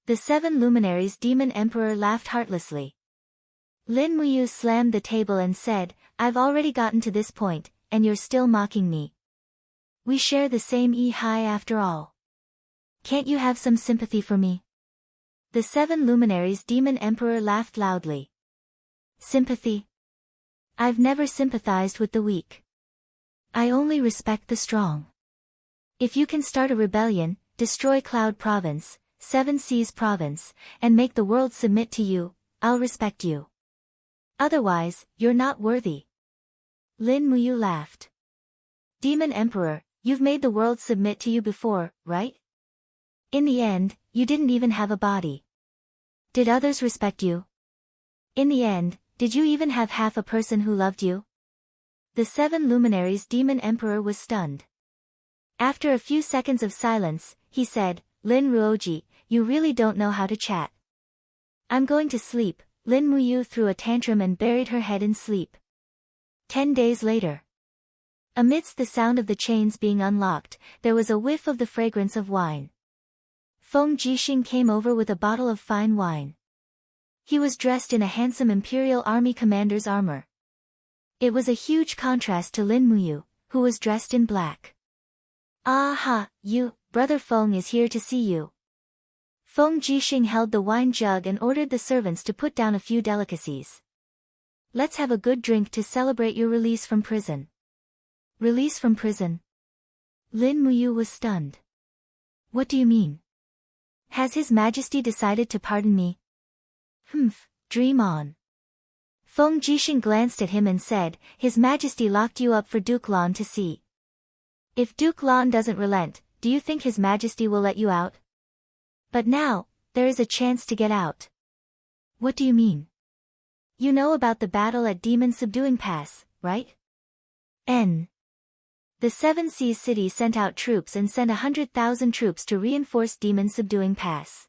The 7 luminaries Demon Emperor laughed heartlessly. Lin Muyu slammed the table and said, I've already gotten to this point, and you're still mocking me. We share the same Yi Hai after all. Can't you have some sympathy for me? The 7 luminaries Demon Emperor laughed loudly. Sympathy? I've never sympathized with the weak. I only respect the strong. If you can start a rebellion, destroy Cloud Province, 7 Seas Province, and make the world submit to you, I'll respect you. Otherwise, you're not worthy. Lin Muyu laughed. Demon Emperor, you've made the world submit to you before, right? In the end, you didn't even have a body. Did others respect you? In the end, did you even have half a person who loved you? The 7 luminaries' Demon Emperor was stunned. After a few seconds of silence, he said, Lin Ruoji, you really don't know how to chat. I'm going to sleep. Lin Muyu threw a tantrum and buried her head in sleep. 10 days later. Amidst the sound of the chains being unlocked, there was a whiff of the fragrance of wine. Feng Jixing came over with a bottle of fine wine. He was dressed in a handsome Imperial Army commander's armor. It was a huge contrast to Lin Muyu, who was dressed in black. "Ah, Brother Feng is here to see you." Feng Jixing held the wine jug and ordered the servants to put down a few delicacies. "Let's have a good drink to celebrate your release from prison." Release from prison? Lin Muyu was stunned. What do you mean? Has His Majesty decided to pardon me? Dream on. Feng Jixing glanced at him and said, His Majesty locked you up for Duke Lan to see. If Duke Lan doesn't relent, do you think His Majesty will let you out? But now, there is a chance to get out. What do you mean? You know about the battle at Demon Subduing Pass, right? The Seven Seas City sent out troops and sent 100,000 troops to reinforce Demon Subduing Pass.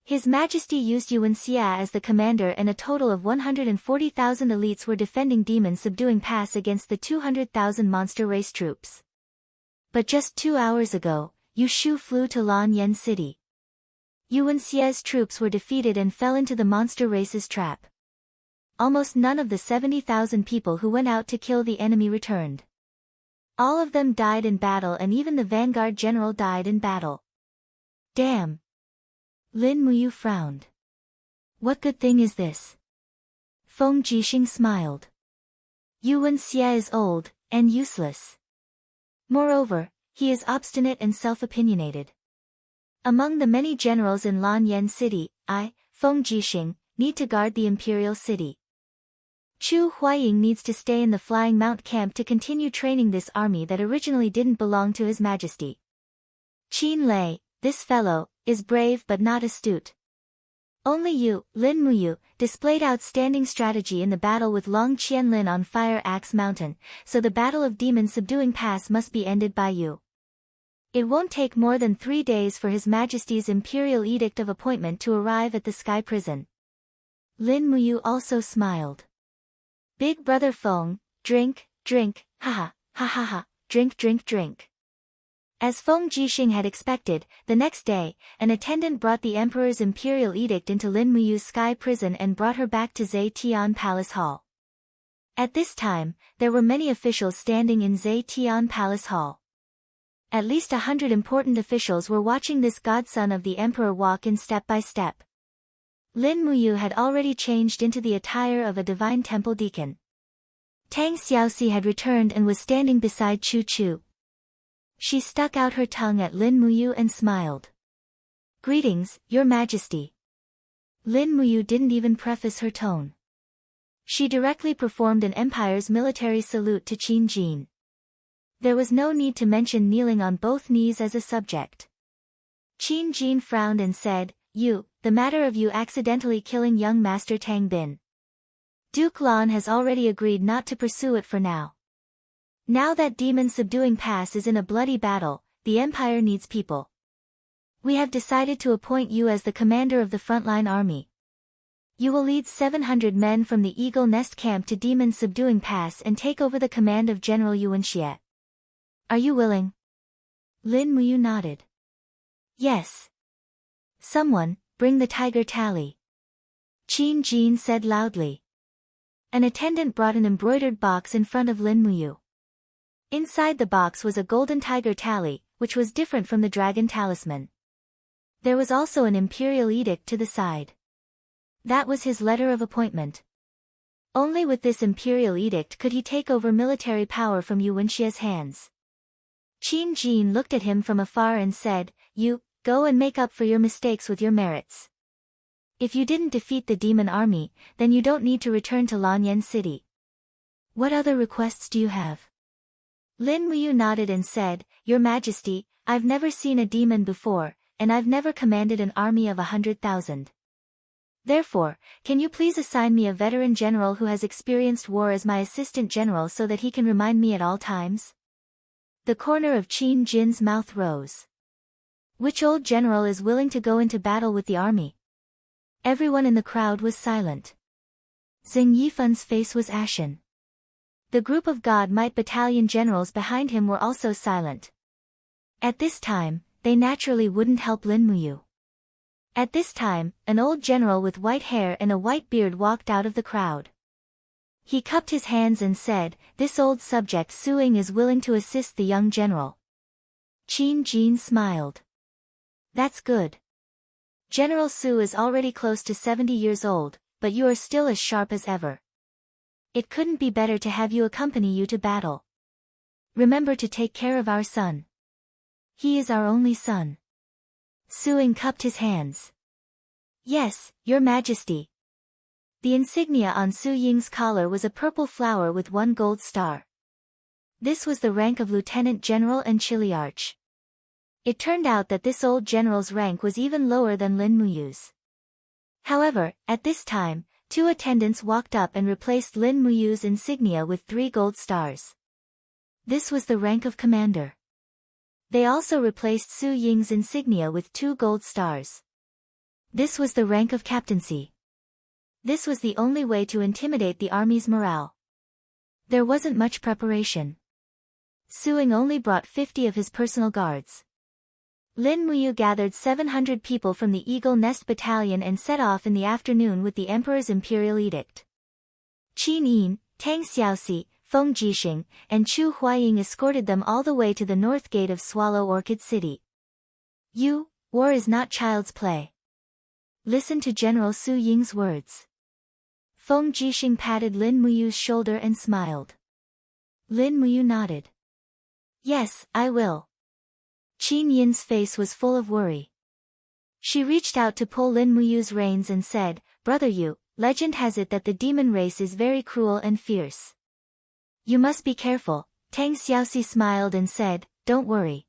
His Majesty used Yuan Xia as the commander and a total of 140,000 elites were defending Demon Subduing Pass against the 200,000 monster race troops. But just 2 hours ago, Yu Shu flew to Lan Yen City. Yuan Xia's troops were defeated and fell into the monster race's trap. Almost none of the 70,000 people who went out to kill the enemy returned. All of them died in battle and even the vanguard general died in battle. Damn. Lin Muyu frowned. What good thing is this? Feng Jixing smiled. Yuan Xia is old, and useless. Moreover, he is obstinate and self-opinionated. Among the many generals in Lan Yen City, I, Feng Jixing, need to guard the imperial city. Chu Huaying needs to stay in the Flying Mount camp to continue training this army that originally didn't belong to His Majesty. Qin Lei, this fellow, is brave but not astute. Only you, Lin Muyu, displayed outstanding strategy in the battle with Long Qianlin on Fire Axe Mountain, so the Battle of Demon Subduing Pass must be ended by you. It won't take more than 3 days for His Majesty's Imperial Edict of Appointment to arrive at the Sky Prison. Lin Muyu also smiled. Big Brother Feng, drink, ha ha, drink. As Feng Jixing had expected, the next day, an attendant brought the Emperor's Imperial Edict into Lin Muyu's Sky Prison and brought her back to Zetian Palace Hall. At this time, there were many officials standing in Zetian Palace Hall. At least 100 important officials were watching this godson of the Emperor walk in step by step. Lin Muyu had already changed into the attire of a divine temple deacon. Tang Xiaoxi had returned and was standing beside Chu Chu. She stuck out her tongue at Lin Muyu and smiled. Greetings, Your Majesty. Lin Muyu didn't even preface her tone. She directly performed an empire's military salute to Qin Jin. There was no need to mention kneeling on both knees as a subject. Qin Jin frowned and said, the matter of you accidentally killing young Master Tang Bin. Duke Lan has already agreed not to pursue it for now. Now that Demon Subduing Pass is in a bloody battle, the Empire needs people. We have decided to appoint you as the commander of the frontline army. You will lead 700 men from the Eagle Nest camp to Demon Subduing Pass and take over the command of General Yuan Xie. Are you willing? Lin Muyu nodded. Yes. Someone, bring the tiger tally. Qin Jin said loudly. An attendant brought an embroidered box in front of Lin Muyu. Inside the box was a golden tiger tally, which was different from the dragon talisman. There was also an imperial edict to the side. That was his letter of appointment. Only with this imperial edict could he take over military power from Yuan Xie's hands. Qin Jin looked at him from afar and said, You, go and make up for your mistakes with your merits. If you didn't defeat the demon army, then you don't need to return to Lanyan City. What other requests do you have? Lin Muyu nodded and said, Your Majesty, I've never seen a demon before, and I've never commanded an army of 100,000. Therefore, can you please assign me a veteran general who has experienced war as my assistant general so that he can remind me at all times? The corner of Qin Jin's mouth rose. Which old general is willing to go into battle with the army? Everyone in the crowd was silent. Zheng Yifun's face was ashen. The group of God Might battalion generals behind him were also silent. At this time, they naturally wouldn't help Lin Muyu. At this time, an old general with white hair and a white beard walked out of the crowd. He cupped his hands and said, This old subject Su Ying is willing to assist the young general. Qin Jin smiled. That's good. General Su is already close to 70 years old, but you are still as sharp as ever. It couldn't be better to have you accompany you to battle. Remember to take care of our son. He is our only son. Su Ying cupped his hands. Yes, Your Majesty. The insignia on Su Ying's collar was a purple flower with 1 gold star. This was the rank of Lieutenant General and Chiliarch. It turned out that this old general's rank was even lower than Lin Muyu's. However, at this time, 2 attendants walked up and replaced Lin Muyu's insignia with 3 gold stars. This was the rank of commander. They also replaced Su Ying's insignia with 2 gold stars. This was the rank of captaincy. This was the only way to intimidate the army's morale. There wasn't much preparation. Su Ying only brought 50 of his personal guards. Lin Muyu gathered 700 people from the Eagle Nest Battalion and set off in the afternoon with the Emperor's imperial edict. Qin Yin, Tang Xiaoxi, Feng Jixing, and Chu Huaying escorted them all the way to the north gate of Swallow Orchid City. War is not child's play. Listen to General Su Ying's words. Feng Jixing patted Lin Muyu's shoulder and smiled. Lin Muyu nodded. Yes, I will. Qin Yin's face was full of worry. She reached out to pull Lin Muyu's reins and said, Brother Yu, legend has it that the demon race is very cruel and fierce. You must be careful. Tang Xiaoxi smiled and said, Don't worry.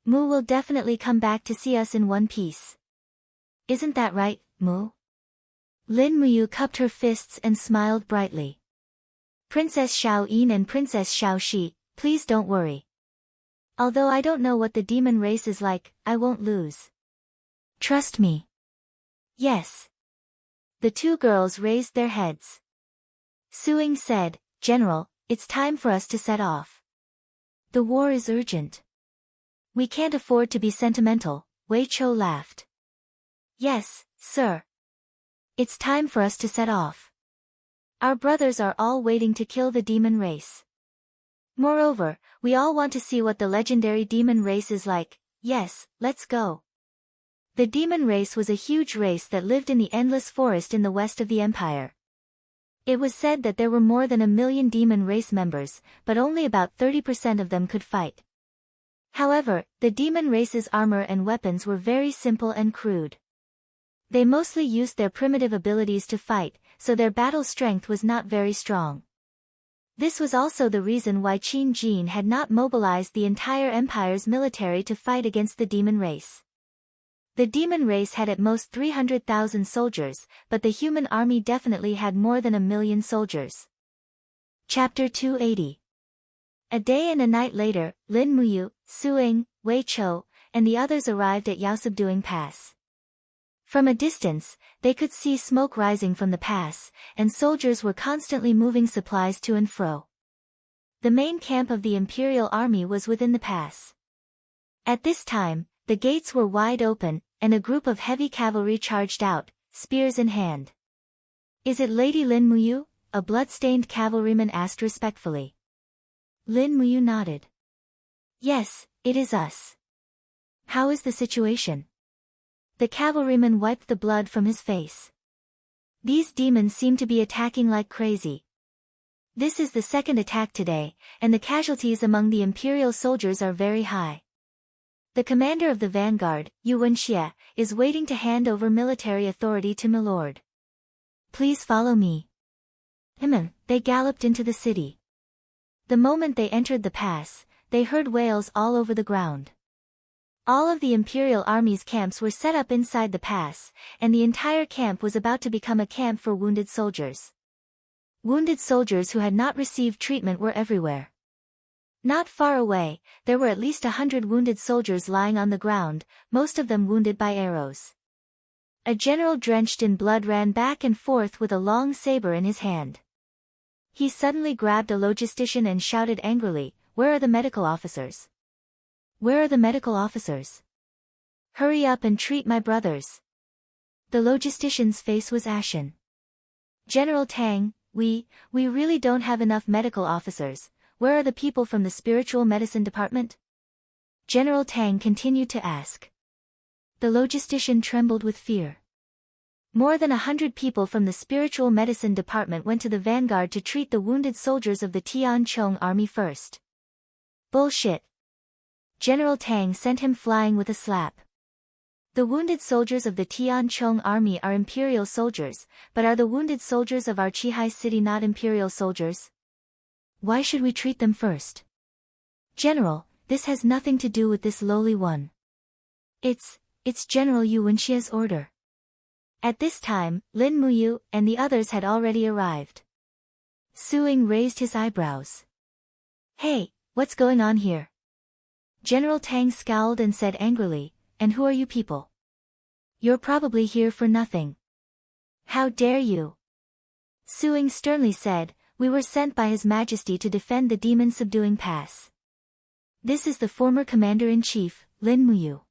Mu will definitely come back to see us in one piece. Isn't that right, Mu? Lin Muyu cupped her fists and smiled brightly. Princess Xiao Yin and Princess Xiao Shi, please don't worry. Although I don't know what the demon race is like, I won't lose. Trust me. Yes. The 2 girls raised their heads. Su Ying said, General, it's time for us to set off. The war is urgent. We can't afford to be sentimental, Wei Chou laughed. Yes, sir. It's time for us to set off. Our brothers are all waiting to kill the demon race. Moreover, we all want to see what the legendary demon race is like. Yes, let's go. The demon race was a huge race that lived in the endless forest in the west of the empire. It was said that there were more than 1 million demon race members, but only about 30% of them could fight. However, the demon race's armor and weapons were very simple and crude. They mostly used their primitive abilities to fight, so their battle strength was not very strong. This was also the reason why Qin Jin had not mobilized the entire empire's military to fight against the demon race. The demon race had at most 300,000 soldiers, but the human army definitely had more than 1 million soldiers. Chapter 280. A day and a night later, Lin Muyu, Su Ying, Wei Chou, and the others arrived at Yaosubdoing Pass. From a distance, they could see smoke rising from the pass, and soldiers were constantly moving supplies to and fro. The main camp of the Imperial Army was within the pass. At this time, the gates were wide open, and a group of heavy cavalry charged out, spears in hand. Is it Lady Lin Muyu? A blood-stained cavalryman asked respectfully. Lin Muyu nodded. Yes, it is us. How is the situation? The cavalryman wiped the blood from his face. These demons seem to be attacking like crazy. This is the second attack today, and the casualties among the imperial soldiers are very high. The commander of the vanguard, Yu Wenxie, is waiting to hand over military authority to Milord. Please follow me. They galloped into the city. The moment they entered the pass, they heard wails all over the ground. All of the Imperial Army's camps were set up inside the pass, and the entire camp was about to become a camp for wounded soldiers. Wounded soldiers who had not received treatment were everywhere. Not far away, there were at least 100 wounded soldiers lying on the ground, most of them wounded by arrows. A general drenched in blood ran back and forth with a long saber in his hand. He suddenly grabbed a logistician and shouted angrily, "Where are the medical officers? Where are the medical officers? Hurry up and treat my brothers." The logistician's face was ashen. "General Tang, we really don't have enough medical officers. Where are the people from the spiritual medicine department?" General Tang continued to ask. The logistician trembled with fear. More than 100 people from the spiritual medicine department went to the vanguard to treat the wounded soldiers of the Tianchong army first. Bullshit. General Tang sent him flying with a slap. The wounded soldiers of the Tianchong army are imperial soldiers, but are the wounded soldiers of our Qihai city not imperial soldiers? Why should we treat them first? General, this has nothing to do with this lowly one. It's General Yu Wenxia's order. At this time, Lin Muyu and the others had already arrived. Suing raised his eyebrows. "Hey, what's going on here?" General Tang scowled and said angrily, "And who are you people? You're probably here for nothing. How dare you?" Suing sternly said, "We were sent by His Majesty to defend the demon-subduing pass. This is the former Commander-in-Chief, Lin Muyu.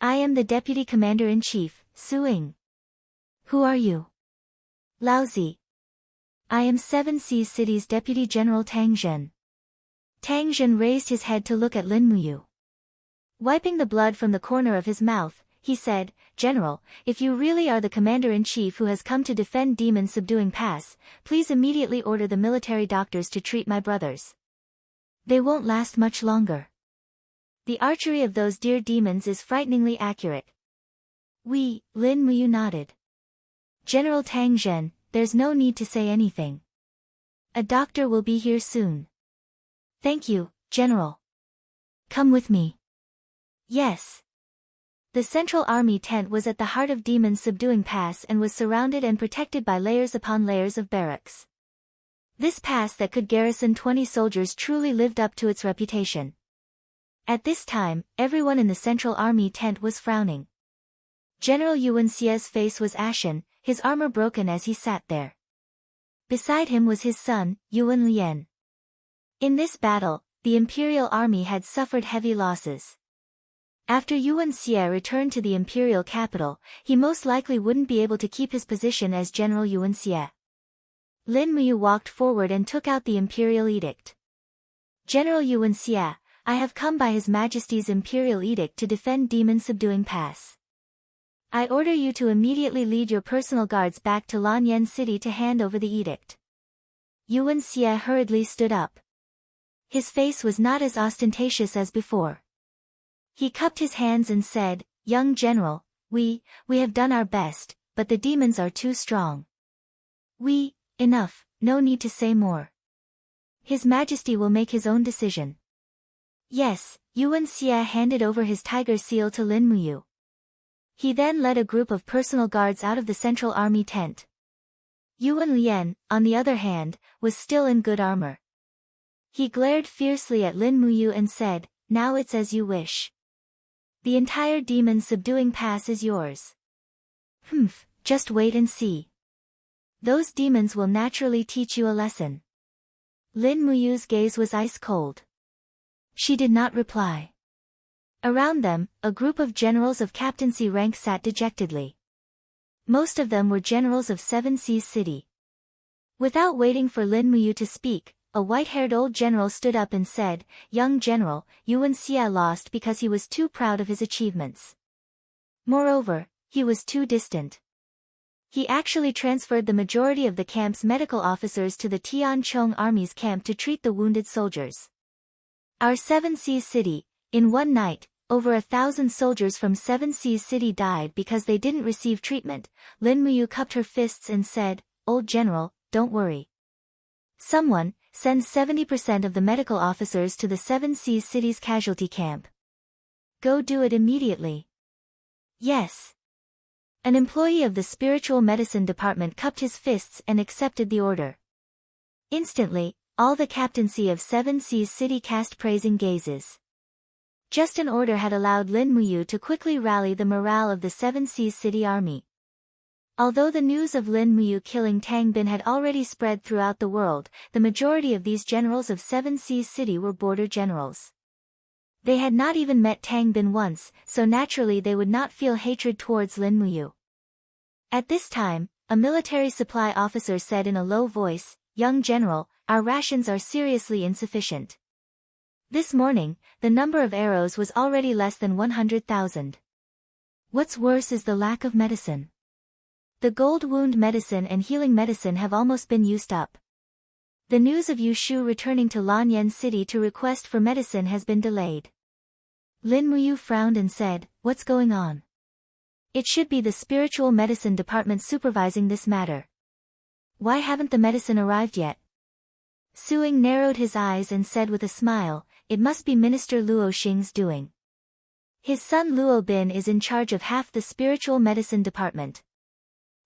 I am the Deputy Commander-in-Chief, Suing. Who are you?" "Laozi. I am Seven Seas City's Deputy General Tang Zhen." Tang Zhen raised his head to look at Lin Muyu. Wiping the blood from the corner of his mouth, he said, "General, if you really are the Commander-in-Chief who has come to defend demon-subduing pass, please immediately order the military doctors to treat my brothers. They won't last much longer. The archery of those dear demons is frighteningly accurate." Lin Muyu nodded. "General Tang Zhen, there's no need to say anything. A doctor will be here soon." "Thank you, General. Come with me." "Yes." The Central Army tent was at the heart of demon-subduing pass and was surrounded and protected by layers upon layers of barracks. This pass that could garrison 20 soldiers truly lived up to its reputation. At this time, everyone in the Central Army tent was frowning. General Yuan Xie's face was ashen, his armor broken as he sat there. Beside him was his son, Yuan Lian. In this battle, the Imperial Army had suffered heavy losses. After Yuan Xie returned to the imperial capital, he most likely wouldn't be able to keep his position as General Yuan Xie. Lin Muyu walked forward and took out the imperial edict. "General Yuan Xie, I have come by His Majesty's imperial edict to defend demon-subduing pass. I order you to immediately lead your personal guards back to Lanyan City to hand over the edict." Yuan Xie hurriedly stood up. His face was not as ostentatious as before. He cupped his hands and said, "Young General, we have done our best, but the demons are too strong. Enough, no need to say more. His Majesty will make his own decision." "Yes." Yuan Xie handed over his tiger seal to Lin Muyu. He then led a group of personal guards out of the Central Army tent. Yuan Lian, on the other hand, was still in good armor. He glared fiercely at Lin Muyu and said, "Now it's as you wish. The entire demon-subduing pass is yours. Just wait and see. Those demons will naturally teach you a lesson." Lin Muyu's gaze was ice cold. She did not reply. Around them, a group of generals of captaincy rank sat dejectedly. Most of them were generals of Seven Seas City. Without waiting for Lin Muyu to speak, a white-haired old general stood up and said, "Young General, Yuan Xie lost because he was too proud of his achievements. Moreover, he was too distant. He actually transferred the majority of the camp's medical officers to the Tianchong Army's camp to treat the wounded soldiers. Our Seven Seas City, in one night, over 1,000 soldiers from Seven Seas City died because they didn't receive treatment." Lin Muyu cupped her fists and said, "Old General, don't worry. Someone, send 70% of the medical officers to the Seven Seas City's casualty camp. Go do it immediately. Yes. An employee of the spiritual medicine department cupped his fists and accepted the order. Instantly, all the captaincy of Seven Seas City cast praising gazes. Just an order had allowed Lin Muyu to quickly rally the morale of the Seven Seas City army. Although the news of Lin Muyu killing Tang Bin had already spread throughout the world, the majority of these generals of Seven Seas City were border generals. They had not even met Tang Bin once, so naturally they would not feel hatred towards Lin Muyu. At this time, a military supply officer said in a low voice, "Young general, our rations are seriously insufficient. This morning, the number of arrows was already less than 100,000. What's worse is the lack of medicine. The gold wound medicine and healing medicine have almost been used up. The news of Yu Shu returning to Lanyan City to request for medicine has been delayed." Lin Muyu frowned and said, "What's going on? It should be the spiritual medicine department supervising this matter. Why haven't the medicine arrived yet?" Suing narrowed his eyes and said with a smile, "It must be Minister Luo Xing's doing. His son Luo Bin is in charge of half the spiritual medicine department.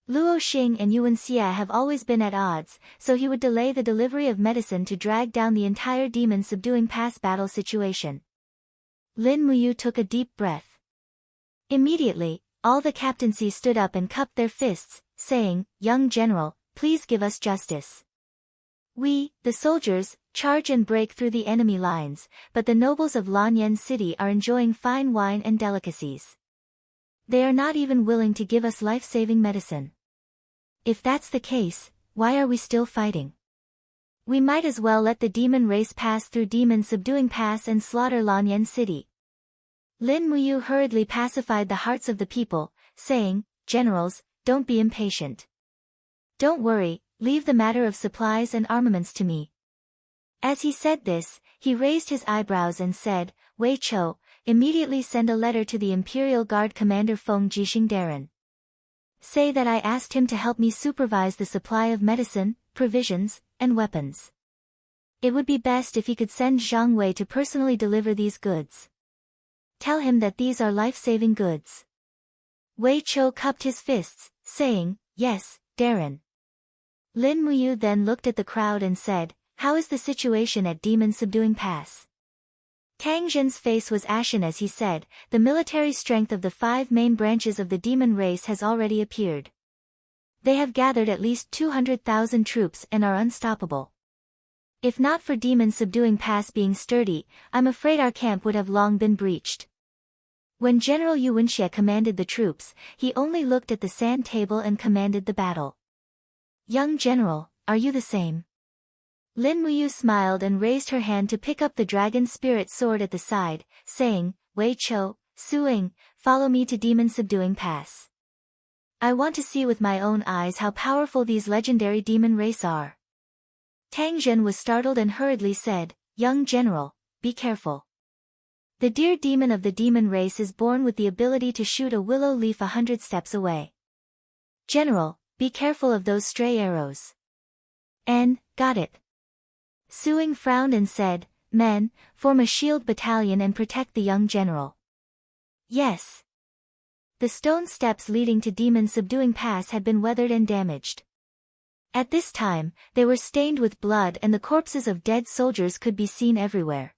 Luo Xing and Yuan Xia have always been at odds, so he would delay the delivery of medicine to drag down the entire demon-subduing pass battle situation." Lin Muyu took a deep breath. Immediately, all the captaincy stood up and cupped their fists, saying, "Young general, please give us justice. We, the soldiers, charge and break through the enemy lines, but the nobles of Lanyan City are enjoying fine wine and delicacies. They are not even willing to give us life-saving medicine. If that's the case, why are we still fighting? We might as well let the demon race pass through demon-subduing pass and slaughter Lanyan City." Lin Muyu hurriedly pacified the hearts of the people, saying, "Generals, don't be impatient. Don't worry, leave the matter of supplies and armaments to me." As he said this, he raised his eyebrows and said, "Wei Chou, immediately send a letter to the Imperial Guard Commander Feng Jixing Darren. Say that I asked him to help me supervise the supply of medicine, provisions, and weapons. It would be best if he could send Zhang Wei to personally deliver these goods. Tell him that these are life-saving goods." Wei Chou cupped his fists, saying, "Yes, Darren." Lin Muyu then looked at the crowd and said, "How is the situation at Demon Subduing Pass?" Tang Zhen's face was ashen as he said, "The military strength of the 5 main branches of the demon race has already appeared. They have gathered at least 200,000 troops and are unstoppable. If not for Demon Subduing Pass being sturdy, I'm afraid our camp would have long been breached." When General Yu Wenxie commanded the troops, he only looked at the sand table and commanded the battle. "Young general, are you the same?" Lin Muyu smiled and raised her hand to pick up the dragon spirit sword at the side, saying, "Wei Chou, Suing, follow me to Demon Subduing Pass. I want to see with my own eyes how powerful these legendary demon race are." Tang Zhen was startled and hurriedly said, "Young general, be careful. The deer demon of the demon race is born with the ability to shoot a willow leaf 100 steps away. General, be careful of those stray arrows." Got it. Suing frowned and said, "Men, form a shield battalion and protect the young general." Yes. The stone steps leading to Demon Subduing Pass had been weathered and damaged. At this time, they were stained with blood and the corpses of dead soldiers could be seen everywhere.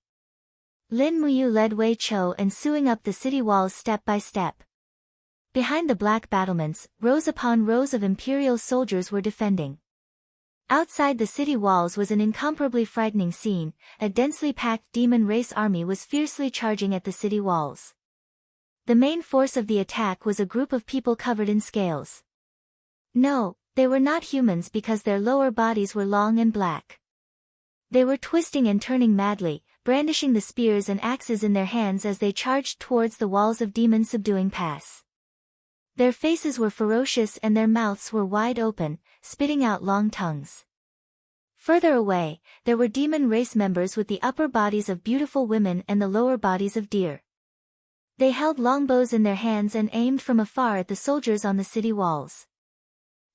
Lin Muyu led Wei Chou and Suing up the city walls step by step. Behind the black battlements, rows upon rows of imperial soldiers were defending. Outside the city walls was an incomparably frightening scene. A densely packed demon race army was fiercely charging at the city walls. The main force of the attack was a group of people covered in scales. No, they were not humans because their lower bodies were long and black. They were twisting and turning madly, brandishing the spears and axes in their hands as they charged towards the walls of Demon Subduing Pass. Their faces were ferocious and their mouths were wide open, spitting out long tongues. Further away, there were demon race members with the upper bodies of beautiful women and the lower bodies of deer. They held longbows in their hands and aimed from afar at the soldiers on the city walls.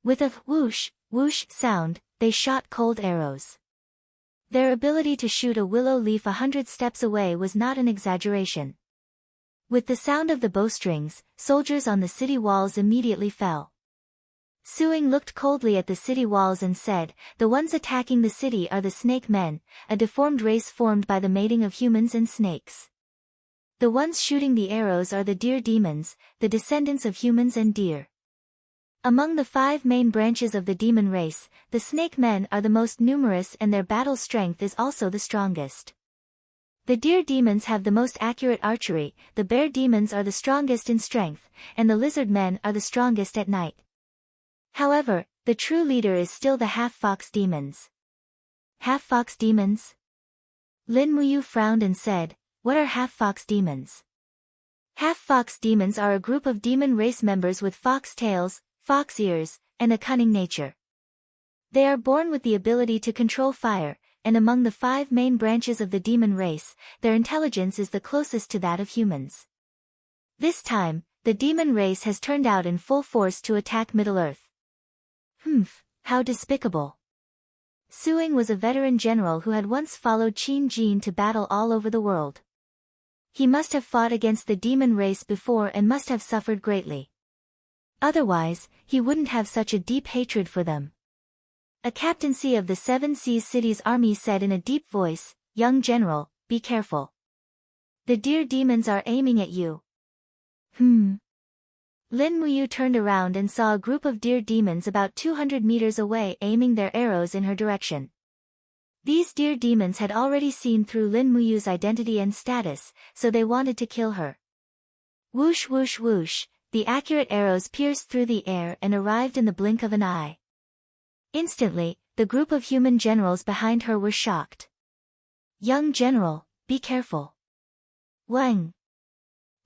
With a whoosh, whoosh sound, they shot cold arrows. Their ability to shoot a willow leaf 100 steps away was not an exaggeration. With the sound of the bowstrings, soldiers on the city walls immediately fell. Suing looked coldly at the city walls and said, "The ones attacking the city are the snake men, a deformed race formed by the mating of humans and snakes. The ones shooting the arrows are the deer demons, the descendants of humans and deer. Among the 5 main branches of the demon race, the snake men are the most numerous and their battle strength is also the strongest. The deer demons have the most accurate archery, the bear demons are the strongest in strength, and the lizard men are the strongest at night. However, the true leader is still the half-fox demons." "Half-fox demons?" Lin Muyu frowned and said, "What are half-fox demons?" Half-fox demons are a group of demon race members with fox tails, fox ears, and a cunning nature. They are born with the ability to control fire, and among the 5 main branches of the demon race, their intelligence is the closest to that of humans. This time, the demon race has turned out in full force to attack Middle-earth. Humph, how despicable. Suing was a veteran general who had once followed Qin Jin to battle all over the world. He must have fought against the demon race before and must have suffered greatly. Otherwise, he wouldn't have such a deep hatred for them. A captaincy of the 7 Seas City's army said in a deep voice, "Young general, be careful. The deer demons are aiming at you." Lin Muyu turned around and saw a group of deer demons about 200 meters away aiming their arrows in her direction. These deer demons had already seen through Lin Muyu's identity and status, so they wanted to kill her. Whoosh whoosh whoosh, the accurate arrows pierced through the air and arrived in the blink of an eye. Instantly, the group of human generals behind her were shocked. "Young general, be careful." Wang.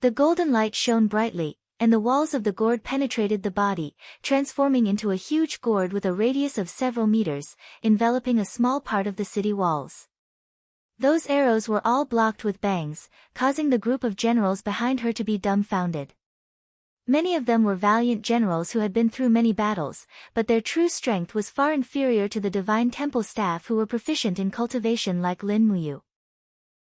The golden light shone brightly, and the walls of the gourd penetrated the body, transforming into a huge gourd with a radius of several meters, enveloping a small part of the city walls. Those arrows were all blocked with bangs, causing the group of generals behind her to be dumbfounded. Many of them were valiant generals who had been through many battles, but their true strength was far inferior to the divine temple staff who were proficient in cultivation like Lin Muyu.